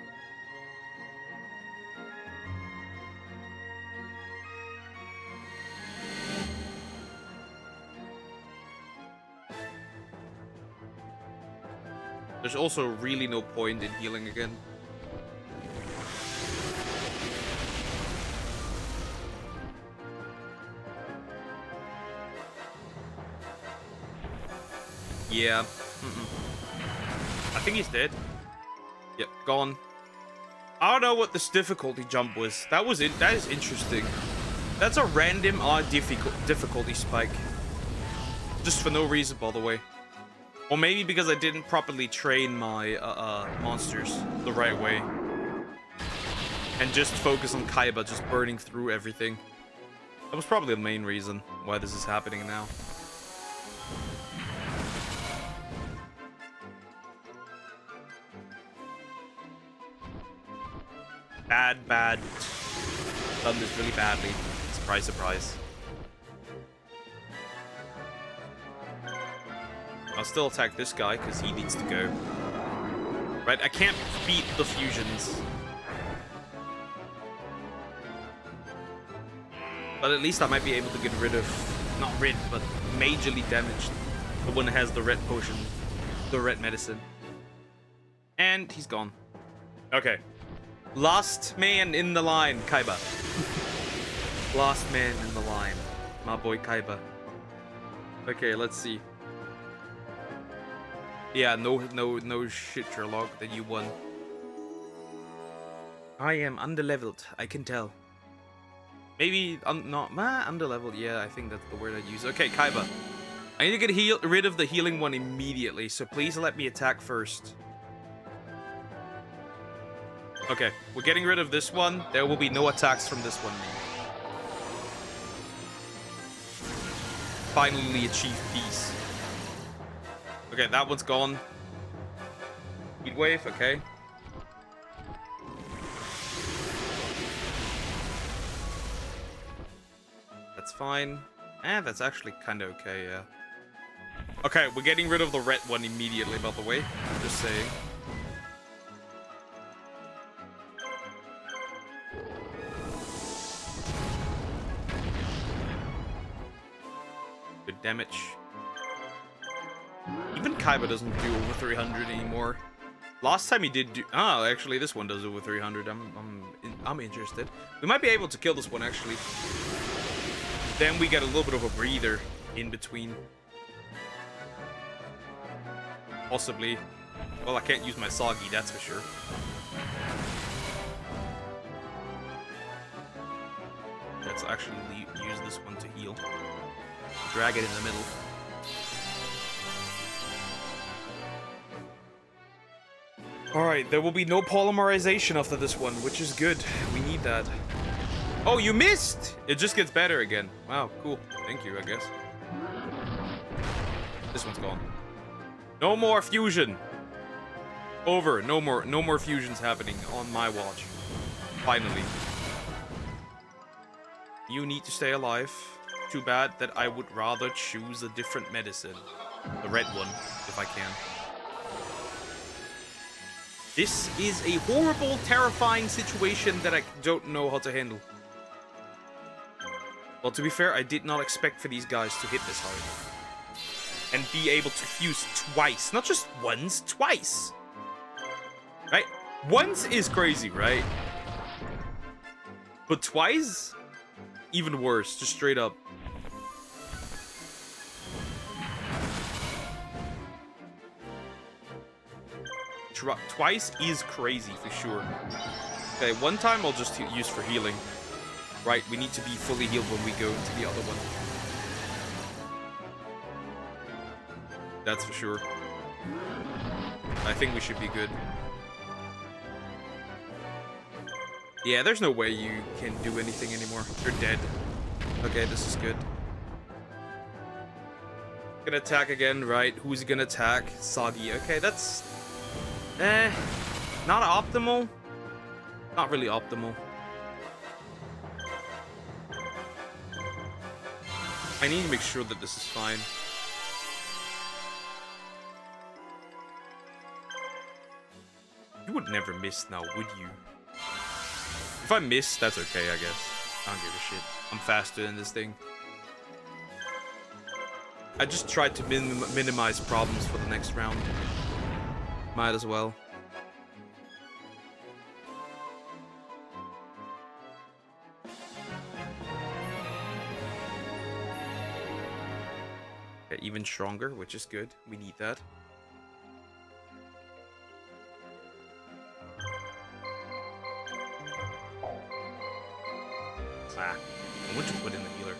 There's also really no point in healing again. Yeah. I think he's dead. Yep, gone. I don't know what this difficulty jump was. That is interesting. That's a random difficulty spike. Just for no reason, by the way. Or maybe because I didn't properly train my monsters the right way. And just focus on Kaiba just burning through everything. That was probably the main reason why this is happening now. Bad. Done this really badly. Surprise, surprise. I'll still attack this guy because he needs to go. Right, I can't beat the fusions. But at least I might be able to get rid of, not rid, but majorly damaged the one that has the red potion, the red medicine. And he's gone. Okay. Last man in the line, Kaiba. Last man in the line, my boy Kaiba. Okay, let's see. Yeah, no shit, Sherlock, that you won. I am underleveled, I can tell. Maybe not underleveled. Yeah, I think that's the word I'd use. Okay, Kaiba. I need to get rid of the healing one immediately, so please let me attack first. Okay, we're getting rid of this one. There will be no attacks from this one. Finally achieved peace. Okay, that one's gone. Heat wave, okay. That's fine. That's actually kind of okay, yeah. Okay, we're getting rid of the red one immediately, by the way. Just saying. Good damage. Even Kaiba doesn't do over 300 anymore. Last time he did do... Oh, actually, this one does over 300. I'm interested. We might be able to kill this one, actually. Then we get a little bit of a breather in between. Possibly. Well, I can't use my Sagi, that's for sure. Let's actually use this one to heal. Drag it in the middle. Alright, there will be no polymerization after this one, which is good. We need that. Oh, you missed! It just gets better again. Wow, cool. Thank you, I guess. This one's gone. No more fusion. Over. No more fusions happening on my watch. Finally. You need to stay alive. Too bad that I would rather choose a different medicine. The red one, if I can. This is a horrible, terrifying situation that I don't know how to handle. Well, to be fair, I did not expect for these guys to hit this hard. And be able to fuse twice. Not just once, twice. Right? Once is crazy, right? But twice? Even worse, just straight up. Twice is crazy for sure. Okay, one time I'll just use for healing. Right, we need to be fully healed when we go into the other one. That's for sure. I think we should be good. Yeah, there's no way you can do anything anymore. You're dead. Okay, this is good. Gonna attack again, right? Who's he gonna attack? Sagi. Okay, that's... not optimal. Not really optimal. I need to make sure that this is fine. You would never miss now, would you? If I miss, that's okay, I guess. I don't give a shit. I'm faster than this thing. I just tried to minimize problems for the next round. Might as well. Okay, even stronger, which is good. We need that. Ah, I want to put in the healer.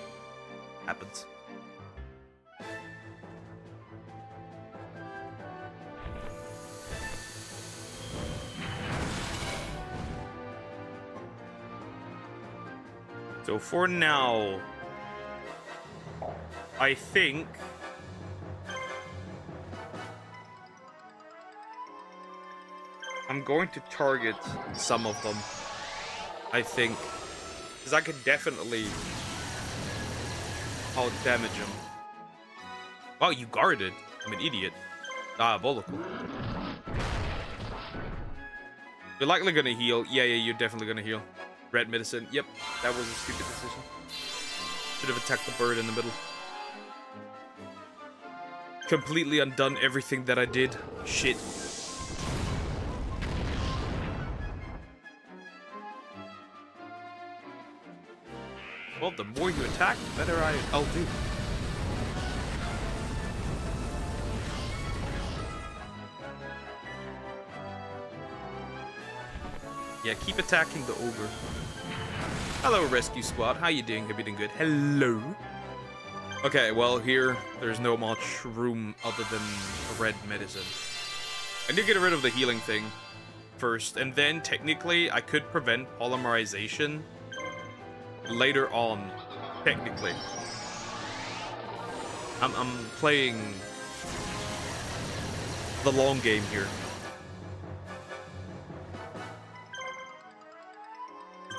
Happens. So for now, I think I'm going to target some of them. I think. Because I could definitely out damage him. Wow, you guarded. I'm an idiot. Diabolical. You're likely gonna heal. Yeah, you're definitely gonna heal. Red medicine. Yep, that was a stupid decision. Should have attacked the bird in the middle. Completely undone everything that I did. Shit. Well, the more you attack, the better I'll do. Yeah, keep attacking the ogre. Hello, rescue squad. How you doing? Hope you're doing good. Hello. Okay, well, here, there's no much room other than red medicine. I need to get rid of the healing thing first, and then, technically, I could prevent polymerization later on, technically. I'm playing the long game here.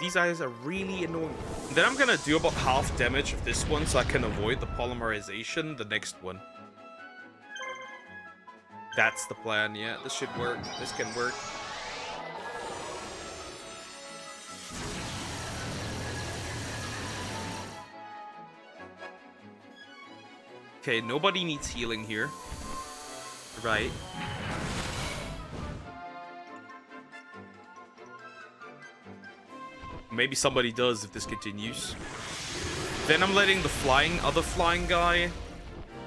These guys are really annoying. And then I'm gonna do about half damage of this one so I can avoid the polymerization the next one. That's the plan, yeah. This should work. This can work. Okay, nobody needs healing here. Right. Maybe somebody does if this continues. Then I'm letting the other flying guy,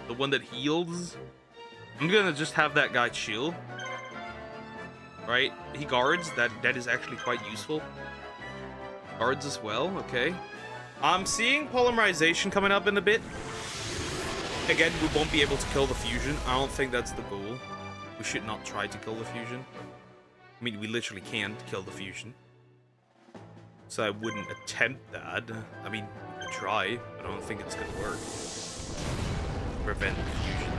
the one that heals, I'm gonna just have that guy chill. Right? He guards. That is actually quite useful. Guards as well. Okay. I'm seeing polymerization coming up in a bit. Again, we won't be able to kill the fusion. I don't think that's the goal. We should not try to kill the fusion. I mean, we literally can't kill the fusion. So I wouldn't attempt that. I mean, we could try, but I don't think it's gonna work. Prevent the fusion.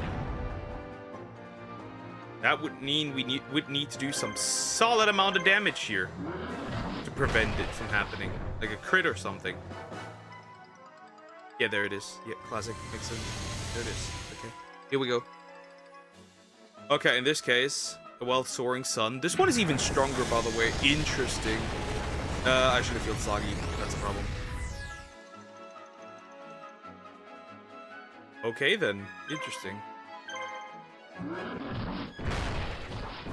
That would mean we would need to do some solid amount of damage here to prevent it from happening. Like a crit or something. Yeah, there it is. Yeah, classic. Makes sense. There it is. Okay. Here we go. Okay, in this case, the well-soaring sun. This one is even stronger, by the way. Interesting. I should have healed Soggy. That's a problem. Okay, then. Interesting.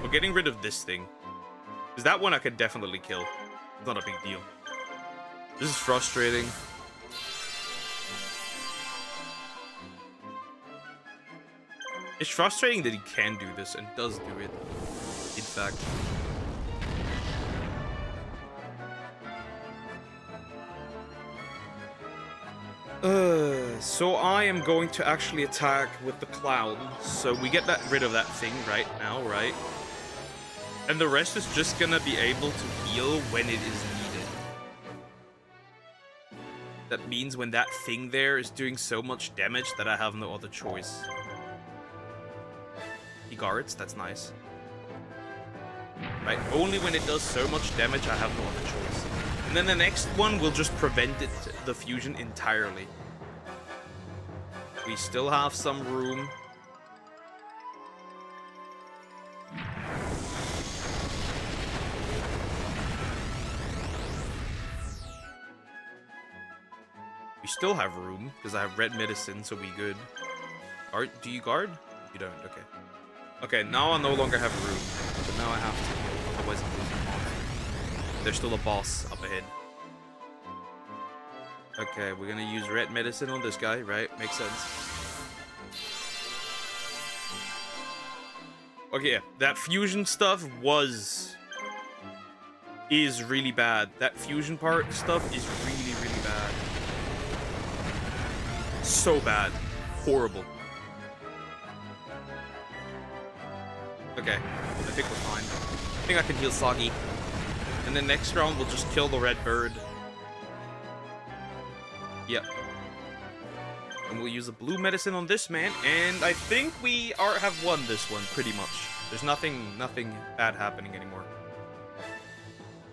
We're getting rid of this thing. Because that one I could definitely kill. It's not a big deal. This is frustrating. It's frustrating that he can do this and does do it. In fact. So I am going to actually attack with the cloud. So we get rid of that thing right now, right? And the rest is just gonna be able to heal when it is needed. That means when that thing there is doing so much damage that I have no other choice. He guards, that's nice. Right, only when it does so much damage I have no other choice. And then the next one will just prevent the fusion entirely. We still have some room. We still have room, because I have red medicine, so we good. Do you guard? You don't, okay. Okay, now I no longer have room, but now I have to, otherwise I'm losing monster. There's still a boss up ahead. Okay, we're gonna use red medicine on this guy, right? Makes sense. Okay, yeah, that fusion stuff is really bad. That fusion part stuff is really, really bad. So bad. Horrible. Okay, I think we're fine. I think I can heal Soggy. And then next round, we'll just kill the red bird. Yep. And we'll use the blue medicine on this man, and I think we have won this one, pretty much. There's nothing bad happening anymore.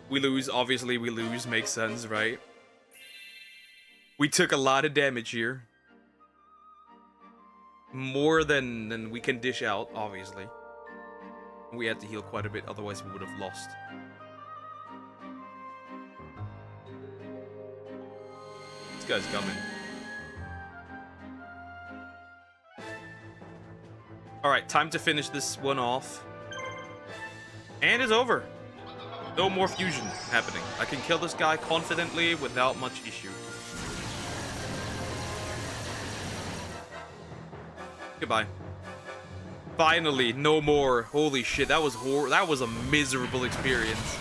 We lose, obviously we lose, makes sense, right? We took a lot of damage here. More than we can dish out, obviously. We had to heal quite a bit, otherwise we would have lost. This guy's coming. Alright, time to finish this one off. And it's over. No more fusion happening. I can kill this guy confidently without much issue. Goodbye. Finally, no more. Holy shit, that was a miserable experience.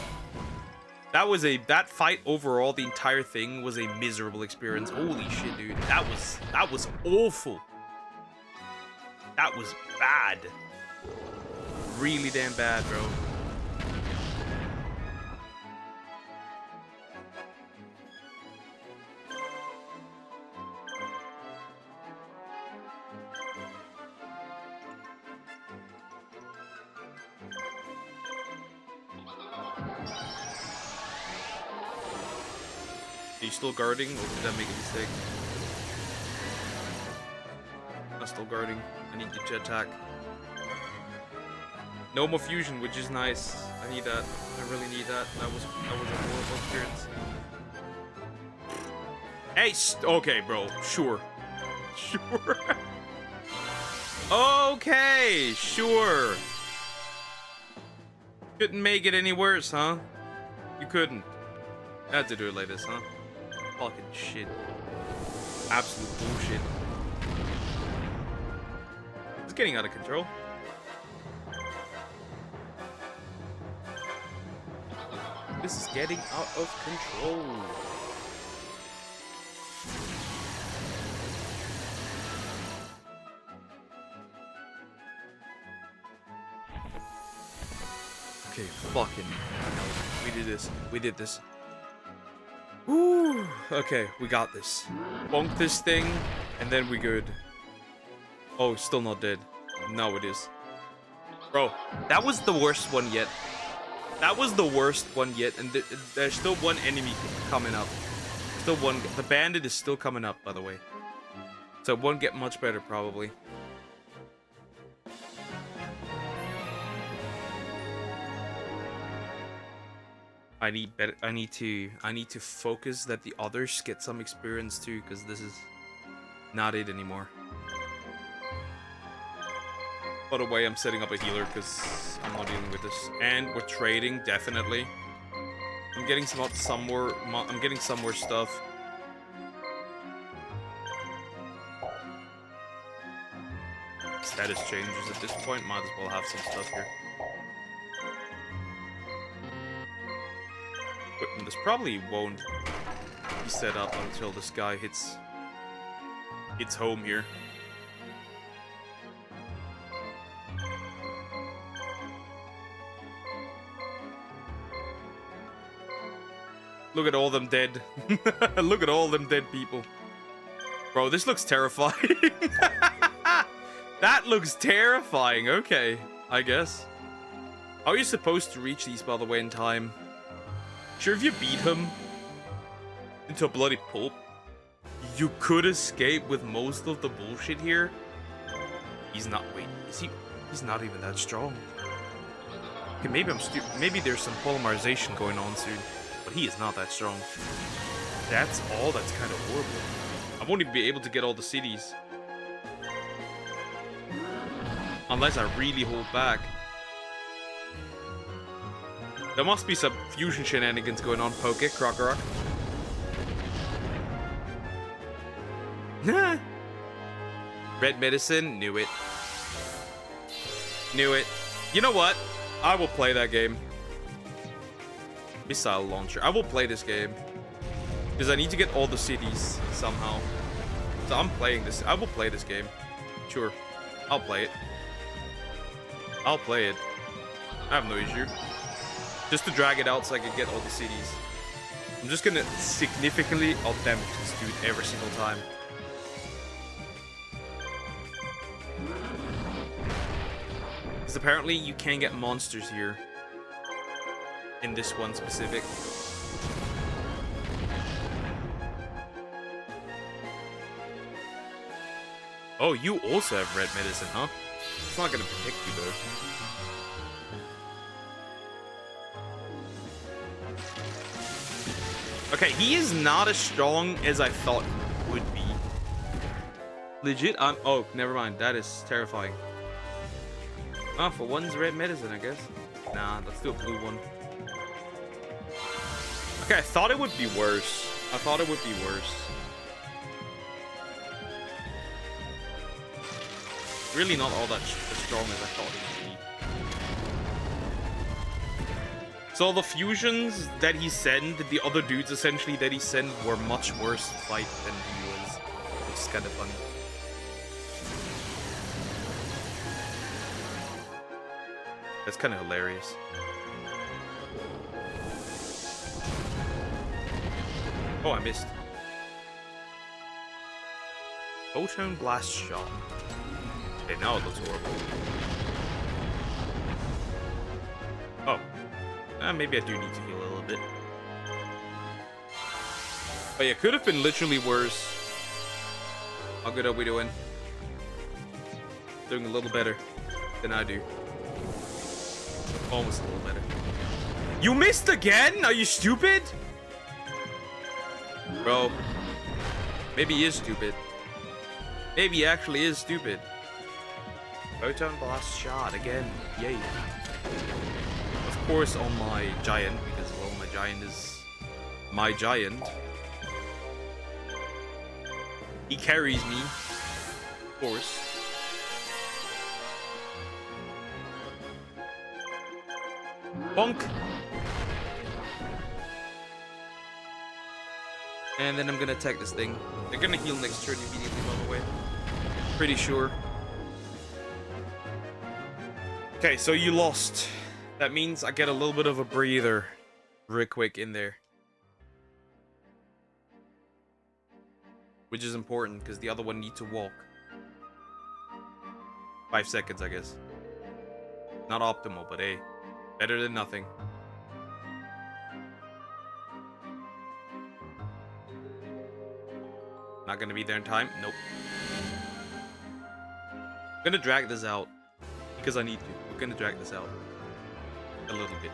That fight overall, the entire thing was a miserable experience. Holy shit, dude. That was awful. That was bad. Really damn bad, bro. Are you still guarding, or did I make a mistake? I'm still guarding. I need you to attack. No more fusion, which is nice. I need that. I really need that. That was a horrible experience. Hey, okay, bro. Sure. Sure. Okay, sure. Couldn't make it any worse, huh? You couldn't. Had to do it like this, huh? Fucking shit. Absolute bullshit. It's getting out of control. This is getting out of control. Okay, fucking. We did this. We did this. Woo! Okay, we got this. Bonk this thing, and then we good. Oh, still not dead. Now it is. Bro, that was the worst one yet. That was the worst one yet, and there's still one enemy coming up. Still one. The bandit is still coming up, by the way. So it won't get much better, probably. I need to focus that the others get some experience too, because this is not it anymore. By the way, I'm setting up a healer because I'm not dealing with this, and we're trading definitely. I'm getting some more stuff. Status changes at this point. Might as well have some stuff here. And this probably won't be set up until this guy hits home here. Look at all them dead. Look at all them dead people. Bro, this looks terrifying. That looks terrifying. Okay, I guess. How are you supposed to reach these, by the way, in time? Sure, if you beat him into a bloody pulp, You could escape with most of the bullshit here. He's not. Wait, is he? He's not even that strong. Okay, maybe I'm stupid. Maybe there's some polymerization going on soon, but he is not that strong. That's all. That's kind of horrible. I won't even be able to get all the cities unless I really hold back. There must be some fusion shenanigans going on. Poke it, Krokorok. Red medicine, knew it. Knew it. You know what? I will play that game. Missile launcher. I will play this game. Because I need to get all the cities somehow. So I'm playing this. I will play this game. Sure. I'll play it. I'll play it. I have no issue. Just to drag it out so I can get all the cities. I'm just gonna significantly out-damage this dude every single time. Because apparently you can get monsters here. In this one specific. Oh, you also have red medicine, huh? It's not gonna protect you though. Okay, he is not as strong as I thought he would be. Legit, oh, never mind. That is terrifying. Oh, for one's red medicine, I guess. Nah, let's do a blue one. Okay, I thought it would be worse. I thought it would be worse. Really not all that as strong as I thought it would be. So the fusions that he sent, the other dudes essentially that he sent, were much worse to fight than he was. Which is kind of funny. That's kind of hilarious. Oh, I missed. Photon blast shot. Okay, now it looks horrible. Oh. Maybe I do need to heal a little bit. Oh yeah, could have been literally worse. How good are we doing? Doing a little better than I do. Almost a little better. You missed again? Are you stupid? Bro. Maybe he is stupid. Maybe he actually is stupid. Photon blast shot again. Yay. Of course on my giant, because well, my giant is my giant. He carries me. Of course. Bonk. And then I'm gonna attack this thing. They're gonna heal next turn immediately, by the way. Pretty sure. Okay, so you lost. That means I get a little bit of a breather real quick in there. Which is important, because the other one needs to walk. 5 seconds, I guess. Not optimal, but hey. Better than nothing. Not gonna be there in time? Nope. I'm gonna drag this out. Because I need to. We're gonna drag this out. A little bit.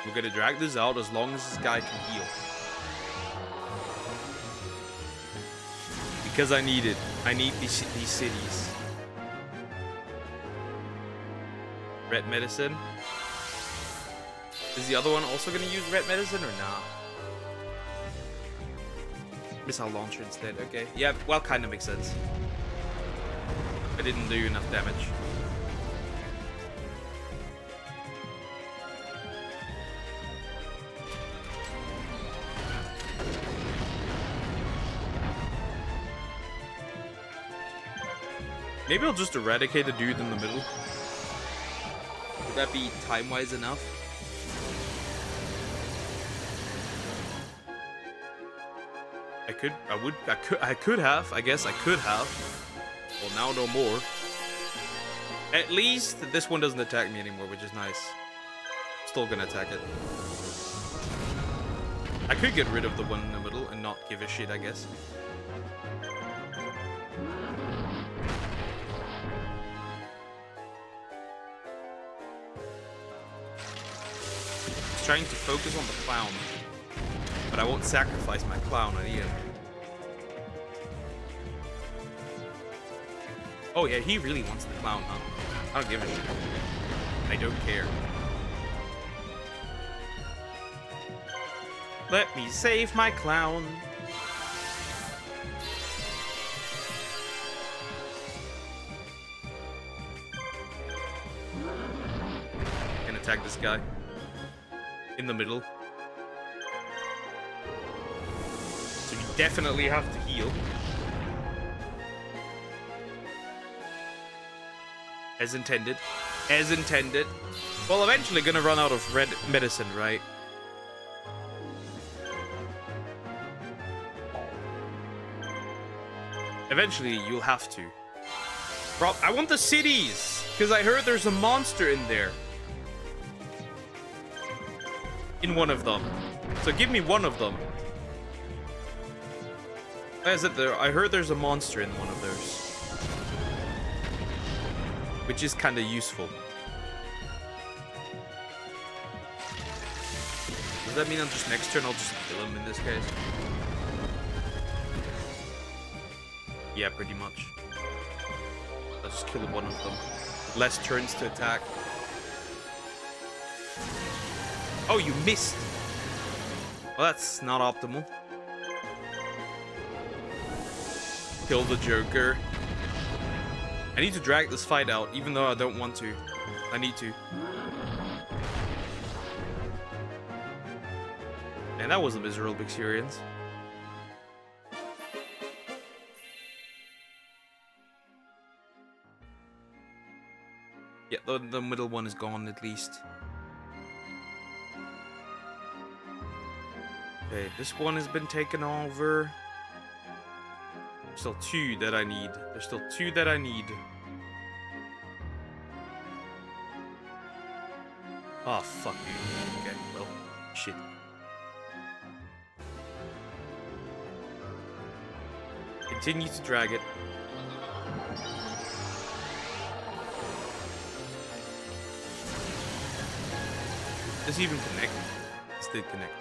We're gonna drag this out as long as this guy can heal. Because I need it. I need these cities. Red medicine. Is the other one also gonna use red medicine or nah? Missile launcher instead, okay. Yeah, well, kind of makes sense. I didn't do enough damage. Maybe I'll just eradicate the dude in the middle. Would that be time-wise enough? I I could have. I guess I could have. Well, now no more. At least this one doesn't attack me anymore, which is nice. Still gonna attack it. I could get rid of the one in the middle and not give a shit, I guess. Trying to focus on the clown, but I won't sacrifice my clown at the end. Oh yeah, he really wants the clown, huh? I don't give a shit. I don't care. Let me save my clown. Can attack this guy. In the middle. So you definitely have to heal. As intended. As intended. Well, eventually gonna run out of red medicine, right? Eventually, you'll have to. Bro, I want the cities! Because I heard there's a monster in there. In one of them. So give me one of them. Why is it there? I heard there's a monster in one of those. Which is kind of useful. Does that mean on just next turn I'll just kill him in this case? Yeah, pretty much. I'll just kill one of them. Less turns to attack. Oh, you missed! Well, that's not optimal. Kill the Joker. I need to drag this fight out, even though I don't want to. I need to. And that was a miserable experience. Yeah, the middle one is gone at least. Okay, this one has been taken over. There's still two that I need. There's still two that I need. Oh, fuck you. Okay, well, shit. Continue to drag it. Does he even connect? This did connect.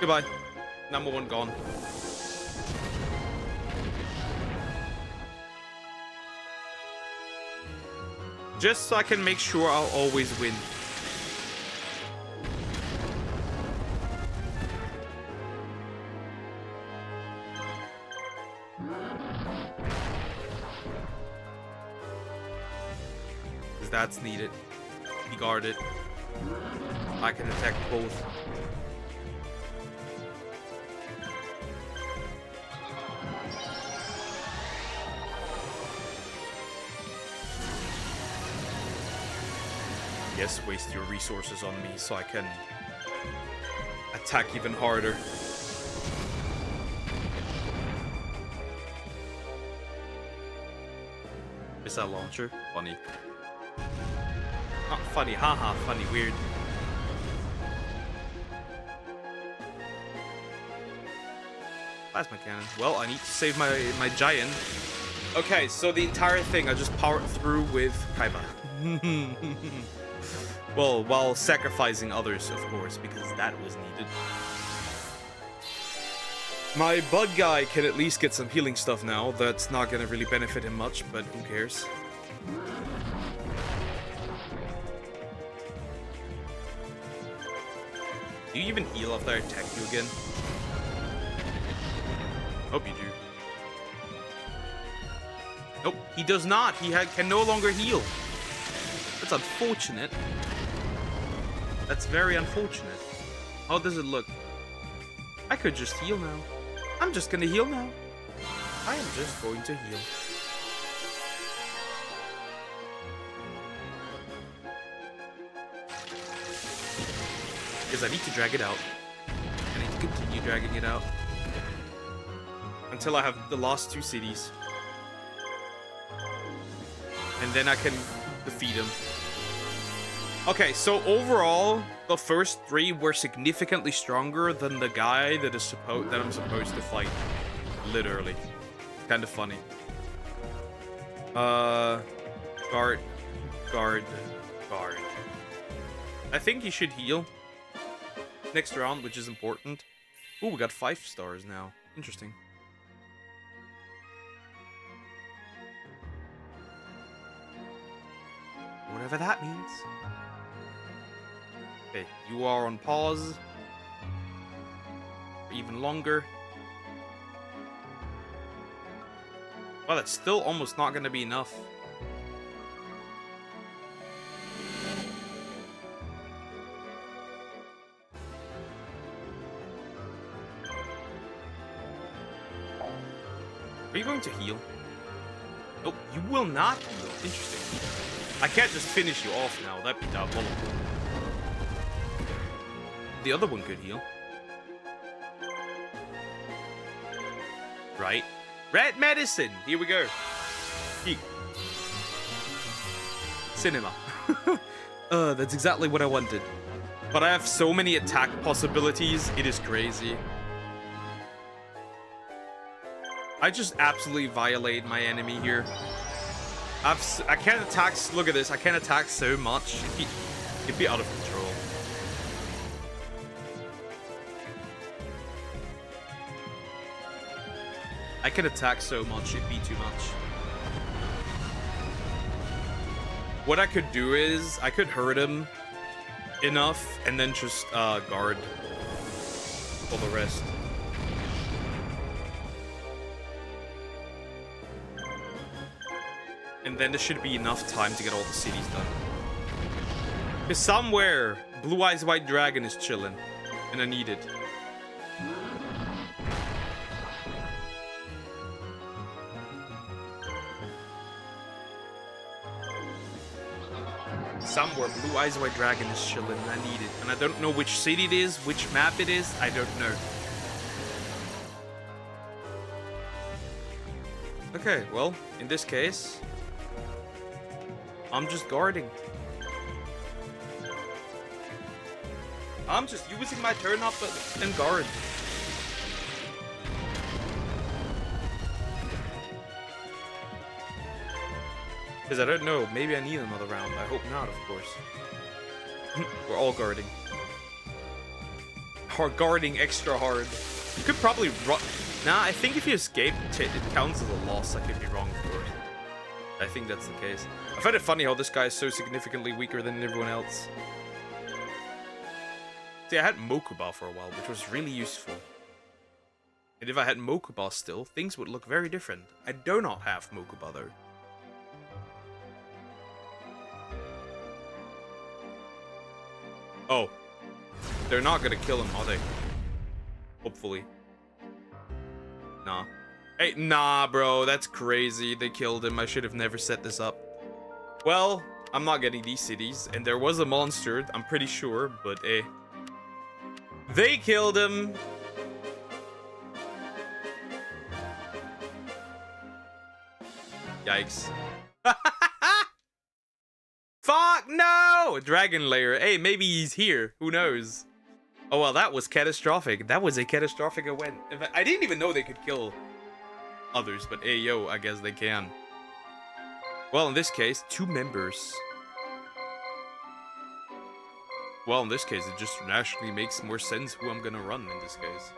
Goodbye. Number one gone. Just so I can make sure I'll always win. Because that's needed. Be guarded. I can attack both. Yes, waste your resources on me so I can attack even harder. Missile launcher? Funny. Not funny, haha, funny, weird. Plasma cannon. Well, I need to save my giant. Okay, so the entire thing I just powered through with Kaiba. Well, while sacrificing others, of course, because that was needed. My bud guy can at least get some healing stuff now. That's not gonna really benefit him much, but who cares? Do you even heal after I attack you again? Hope you do. Nope, he does not. He can no longer heal. That's unfortunate. That's very unfortunate. How does it look? I could just heal now. I'm just gonna heal now. I am just going to heal. Because I need to drag it out. I need to continue dragging it out. until I have the last 2 cities. And then I can defeat him. Okay, so overall, the first 3 were significantly stronger than the guy that I'm supposed to fight. Literally. Kind of funny. Guard. I think he should heal next round, which is important. Ooh, we got 5 stars now. Interesting. Whatever that means. Okay, you are on pause. For even longer. Well, that's still almost not going to be enough. Are you going to heal? Nope, you will not heal. Interesting. I can't just finish you off now. That'd be diabolical. The other one could heal. Right. Red medicine! Here we go. Eek. Cinema. That's exactly what I wanted. But I have so many attack possibilities, it is crazy. I just absolutely violate my enemy here. I can't attack, look at this, I can't attack so much. It'd be out of control. I can attack so much, it'd be too much. What I could do is, I could hurt him enough and then just guard for the rest. And then there should be enough time to get all the cities done. Because somewhere, Blue Eyes White Dragon is chilling. And I need it. Somewhere, Blue Eyes White Dragon is chilling and I need it. And I don't know which city it is, which map it is, I don't know. Okay, well, in this case, I'm just guarding. I'm just using my turn up and guard. Because I don't know, maybe I need another round. I hope not, of course. We're all guarding. Guarding extra hard. You could probably run. Nah, I think if you escape, it counts as a loss. I could be wrong, of course. I think that's the case. I find it funny how this guy is so significantly weaker than everyone else. See, I had Mokuba for a while, which was really useful. And if I had Mokuba still, things would look very different. I do not have Mokuba, though. Oh. They're not gonna kill him, are they? Hopefully. Nah. Hey, nah, bro. That's crazy. They killed him. I should have never set this up. Well, I'm not getting these cities. And there was a monster, I'm pretty sure. But, eh. They killed him. Yikes. Fuck, no! Dragon Lair. Hey, maybe he's here. Who knows? Oh, well, that was catastrophic. That was a catastrophic event. I didn't even know they could kill others, but hey, yo, I guess they can. Well, in this case, 2 members. Well, in this case, it just naturally makes more sense who I'm gonna run in this case.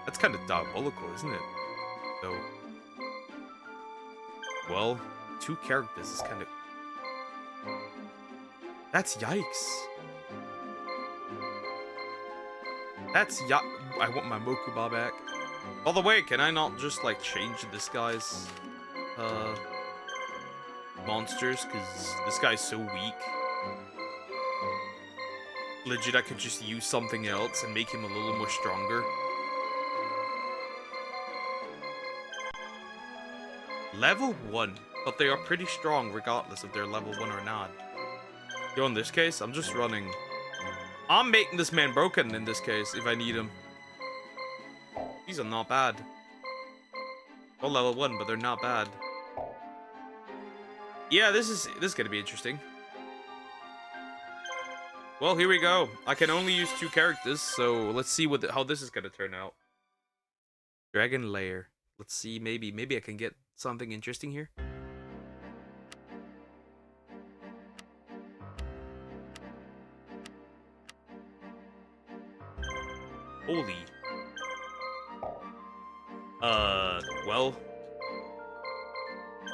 That's kind of diabolical, isn't it? So, well, 2 characters is kind of... That's yikes. That's I want my Mokuba back. By the way, can I not just, like, change this guy's, monsters? Because this guy's so weak. Legit, I could just use something else and make him a little more stronger. Level 1. But they are pretty strong regardless if they're level 1 or not. Yo, in this case, I'm just running. I'm making this man broken in this case, if I need him. These are not bad. All level 1, but they're not bad. Yeah, this is gonna be interesting. Well, here we go. I can only use 2 characters, so let's see how this is gonna turn out. Dragon Lair. Let's see, maybe I can get something interesting here. Holy. Well.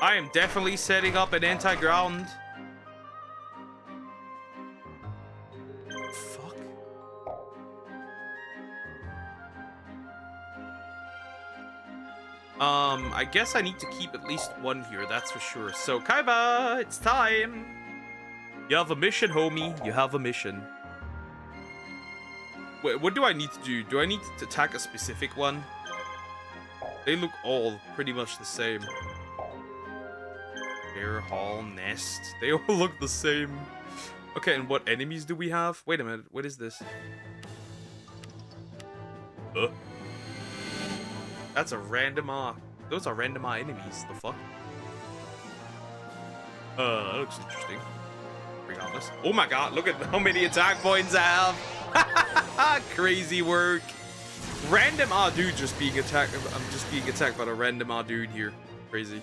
I am definitely setting up an anti-ground. Fuck. I guess I need to keep at least 1 here, that's for sure. So, Kaiba, it's time. You have a mission, homie. You have a mission. Wait, what do I need to do? Do I need to attack a specific one? They look all pretty much the same. Bear Hall Nest. They all look the same. Okay, and what enemies do we have? Wait a minute, what is this? That's a random those are random enemies. The fuck? That looks interesting. Regardless. Oh my god, look at how many attack points I have. Crazy work. Random dude just being attacked. I'm just being attacked by a random dude here. Crazy.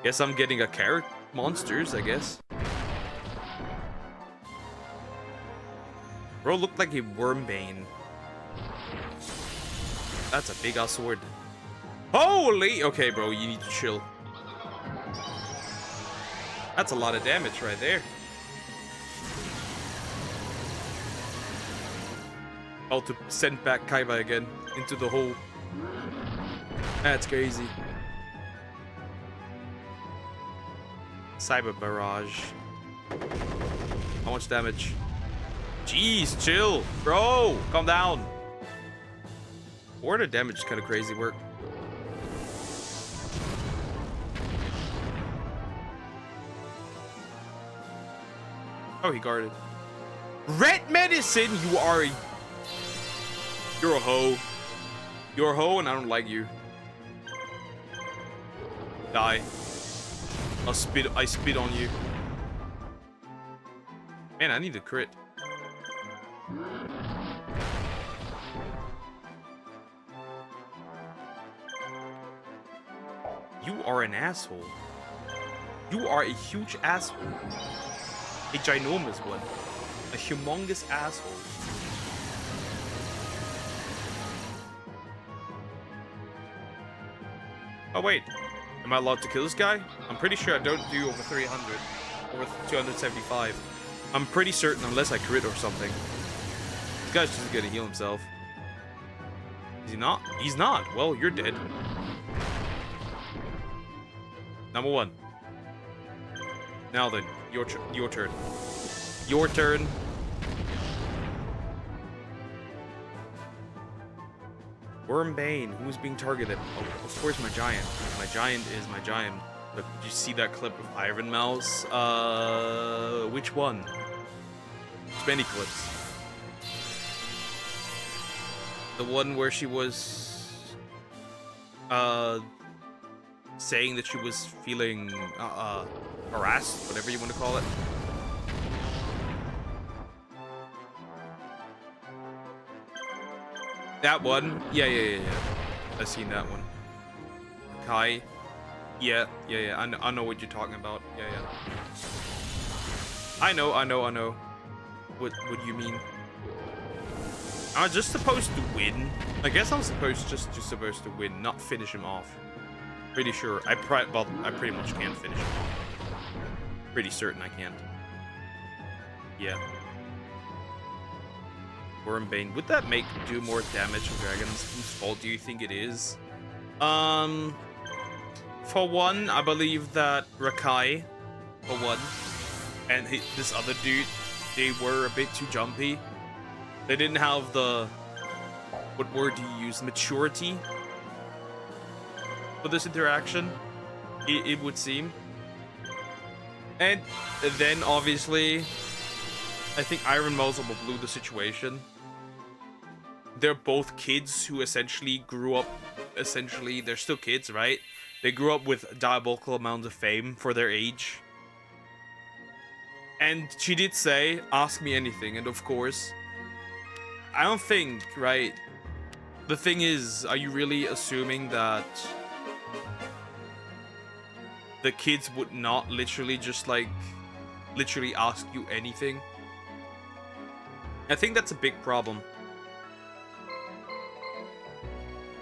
Guess I'm getting a carrot monsters, I guess. Bro looked like a Wormbane. That's a big ass sword. Holy! Okay, bro, you need to chill. That's a lot of damage right there. Oh, to send back Kaiba again into the hole. That's crazy. Cyber Barrage. How much damage? Jeez, chill. Bro, calm down. Order damage is kind of crazy work. Oh, he guarded. Red Medicine, you're a hoe. You're a hoe and I don't like you. Die. I spit on you. Man, I need a crit. You are an asshole. You are a huge asshole. A ginormous one. A humongous asshole. Oh wait, am I allowed to kill this guy? I'm pretty sure I don't do over 300. Over 275. I'm pretty certain unless I crit or something. This guy's just gonna heal himself. Is he not? He's not. Well, you're dead. Number 1. Now then, your turn. Your turn. Wormbane, who's being targeted? Oh, of course my giant. My giant is my giant. But did you see that clip of Iron Mouse? Which one? There's many clips. The one where she was saying that she was feeling harassed, whatever you want to call it. That one? Yeah. I've seen that one. Kai. Yeah. I know what you're talking about. Yeah. I know. What you mean? I'm just supposed to win. I guess I'm supposed to win, not finish him off. Pretty sure. I pretty much can't finish him off. Pretty certain I can't. Yeah. Wormbane. Would that do more damage to dragons? Whose fault do you think it is? For one, I believe that Rakai, for one, and this other dude, they were a bit too jumpy. They didn't have the, what word do you use? Maturity for this interaction, it would seem. And then obviously I think Iron Mouse blew the situation. They're both kids who essentially grew up, they're still kids, right? They grew up with diabolical amounts of fame for their age. And she did say, ask me anything, and of course, I don't think, right? The thing is, are you really assuming that the kids would not literally just like, literally ask you anything? I think that's a big problem.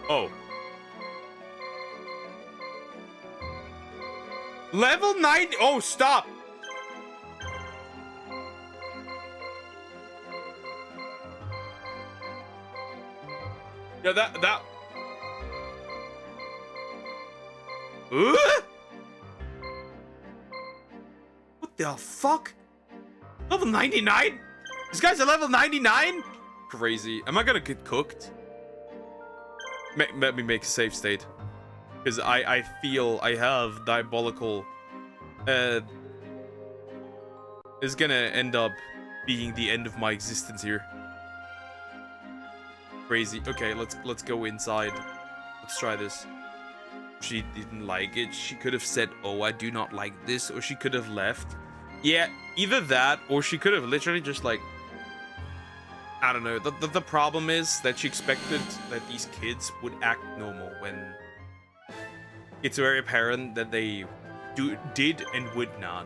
Oh. Level 9. Oh, stop. Yeah, that. What the fuck? Level 99? This guy's a level 99? Crazy. Am I gonna get cooked? Let me make a save state. Because I feel I have diabolical... It's gonna end up being the end of my existence here. Crazy. Okay, let's go inside. Let's try this. She didn't like it. She could have said, oh, I do not like this. Or she could have left. Yeah, either that, or she could have literally just like... I don't know. The problem is that she expected that these kids would act normal when it's very apparent that they did and would not.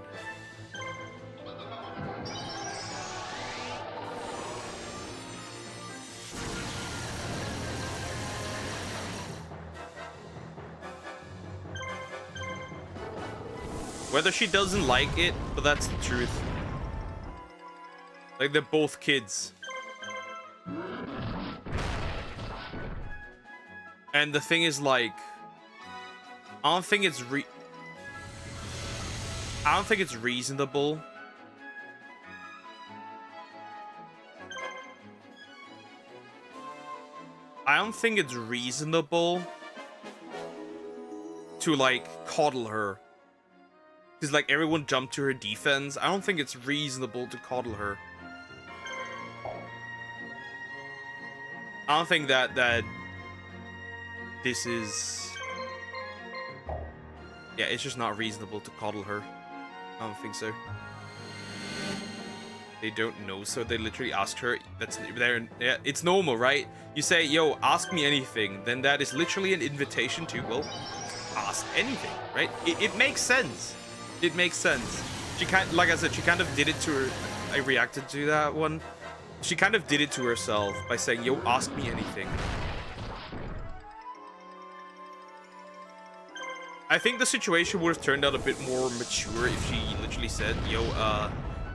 Whether she doesn't like it, but that's the truth. Like, they're both kids. And the thing is, like, I don't think it's reasonable. I don't think it's reasonable to, like, coddle her. Because, like, everyone jumped to her defense. I don't think it's reasonable to coddle her. I don't think that this is... Yeah, it's just not reasonable to coddle her. I don't think so. They don't know, so they literally asked her. Yeah, it's normal, right? You say, yo, ask me anything. Then that is literally an invitation to, well, ask anything, right? It makes sense. It makes sense. She like I said, she kind of did it to her. I reacted to that one. She kind of did it to herself by saying, yo, ask me anything. I think the situation would have turned out a bit more mature if she literally said, yo,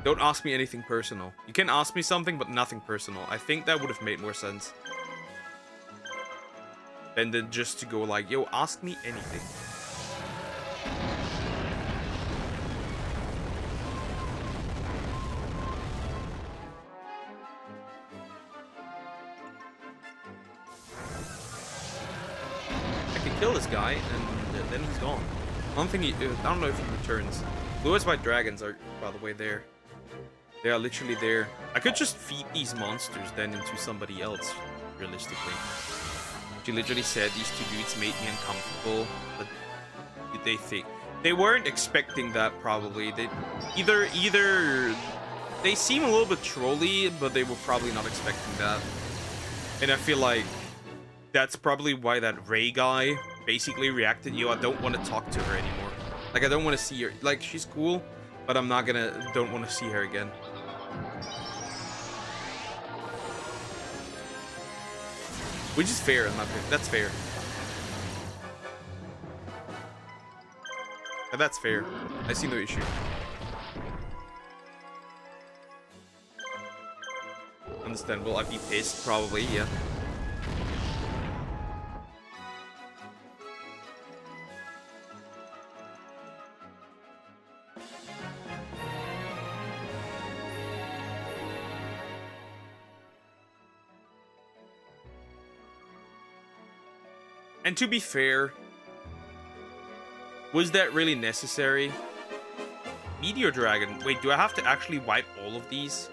don't ask me anything personal. You can ask me something, but nothing personal. I think that would have made more sense. And then just to go like, yo, ask me anything. Kill this guy, and then he's gone. I don't know if he returns. Blue-eyes white dragons are, by the way, there. They are literally there. I could just feed these monsters then into somebody else, realistically. She literally said these two dudes made me uncomfortable, but they think they weren't expecting that. Probably they either they seem a little bit trolly, but they were probably not expecting that. And I feel like that's probably why that Ray guy basically reacted, yo, I don't want to talk to her anymore. Like, I don't want to see her. Like, she's cool, but don't want to see her again. Which is fair, in my opinion. That's fair. That's fair. I see no issue. Understand. Will I be pissed? Probably, yeah. And to be fair, was that really necessary? Meteor Dragon. Wait, do I have to actually wipe all of these?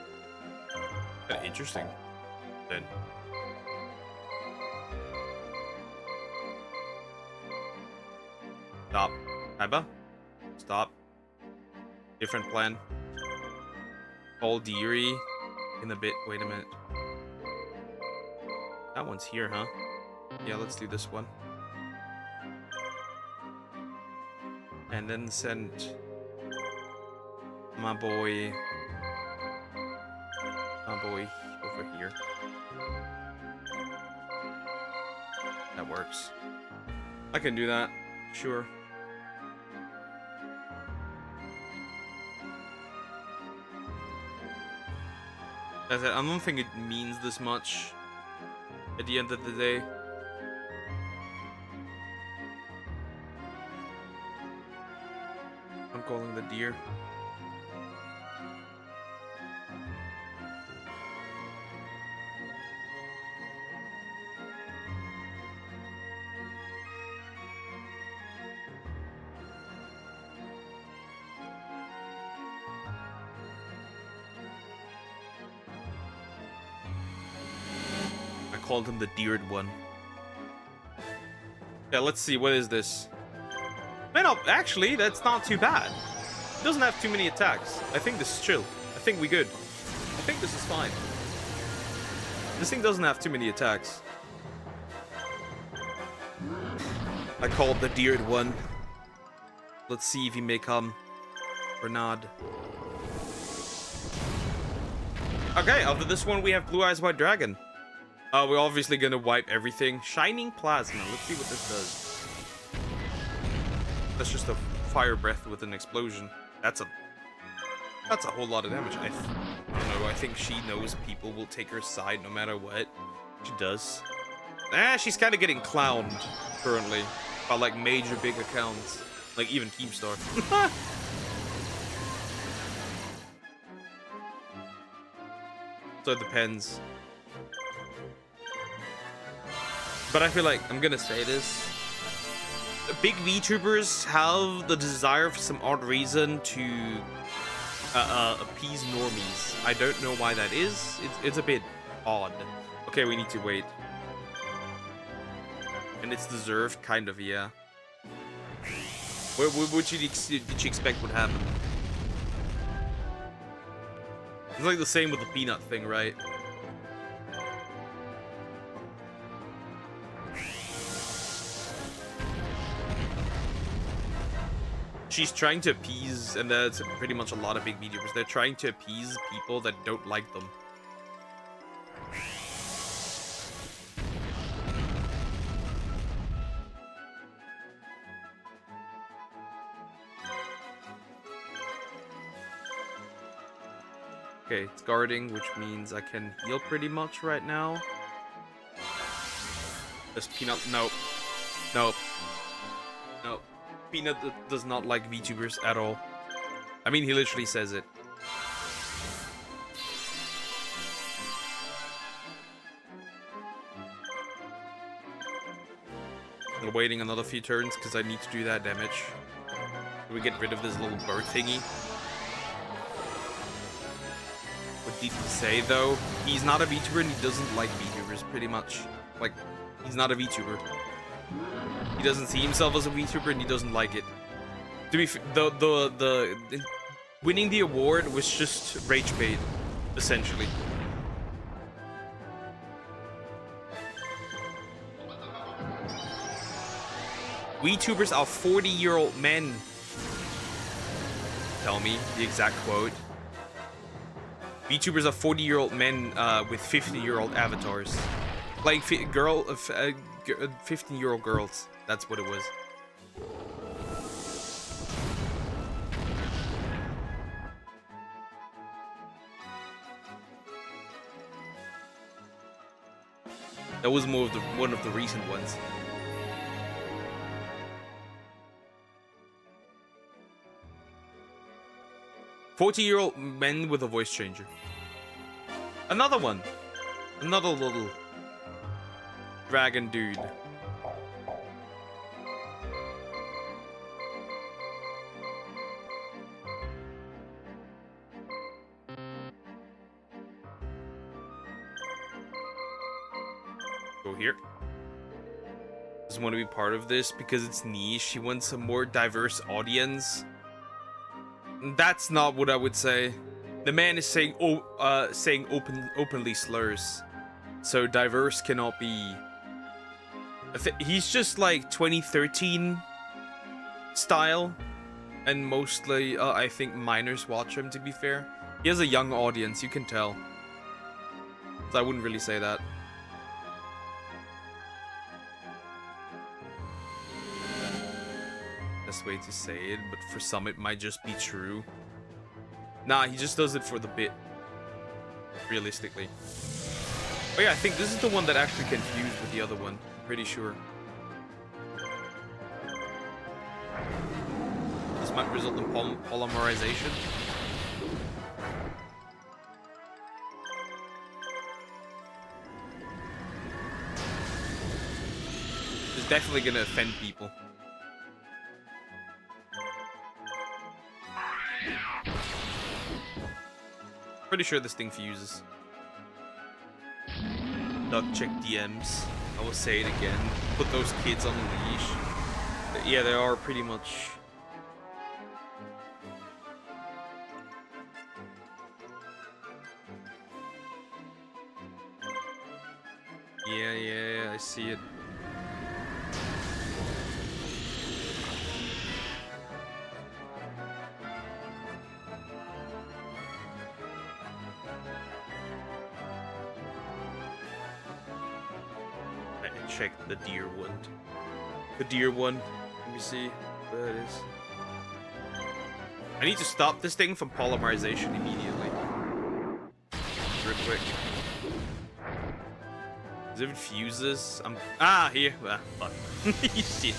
Interesting. Then. Stop. Iba? Stop. Different plan. All Deary in a bit. Wait a minute. That one's here, huh? Yeah, let's do this one. And then send my boy over here. That works. I can do that. Sure. As I don't think it means this much at the end of the day. I'm calling the deer. Called him the deered one. Yeah, let's see, what is this? Man, no, actually, that's not too bad. It doesn't have too many attacks. I think this is chill. I think we good. I think this is fine. This thing doesn't have too many attacks. I called the deered one. Let's see if he may come or not. Okay, after this one, we have Blue Eyes White Dragon. We're obviously gonna wipe everything. Shining Plasma. Let's see what this does. That's just a fire breath with an explosion. That's a whole lot of damage. I don't know. I think she knows people will take her side no matter what. She does. She's kind of getting clowned currently by like major big accounts, like even Keemstar. So it depends. But I feel like I'm gonna say this. Big VTubers have the desire for some odd reason to appease normies. I don't know why that is. It's a bit odd. Okay, we need to wait. And it's deserved, kind of, yeah. What did you expect would happen? It's like the same with the peanut thing, right? She's trying to appease, and that's pretty much a lot of big VTubers. They're trying to appease people that don't like them. Okay, it's guarding, which means I can heal pretty much right now. This peanut, nope. Nope. Nope. Peanut does not like VTubers at all. I mean, he literally says it. I'm waiting another few turns because I need to do that damage. Do we get rid of this little bird thingy? What did he say though? He's not a VTuber and he doesn't like VTubers, pretty much. Like, he's not a VTuber. He doesn't see himself as a VTuber and he doesn't like it. To be the winning the award was just rage bait, essentially. VTubers are 40-year-old men. Tell me the exact quote. VTubers are 40-year-old men with 50-year-old avatars. Like 15-year-old girls. That's what it was. That was more of one of the recent ones. "40-year-old men with a voice changer." Another one. Another little dragon dude. Go here. Doesn't want to be part of this because it's niche. He wants a more diverse audience. That's not what I would say. The man is saying openly slurs. So diverse cannot be. He's just like 2013 style, and mostly I think minors watch him, to be fair. He has a young audience, you can tell. So I wouldn't really say that. Best way to say it, but for some it might just be true. Nah, he just does it for the bit. Realistically. Oh yeah, I think this is the one that actually confused with the other one. I'm pretty sure. This might result in polymerization. It's definitely gonna offend people. Pretty sure this thing fuses. Duck check DMs. I will say it again. Put those kids on the leash. Yeah, they are pretty much. Yeah, I see it. Check the deer one. The deer one. Let me see where that is. I need to stop this thing from polymerization immediately. Real quick. Because if it fuses, here. Ah, fuck. Shit.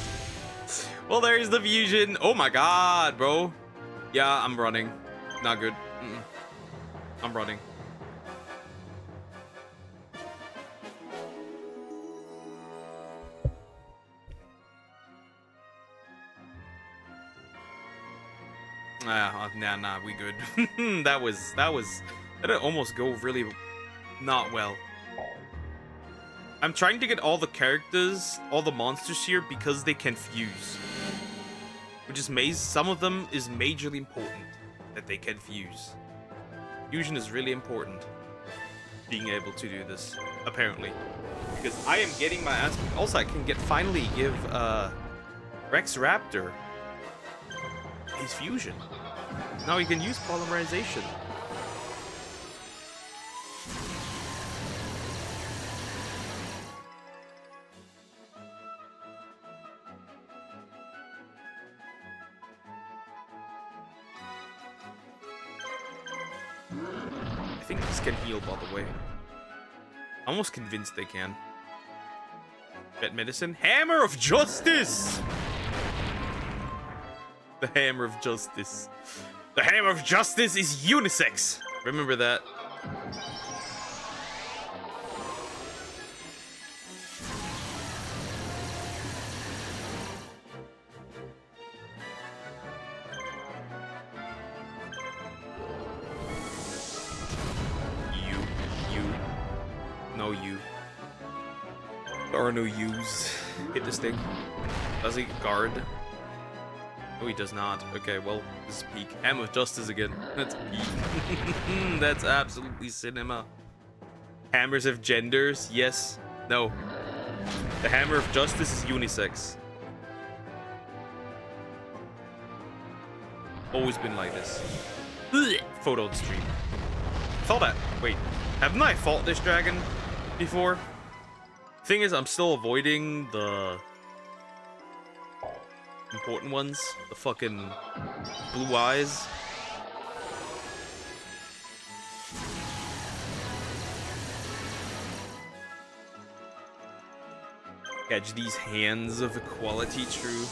Well, there's the fusion. Oh my god, bro. Yeah, I'm running. Not good. I'm running. Nah, we good. That did almost go really not well. I'm trying to get all the characters, all the monsters here because they can fuse. Which is some of them is majorly important that they can fuse. Fusion is really important. Being able to do this, apparently. Because I am getting my ass. Also, I can finally give Rex Raptor his fusion. Now he can use polymerization. I think this can heal, by the way. I'm almost convinced they can. Bet medicine. Hammer of Justice! The Hammer of Justice. The Hammer of Justice is unisex. Remember that. No you. There are no yous. Hit this thing. Does he guard? Oh, he does not. Okay, well, this is peak. Hammer of Justice again. That's peak. That's absolutely cinema. Hammers have genders? Yes. No. The Hammer of Justice is unisex. Always been like this. Photo on stream. Wait, haven't I fought this dragon before? Thing is, I'm still avoiding the important ones. The fucking blue eyes. Catch these hands of equality, true.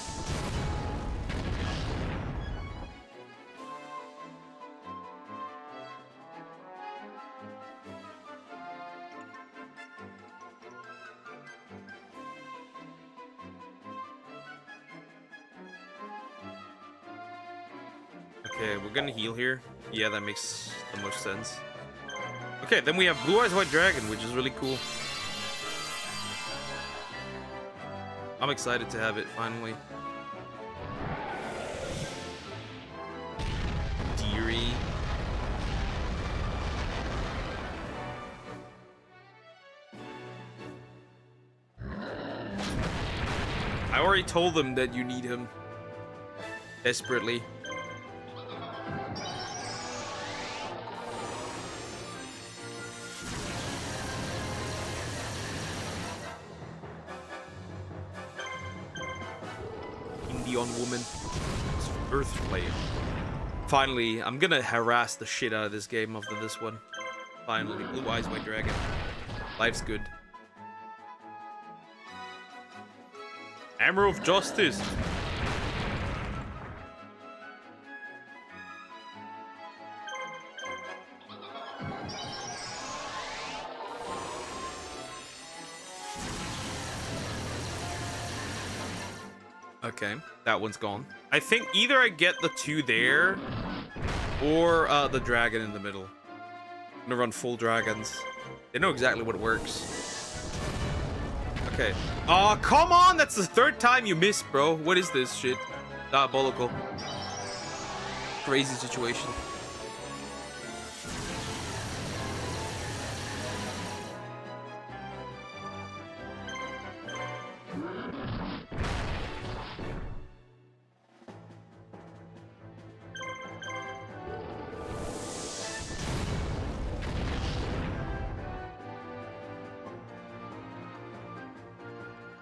Okay, we're gonna heal here. Yeah, that makes the most sense. Okay, then we have Blue Eyes White Dragon, which is really cool. I'm excited to have it finally. Deary. I already told them that you need him desperately. Indian woman. Earth player. Finally, I'm gonna harass the shit out of this game after this one. Finally, Blue Eyes White Dragon. Life's good. Hammer of Justice. Okay, that one's gone. I think either I get the 2 there or the dragon in the middle. I'm gonna run full dragons. They know exactly what works. Okay. Oh, come on! That's the 3rd time you missed, bro. What is this shit? Diabolical. Crazy situation.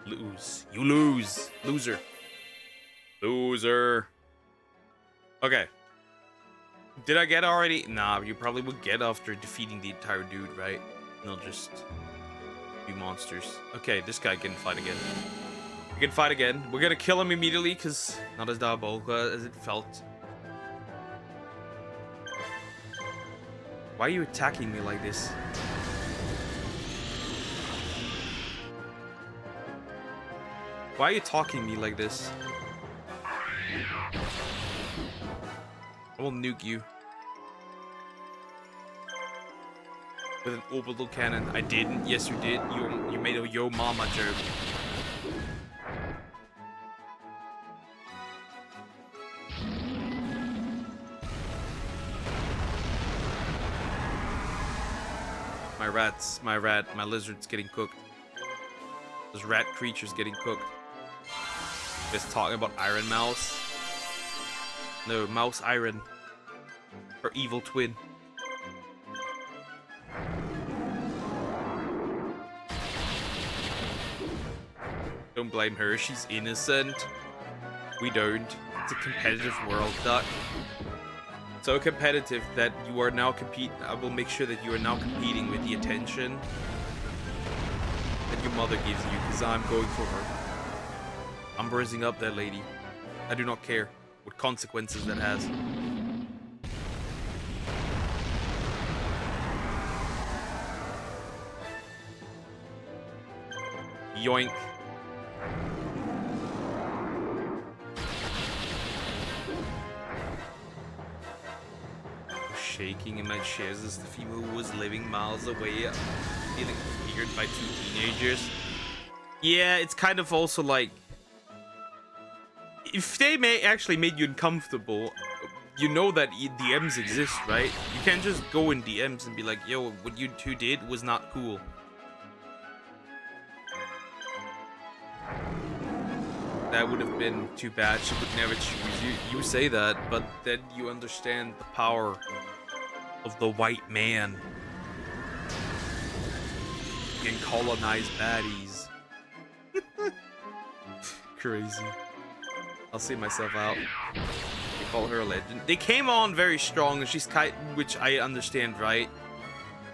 Lose. You lose. Loser. Loser. Okay. Did I get already? Nah, you probably would get after defeating the entire dude, right? They'll just be monsters. Okay, this guy can fight again. He can fight again. We're gonna kill him immediately, because not as diabolical as it felt. Why are you attacking me like this? Why are you talking to me like this? I will nuke you. With an orbital cannon. I didn't. Yes, you did. You made a yo mama joke. My lizard's getting cooked. Those rat creatures getting cooked. Just talking about Iron Mouse. No, Mouse Iron. Her evil twin. Don't blame her, she's innocent. We don't. It's a competitive world, Duck. So competitive that you are now I will make sure that you are now competing with the attention that your mother gives you, because I'm going for her. I'm raising up that lady. I do not care what consequences that has. Yoink. Shaking in my chairs as the female who was living miles away, feeling feared by 2 teenagers. Yeah, it's kind of also like, if they actually made you uncomfortable, you know that DMs exist, right? You can't just go in DMs and be like, yo, what you two did was not cool. That would have been too bad. She would never choose you. You say that, but then you understand the power of the white man. You can colonize baddies. Crazy. I'll see myself out. They call her a legend. They came on very strong, and she's kind, which I understand, right?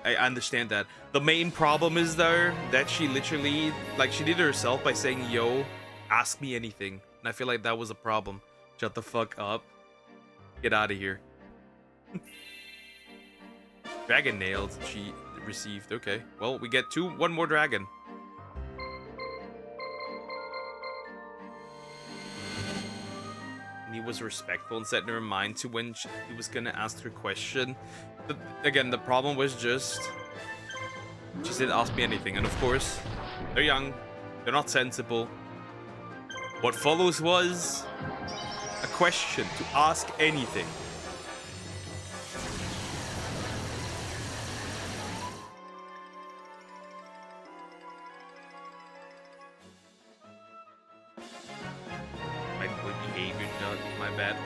I understand that. The main problem is though that she literally, like, she did it herself by saying, "Yo, ask me anything," and I feel like that was a problem. Shut the fuck up. Get out of here. Dragon nailed. She received. Okay. Well, we get one more dragon. And he was respectful and set in her mind to when he was gonna ask her question. But again, the problem was just she said, "Ask me anything," and of course, they're young, they're not sensible. What follows was a question to ask anything. White boy behavior, not my bad.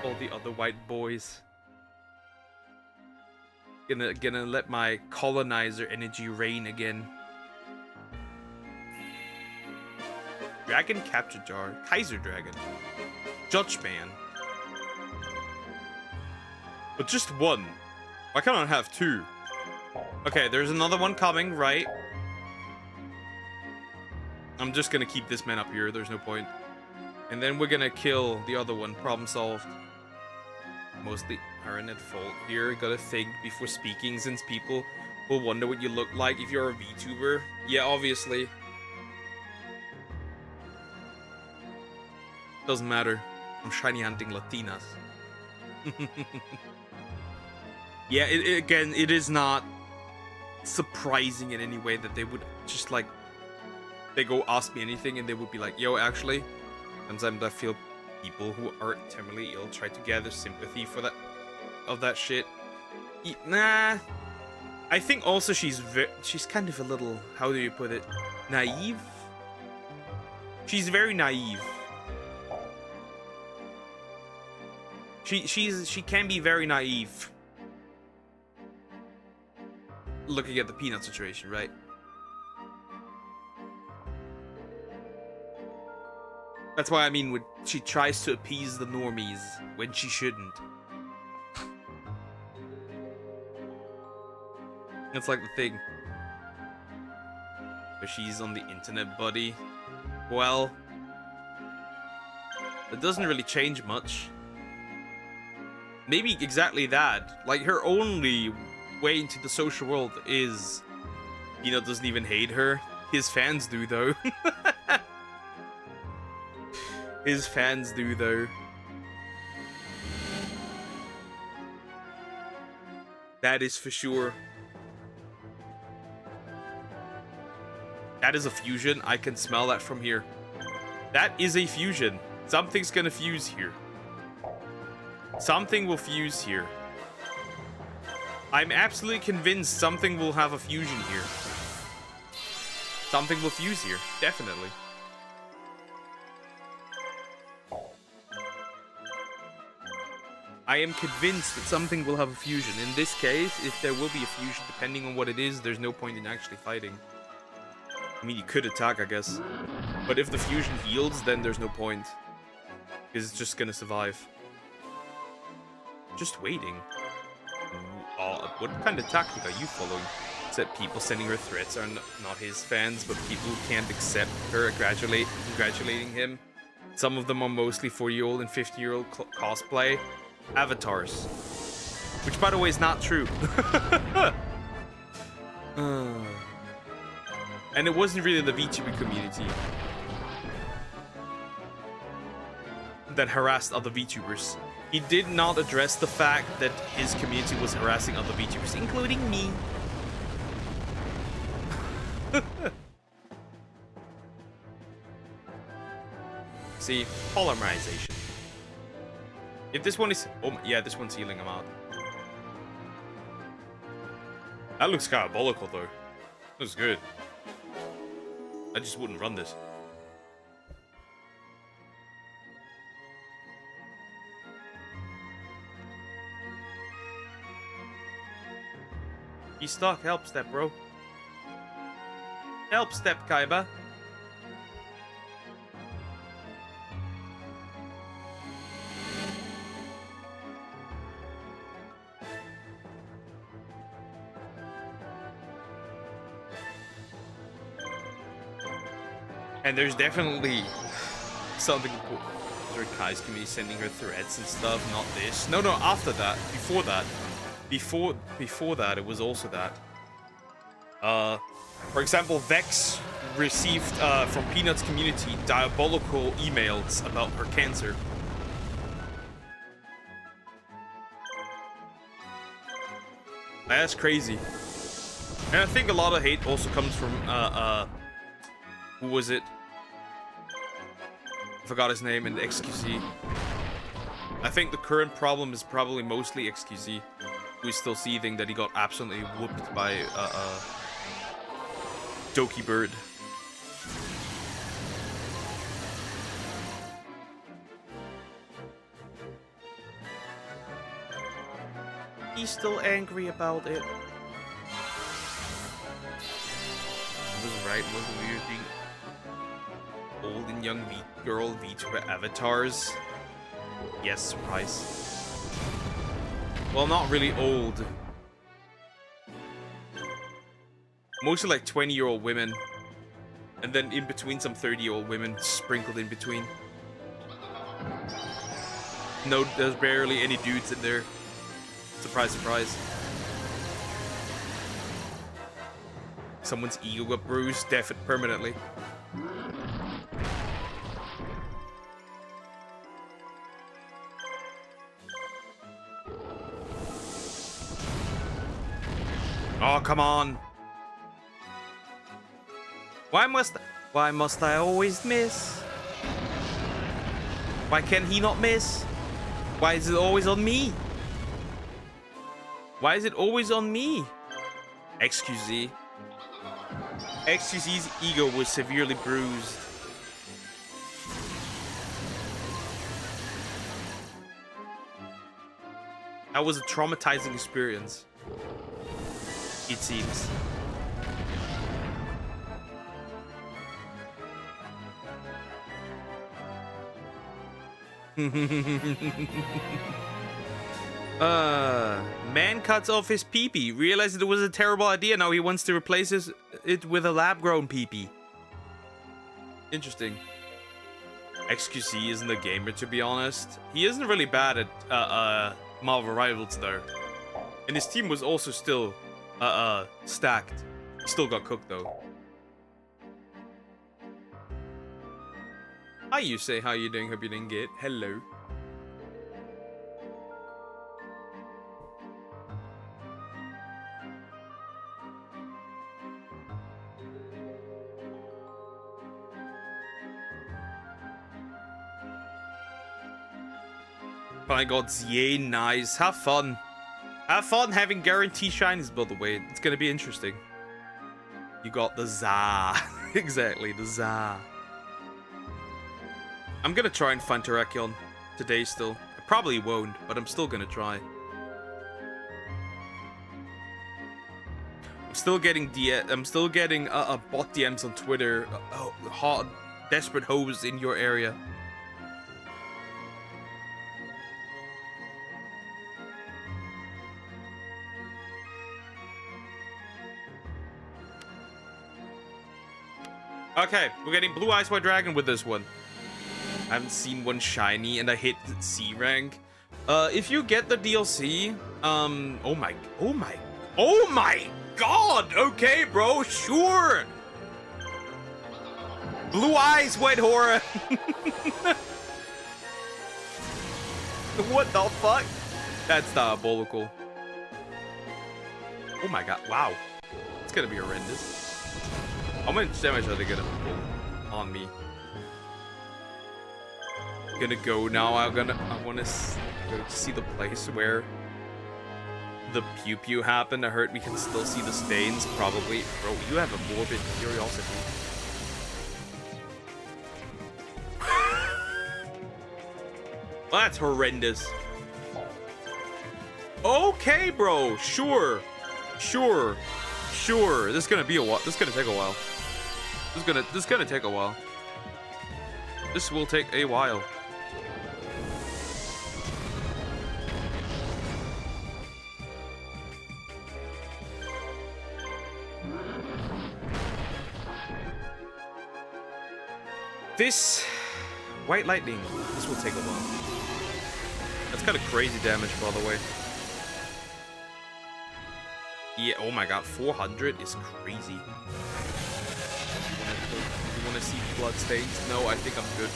All the other white boys. Gonna let my colonizer energy reign again. Dragon capture jar, Kaiser dragon, Judge man. But just one. Why can't I have two? Okay, there's another one coming, right? I'm just gonna keep this man up here. There's no point. And then we're gonna kill the other one. Problem solved. Mostly Aaron at fault here. Gotta think before speaking, since people will wonder what you look like if you're a VTuber. Yeah, obviously. Doesn't matter. I'm shiny hunting Latinas. Yeah, again, it is not surprising in any way that they would just like, they go ask me anything and they would be like, yo, actually, sometimes I feel people who are terminally ill try to gather sympathy for that shit. Nah. I think also she's kind of a little, how do you put it, naive? She's very naive. She can be very naive. Looking at the peanut situation, right? That's why I mean when she tries to appease the normies when she shouldn't. That's like the thing. But she's on the internet, buddy. Well, it doesn't really change much. Maybe exactly that. Like, her only way into the social world is Peanut doesn't even hate her. His fans do, though. His fans do, though. That is for sure. That is a fusion. I can smell that from here. That is a fusion. Something's gonna fuse here. Something will fuse here. I'm absolutely convinced something will have a fusion here. Something will fuse here. Definitely. I am convinced that something will have a fusion. In this case, if there will be a fusion, depending on what it is, there's no point in actually fighting. I mean, you could attack, I guess. But if the fusion heals, then there's no point. Because it's just gonna survive. Just waiting. What kind of tactic are you following? Is that people sending her threats are not his fans, but people who can't accept her congratulating him? Some of them are mostly 40-year-old and 50-year-old cosplay avatars. Which, by the way, is not true. And it wasn't really the VTuber community that harassed other VTubers. He did not address the fact that his community was harassing other VTubers, including me. See, polymerization. If this one is... Oh, yeah, this one's healing him out. That looks diabolical, though. Looks good. I just wouldn't run this. He's stuck. Help step, bro. Help step, Kaiba. And there's definitely something Kai's community sending her threats and stuff, not this. No, after that. Before that. Before that, it was also that. For example, Vex received from Peanut's community diabolical emails about her cancer. That's crazy. And I think a lot of hate also comes from who was it? forgot his name, and XQC. I think the current problem is probably mostly XQC, who is still seething that he got absolutely whooped by Doki Bird. He's still angry about it. I was right, wasn't we using old and young girl VTuber avatars? Yes, surprise. Well, not really old. Mostly like 20-year-old women. And then in between some 30-year-old women sprinkled in between. No, there's barely any dudes in there. Surprise, surprise. Someone's ego got bruised, definitely permanently. Oh, come on. Why must I always miss? Why can he not miss? Why is it always on me? Why is it always on me? XQZ. XQZ's ego was severely bruised. That was a traumatizing experience. It seems. Man cuts off his pee-pee. Realized it was a terrible idea. Now he wants to replace it with a lab-grown pee-pee. Interesting. XQC isn't a gamer, to be honest. He isn't really bad at Marvel Rivals, though. And his team was also still stacked. He still got cooked, though. Hi, you say, how you doing? Hope you didn't get. Hello. My god, yay, nice. Have fun. Have fun having guaranteed shinies, by the way. It's gonna be interesting. You got the za. Exactly, the za. I'm gonna try and find Terrakion today still. I probably won't, but I'm still gonna try. I'm still getting bot DMs on Twitter. Hot, desperate hoes in your area. Okay, we're getting Blue Eyes White Dragon with this one. I haven't seen one shiny, and I hit C rank. If you get the DLC, oh my god! Okay, bro, sure. Blue Eyes White Horror. What the fuck? That's diabolical. Oh my god! Wow, it's gonna be horrendous. How much damage are they gonna pull on me? Gonna go now. I wanna go to see the place where the pew pew happened. I heard we can still see the stains. Probably, bro. You have a morbid curiosity. Well, that's horrendous. Okay, bro. Sure. This is gonna be a while. This is gonna take a while. This is gonna take a while. This will take a while. This White Lightning. This will take a while. That's kind of crazy damage, by the way. Yeah, oh my god, 400 is crazy. You wanna see blood stains? No, I think I'm good.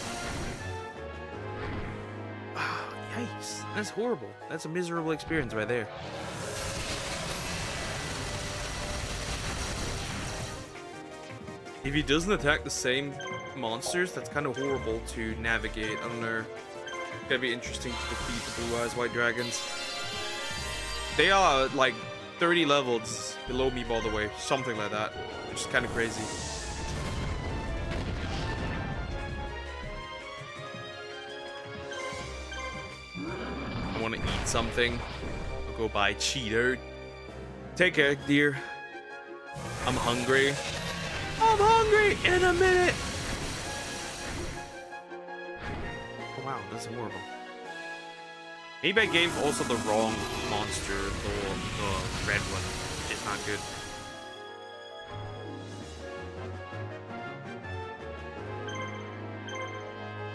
Ah, yikes. That's horrible. That's a miserable experience right there. If he doesn't attack the same monsters, that's kind of horrible to navigate. I don't know. It's gonna be interesting to defeat the Blue Eyes White Dragons. They are like 30 levels below me, by the way. Something like that. Which is kind of crazy. I want to eat something. I'll go buy Cheeto. Take care, dear. I'm hungry. I'm hungry in a minute. Oh, wow, that's horrible. Maybe I gave also the wrong monster, the red one. It's not good.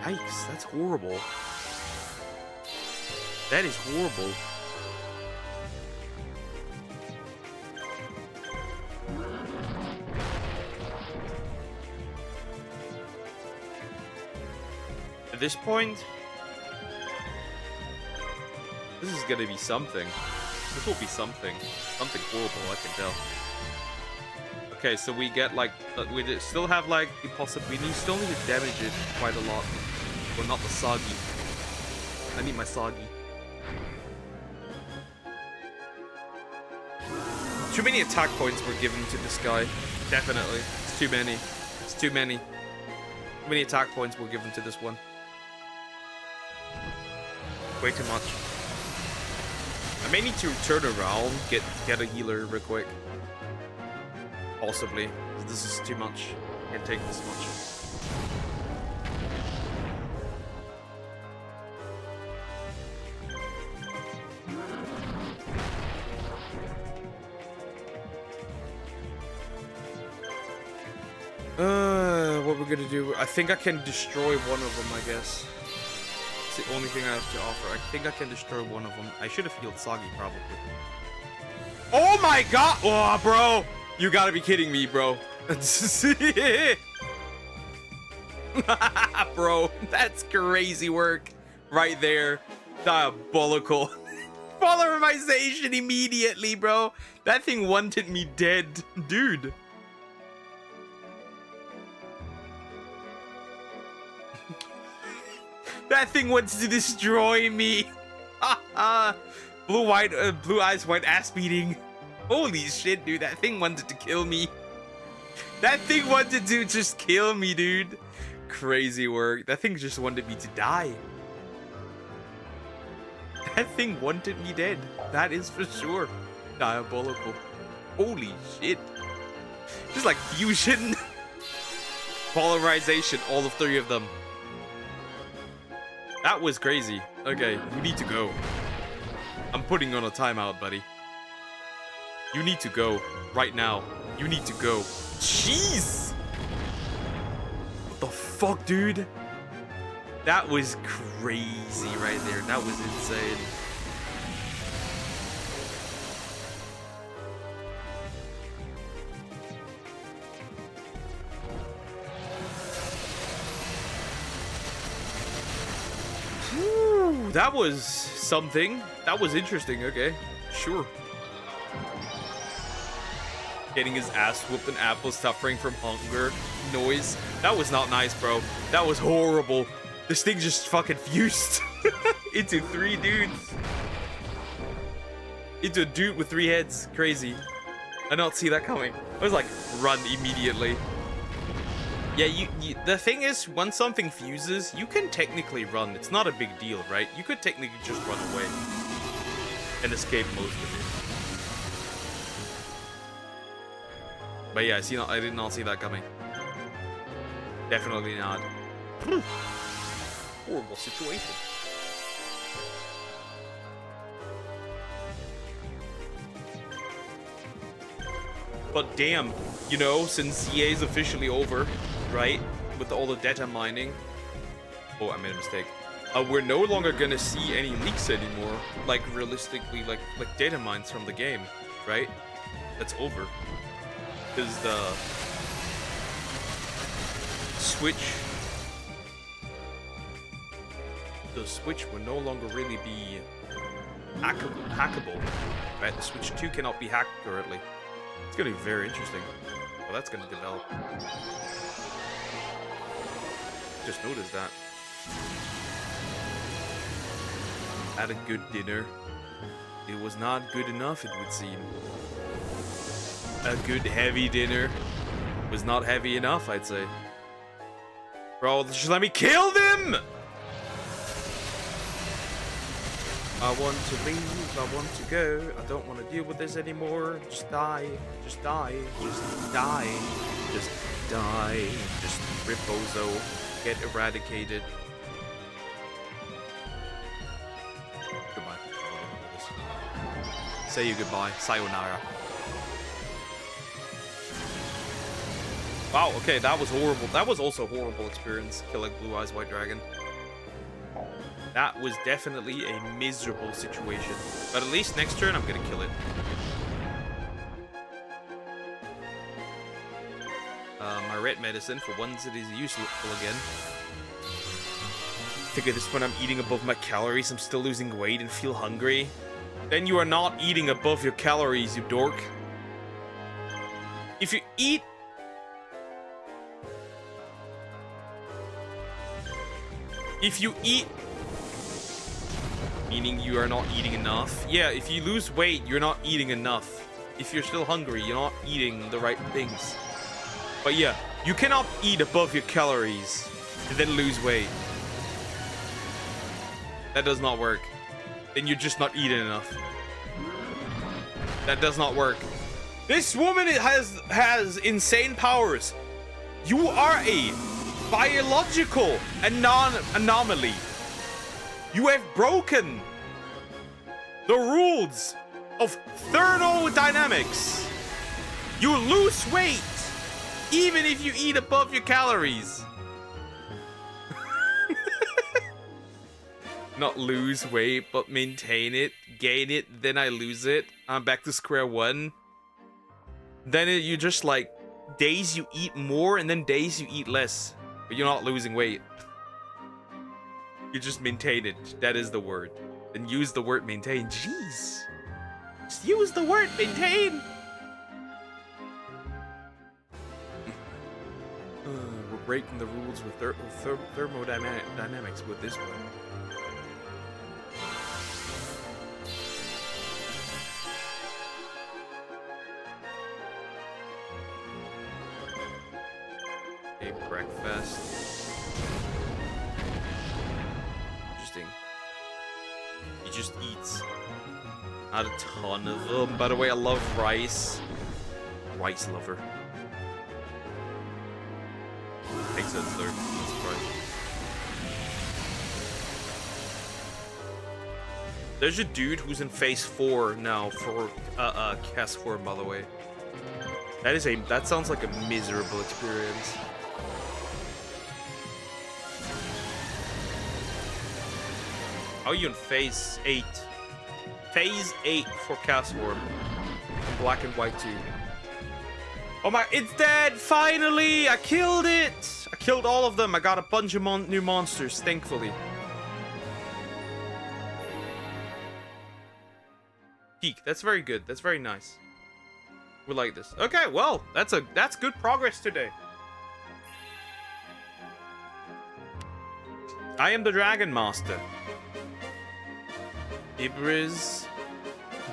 Yikes, that's horrible. That is horrible. At this point, this is gonna be something. This will be something. Something horrible, I can tell. Okay, so we get like, we still have like the possibility, we still need to damage it quite a lot. Well, not the Soggy. I need my Soggy. Too many attack points were given to this guy. Definitely. It's too many. It's too many. Too many attack points were given to this one. Way too much. I may need to turn around, get a healer real quick. Possibly. This is too much. I can't take this much. What we're gonna do? I think I can destroy one of them, I guess. It's the only thing I have to offer. I think I can destroy one of them. I should have healed Soggy, probably. Oh my god! Oh, bro! You gotta be kidding me, bro. Bro, that's crazy work. Right there. Diabolical. Polymerization immediately, bro. That thing wanted me dead. Dude. That thing wants to destroy me. Blue eyes, white ass beating. Holy shit, dude. That thing wanted to kill me. That thing wanted to just kill me, dude. Crazy work. That thing just wanted me to die. That thing wanted me dead. That is for sure. Diabolical. Holy shit. Just like fusion. Polarization, all of three of them. That was crazy. Okay, you need to go. I'm putting on a timeout, buddy. You need to go. Right now. You need to go. Jeez! What the fuck, dude? That was crazy right there. That was insane. Whew, that was something. That was interesting. Okay, sure. Getting his ass whooped and Apple suffering from hunger noise. That was not nice, bro. That was horrible. This thing just fucking fused into three dudes. Into a dude with three heads. Crazy. I did not see that coming. I was like, run immediately. Yeah, the thing is, when something fuses, you can technically run. It's not a big deal, right? You could technically just run away and escape most of it. But yeah, I did not see that coming. Definitely not. Horrible situation. But damn, you know, since EA is officially over, right? With all the data mining. Oh, I made a mistake. We're no longer gonna see any leaks anymore. Like realistically, like data mines from the game, right? That's over. Because the Switch will no longer really be hackable, right? The Switch 2 cannot be hacked currently. It's gonna be very interesting. Well, that's gonna develop. Just noticed that. Had a good dinner. It was not good enough, it would seem. A good heavy dinner was not heavy enough, I'd say. Bro, just let me kill them! I want to leave, I want to go, I don't want to deal with this anymore. Just die, just die, just die, just die, just ripozo, get eradicated. Goodbye. Say you goodbye, sayonara. Wow, okay, that was horrible. That was also a horrible experience, killing Blue Eyes White Dragon. That was definitely a miserable situation. But at least next turn, I'm gonna kill it. My red medicine, for once it is useful again. I think at this point I'm eating above my calories, I'm still losing weight and feel hungry. Then you are not eating above your calories, you dork. If you eat... If you eat... Meaning you are not eating enough. Yeah, if you lose weight, you're not eating enough. If you're still hungry, you're not eating the right things. But yeah, you cannot eat above your calories and then lose weight. That does not work. Then you're just not eating enough. That does not work. This woman has insane powers. You are a biological anomaly. You have broken the rules of thermodynamics. You lose weight even if you eat above your calories. Not lose weight, but maintain it, gain it, then I lose it. I'm back to square one. Then you just like days you eat more and then days you eat less, but you're not losing weight. You just maintain it. That is the word. Then use the word maintain. Jeez. Just use the word maintain. We're breaking the rules with thermodynamics with this one. A breakfast. He just eats. Not a ton of them. By the way, I love rice. Rice lover. Makes sense though. Not surprised. There's a dude who's in phase 4 now for cast form, by the way. That sounds like a miserable experience. How are you in phase 8? Phase 8 for cast form. Black and white too. Oh my, it's dead! Finally! I killed it! I killed all of them. I got a bunch of new monsters, thankfully. Peak. That's very good. That's very nice. We like this. Okay, well, that's good progress today. I am the Dragon Master. Ibriz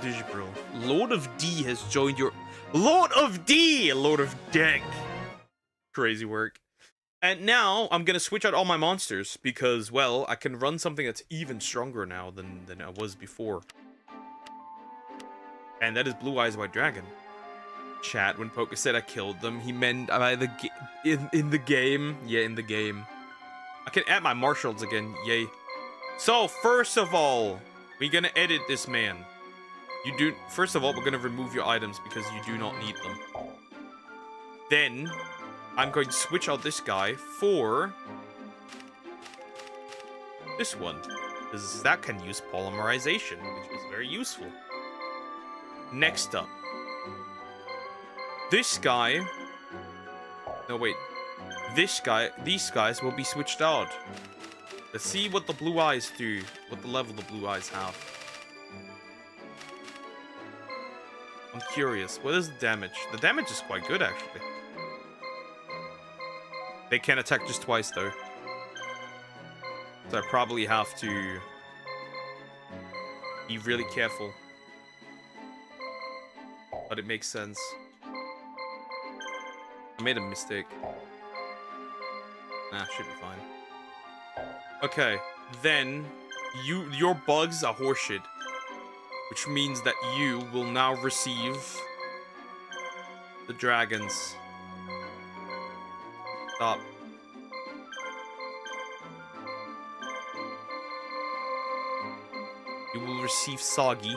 Digibril. Lord of D has joined your... Lord of D! Lord of Deck. Crazy work. And now, I'm gonna switch out all my monsters, because, well, I can run something that's even stronger now than I was before. And that is Blue Eyes White Dragon. Chat, when Poker said I killed them, he meant in the game. Yeah, in the game. I can add my marshals again, yay. So, first of all... We're gonna edit this man. First of all, we're gonna remove your items because you do not need them. Then, I'm going to switch out this guy for this one. Because that can use polymerization, which is very useful. Next up. This guy... No, wait. These guys will be switched out. Let's see what the blue eyes do. What the level the blue eyes have. I'm curious. What is the damage? The damage is quite good, actually. They can attack just twice, though. So I probably have to be really careful. But it makes sense. I made a mistake. Nah, should be fine. Okay, then your bugs are horseshit. Which means that you will now receive the dragons. Stop. You will receive Soggy.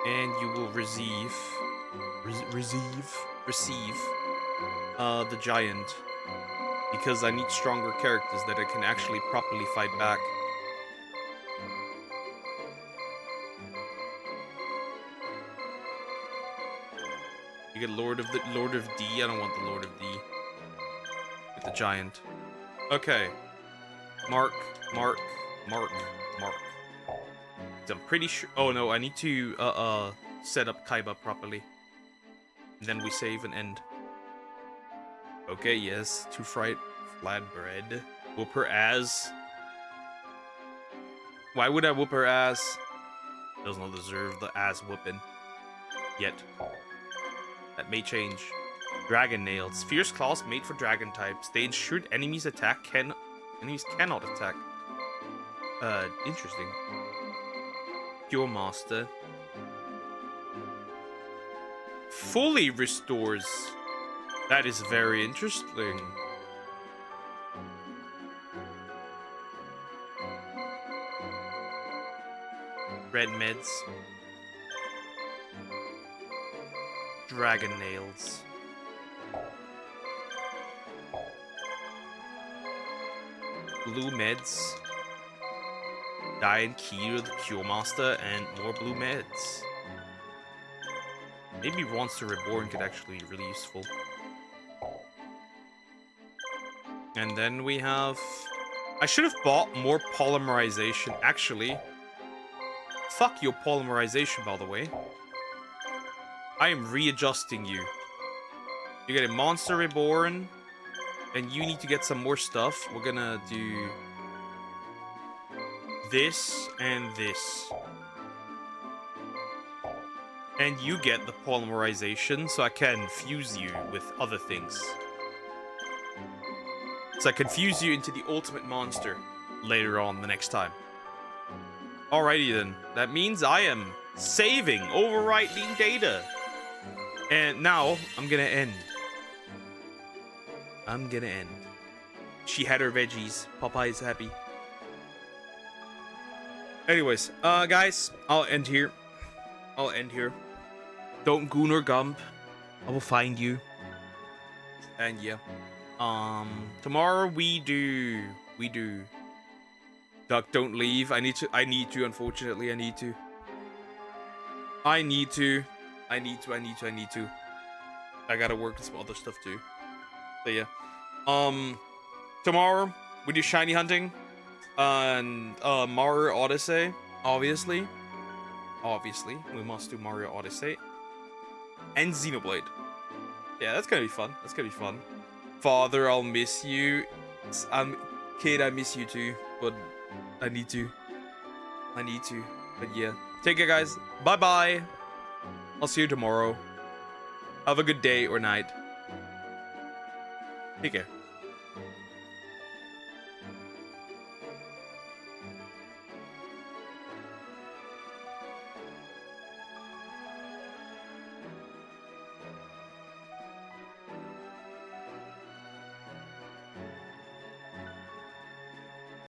And you will receive the giant. Because I need stronger characters that I can actually properly fight back. You get Lord of D. I don't want the Lord of D. Get the giant. Okay. Mark. I'm pretty sure. Oh no, I need to set up Kaiba properly. And then we save and end. Okay, yes. 2 fried flatbread. Whoop her ass. Why would I whoop her ass? Does not deserve the ass whooping. Yet. That may change. Dragon nails. Fierce claws made for dragon types. They ensure enemies cannot attack. Interesting. Pure master. Fully restores. That is very interesting. Red meds. Dragon nails. Blue meds. Giant key to the Cure Master and more blue meds. Maybe Monster Reborn could actually be really useful. And then we have... I should have bought more polymerization, actually. Fuck your polymerization, by the way. I am readjusting you. You get a Monster Reborn, and you need to get some more stuff. We're gonna do... this and this. And you get the polymerization, so I can fuse you with other things. So I can fuse you into the ultimate monster later on the next time. Alrighty then. That means I am saving, overwriting data. And now, I'm gonna end. She had her veggies. Popeye is happy. Anyways, guys, I'll end here. Don't goon or gump. I will find you. And yeah. Tomorrow we do. Duck, don't leave. I need to, unfortunately, I need to. I gotta work on some other stuff too. So yeah. Tomorrow we do shiny hunting. And Mario Odyssey, obviously. We must do Mario Odyssey. And Xenoblade. Yeah, that's gonna be fun. Father, I'll miss you. Kid, I miss you too. But I need to. But yeah. Take care, guys. Bye-bye. I'll see you tomorrow. Have a good day or night. Take care.